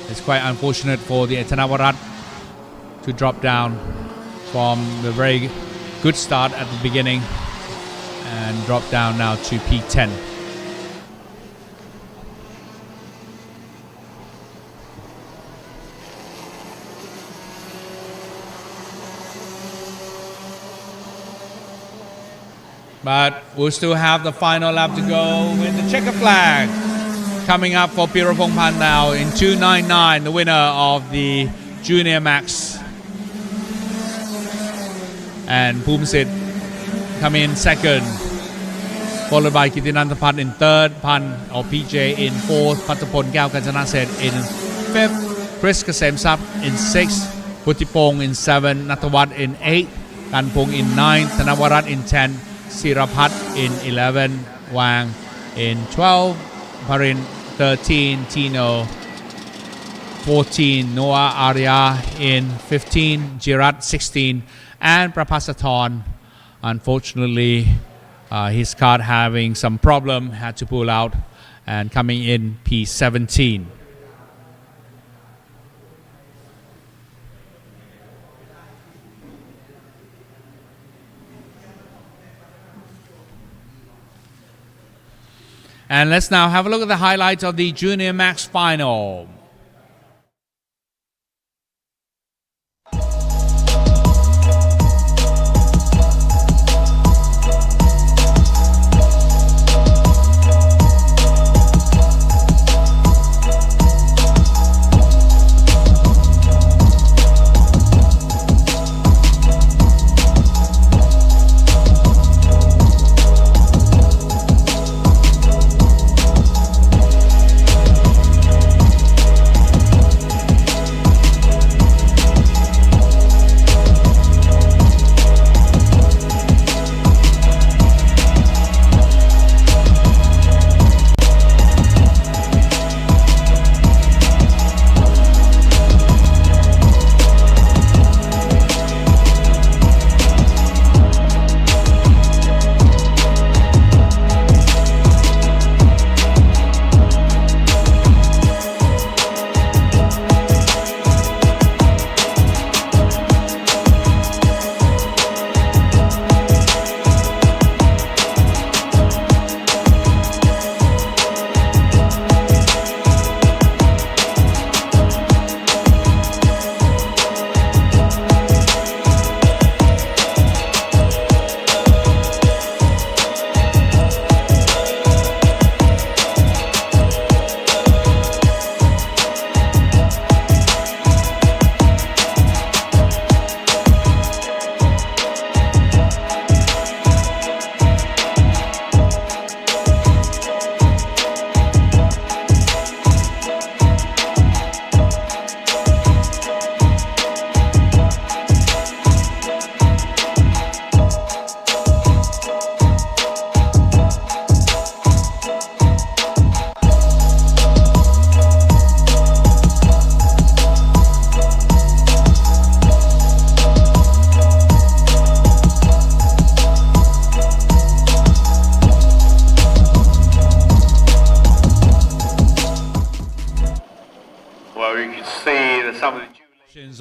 It's quite unfortunate for the Thanawarat to drop down from the very good start at the beginning and drop down now to P10. But we'll still have the final lap to go with the checker flag coming up for Pirapong Pan now in 299, the winner of the Junior Max. And Pumsit coming in second, followed by Kitinantapat in third, Pan or PJ in fourth, Patapon Gao Kanjanaset in fifth, Chris Kasem in sixth, Putipong in seventh, Natawat in eighth, Kanpong in ninth, Tanawarat in 10, Sirapat in 11, Wang in 12, Parin 13, Tino 14, Noah Arya in 15, Jirat 16, and Prapasaton. Unfortunately, his card having some problem, had to pull out and coming in P17. And let's now have a look at the highlights of the Junior Max Final.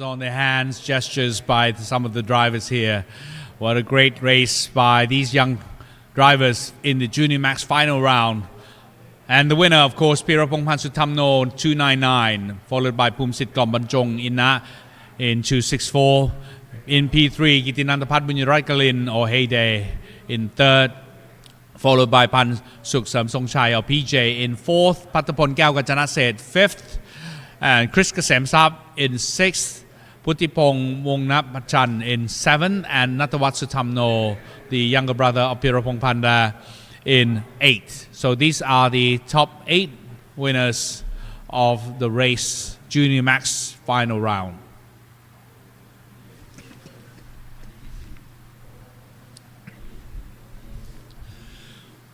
On their hands, gestures by some of the drivers here. What a great race by these young drivers in the Junior Max final round. And the winner, of course, Pirapong Pansutamno 299, followed by Pumsit Gombanjong Inna in 264. In P3, Gitinantapat Bunyaraikalin or Heyday in third, followed by Pan Suksam Songchai or PJ in fourth, Patapon Gao Gajanaset fifth, and Chris Kasem Sap in sixth, Puttipong Wongnapachan in 7th, and Natawat Sutamno, the younger brother of Pirapong Panda, in 8th. So these are the top 8 winners of the race Junior Max final round.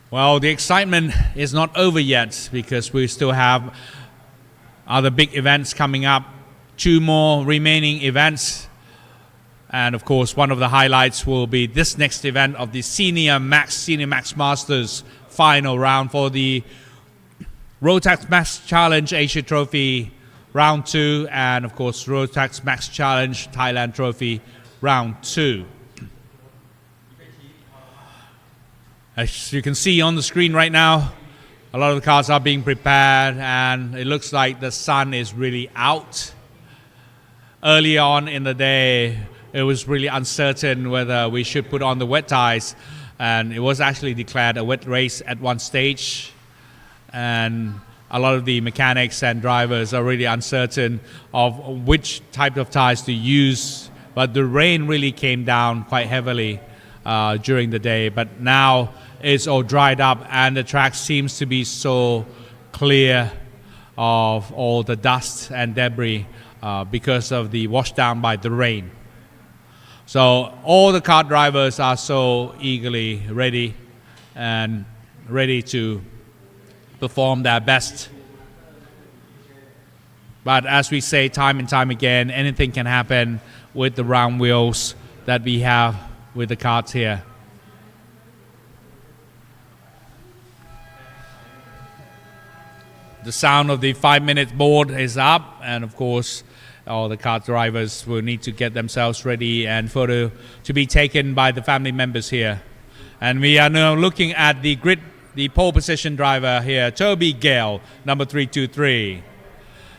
Well, the excitement is not over yet because we still have other big events coming up, 2 more remaining events. And of course, one of the highlights will be this next event of the Senior Max Masters final round for the Rotax Max Challenge Asia Trophy round 2, and of course Rotax Max Challenge Thailand Trophy round 2. As you can see on the screen right now, a lot of the cars are being prepared and it looks like the sun is really out. Early on in the day, it was really uncertain whether we should put on the wet tires, and it was actually declared a wet race at one stage, and a lot of the mechanics and drivers are really uncertain of which type of tires to use, but the rain really came down quite heavily during the day, but now it's all dried up and the track seems to be so clear of all the dust and debris because of the wash down by the rain. So all the kart drivers are so eagerly ready to perform their best. But as we say time and time again, anything can happen with the round wheels that we have with the karts here. The sound of the 5-minute board is up, and of course all the kart drivers will need to get themselves ready and photo to be taken by the family members here. And we are now looking at the grid, the pole position driver here, Toby Gale, number 323.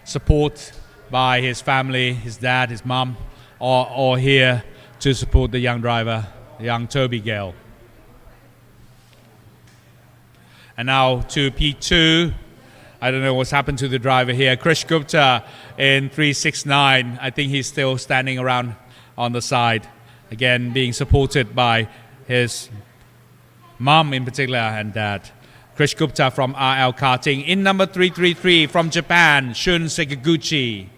Support by his family, his dad, his mom, all here to support the young driver, young Toby Gale. And now to P2. I don't know what's happened to the driver here. Krish Gupta in 369. I think he's still standing around on the side. Again, being supported by his mom in particular and dad. Krish Gupta from RL Karting. In number 333 from Japan, Shun Sekiguchi.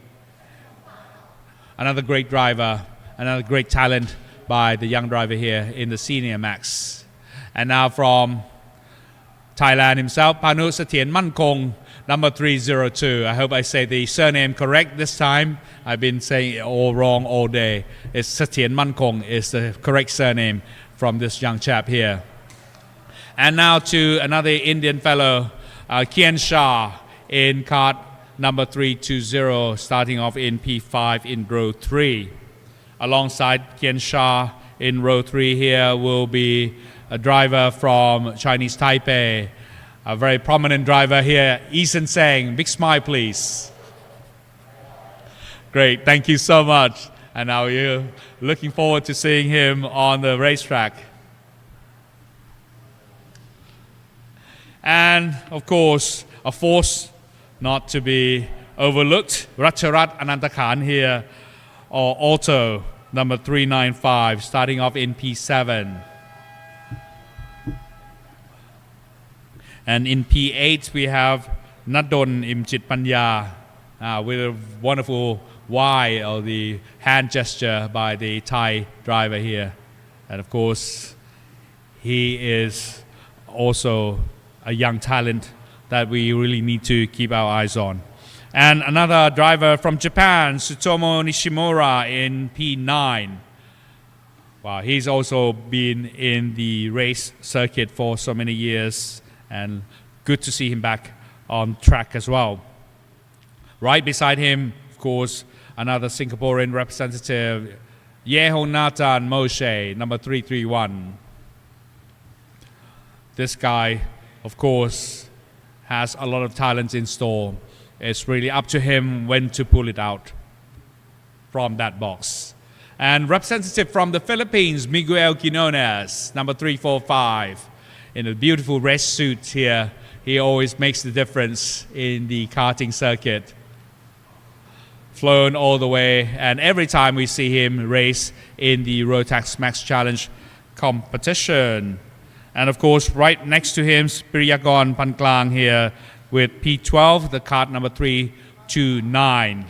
Another great driver, another great talent by the young driver here in the Senior Max. And now from Thailand himself, Panu Satien Mankong, number 302. I hope I say the surname correct this time. I've been saying it all wrong all day. It's Satien Mankong is the correct surname from this young chap here. And now to another Indian fellow, Kian Shah in kart number 320, starting off in P5 in row 3. Alongside Kian Shah in row 3 here will be a driver from Chinese Taipei, a very prominent driver here, Eason Seng. Big smile, please. Great, thank you so much. And now you're looking forward to seeing him on the racetrack. And of course, a force not to be overlooked, Ratcharat Anantakhan here, or Auto, number 395, starting off in P7. And in P8, we have Nadon Imchit Panya with a wonderful Y, or the hand gesture by the Thai driver here. And of course, he is also a young talent that we really need to keep our eyes on. And another driver from Japan, Tsutomu Nishimura in P9. Wow, he's also been in the race circuit for so many years, and good to see him back on track as well. Right beside him, of course, another Singaporean representative, Yehonatan Moshe, number 331. This guy, of course, has a lot of talent in store. It's really up to him when to pull it out from that box. And representative from the Philippines, Miguel Quinones, number 345. In a beautiful red suit here. He always makes the difference in the karting circuit. flown all the way, and every time we see him race in the Rotax Max Challenge competition. And of course, right next to him, Piriyakon Panklang here with P12, the cart number 329.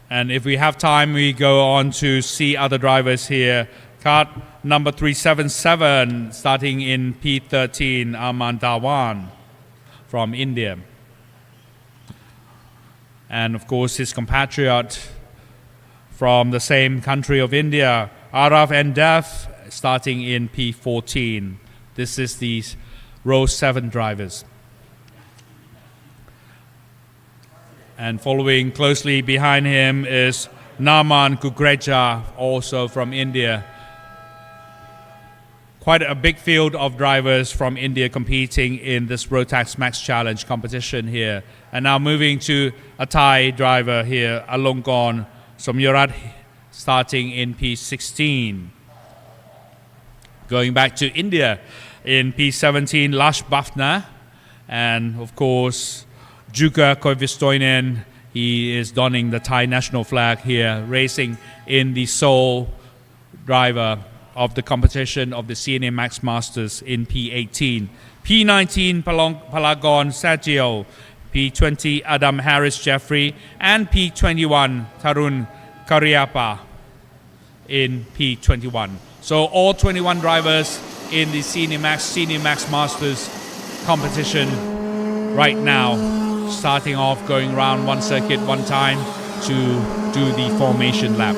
And if we have time, we go on to see other drivers here. Cart number 377, starting in P13, Aman Dhawan from India. And of course, his compatriot from the same country of India, Arav and Dev, starting in P14. This is the row 7 drivers. And following closely behind him is Naman Kukreja, also from India. Quite a big field of drivers from India competing in this Rotax Max Challenge competition here. And now moving to a Thai driver here, Alongkorn Somyarat, starting in P16. Going back to India, in P17, Lash Bafna, and of course, Juga Koivistoinen, he is donning the Thai national flag here, racing in the sole driver of the competition of the CNA Max Masters in P18. P19, Palagon Sergio, P20, Adam Harris Jeffrey, and P21, Tarun Karyapa in P21. So all 21 drivers in the Senior Max Masters competition right now, starting off going around one circuit one time to do the formation lap.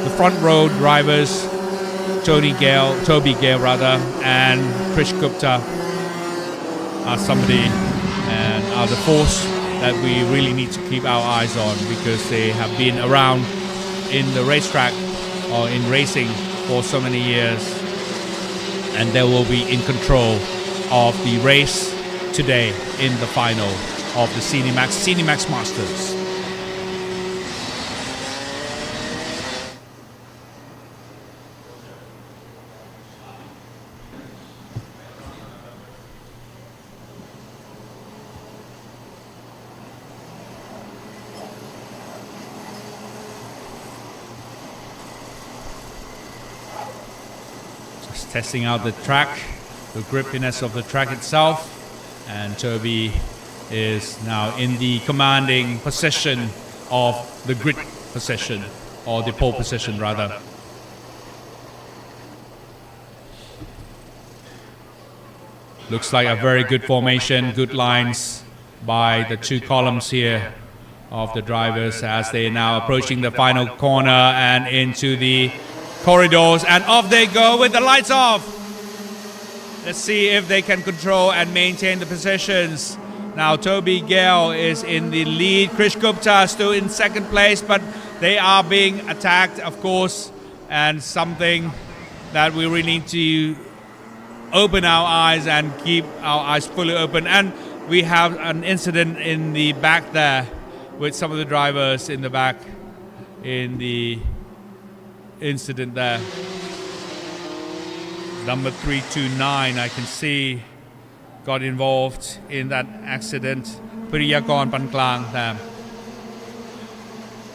The front row drivers, Toby Gale and Krish Gupta are somebody and are the force that we really need to keep our eyes on, because they have been around in the racetrack or in racing for so many years, and they will be in control of the race today in the final of the Minimax Masters. Testing out the track, the grippiness of the track itself, and Toby is now in the commanding position of the grid position, or the pole position rather. Looks like a very good formation, good lines by the two columns here of the drivers as they are now approaching the final corner and into the corridors, and off they go with the lights off. Let's see if they can control and maintain the positions. Now Toby Gale is in the lead, Krish Gupta still in second place, but they are being attacked, of course, and something that we really need to open our eyes and keep our eyes fully open. And we have an incident in the back there with some of the drivers in the back in the incident there. Number 329, I can see, got involved in that accident. Piriyakon Panklang there.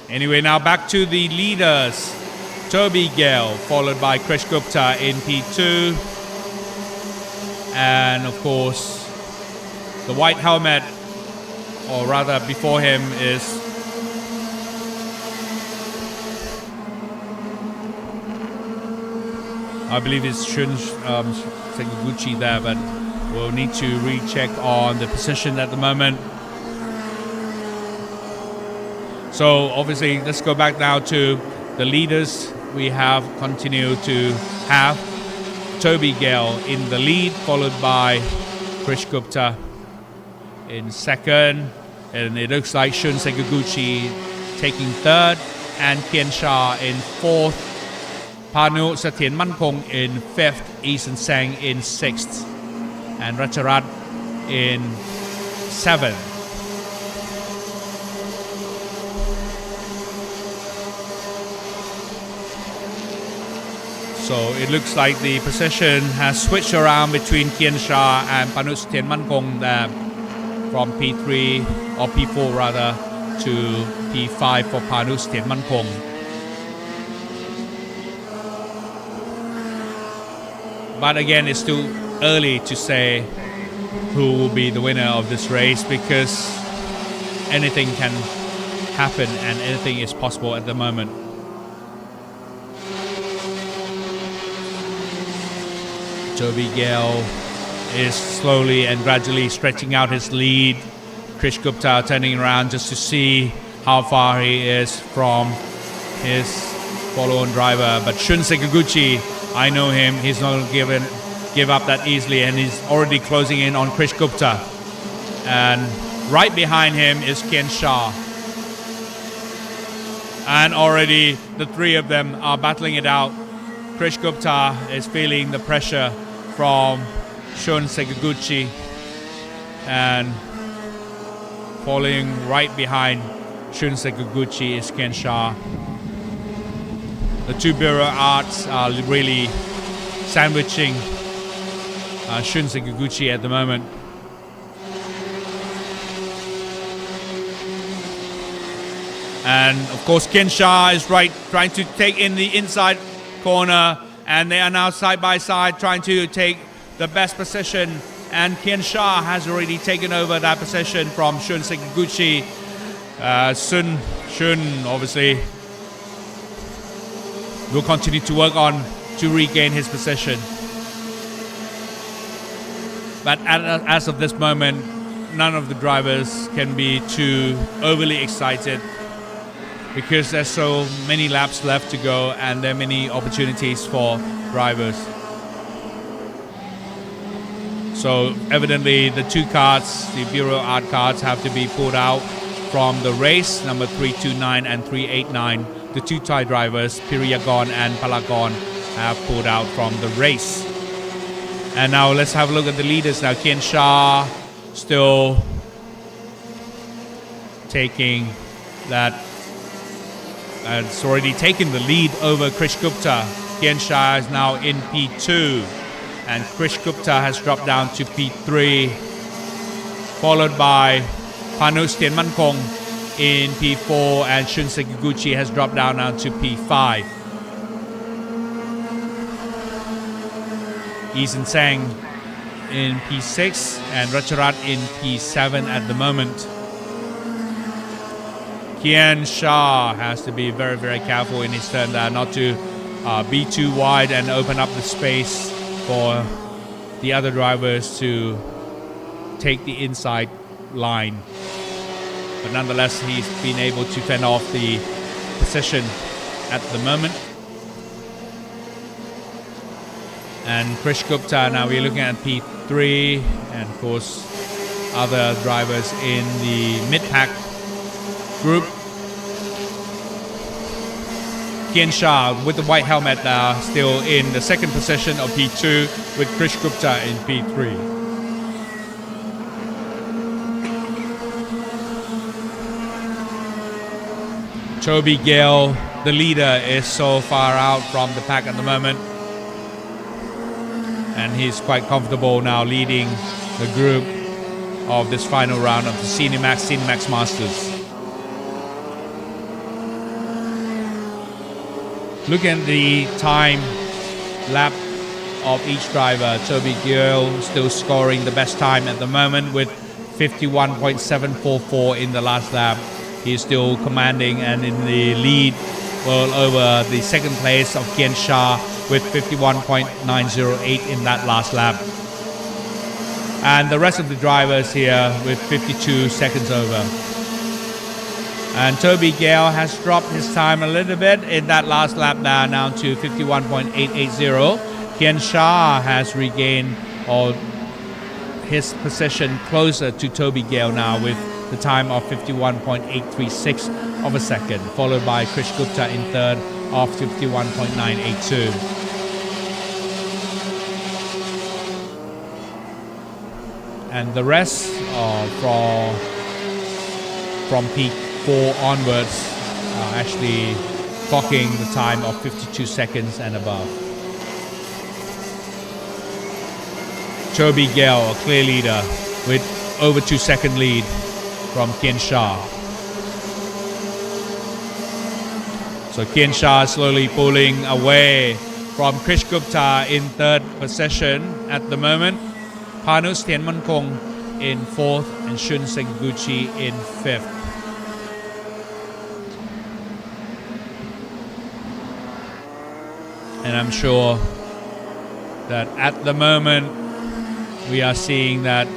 Anyway, now back to the leaders. Toby Gale, followed by Krish Gupta in P2. And of course, the white helmet, or rather before him, is I believe it's Shun Sekaguchi there, but we'll need to recheck on the position at the moment. So obviously, let's go back now to the leaders. We have continued to have Toby Gale in the lead, followed by Krish Gupta in second, and it looks like Shun Sekaguchi taking third, and Kien Shah in fourth. Panu Satien Mankong in 5th, Eason Sang in 6th, and Racharat in 7th. So it looks like the position has switched around between Kien Shah and Panu Satien Mankong there from P3 or P4 rather to P5 for Panus Tianmankong. But again, it's too early to say who will be the winner of this race because anything can happen and anything is possible at the moment. Toby Gale is slowly and gradually stretching out his lead. Krish Gupta turning around just to see how far he is from his follow-on driver. But Shun Sekaguchi, I know him, he's not going to give up that easily, and he's already closing in on Krish Gupta. And right behind him is Kian Shah. And already the three of them are battling it out. Krish Gupta is feeling the pressure from Shun Sekaguchi, and following right behind Shun Sekaguchi is Ken Shah. The two Bira arts are really sandwiching Shun Sekaguchi at the moment. And of course Ken Shah is trying to take in the inside corner, and they are now side by side trying to take the best position, and Ken Shah has already taken over that position from Shun Sekaguchi. Shun obviously will continue to work on to regain his position. But as of this moment, none of the drivers can be too overly excited because there's so many laps left to go and there are many opportunities for drivers. So evidently the two karts, the Bureau Art karts, have to be pulled out from the race, number 329 and 389. The two Thai drivers, Piriyagon and Palagon, have pulled out from the race. And now let's have a look at the leaders now. Kian Shah still taking that, it's already taken the lead over Krish Gupta. Kian Shah is now in P2, and Krish Gupta has dropped down to P3, followed by Panus Tianmankong in P4, and Shun Sekaguchi has dropped down now to P5. Eason Sang in P6 and Racharat in P7 at the moment. Kian Shah has to be very, very careful in his turn there not to be too wide and open up the space for the other drivers to take the inside line. But nonetheless, he's been able to fend off the position at the moment. And Krish Gupta, now we're looking at P3, and of course other drivers in the mid-pack group. Kian Shah with the white helmet still in the second position of P2 with Krish Gupta in P3. Toby Gale, the leader, is so far out from the pack at the moment, and he's quite comfortable now leading the group of this final round of the Minimax Masters. Look at the time lap of each driver. Toby Gale still scoring the best time at the moment with 51.744 in the last lap. He's still commanding and in the lead well over the second place of Kian Shah with 51.908 in that last lap. And the rest of the drivers here with 52 seconds over. And Toby Gale has dropped his time a little bit in that last lap now to 51.880. Kian Shah has regained his position closer to Toby Gale now with the time of 51.836 of a second, followed by Krish Gupta in third of 51.982. And the rest from P4 onwards are actually clocking the time of 52 seconds and above. Toby Gale, a clear leader with over 2-second lead from Kian Shah. So Kian Shah slowly pulling away from Krish Gupta in third position at the moment. Panus Tianmankong in fourth and Shun Sekiguchi in fifth. And I'm sure that at the moment we are seeing that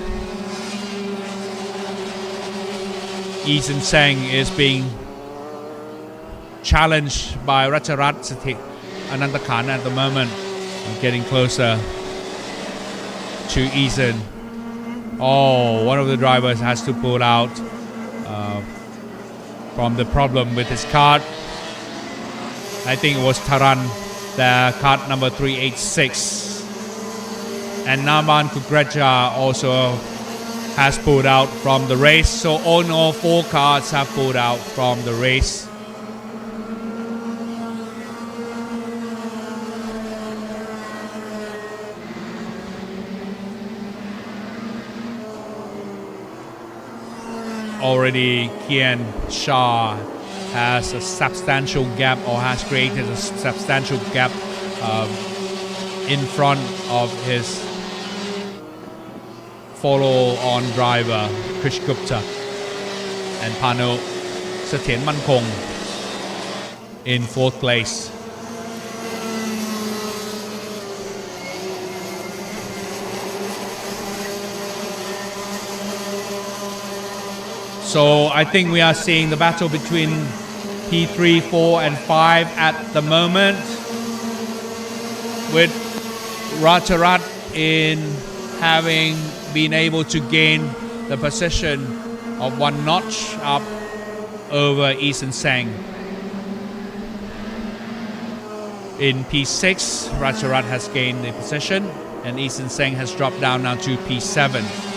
Eason Seng is being challenged by Ratcharat Anantakhan at the moment, and getting closer to Eason. Oh, one of the drivers has to pull out from the problem with his kart. I think it was Taran, the kart number 386. And Naman Kukrecha also has pulled out from the race. So all four karts have pulled out from the race. Already Kian Shah has a substantial gap, or has created a substantial gap in front of his follow-on driver Krish Gupta, and Pano Satien Mankong in fourth place. So I think we are seeing the battle between P3, 4 and 5 at the moment, with Ratcharat in having been able to gain the position of one notch up over Eason Seng. In P6, Ratcharat has gained the position, and Eason Seng has dropped down now to P7.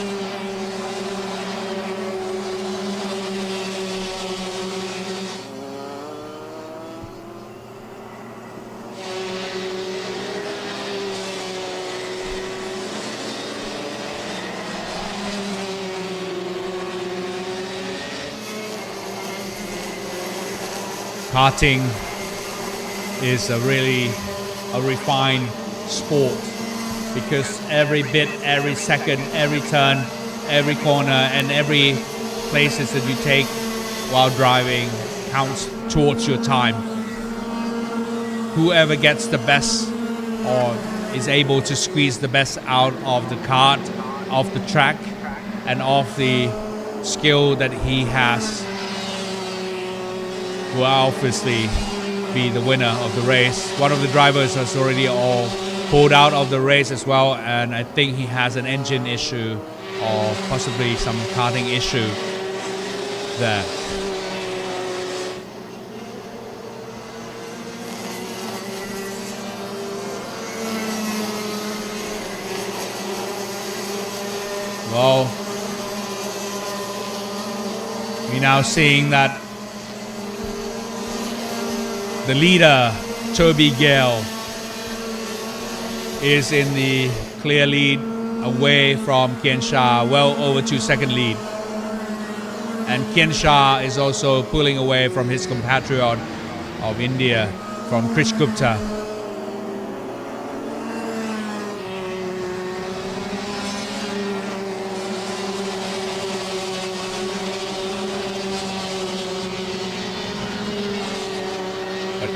Karting is a really refined sport, because every bit, every second, every turn, every corner, and every places that you take while driving counts towards your time. Whoever gets the best or is able to squeeze the best out of the kart, of the track, and of the skill that he has will obviously be the winner of the race. One of the drivers has already all pulled out of the race as well, and I think he has an engine issue or possibly some karting issue there. Well, we're now seeing that the leader, Toby Gale, is in the clear lead away from Kian Shah, well over 2-second lead. And Kian Shah is also pulling away from his compatriot of India, from Krish Gupta.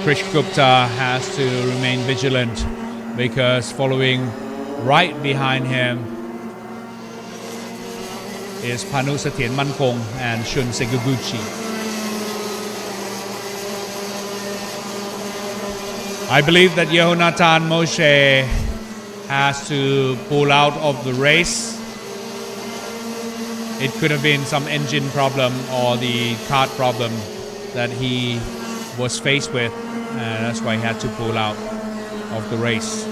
Krish Gupta has to remain vigilant, because following right behind him is Panu Satien Mankong and Shun Sekiguchi. I believe that Yehonatan Moshe has to pull out of the race. It could have been some engine problem or the kart problem that he was faced with, and that's why he had to pull out of the race.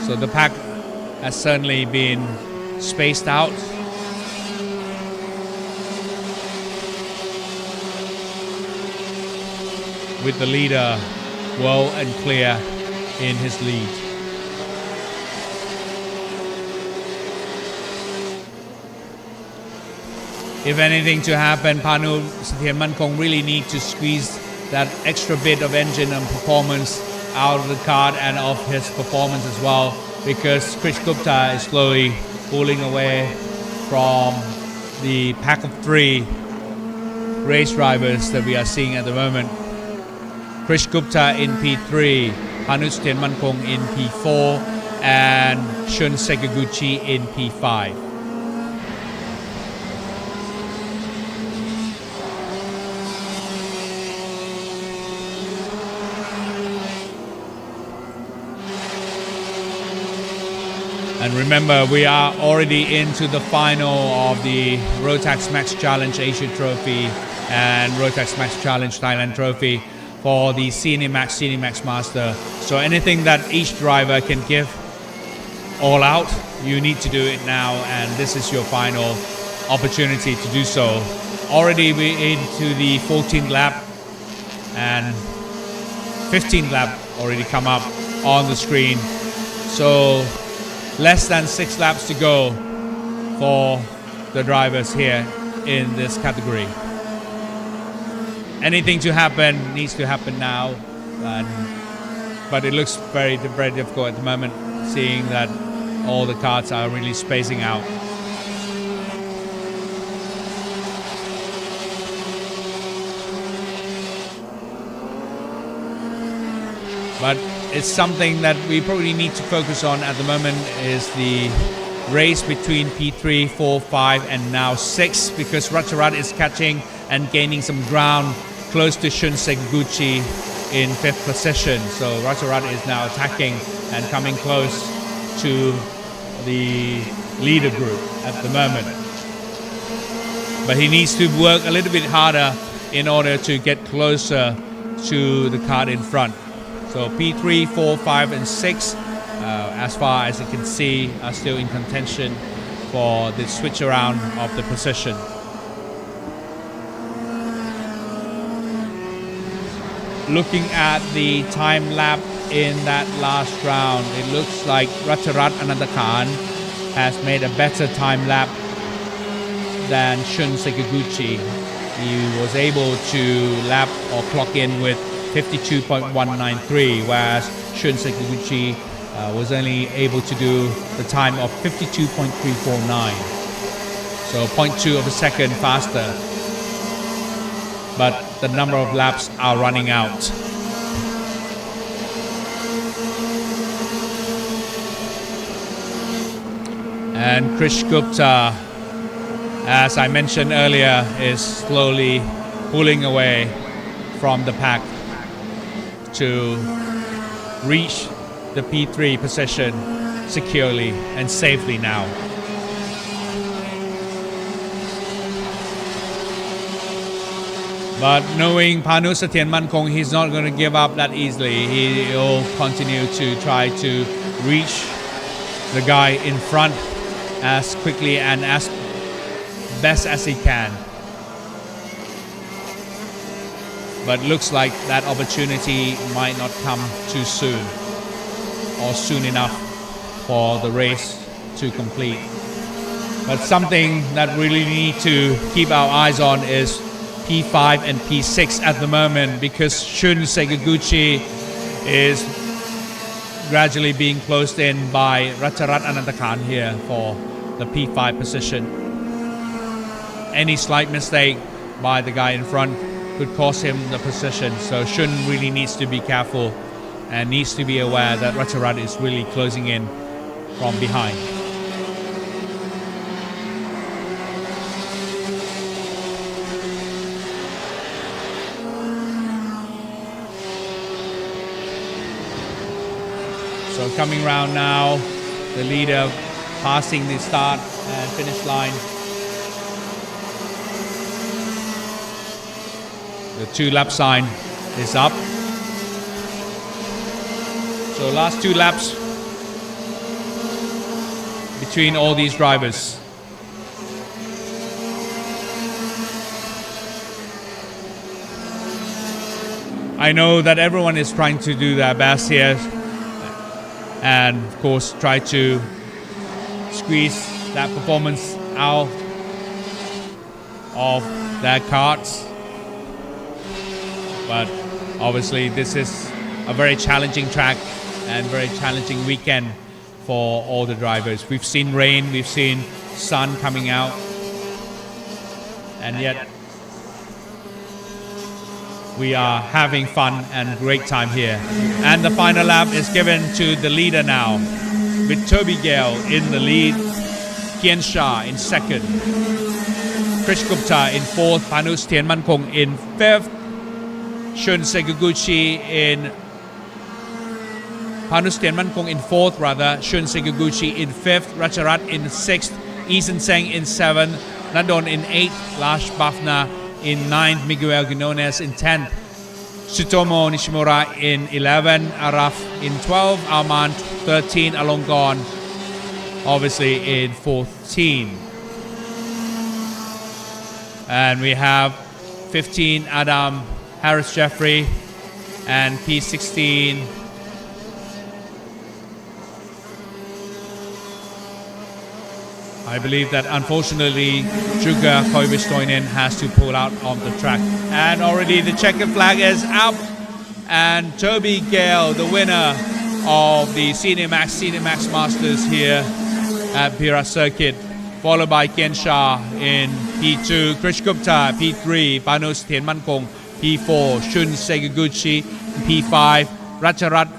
So the pack has certainly been spaced out. With the leader well and clear in his lead. if anything to happen, Panu Sathyanmankong really need to squeeze that extra bit of engine and performance out of the kart and of his performance as well, because Krish Gupta is slowly pulling away from the pack of 3 race drivers that we are seeing at the moment. Krish Gupta in P3, Panu Sathyanmankong in P4, and Shun Sekaguchi in P5. And remember, we are already into the final of the Rotax Max Challenge Asia Trophy and Rotax Max Challenge Thailand Trophy for the Minimax Master. So anything that each driver can give all out, you need to do it now, and this is your final opportunity to do so. Already we're into the 14th lap, and 15th lap already come up on the screen. So less than 6 laps to go for the drivers here in this category. Anything to happen needs to happen now, but it looks very, very difficult at the moment, seeing that all the karts are really spacing out. But it's something that we probably need to focus on at the moment is the race between P3, 4, 5 and now 6, because Ratcharat is catching and gaining some ground close to Shun Sekaguchi in 5th position. So Ratcharat is now attacking and coming close to the leader group at the moment. But he needs to work a little bit harder in order to get closer to the kart in front. So P3, 4, 5 and 6, as far as you can see, are still in contention for the switch around of the position. Looking at the time lap in that last round, it looks like Ratcharat Anantakhan has made a better time lap than Shun Sekaguchi. He was able to lap or clock in with 52.193, whereas Shun Sekaguchi was only able to do the time of 52.349. So 0.2 of a second faster. But the number of laps are running out. And Krish Gupta, as I mentioned earlier, is slowly pulling away from the pack to reach the P3 position securely and safely now. But knowing Panu Sathyanmankong, he's not going to give up that easily. He'll continue to try to reach the guy in front as quickly and as best as he can. But looks like that opportunity might not come too soon or soon enough for the race to complete. But something that really need to keep our eyes on is P5 and P6 at the moment, because Shun Sekaguchi is gradually being closed in by Ratcharat Anantakhan here for the P5 position. Any slight mistake by the guy in front could cost him the position, so Shun really needs to be careful and needs to be aware that Ratcharat is really closing in from behind. So coming round now, the leader passing the start and finish line. The 2 lap sign is up. So last 2 laps between all these drivers. I know that everyone is trying to do their best here and of course try to squeeze that performance out of their karts. But obviously this is a very challenging track and very challenging weekend for all the drivers. We've seen rain, we've seen sun coming out, and yet we are having fun and great time here. And the final lap is given to the leader now, with Toby Gale in the lead, Kian Shah in second, Krish Gupta in fourth, Panus Tianmankong in fifth, Shun Seguguchi in Panus Tianmankong in fourth, Shun Seguguchi in fifth, Racharat in sixth, Eason Seng in seventh, Nadon in eighth, Lash Bafna in ninth, Miguel Guinones in 10th, Sutomo Nishimura in 11, Araf in 12, Armand 13, Alongon obviously in 14. And we have 15 Adam Harris Jeffrey and P16 I believe that unfortunately Juga Koivistoinen has to pull out of the track. And already the checkered flag is up, and Toby Gale, the winner of the Minimax Masters here at Bira Circuit, followed by Kian Shah in P2, Krish Gupta P3, Panus Tianmankong P4, Shun Seguguchi P5, Racharat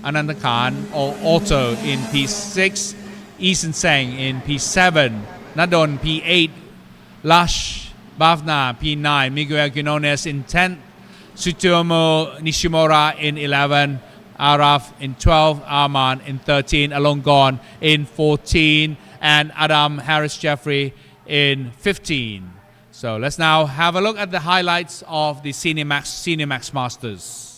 Anandakan or Auto in P6, Eason Seng in P7, Nadon P8, Lash Bhavna P9, Miguel Guinones in 10th, Sutomo Nishimura in 11, Araf in 12, Arman in 13, Alongon in 14, and Adam Harris Jeffrey in 15. So let's now have a look at the highlights of the Minimax Masters.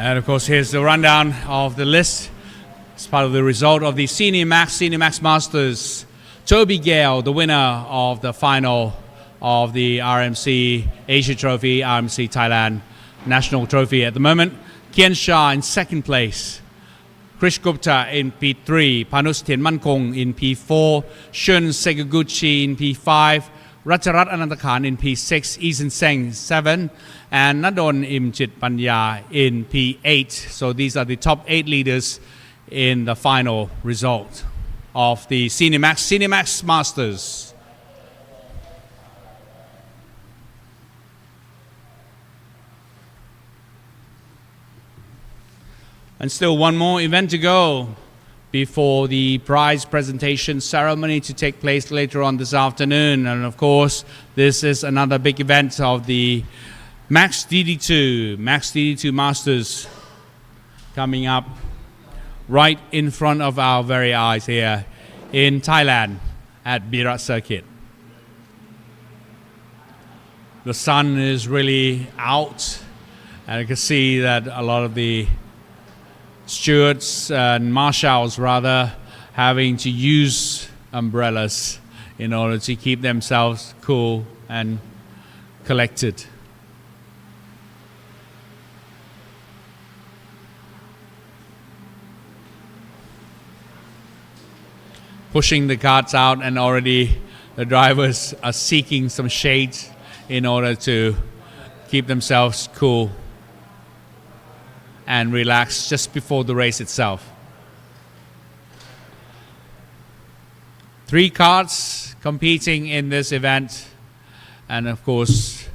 And of course, here's the rundown of the list. As part of the result of the Minimax Masters, Toby Gale, the winner of the final of the RMC Asia Trophy, RMC Thailand National Trophy at the moment. Kian Shah in second place. Krish Gupta in P3, Panus Tianmankong in P4, Shun Seguguchi in P5, Racharat Anandakan in P6, Eason Seng 7, and Nadon Imjit Panya in P8. So these are the top 8 leaders in the final result of the Minimax Masters. And still one more event to go before the prize presentation ceremony to take place later on this afternoon. And of course, this is another big event of the Max DD2 Masters coming up right in front of our very eyes here in Thailand at Bira circuit. The sun is really out, and you can see that a lot of the stewards and marshals rather having to use umbrellas in order to keep themselves cool and collected. Pushing the carts out, and already the drivers are seeking some shades in order to keep themselves cool and relax just before the race itself. 3 karts competing in this event, and of course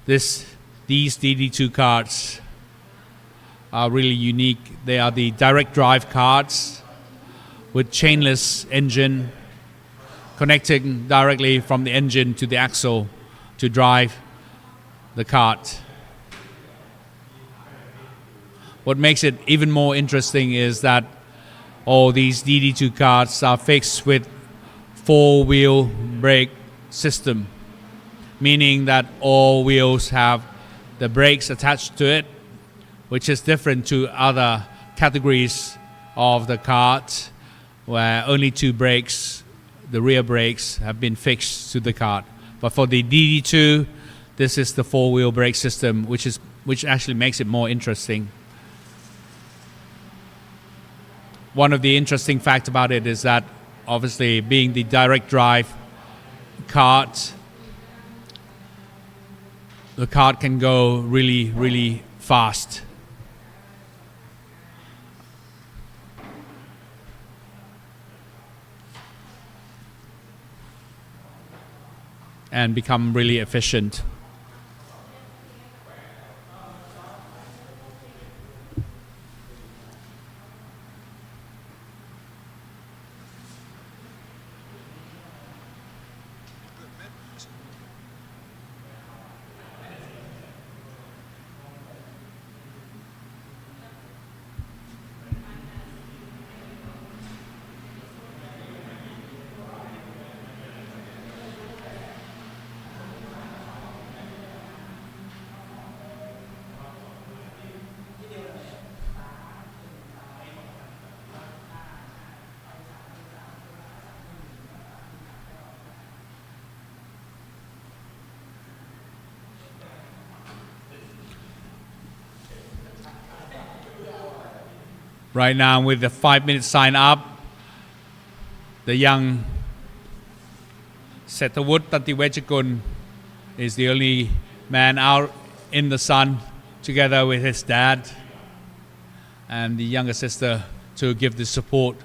these DD2 karts are really unique. They are the direct drive karts with chainless engine connecting directly from the engine to the axle to drive the kart. What makes it even more interesting is that all these DD2 karts are fixed with 4-wheel brake system, meaning that all wheels have the brakes attached to it, which is different to other categories of the kart where only 2 brakes, the rear brakes, have been fixed to the kart. But for the DD2, this is the 4-wheel brake system, which actually makes it more interesting. One of the interesting facts about it is that obviously being the direct drive kart, the kart can go really, really fast. And become really efficient. Right now, with the 5-minute sign up, the young Setawut Tantiwechakun is the only man out in the sun together with his dad and the younger sister to give the support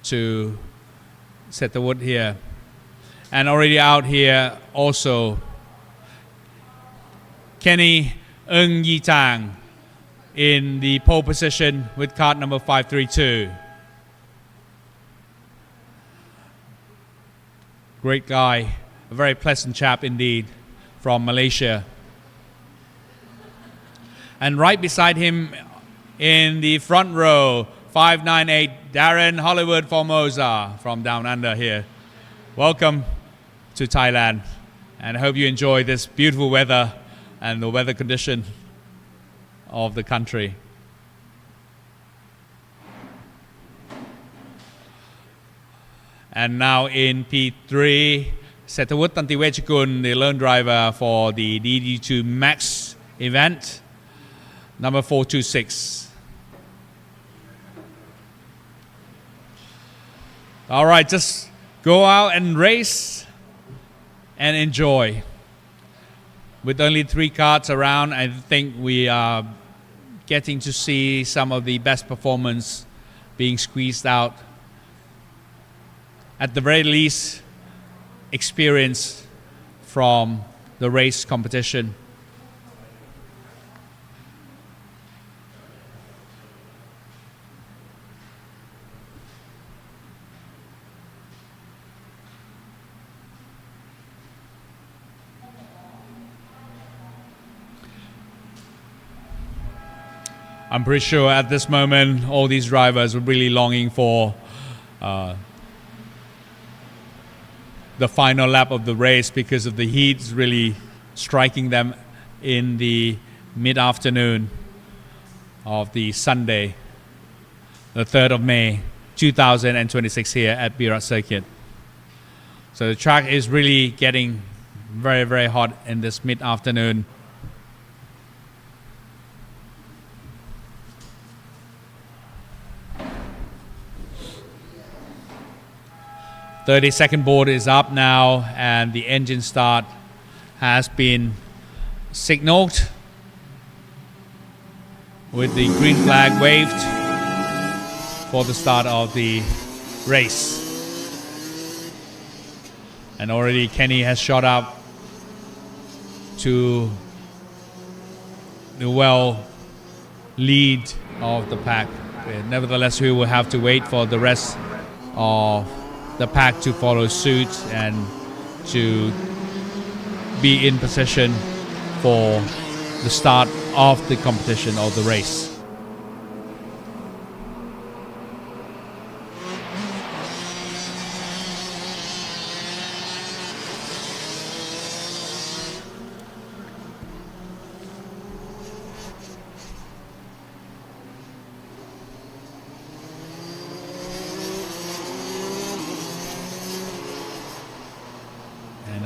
to Setawut here. And already out here also, Kenny Ng Yi Tang in the pole position with kart number 532. Great guy, a very pleasant chap indeed from Malaysia. And right beside him in the front row, 598, Darren Hollywood Formosa from Down Under here. Welcome to Thailand, and I hope you enjoy this beautiful weather and the weather condition of the country. And now in P3, Setawut Tantiwechakun, the lone driver for the DD2 Max event, number 426. All right, just go out and race and enjoy. With only 3 karts around, I think we are getting to see some of the best performance being squeezed out. At the very least, experience from the race competition. I'm pretty sure at this moment all these drivers are really longing for the final lap of the race because of the heat really striking them in the mid-afternoon of the Sunday, the 3rd of May 2026 here at Bira circuit. So the track is really getting very, very hot in this mid-afternoon. The 30-second board is up now and the engine start has been signaled with the green flag waved for the start of the race. And already Kenny has shot up to the well lead of the pack. Nevertheless, we will have to wait for the rest of the pack to follow suit and to be in position for the start of the competition or the race.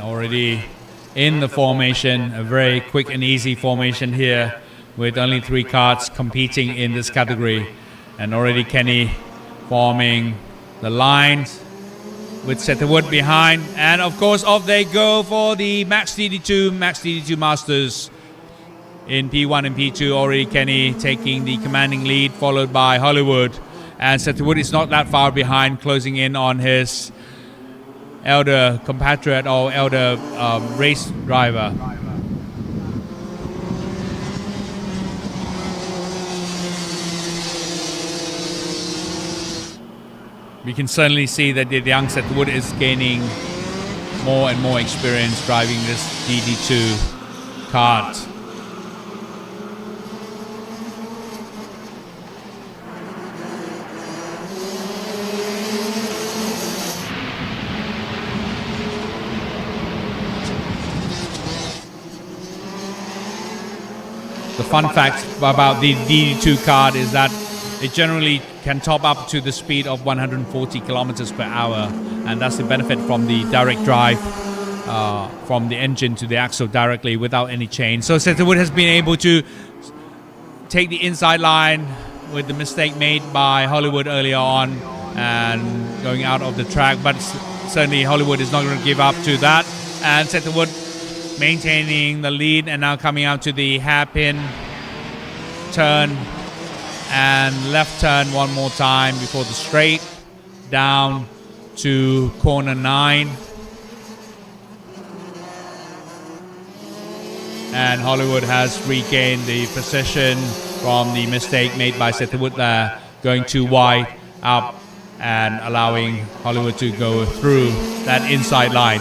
Already in the formation, a very quick and easy formation here with only 3 karts competing in this category, and already Kenny forming the lines with Setterwood behind, and of course off they go for the Max DD2 Masters in P1 and P2. Already Kenny taking the commanding lead, followed by Hollywood, and Setterwood is not that far behind, closing in on his elder compatriot or elder race driver. We can certainly see that the young Setterwood is gaining more and more experience driving this DD2 kart. The fun fact about the DD2 kart is that it generally can top up to the speed of 140 kilometers per hour, and that's the benefit from the direct drive from the engine to the axle directly without any chain. So Setterwood has been able to take the inside line with the mistake made by Hollywood earlier on and going out of the track, but certainly Hollywood is not going to give up to that, and Setterwood maintaining the lead and now coming out to the hairpin turn and left turn one more time before the straight down to corner 9, and Hollywood has regained the position from the mistake made by Setterwood there, going too wide up and allowing Hollywood to go through that inside line.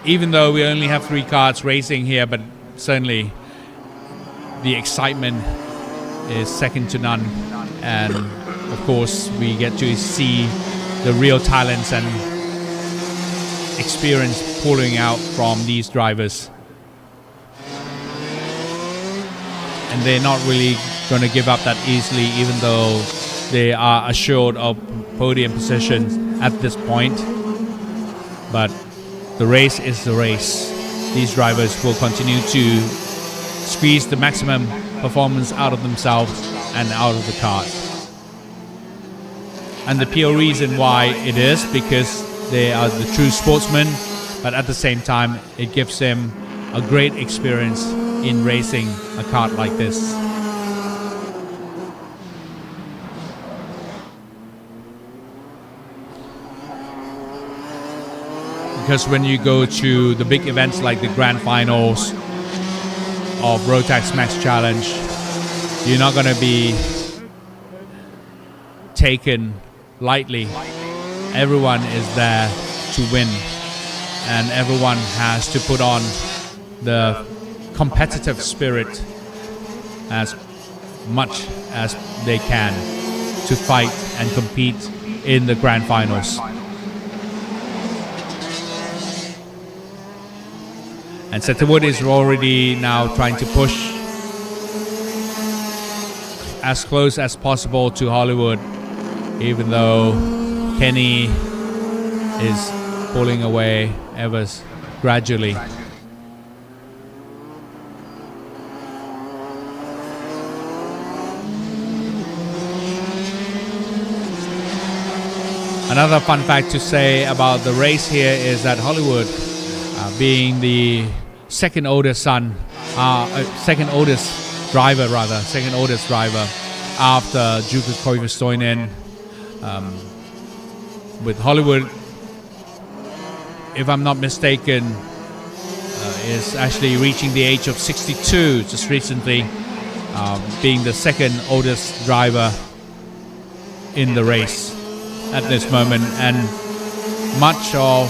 Even though we only have 3 karts racing here, but certainly the excitement is second to none, and of course we get to see the real talents and experience pulling out from these drivers, and they're not really going to give up that easily, even though they are assured of podium positions at this point. But the race is the race. These drivers will continue to squeeze the maximum performance out of themselves and out of the kart. And the pure reason why it is because they are the true sportsmen, but at the same time it gives them a great experience in racing a kart like this. Because when you go to the big events like the grand finals of Rotax Max Challenge, you're not going to be taken lightly, everyone is there to win, and everyone has to put on the competitive spirit as much as they can to fight and compete in the grand finals. And Setterwood is already now trying to push as close as possible to Hollywood, even though Kenny is pulling away ever gradually. Another fun fact to say about the race here is that Hollywood, being the second oldest second oldest driver after Jukka Koivistoinen, with Hollywood, if I'm not mistaken, is actually reaching the age of 62 just recently, being the second oldest driver in the race at this moment, and much of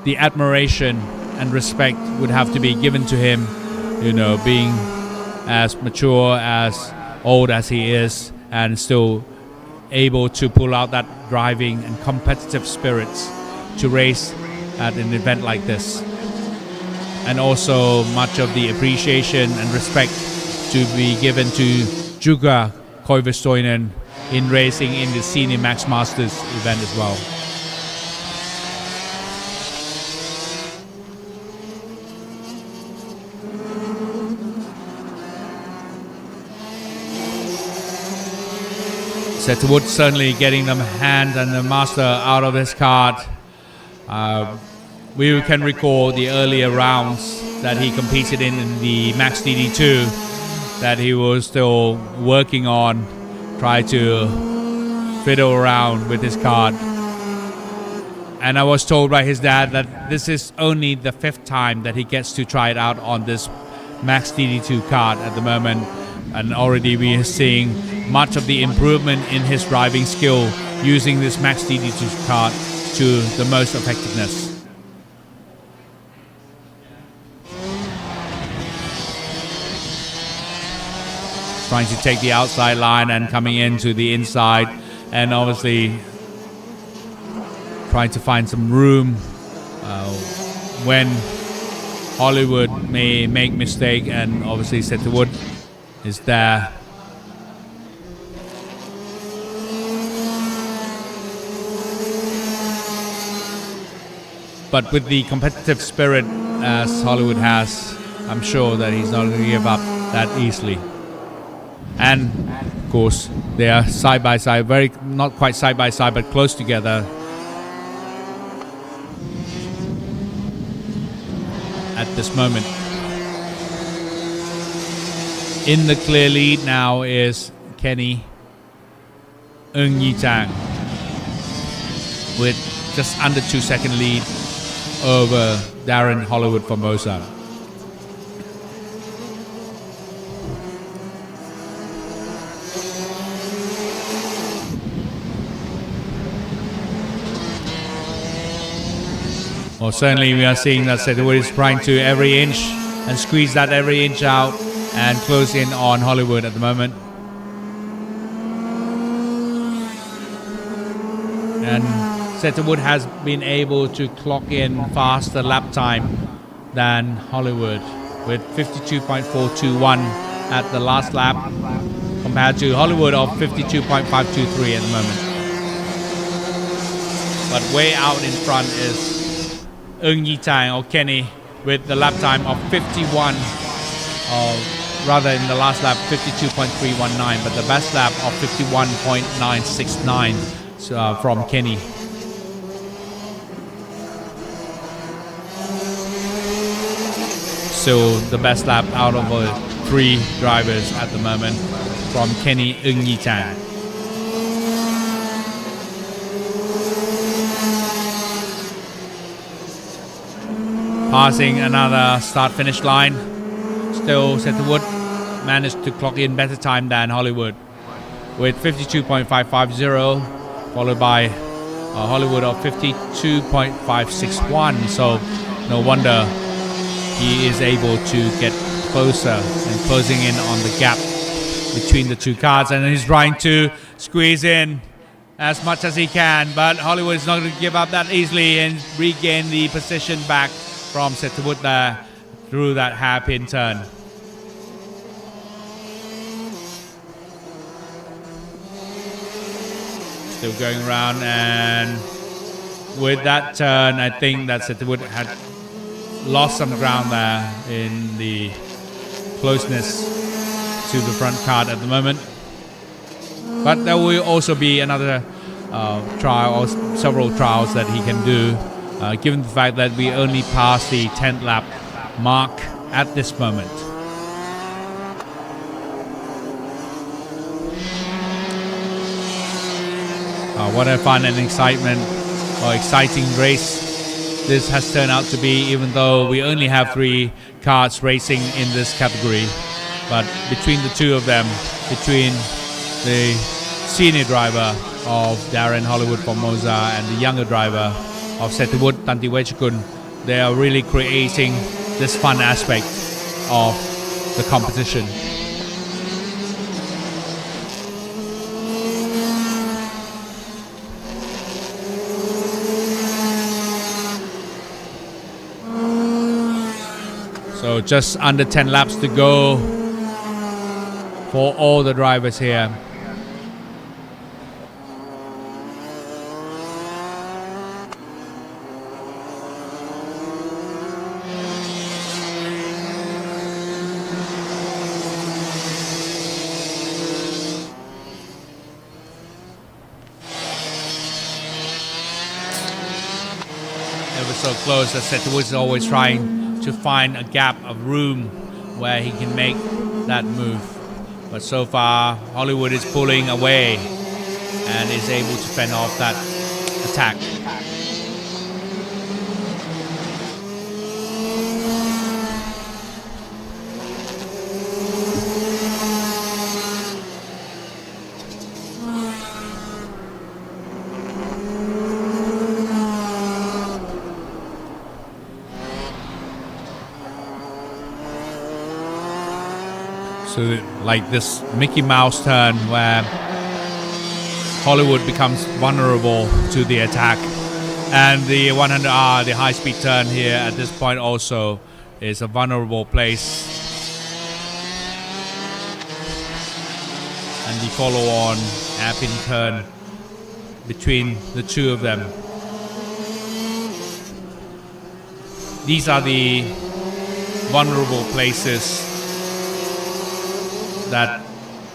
the admiration and respect would have to be given to him, you know, being as mature, as old as he is, and still able to pull out that driving and competitive spirits to race at an event like this. And also much of the appreciation and respect to be given to Jukka Koivistoinen in racing in the Minimax Masters event as well. Setterwood certainly getting the hand and the master out of his cart. We can recall the earlier rounds that he competed in the Max DD2 that he was still working on, try to fiddle around with his cart. And I was told by his dad that this is only the 5th time that he gets to try it out on this Max DD2 cart at the moment, and already we are seeing much of the improvement in his driving skill using this Max DD2 cart to the most effectiveness. Trying to take the outside line and coming into the inside, and obviously trying to find some room when Hollywood may make mistake, and obviously Setterwood is there. But with the competitive spirit as Hollywood has, I'm sure that he's not going to give up that easily. And of course they are side by side, very not quite side by side but close together at this moment. In the clear lead now is Kenny Ng Yi Chang with just under 2-second lead over Darren Hollywood Formosa. Well, certainly we are seeing that Setterwood is trying to every inch and squeeze that every inch out and close in on Hollywood at the moment. And Setterwood has been able to clock in faster lap time than Hollywood with 52.421 at the last lap compared to Hollywood of 52.523 at the moment. But way out in front is Ng Yi Chang or Kenny with the lap time of 51, rather in the last lap 52.319, but the best lap of 51.969 from Kenny. So the best lap out of the 3 drivers at the moment from Kenny Ng Yi Chang. Passing another start-finish line. Still Setterwood managed to clock in better time than Hollywood with 52.550 followed by Hollywood of 52.561. So no wonder he is able to get closer and closing in on the gap between the two cars, and he's trying to squeeze in as much as he can, but Hollywood is not going to give up that easily and regain the position back from Setwood there through that hairpin turn. Still going around, and with that turn I think that Setwood had lost some ground there in the closeness to the front card at the moment. But there will also be another trial or several trials that he can do, given the fact that we only passed the 10th lap mark at this moment. What a fun and exciting race this has turned out to be, even though we only have 3 cars racing in this category. But between the two of them, between the senior driver of Darren Hollywood Formosa and the younger driver of Setwood Tantiwechakun, they are really creating this fun aspect of the competition. So just under 10 laps to go for all the drivers here. Ever so close, as Setwood is always trying to find a gap of room where he can make that move. But so far, Hollywood is pulling away and is able to fend off that attack. So like this Mickey Mouse turn where Hollywood becomes vulnerable to the attack, and the 100R, the high-speed turn here at this point also is a vulnerable place, and the follow-on hairpin turn between the two of them. These are the vulnerable places that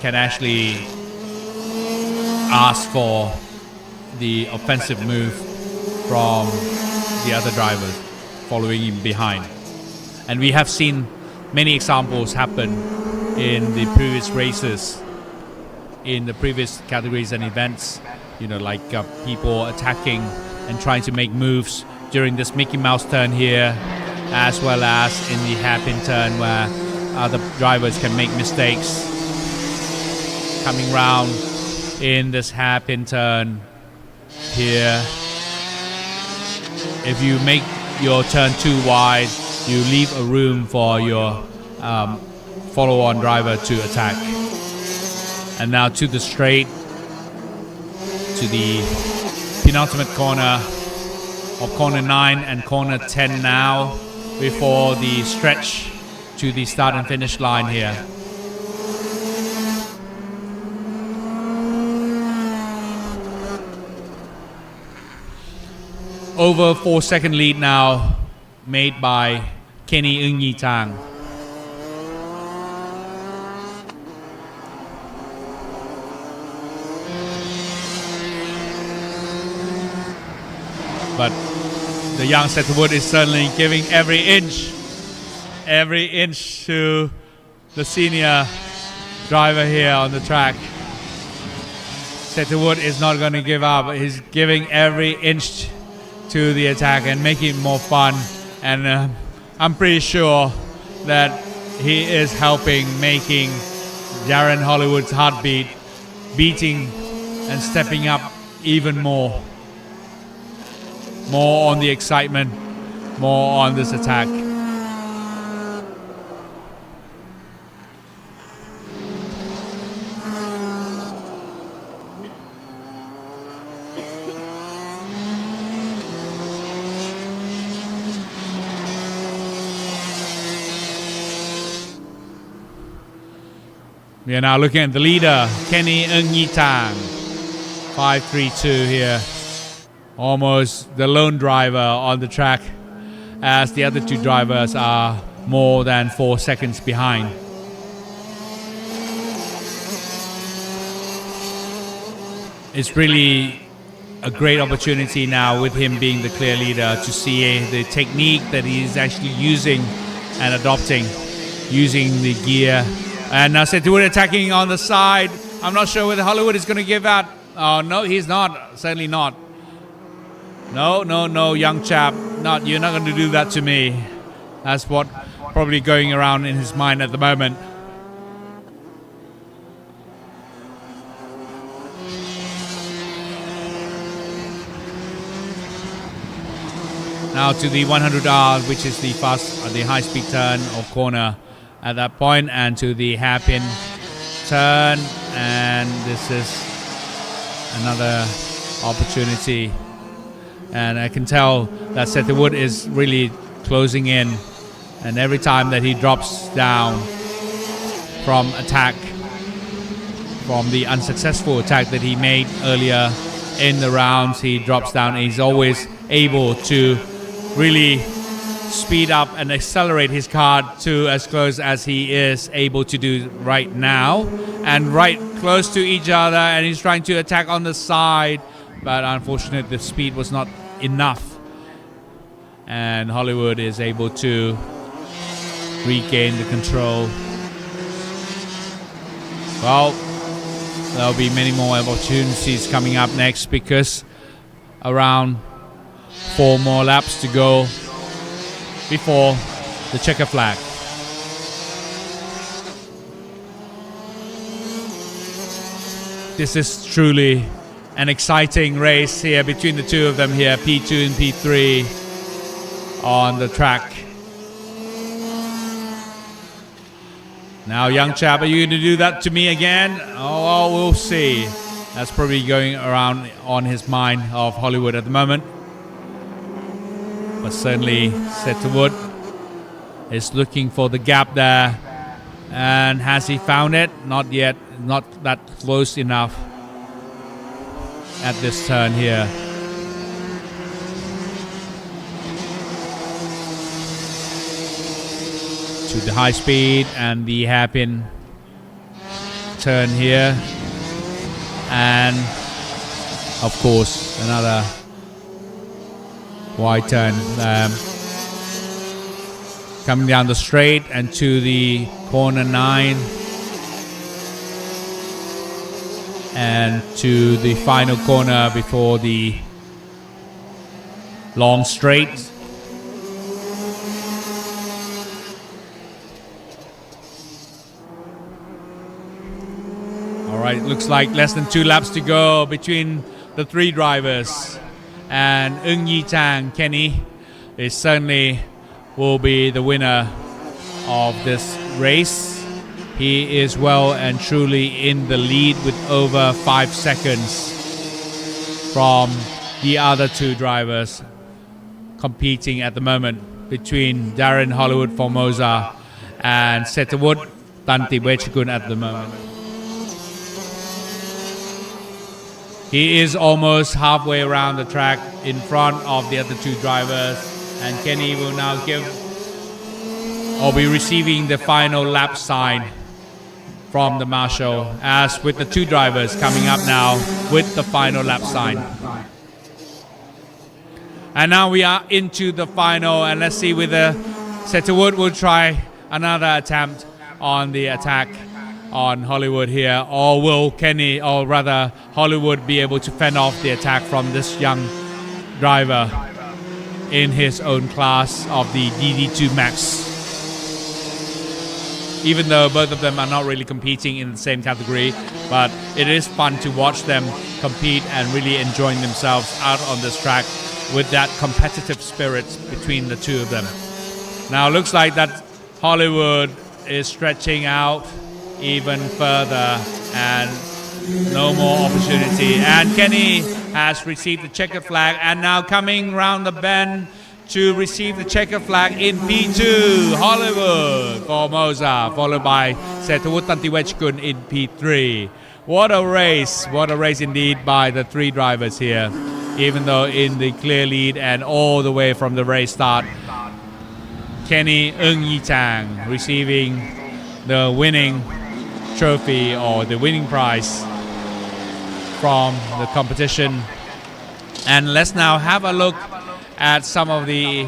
can actually ask for the offensive move from the other drivers following him behind. And we have seen many examples happen in the previous races, in the previous categories and events, you know, like people attacking and trying to make moves during this Mickey Mouse turn here, as well as in the hairpin turn where other drivers can make mistakes. Coming round in this hairpin turn here, if you make your turn too wide, you leave a room for your follow-on driver to attack. And now to the straight, to the penultimate corner of corner 9 and corner 10 now, before the stretch to the start and finish line here. Over 4-second lead now made by Kenny Ng Yi Tang. But the young Setwood is certainly giving every inch to the senior driver here on the track. Setwood is not going to give up. He's giving every inch to the attack and making it more fun. And I'm pretty sure that he is helping making Darren Hollywood's heartbeat beating and stepping up even more on the excitement, more on this attack. We are now looking at the leader, Kenny Ng Yi Tang, 5.32 here. Almost the lone driver on the track, as the other two drivers are more than 4 seconds behind. It's really a great opportunity now with him being the clear leader to see the technique that he's actually using and adopting, using the gear. And now Setwood attacking on the side. I'm not sure whether Hollywood is going to give out. Oh, no, he's not. Certainly not. No, young chap. You're not going to do that to me. That's what probably going around in his mind at the moment. Now to the 100R, which is the high-speed turn or corner at that point, and to the hairpin turn, and this is another opportunity. And I can tell that Setwood is really closing in, and every time that he drops down from attack, from the unsuccessful attack that he made earlier in the rounds, he drops down, and he's always able to really speed up and accelerate his car to as close as he is able to do right now, and right close to each other, and he's trying to attack on the side, but unfortunately the speed was not enough, and Hollywood is able to regain the control. Well, there'll be many more opportunities coming up next, because around 4 more laps to go before the checker flag. This is truly an exciting race here between the two of them here, P2 and P3 on the track. Now, young chap, are you going to do that to me again? Oh, we'll see. That's probably going around on his mind of Hollywood at the moment. But certainly Setwood is looking for the gap there. And has he found it? Not yet. Not that close enough at this turn here. To the high speed and the hairpin turn here. And of course another wide turn coming down the straight and to the corner 9 and to the final corner before the long straight. Alright, looks like less than 2 laps to go between the 3 drivers, and Ng Yi Tang, Kenny, is certainly will be the winner of this race. He is well and truly in the lead with over 5 seconds from the other 2 drivers competing at the moment, between Darren Hollywood Formosa and Setwood Tanti Wechakun at the moment. He is almost halfway around the track in front of the other 2 drivers, and Kenny will now give or be receiving the final lap sign from the marshal, as with the 2 drivers coming up now with the final lap sign. And now we are into the final, and let's see whether Setwood will try another attempt on the attack on Hollywood here, or will Kenny, or rather Hollywood, be able to fend off the attack from this young driver in his own class of the DD2 Max. even though both of them are not really competing in the same category, but it is fun to watch them compete and really enjoying themselves out on this track with that competitive spirit between the two of them. Now it looks like that Hollywood is stretching out even further and no more opportunity. And Kenny has received the checkered flag and now coming round the bend to receive the checkered flag in P2, Hollywood Formosa, followed by Setawut Tantiwechkun in P3. What a race indeed by the three drivers here, even though in the clear lead and all the way from the race start. Kenny Eung Yi Chang receiving the winning trophy or the winning prize from the competition. And let's now have a look at some of the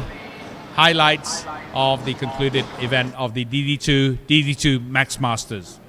highlights of the concluded event of the DD2 Max Masters.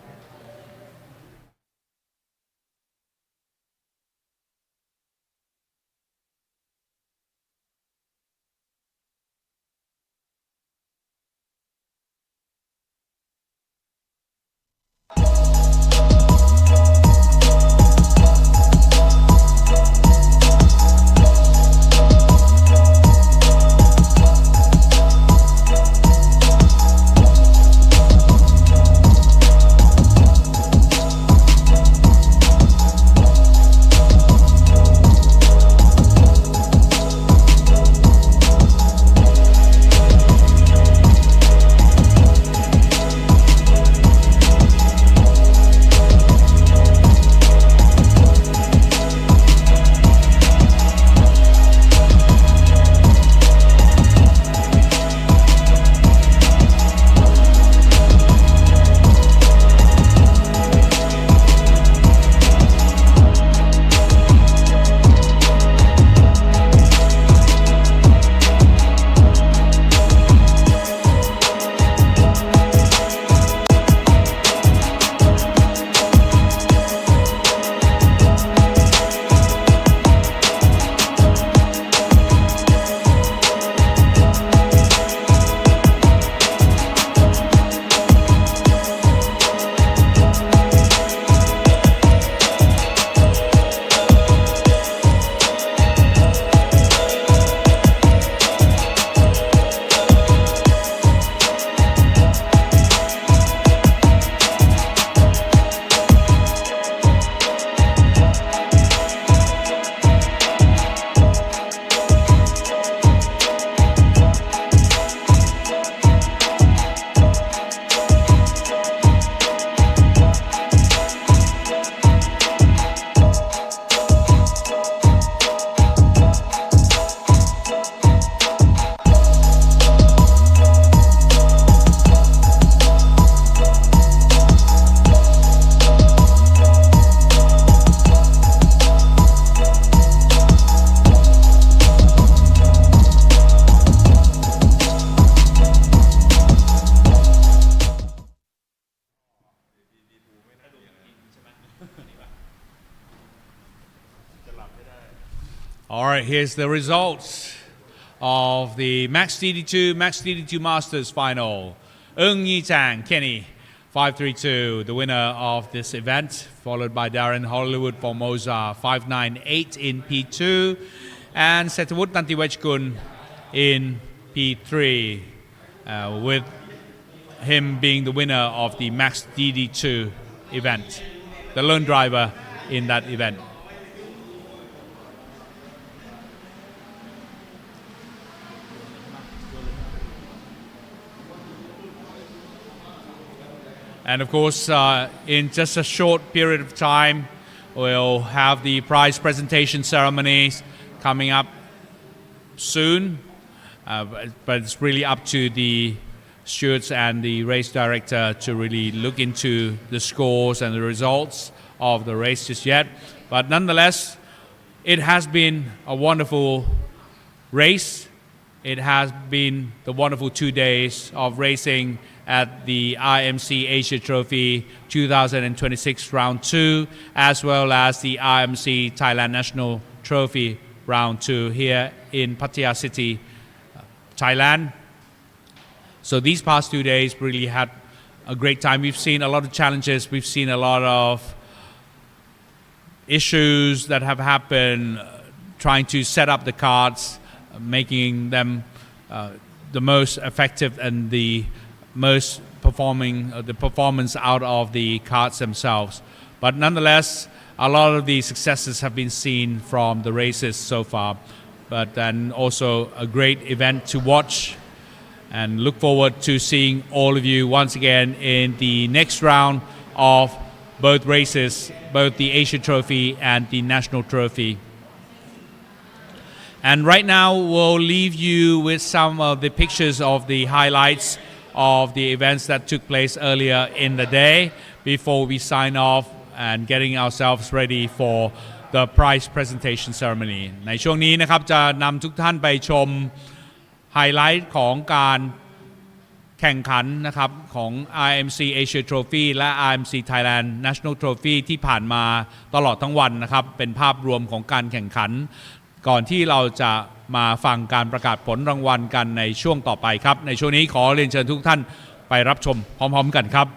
All right, here's the results of the Max DD2 Masters final. Eung Yi Chang, Kenny, 532, the winner of this event, followed by Darren Hollywood Formosa, 598 in P2, and Setawut Nantiwechkun in P3, with him being the winner of the Max DD2 event, the lone driver in that event. And of course, in just a short period of time, we'll have the prize presentation ceremonies coming up soon. But it's really up to the stewards and the race director to really look into the scores and the results of the race just yet. But nonetheless, it has been a wonderful race. It has been the wonderful 2 days of racing at the RMC Asia Trophy 2026 Round 2, as well as the RMC Thailand National Trophy Round 2 here in Pattaya City, Thailand. So these past 2 days really had a great time. We've seen a lot of challenges. We've seen a lot of issues that have happened trying to set up the karts, making them the most effective and the most the performance out of the karts themselves. But nonetheless, a lot of the successes have been seen from the races so far. But then also a great event to watch, and look forward to seeing all of you once again in the next round of both races, both the Asia Trophy and the National Trophy. And right now we'll leave you with some of the pictures of the highlights of the events that took place earlier in the day before we sign off and getting ourselves ready for the prize presentation ceremony. ในช่วงนี้นะครับจะนำทุกท่านไปชมไฮไลท์ของการแข่งขันนะครับของ RMC Asia Trophy และ RMC Thailand National Trophy ที่ผ่านมาตลอดทั้งวันนะครับเป็นภาพรวมของการแข่งขันก่อนที่เราจะมาฟังการประกาศผลรางวัลกันในช่วงต่อไปครับในช่วงนี้ขอเรียนเชิญทุกท่านไปรับชมพร้อมๆกันครับ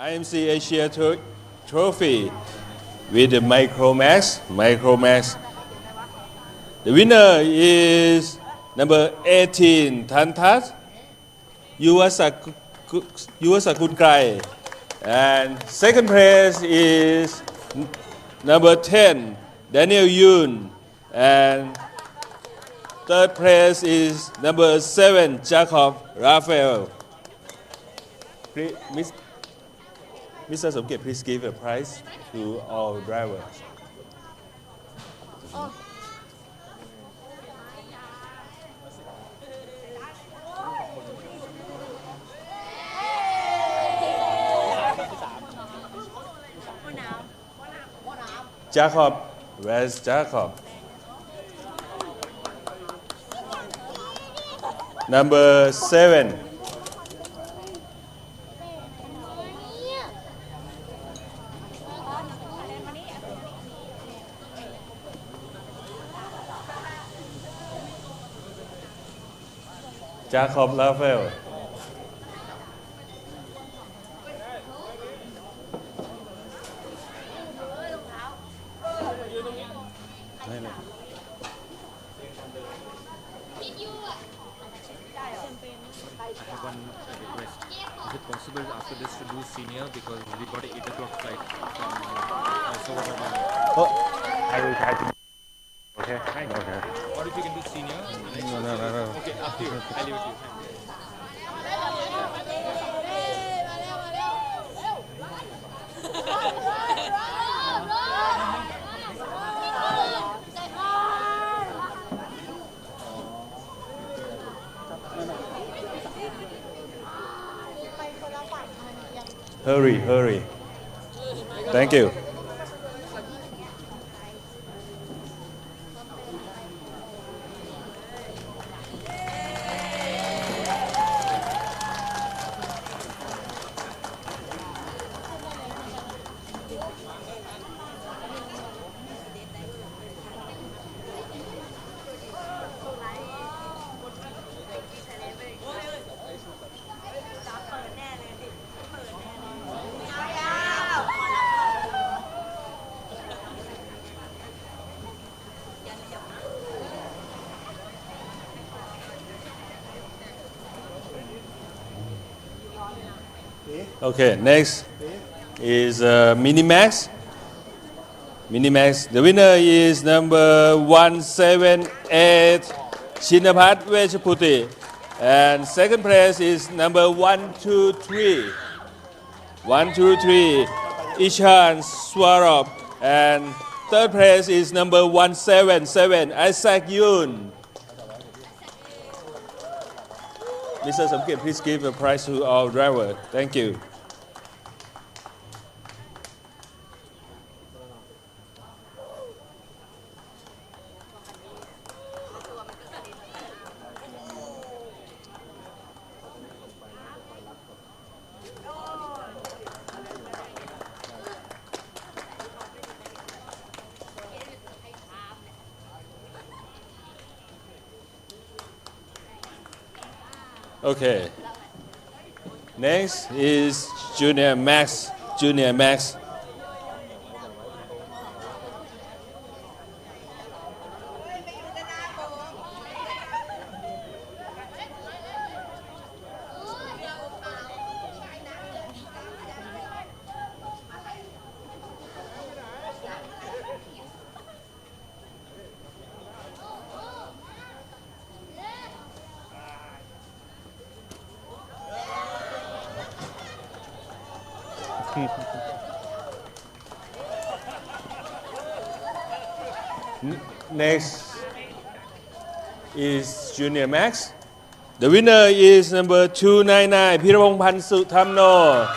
RMC Asia Trophy with the Micromax. The winner is number 18, Tantat Yuwasakutkai. And second place is number 10, Daniel Yoon. And third place is number 7, Jacob Raphael. Please, Mr. Somket, please give a prize to all drivers. Jacob, where's Jacob? Number 7. Jacob Raphael. One request. Is it possible after this to do senior because we got an 8 o'clock flight from I will try to. Okay. Okay. What if you can do senior? No. Okay, up to you. I'll leave it to you. Hurry. Thank you. Okay, next is Minimax. The winner is number 178, Chinapat Vechaputi. And second place is number 123, Ishan Swarov. And third place is number 177, Isaac Yoon. Mr. Somket, please give a prize to our driver. Thank you. Okay. Next is Junior Max. Next is Junior Max. The winner is number 299, Pirapong Pansu Thamno.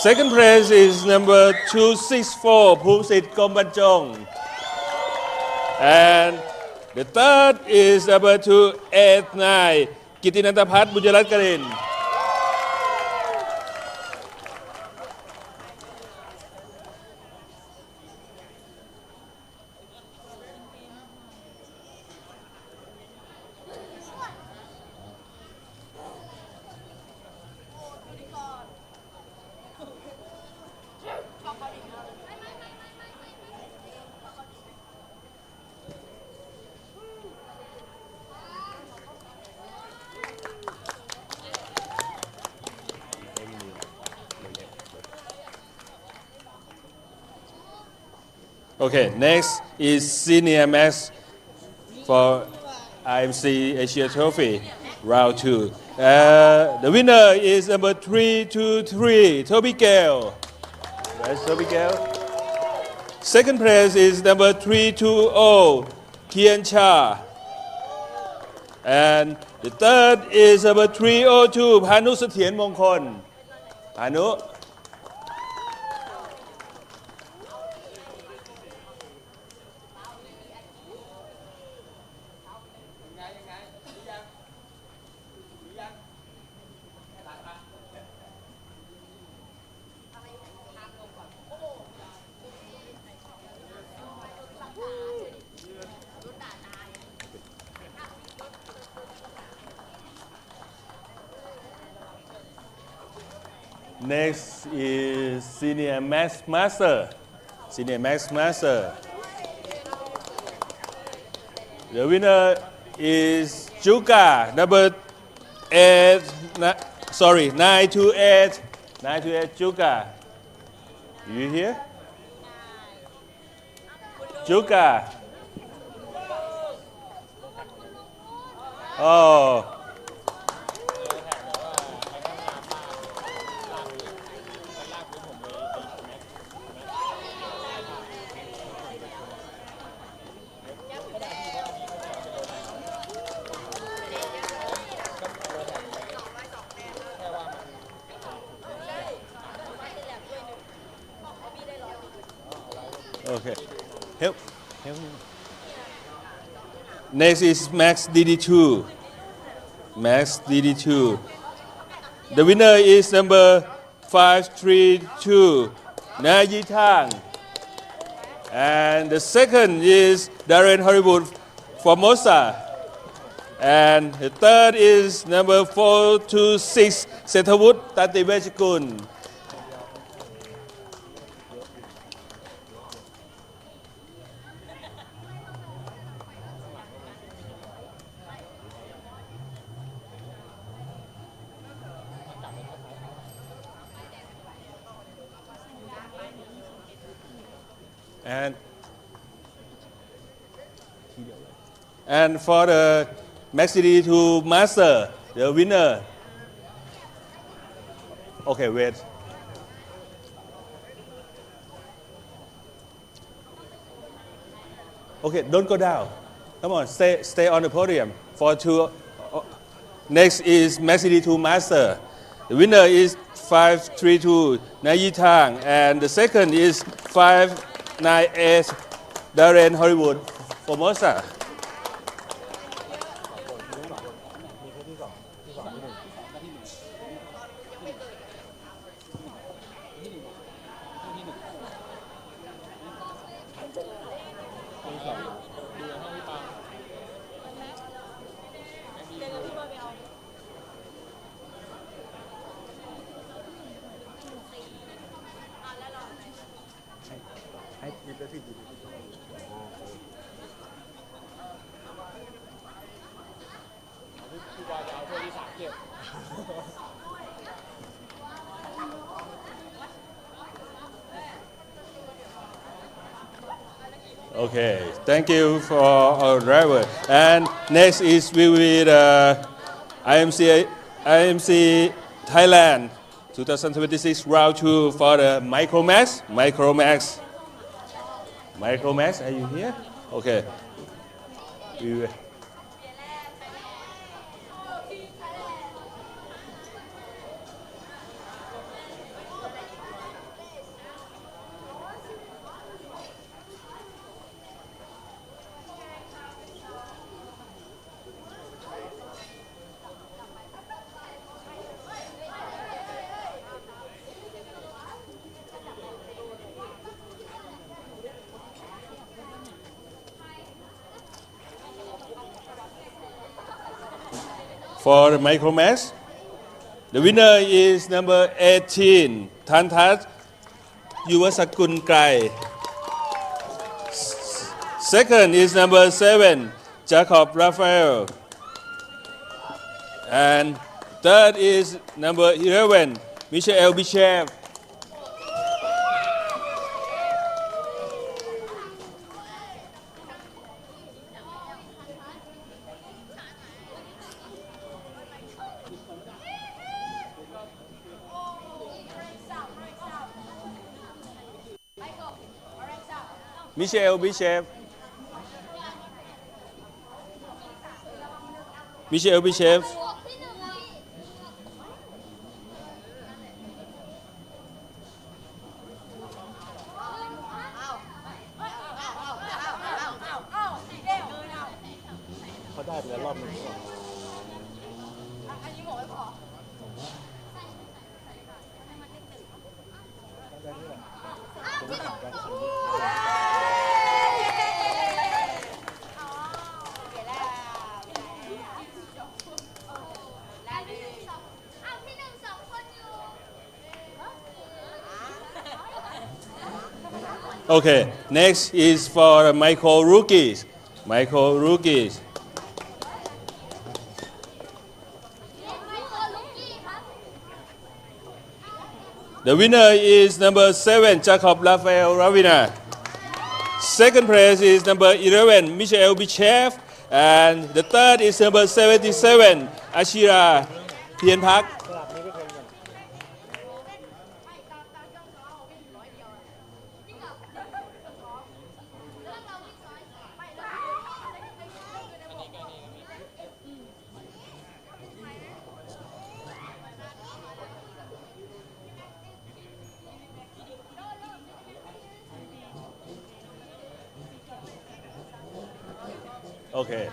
Second place is number 264, Phusit Kombanchong. And the third is number 289, Kitinantapat Bujarat Karin. Okay, next is Senior Max for RMC Asia Trophy, round 2. The winner is number 323, Toby Gale. That's Toby Gale. Second place is number 320, Kian Cha. And the third is number 302, Panu Satien Mongkon. Panu. Next is Senior Max Master. Senior Max Master. The winner is Juga, number 928. 928 Juga. You here? Juga. Oh. Okay. Help me. Next is Max DD2. Max DD2. The winner is number 532, Nayi Tang. And the second is Darren Hollywood Formosa. And the third is number 426, Sethavut Tatibechikun. And for the Max DD2 Master, the winner. Okay, wait. Okay, don't go down. Come on, stay on the podium. For two. Next is Max DD2 Master. The winner is 532 Nayi Tang, and the second is 598 Darren Hollywood Formosa. Okay, thank you for our driver. And next is will be the RMC Thailand 2026 round 2 for the Minimax. Minimax, are you here? Okay. We will. For the Minimax, the winner is number 18, Thantat Yuvasakun Krai. Second is number 7, Jacob Raphael. And third is number 11, Michael Bichev. Michelle Bichef Michelle Bichef Okay, next is for the micro rookies. Micro rookies. The winner is number 7, Jacob Rafael Ravina. Second place is number 11, Michael Bichev. And the third is number 77, Ashira Tien Park. Okay.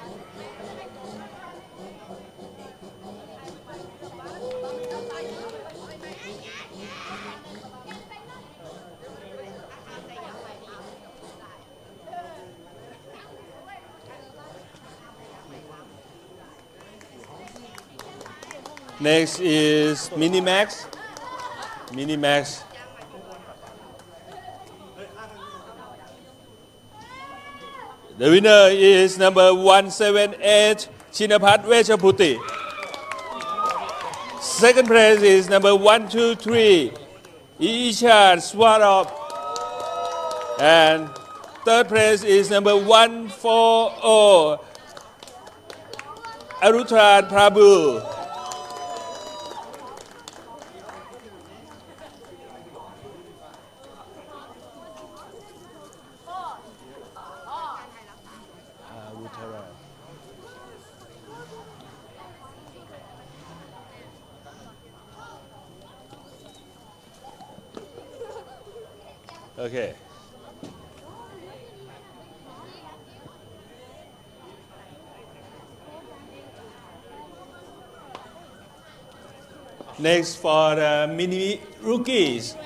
Next is Minimax. Minimax. The winner is number 178, Chinapat Vechaputi. Second place is number 123, Ishan Swarov. And third place is number 140, Arutran Prabhu. Okay. Next for the mini rookies.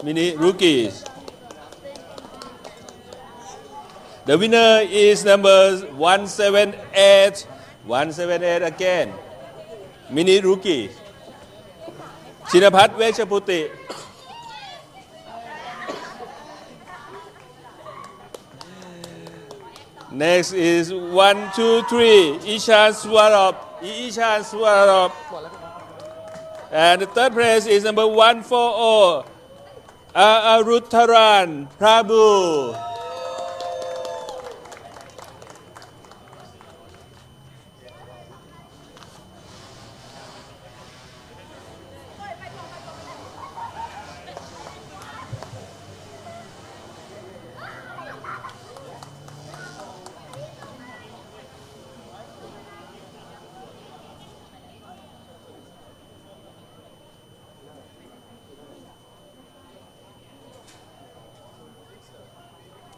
Mini rookies. The winner is number 178. 178 again. Mini rookie. Chinapat Vechaputi. Next is 123, Ishan Swarov. Ishan Swarov. And the third place is number 140, Arutaran Prabhu.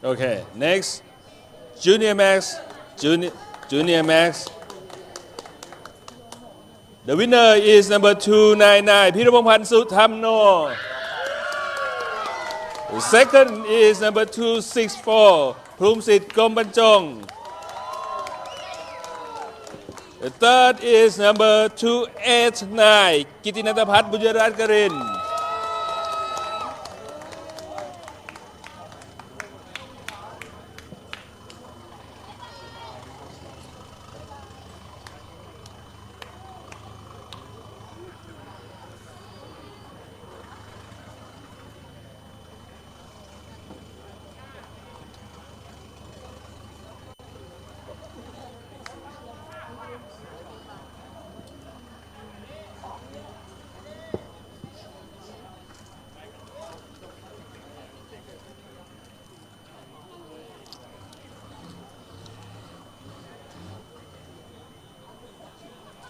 Okay, next, Junior Max, Junior Max. The winner is number 299, Pirapongpan Suthamno. The second is number 264, Prumsit Gombanchong. The third is number 289, Kitinatapat Bujarat Karin.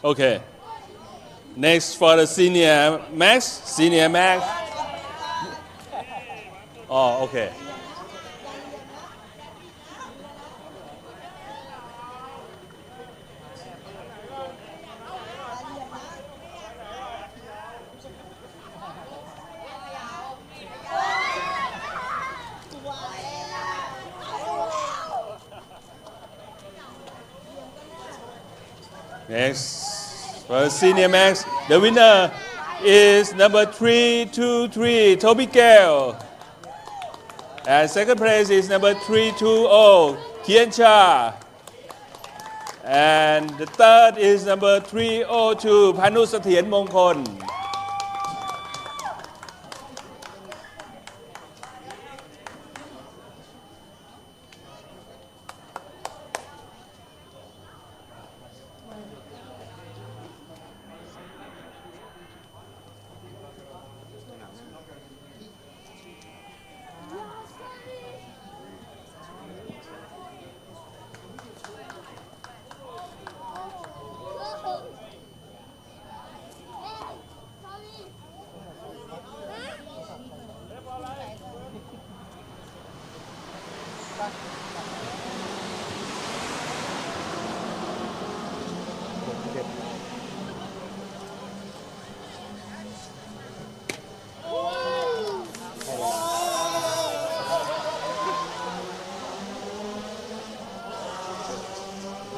Okay. Next for the senior max. Oh, okay. Next, for senior max, the winner is number 323, Toby Gale. And second place is number 320, Kien Cha. And the third is number 302, Panu Sathian Mongkon.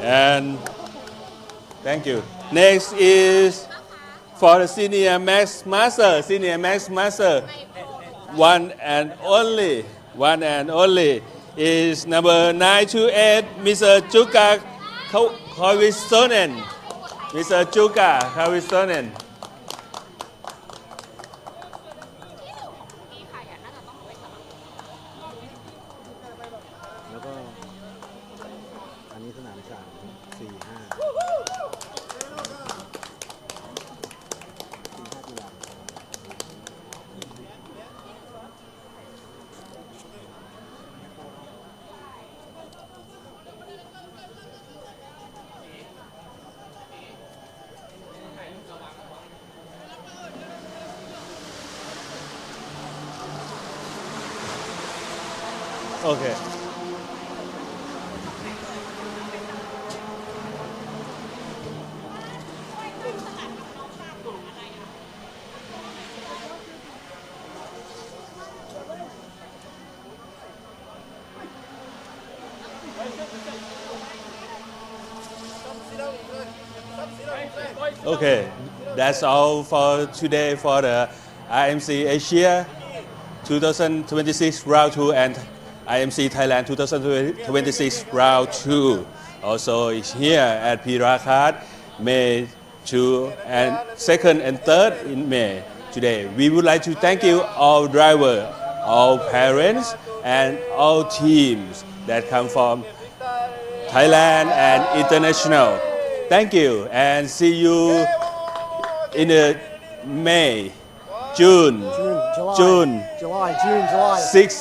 And thank you. Next is for the senior max master. One and only is number 928, Mr. Juga Kavistonen. Okay. Okay, that's all for today for the RMC Asia 2026 Round 2 and RMC Thailand 2026 Round 2. Also is here at Bira Kart, May 2 and 2nd and 3rd in May. Today, we would like to thank you all drivers, all parents, and all teams that come from Thailand and international. Thank you and see you in the May, June, 6,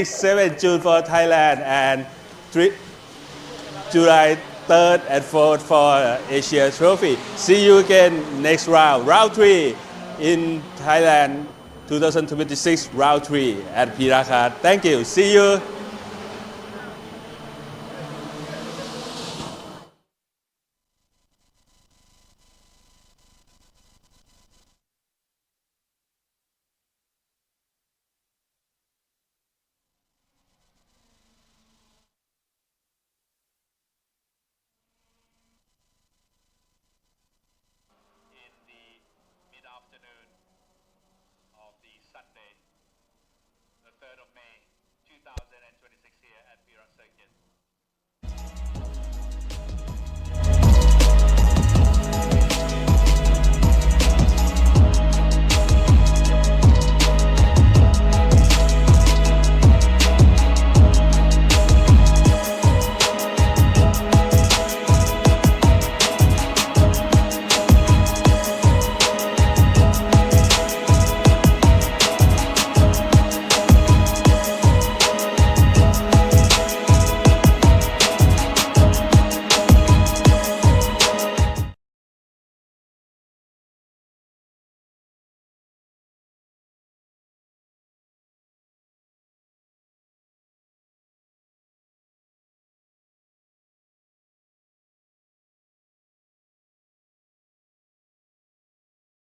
7 June for Thailand and July 3rd and 4th for Asia Trophy. See you again next round, round 3 in Thailand 2026 round 3 at Bira Kart. Thank you. See you.